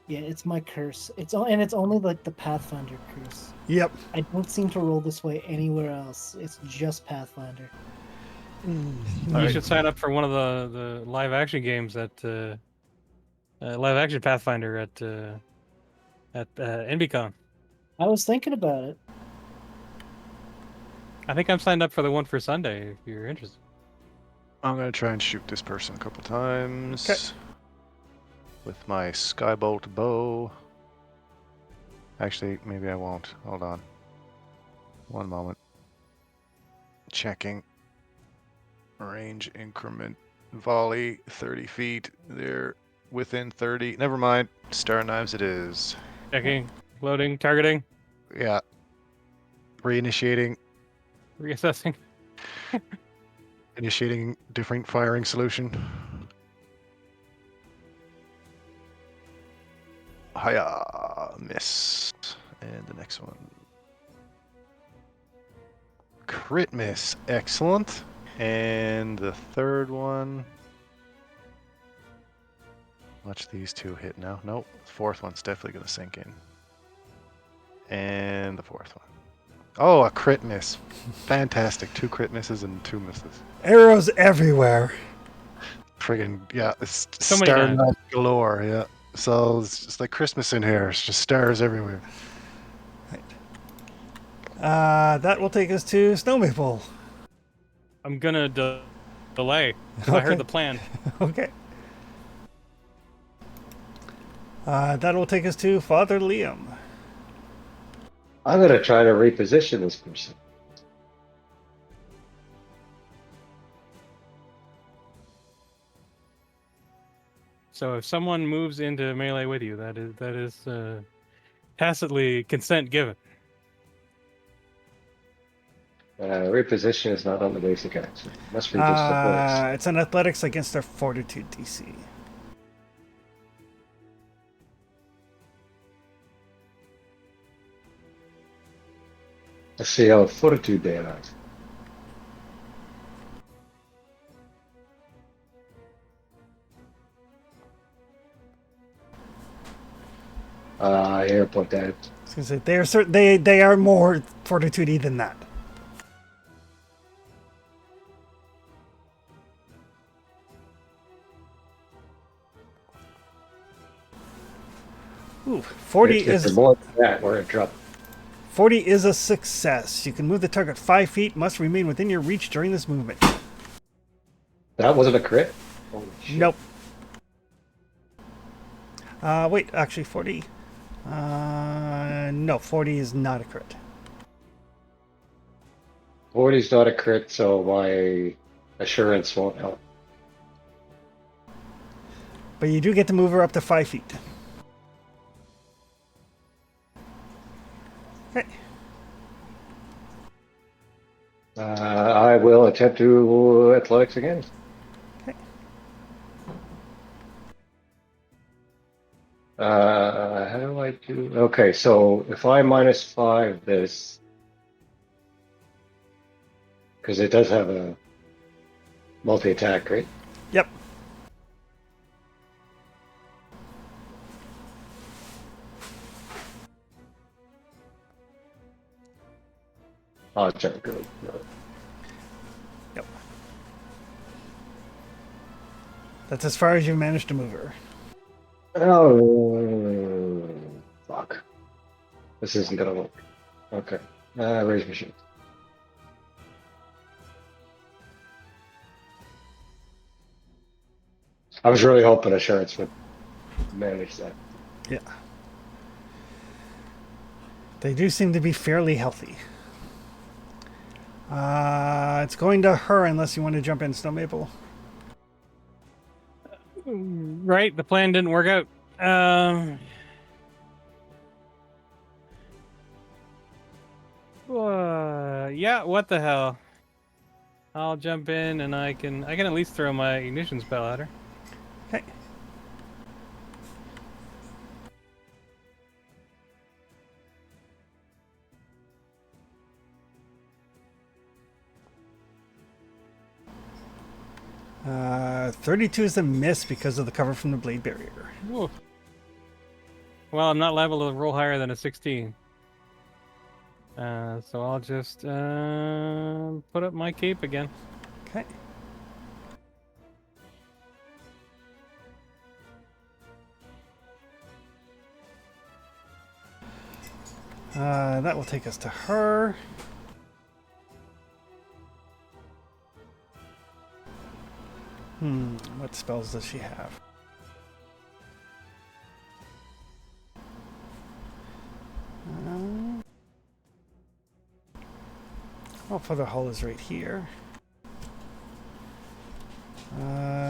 Yeah, it's my curse. It's only like the Pathfinder curse. Yep. I don't seem to roll this way anywhere else. It's just Pathfinder. You Alright. should sign up for one of the live action games at live action Pathfinder at NBCon. I was thinking about it. I think I'm signed up for the one for Sunday if you're interested. I'm gonna try and shoot this person a couple times. Okay. With my skybolt bow. Actually, maybe I won't. Hold on. One moment. Checking. Range increment. Volley, 30 feet. They're within 30. Never mind. Star knives it is. Checking, loading, targeting, Yeah. Reinitiating. reassessing. Initiating different firing solution. Hiya. Miss. And the next one. Crit miss. Excellent. And the third one. Watch these two hit now. Nope. The fourth one's definitely going to sink in. And the fourth one. Oh, a crit miss. Fantastic. 2 crit misses and 2 misses. Arrows everywhere. Friggin', yeah. It's So many star times. knife galore, yeah. So it's just like Christmas in here. It's just stars everywhere. That will take us to Snow Maple. I'm gonna delay because I Okay. heard the plan. Okay. That will take us to Father Liam. I'm going to try to reposition this person. So if someone moves into melee with you, that is tacitly consent given. Reposition is not on the basic action. Must be just athletics. It's an athletics against their fortitude DC. Let's see how fortitude they are. Airport that. I was gonna say they are they are more fortitude than that. Ooh, 40 If is they're more than that, we're in trouble. 40 is a success. You can move the target 5 feet. Must remain within your reach during this movement. That wasn't a crit? Holy shit. Nope. Wait, actually 40. No, 40 is not a crit. 40's not a crit, so my assurance won't help. But you do get to move her up to 5 feet. Okay. I will attempt to athletics again. Okay. How do I do? Okay, so if I -5 this, because it does have a multi-attack, right? Yep. Oh, sorry, good. Yep. That's as far as you managed to move her. Oh, fuck. This isn't gonna work. Okay. Raise machine. I was really hoping assurance would manage that. Yeah. They do seem to be fairly healthy. It's going to her unless you want to jump in, Snow Maple. Right, the plan didn't work out. Yeah, what the hell? I'll jump in and I can at least throw my ignition spell at her. Okay. 32 is a miss because of the cover from the blade barrier. Oof. Well, I'm not liable to roll higher than a 16. So I'll just put up my cape again. Okay. That will take us to her. What spells does she have? Feather Hall is right here.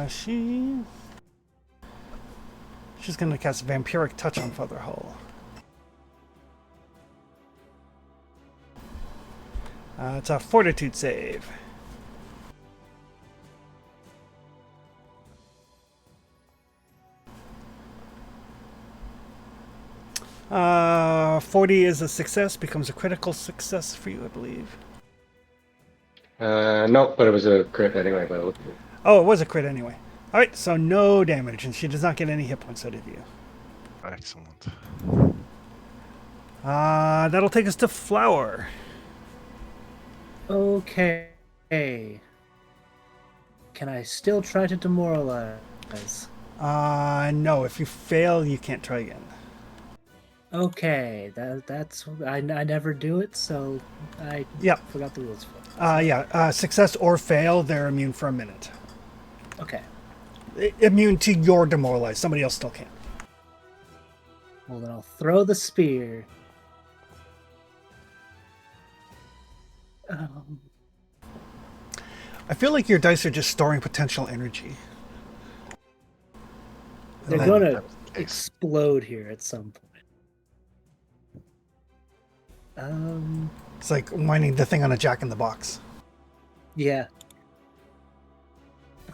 She's going to cast Vampiric Touch on Feather Hall. It's a Fortitude save. Uh, 40 is a success, becomes a critical success for you, I believe. No, but it was a crit anyway. By the look of it. Oh, it was a crit anyway. All right, so no damage, and she does not get any hit points out of you. Excellent. That'll take us to Flower. Okay. Can I still try to demoralize? No, if you fail, you can't try again. Okay, that's I never do it, so I Yep. forgot the rules for it. Yeah, success or fail, they're immune for a minute. Okay. Immune to your demoralize. Somebody else still can. Well, then I'll throw the spear. I feel like your dice are just storing potential energy. They're That gonna was the case. explode here at some point. It's like winding the thing on a Jack in the Box. Yeah.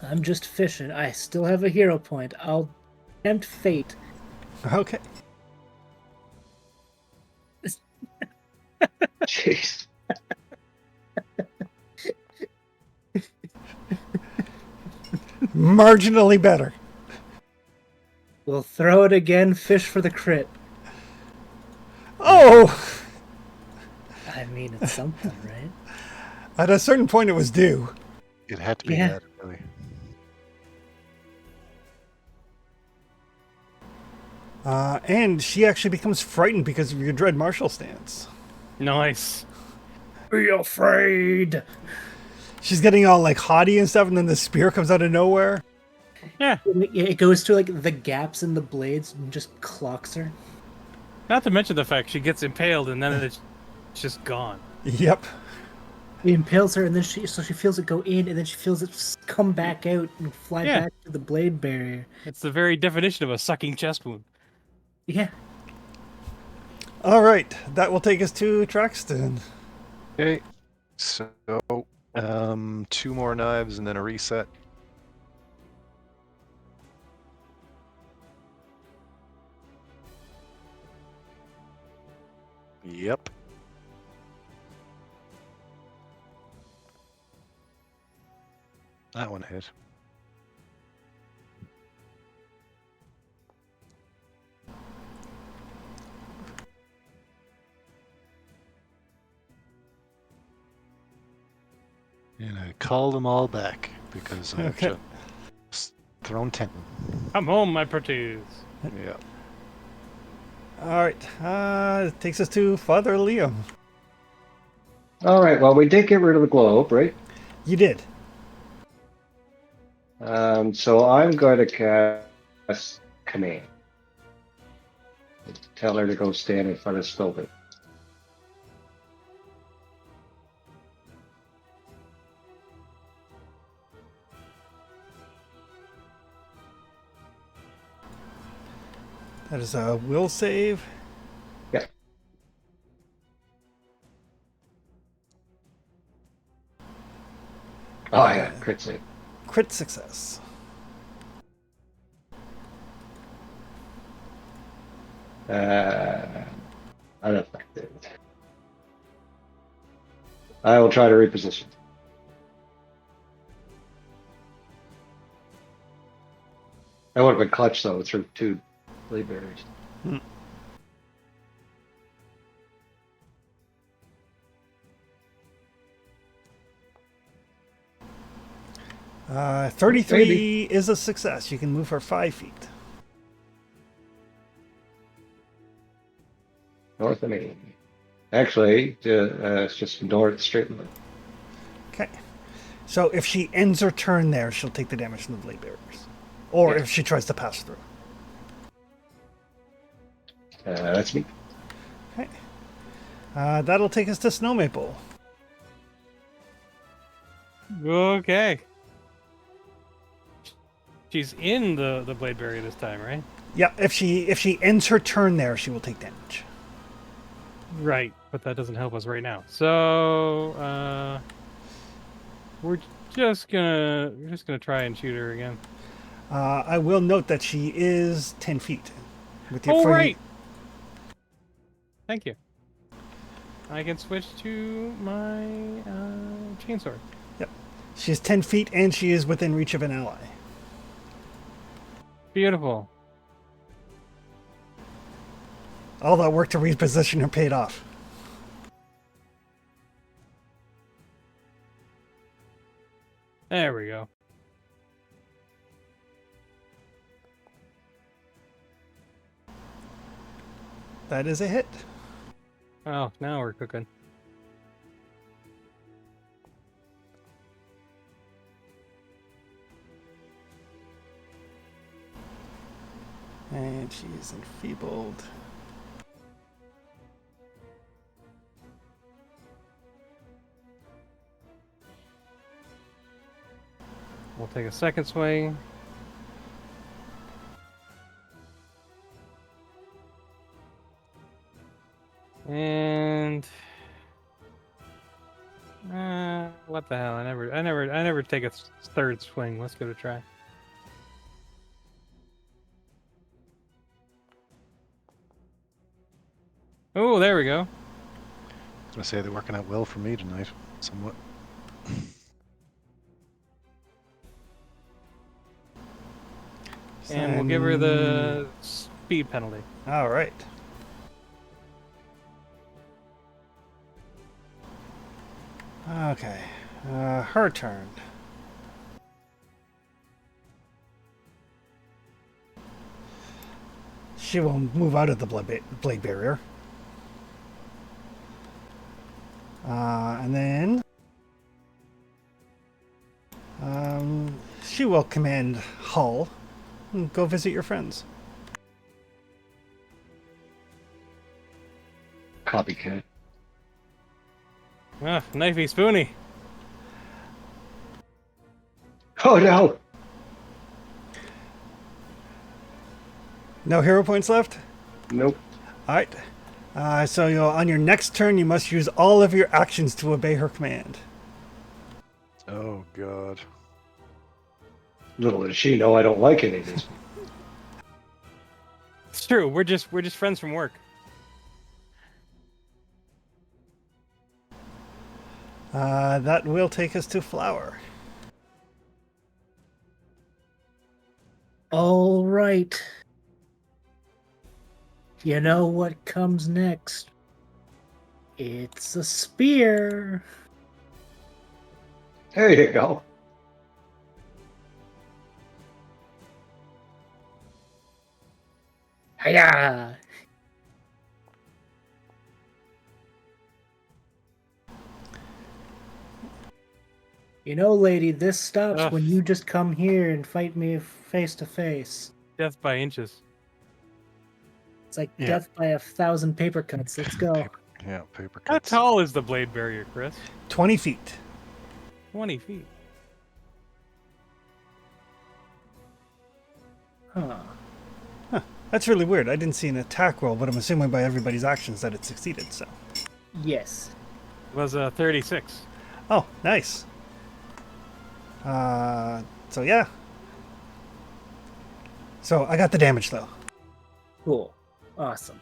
I'm just fishing. I still have a hero point. I'll tempt fate. Okay. Jeez. Marginally better. We'll throw it again, fish for the crit. Oh! I mean, it's something, right? At a certain point, it was due. It had to be Yeah. that, really. And she actually becomes frightened because of your dread martial stance. Nice. Be afraid! She's getting all like haughty and stuff, and then the spear comes out of nowhere. Yeah. It goes through like the gaps in the blades and just clocks her. Not to mention the fact she gets impaled and then it's just gone. Yep. It impales her, and then she feels it go in, and then she feels it come back out and fly Yeah. back to the blade barrier. It's the very definition of a sucking chest wound. Yeah. All right, that will take us to Traxton. Okay. So, 2 more knives and then a reset. Yep. That one hit. And I call them all back because I've Okay. just thrown 10. Come home, my pretties. Yeah. All right, it takes us to Father Liam. All right. Well, we did get rid of the globe, right? You did. So I'm going to cast command. Tell her to go stand in front of Spilbit. That is a will save. Yeah. Oh, yeah. Crit save. Crit success. Unaffected. I will try to reposition. That would have been clutch though through 2 blade barriers. 33 is a success. You can move her 5 feet. North of me. Actually, it's just north straight. Okay. So if she ends her turn there, she'll take the damage from the blade barriers. Or Yeah. if she tries to pass through. That's me. Okay. That'll take us to Snow Maple. Okay. She's in the blade barrier this time, right? Yeah, if she ends her turn there, she will take damage. Right, but that doesn't help us right now. So we're just gonna try and shoot her again. I will note that she is 10 feet. With Oh, for you- right. Thank you. I can switch to my chainsword. She's 10 feet and she is within reach of an ally. Beautiful. All that work to reposition her paid off. There we go. That is a hit. Oh, now we're cooking. And she's enfeebled. We'll take a second swing. And what the hell? I never take a third swing. Let's give it a try. Oh, there we go. I was gonna say they're working out well for me tonight, somewhat. And we'll give her the speed penalty. All right. Okay. Her turn. She will move out of the blade barrier. And then she will command Hull, go visit your friends. Copycat. Ah, knifey spoony. Oh no! No hero points left? Nope. All right. So on your next turn, you must use all of your actions to obey her command. Oh God. Little does she know I don't like any of these. It's true. We're just friends from work. That will take us to Flower. All right. You know what comes next? It's a spear. There you go. Hiya! You know, lady, this stops Ugh. when you just come here and fight me face to face. Death by inches. It's like Yeah. death by 1,000 paper cuts. Let's go. Paper How cuts. tall is the blade barrier, Chris? 20 feet. 20 feet. Huh. That's really weird. I didn't see an attack roll, but I'm assuming by everybody's actions that it succeeded, so. Yes. It was 36. Oh, nice. So yeah. So I got the damage though. Cool. Awesome.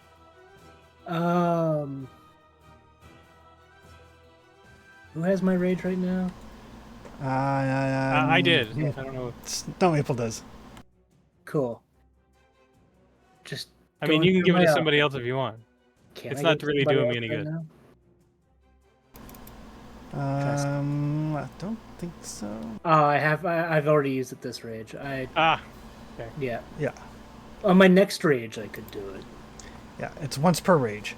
Who has my rage right now? I did. yeah. I don't know. Snow Maple does. Cool. Just. I mean, going you can through give it to my somebody outfit. else if you want. Can It's I not give it to really somebody doing me else any right good. now? I don't think so. Oh, I've already used it this rage. Ah, Yeah. Yeah, On my next rage, I could do it. yeah, it's once per rage.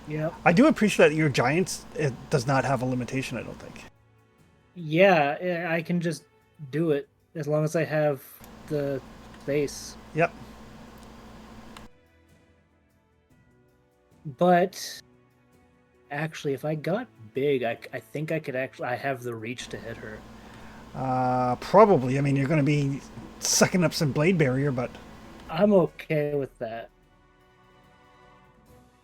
Yep. I do appreciate that your giants, it does not have a limitation, I don't think. Yeah, I can just do it as long as I have the space. Yep. But actually, if I got big, I think I could actually. I have the reach to hit her. Probably. I mean, you're going to be sucking up some blade barrier, but I'm okay with that.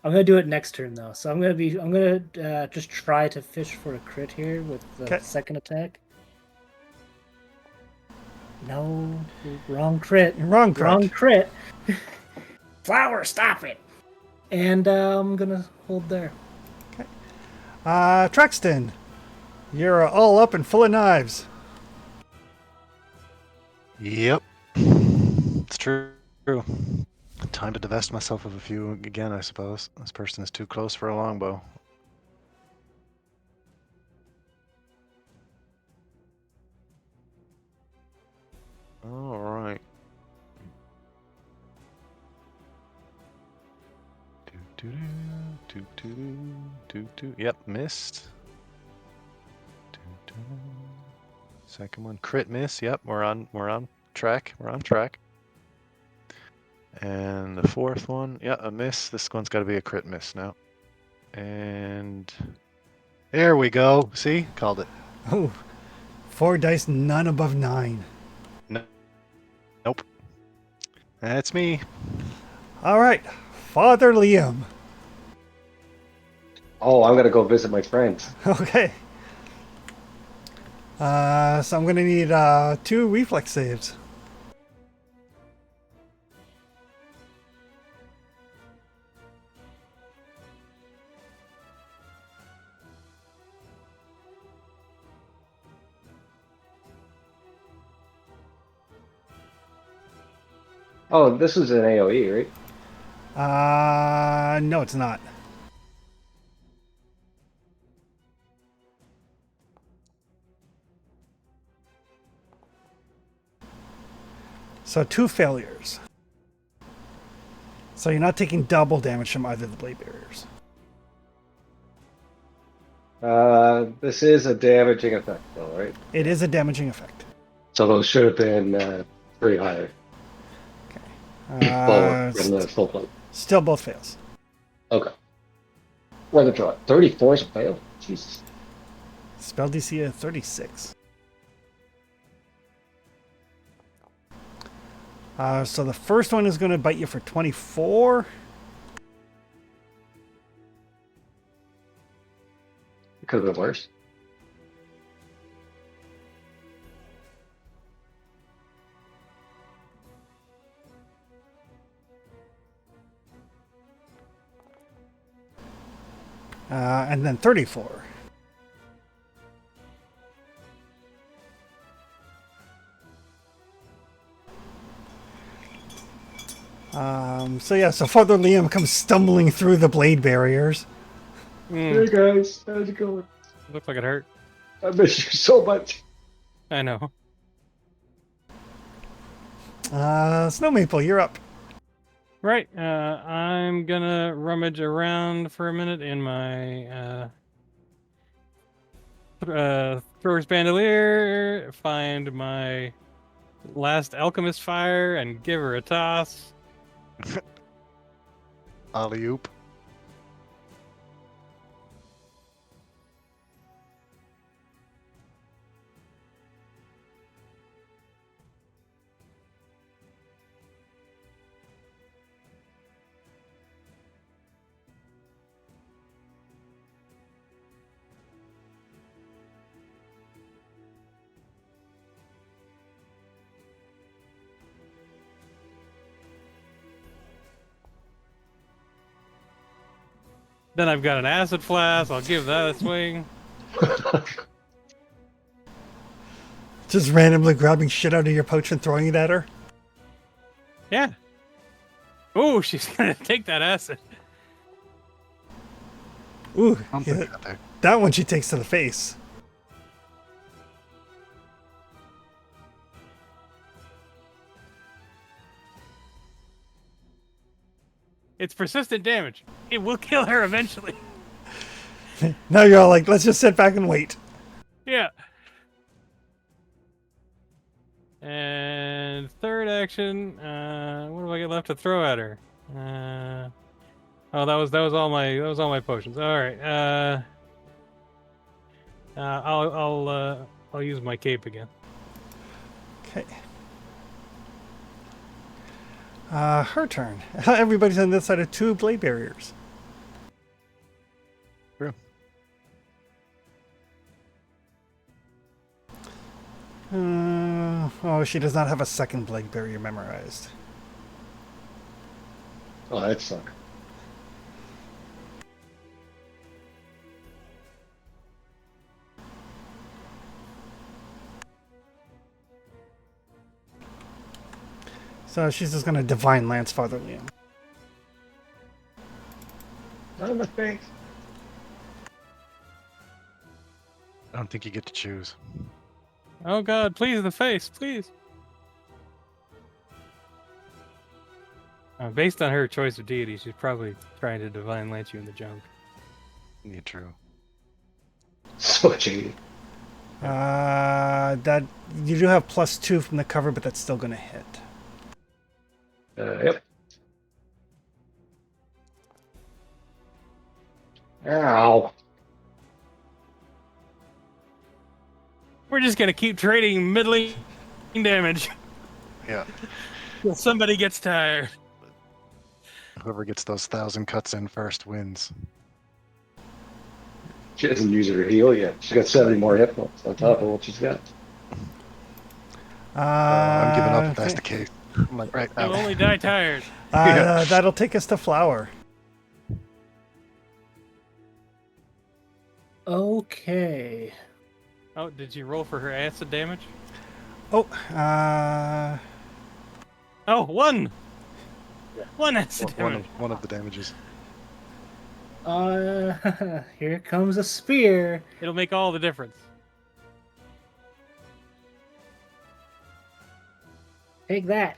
I'm gonna do it next turn though, so I'm gonna just try to fish for a crit here with the 'Kay. second attack. No, wrong crit. wrong crit. Wrong crit. Flower, stop it. And I'm gonna hold there. Truxton, you're all up and full of knives. Yep. It's true. Time to divest myself of a few again, I suppose. This person is too close for a longbow. All right. Yep, missed. Second one, crit miss. Yep, we're on track. We're on track. And the fourth one, yeah, a miss. This one's got to be a crit miss now. And there we go. See, called it. Oh, 4 dice, none above 9. No, nope. That's me. All right, Father Liam. Oh, I'm gonna go visit my friends. Okay. So I'm going to need 2 reflex saves. Oh, this is an AOE, right? No, it's not. So 2 failures. So you're not taking double damage from either of the blade barriers. This is a damaging effect, though, right? It is a damaging effect. So those should have been 3 higher. Lower than the full plate. Still both fails. Okay. Weather draw. 34 is a fail. Jesus. Spell DC at 36. So the first one is going to bite you for 24. It could have been worse. And then 34. So Father Liam comes stumbling through the blade barriers. Hey guys, how's it going? Looks like it hurt. I miss you so much. I know. Snow Maple, you're up. Right. I'm gonna rummage around for a minute in my thrower's bandolier, find my last alchemist fire, and give her a toss. Alley oop. Then I've got an acid flask. I'll give that a swing. Just randomly grabbing shit out of your pouch and throwing it at her. Yeah. Oh, she's gonna take that acid. Ooh, Something yeah, got there. that one she takes to the face. It's persistent damage. It will kill her eventually. Now you're all like, let's just sit back and wait. Yeah. And third action, what do I get left to throw at her? Oh, that was all my potions. All right. I'll use my cape again. Okay. Her turn. Everybody's on this side of 2 blade barriers. True. Oh, she does not have a second blade barrier memorized. Oh, that sucks. So she's just going to Divine Lance Father Liam. Not in my face. I don't think you get to choose. Oh God, please, the face, please. Based on her choice of deity, she's probably trying to divine lance you in the junk. Yeah, true. So cheaty. That you do have +2 from the cover, but that's still going to hit. Yep. Ow. We're just gonna keep trading middling damage Yeah. till somebody gets tired. Whoever gets those 1,000 cuts in first wins. She hasn't used her heal yet. She's got 70 more hit points on top of what she's got. I'm giving up if that's Okay. the case. I'm like, right You'll now. only die tired. Yeah. That'll take us to Flower. Okay. Oh, did you roll for her acid damage? Oh, Oh, one! One acid damage. One of the damages. Here comes a spear. It'll make all the difference. Take that.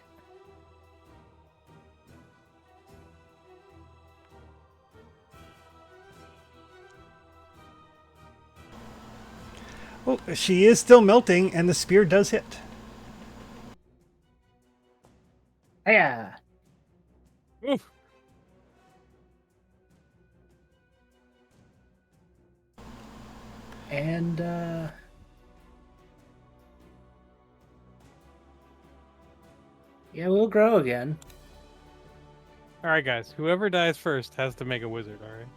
oh, she is still melting, and the spear does hit. Yeah. Oof. And yeah, we'll grow again. All right, guys. Whoever dies first has to make a wizard. All right.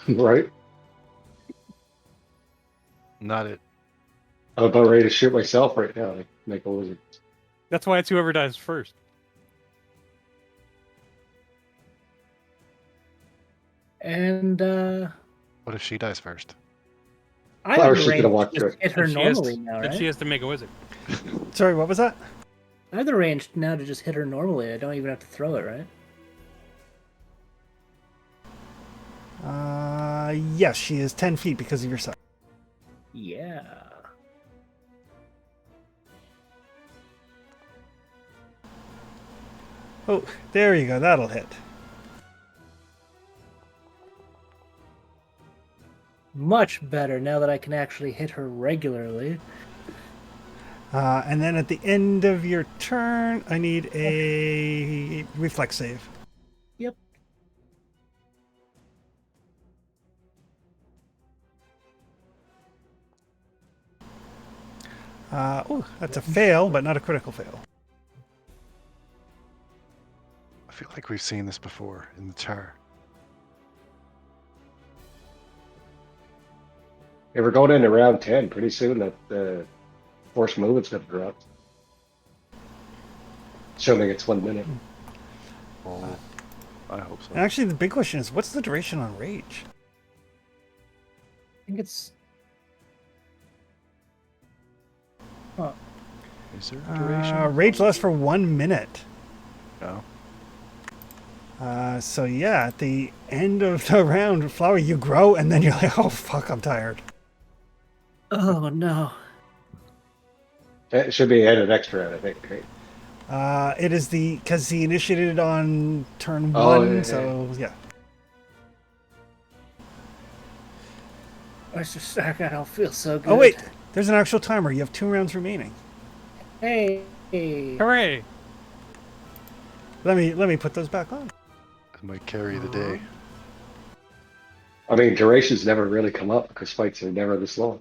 Right? Not it. I'm about ready to shoot myself right now to make a wizard. That's why it's whoever dies first. And What if she dies first? I Flower have the should get a range walk to through. just hit her Then she has normally to- now, then right? she has to make a wizard. Sorry, what was that? I have the range now to just hit her normally. I don't even have to throw it, right? Yes, she is 10 feet because of your size. Yeah. Oh, there you go. That'll hit. Much better now that I can actually hit her regularly. And then at the end of your turn, I need a reflex save. Yep. Oh, that's a fail, but not a critical fail. I feel like we've seen this before in the char. If we're going into round 10, pretty soon that the force movement's going to drop. Assuming it's 1 minute. Oh, I hope so. And actually, the big question is, what's the duration on rage? I think it's. Is there a duration? Rage lasts for 1 minute. Oh. So yeah, at the end of the round, Flower, you grow, and then you're like, oh fuck, I'm tired. Oh no. It should be added extra, I think. Right? It is because he initiated on turn Oh, one, yeah. so yeah. Mr. Stark, I don't feel so good. Oh wait, there's an actual timer. You have 2 rounds remaining. Hey. Hooray! Let me put those back on. I might carry the day. I mean, durations never really come up because fights are never this long.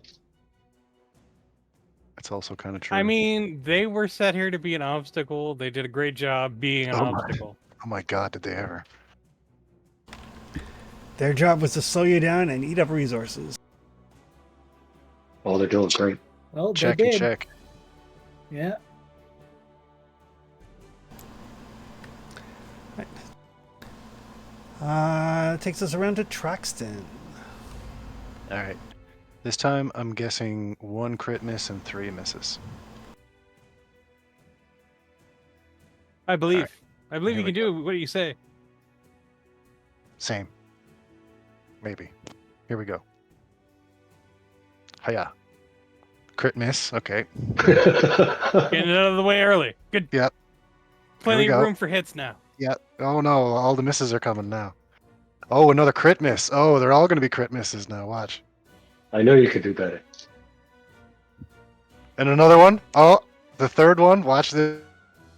That's also kind of true. I mean, they were set here to be an obstacle. They did a great job being an Oh my. obstacle. Oh my God, did they ever? Their job was to slow you down and eat up resources. Oh, they're doing great. Well, Check they and did. check. Yeah. It takes us around to Traxton. All right. This time, I'm guessing 1 crit miss and 3 misses. I believe. Alright, I believe here you we can do what you say. Same. Maybe. Here we go. Hiya. Crit miss. Okay. Getting it out of the way early. Good. Yep. Plenty Here of we go. room for hits now. Yep. Oh no, all the misses are coming now. Oh, another crit miss. Oh, they're all going to be crit misses now. Watch. I know you could do better. And another one. Oh, the third one. Watch this.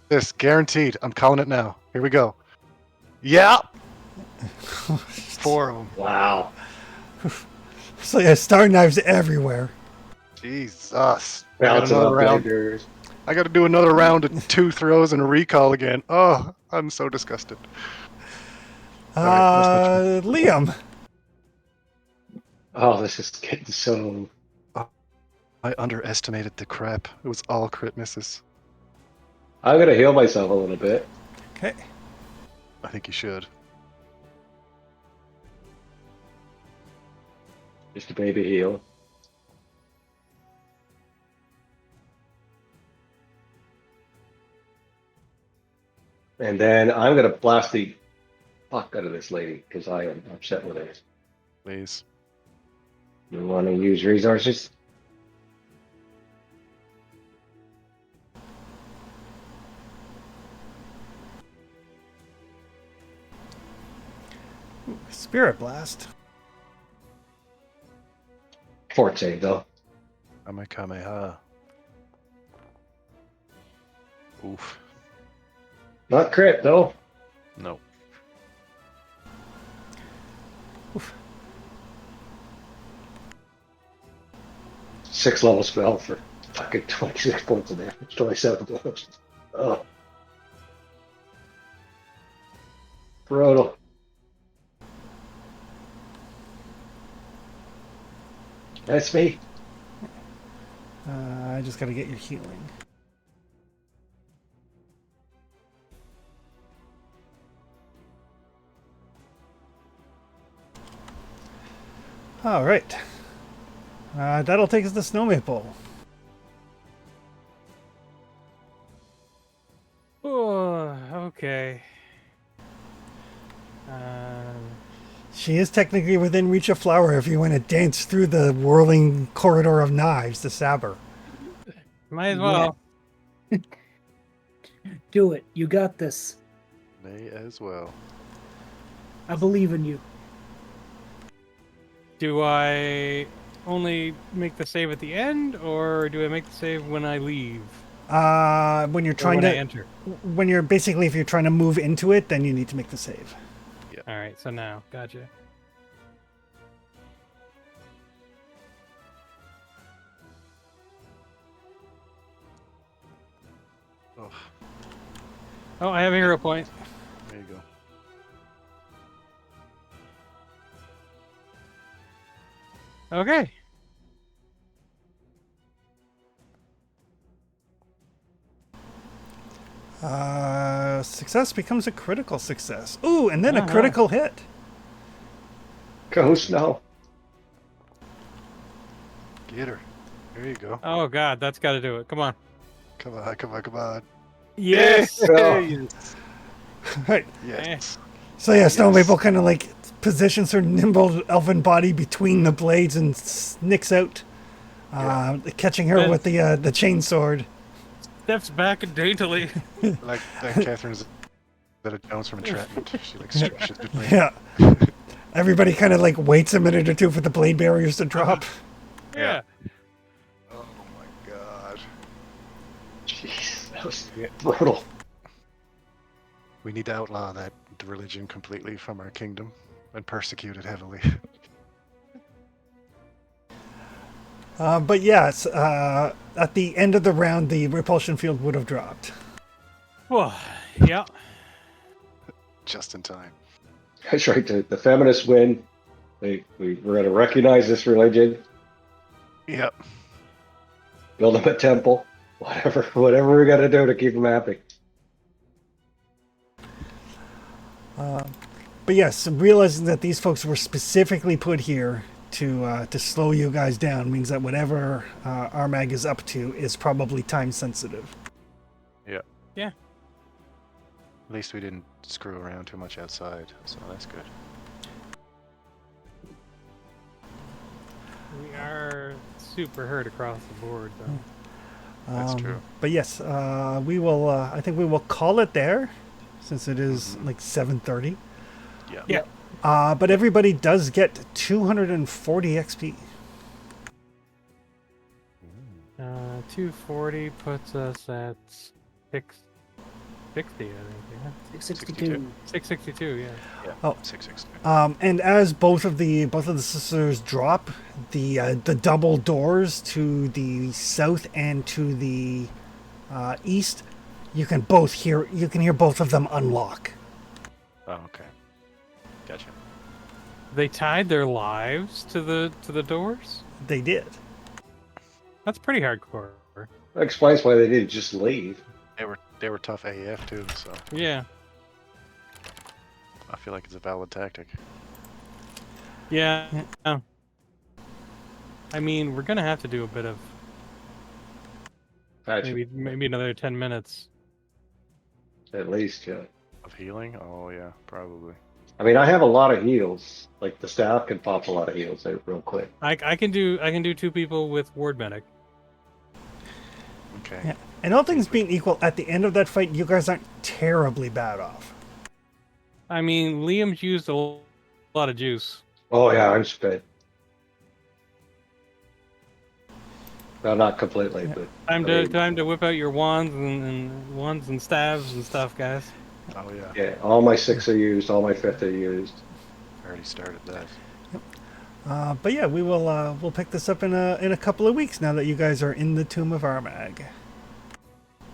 This guaranteed. I'm calling it now. Here we go. Yeah. 4 of them. Wow. So yeah, star knives everywhere. Jesus. I got Bouncing another off round. blinders. I got to do another round of 2 throws and a recall again. Oh, I'm so disgusted. Alright, Liam. Oh, this is getting so. I underestimated the crap. It was all crit misses. I'm gonna heal myself a little bit. Okay. I think you should. Just a baby heal. And then I'm gonna blast the fuck out of this lady because I am upset with her. Please. You want to use resources? Spirit blast. Fort save though. Kamehameha. Oof. Not crit though. No. Oof. 6 level spell for fucking 26 points of damage. 27 damage. Oh. Brutal. That's me. I just gotta get your healing. All right. That'll take us to Snow Maple. Oh, okay. She is technically within reach of Flower if you want to dance through the whirling corridor of knives to stab her. Might as well. Do it. You got this. May as well. I believe in you. Do I only make the save at the end, or do I make the save when I leave? When you're Or trying when I to, enter? when you're basically, if you're trying to move into it, then you need to make the save. All right, so now, gotcha. Oh, Oh, I have a hero point. there you go. Okay. Success becomes a critical success. Ooh, and then a Uh-huh. critical hit. Go Snow. Get her. There you go. Oh God, that's got to do it. Come on. Come on, come on, come on. Yes. Oh. Yes. Right. Yes. So yeah, Snow Yes. Maple kind of like positions her nimble elfin body between the blades and snicks out, catching her with the chain sword. Steps back daintily. Like Catherine's that a Jones from Entrapment. She like stretches between. Yeah. Everybody kind of like waits a minute or two for the blade barriers to drop. Yeah. Oh my god. Jeez, that was Yeah. brutal. We need to outlaw that religion completely from our kingdom and persecute it heavily. But yes, at the end of the round, the repulsion field would have dropped. Well, yeah. Just in time. That's right. The feminists win. We're going to recognize this religion, Yep. build them a temple, whatever we got to do to keep them happy. But yes, realizing that these folks were specifically put here to slow you guys down means that whatever Armag is up to is probably time sensitive. Yep. Yeah. At least we didn't screw around too much outside, so that's good. We are super hurt across the board, though. That's true. But yes, we will. I think we will call it there, since it is like 7:30. Yeah. Yeah. But everybody does get 240 XP. 240 puts us at 660, I think. Yeah. 662. 662. Yeah. Yeah. Oh. 662. And as both of the sisters drop, the double doors to the south and to the east, you can hear both of them unlock. Oh, okay. Gotcha. They tied their lives to the doors. They did. That's pretty hardcore. That explains why they didn't just leave. They were tough AF too, so Yeah. I feel like it's a valid tactic. Yeah. I mean, we're gonna have to do a bit of Actually, maybe another 10 minutes. at least, yeah. Of healing? Oh yeah, probably. I mean, I have a lot of heals. Like the staff can pop a lot of heals out real quick. I can do 2 people with ward medic. Okay. Yeah. And all things being equal, at the end of that fight, you guys aren't terribly bad off. I mean, Liam's used a lot of juice. Oh yeah, I'm spent. No, not completely, but Time to whip out your wands and staves and stuff, guys. Oh yeah. yeah, all my 6 are used, all my 5th are used. I already started that. But yeah, we'll pick this up in a couple of weeks now that you guys are in the Tomb of Armag.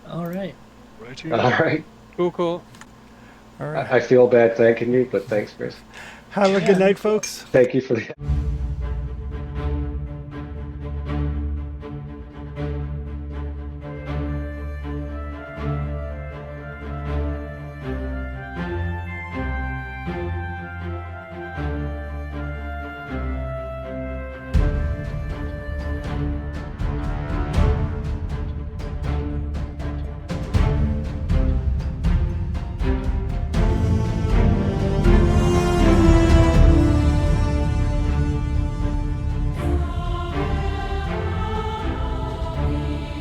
All right. Right here. All right. Cool. All right. I feel bad thanking you, but thanks, Chris. Have a good night, folks. Thank you for the.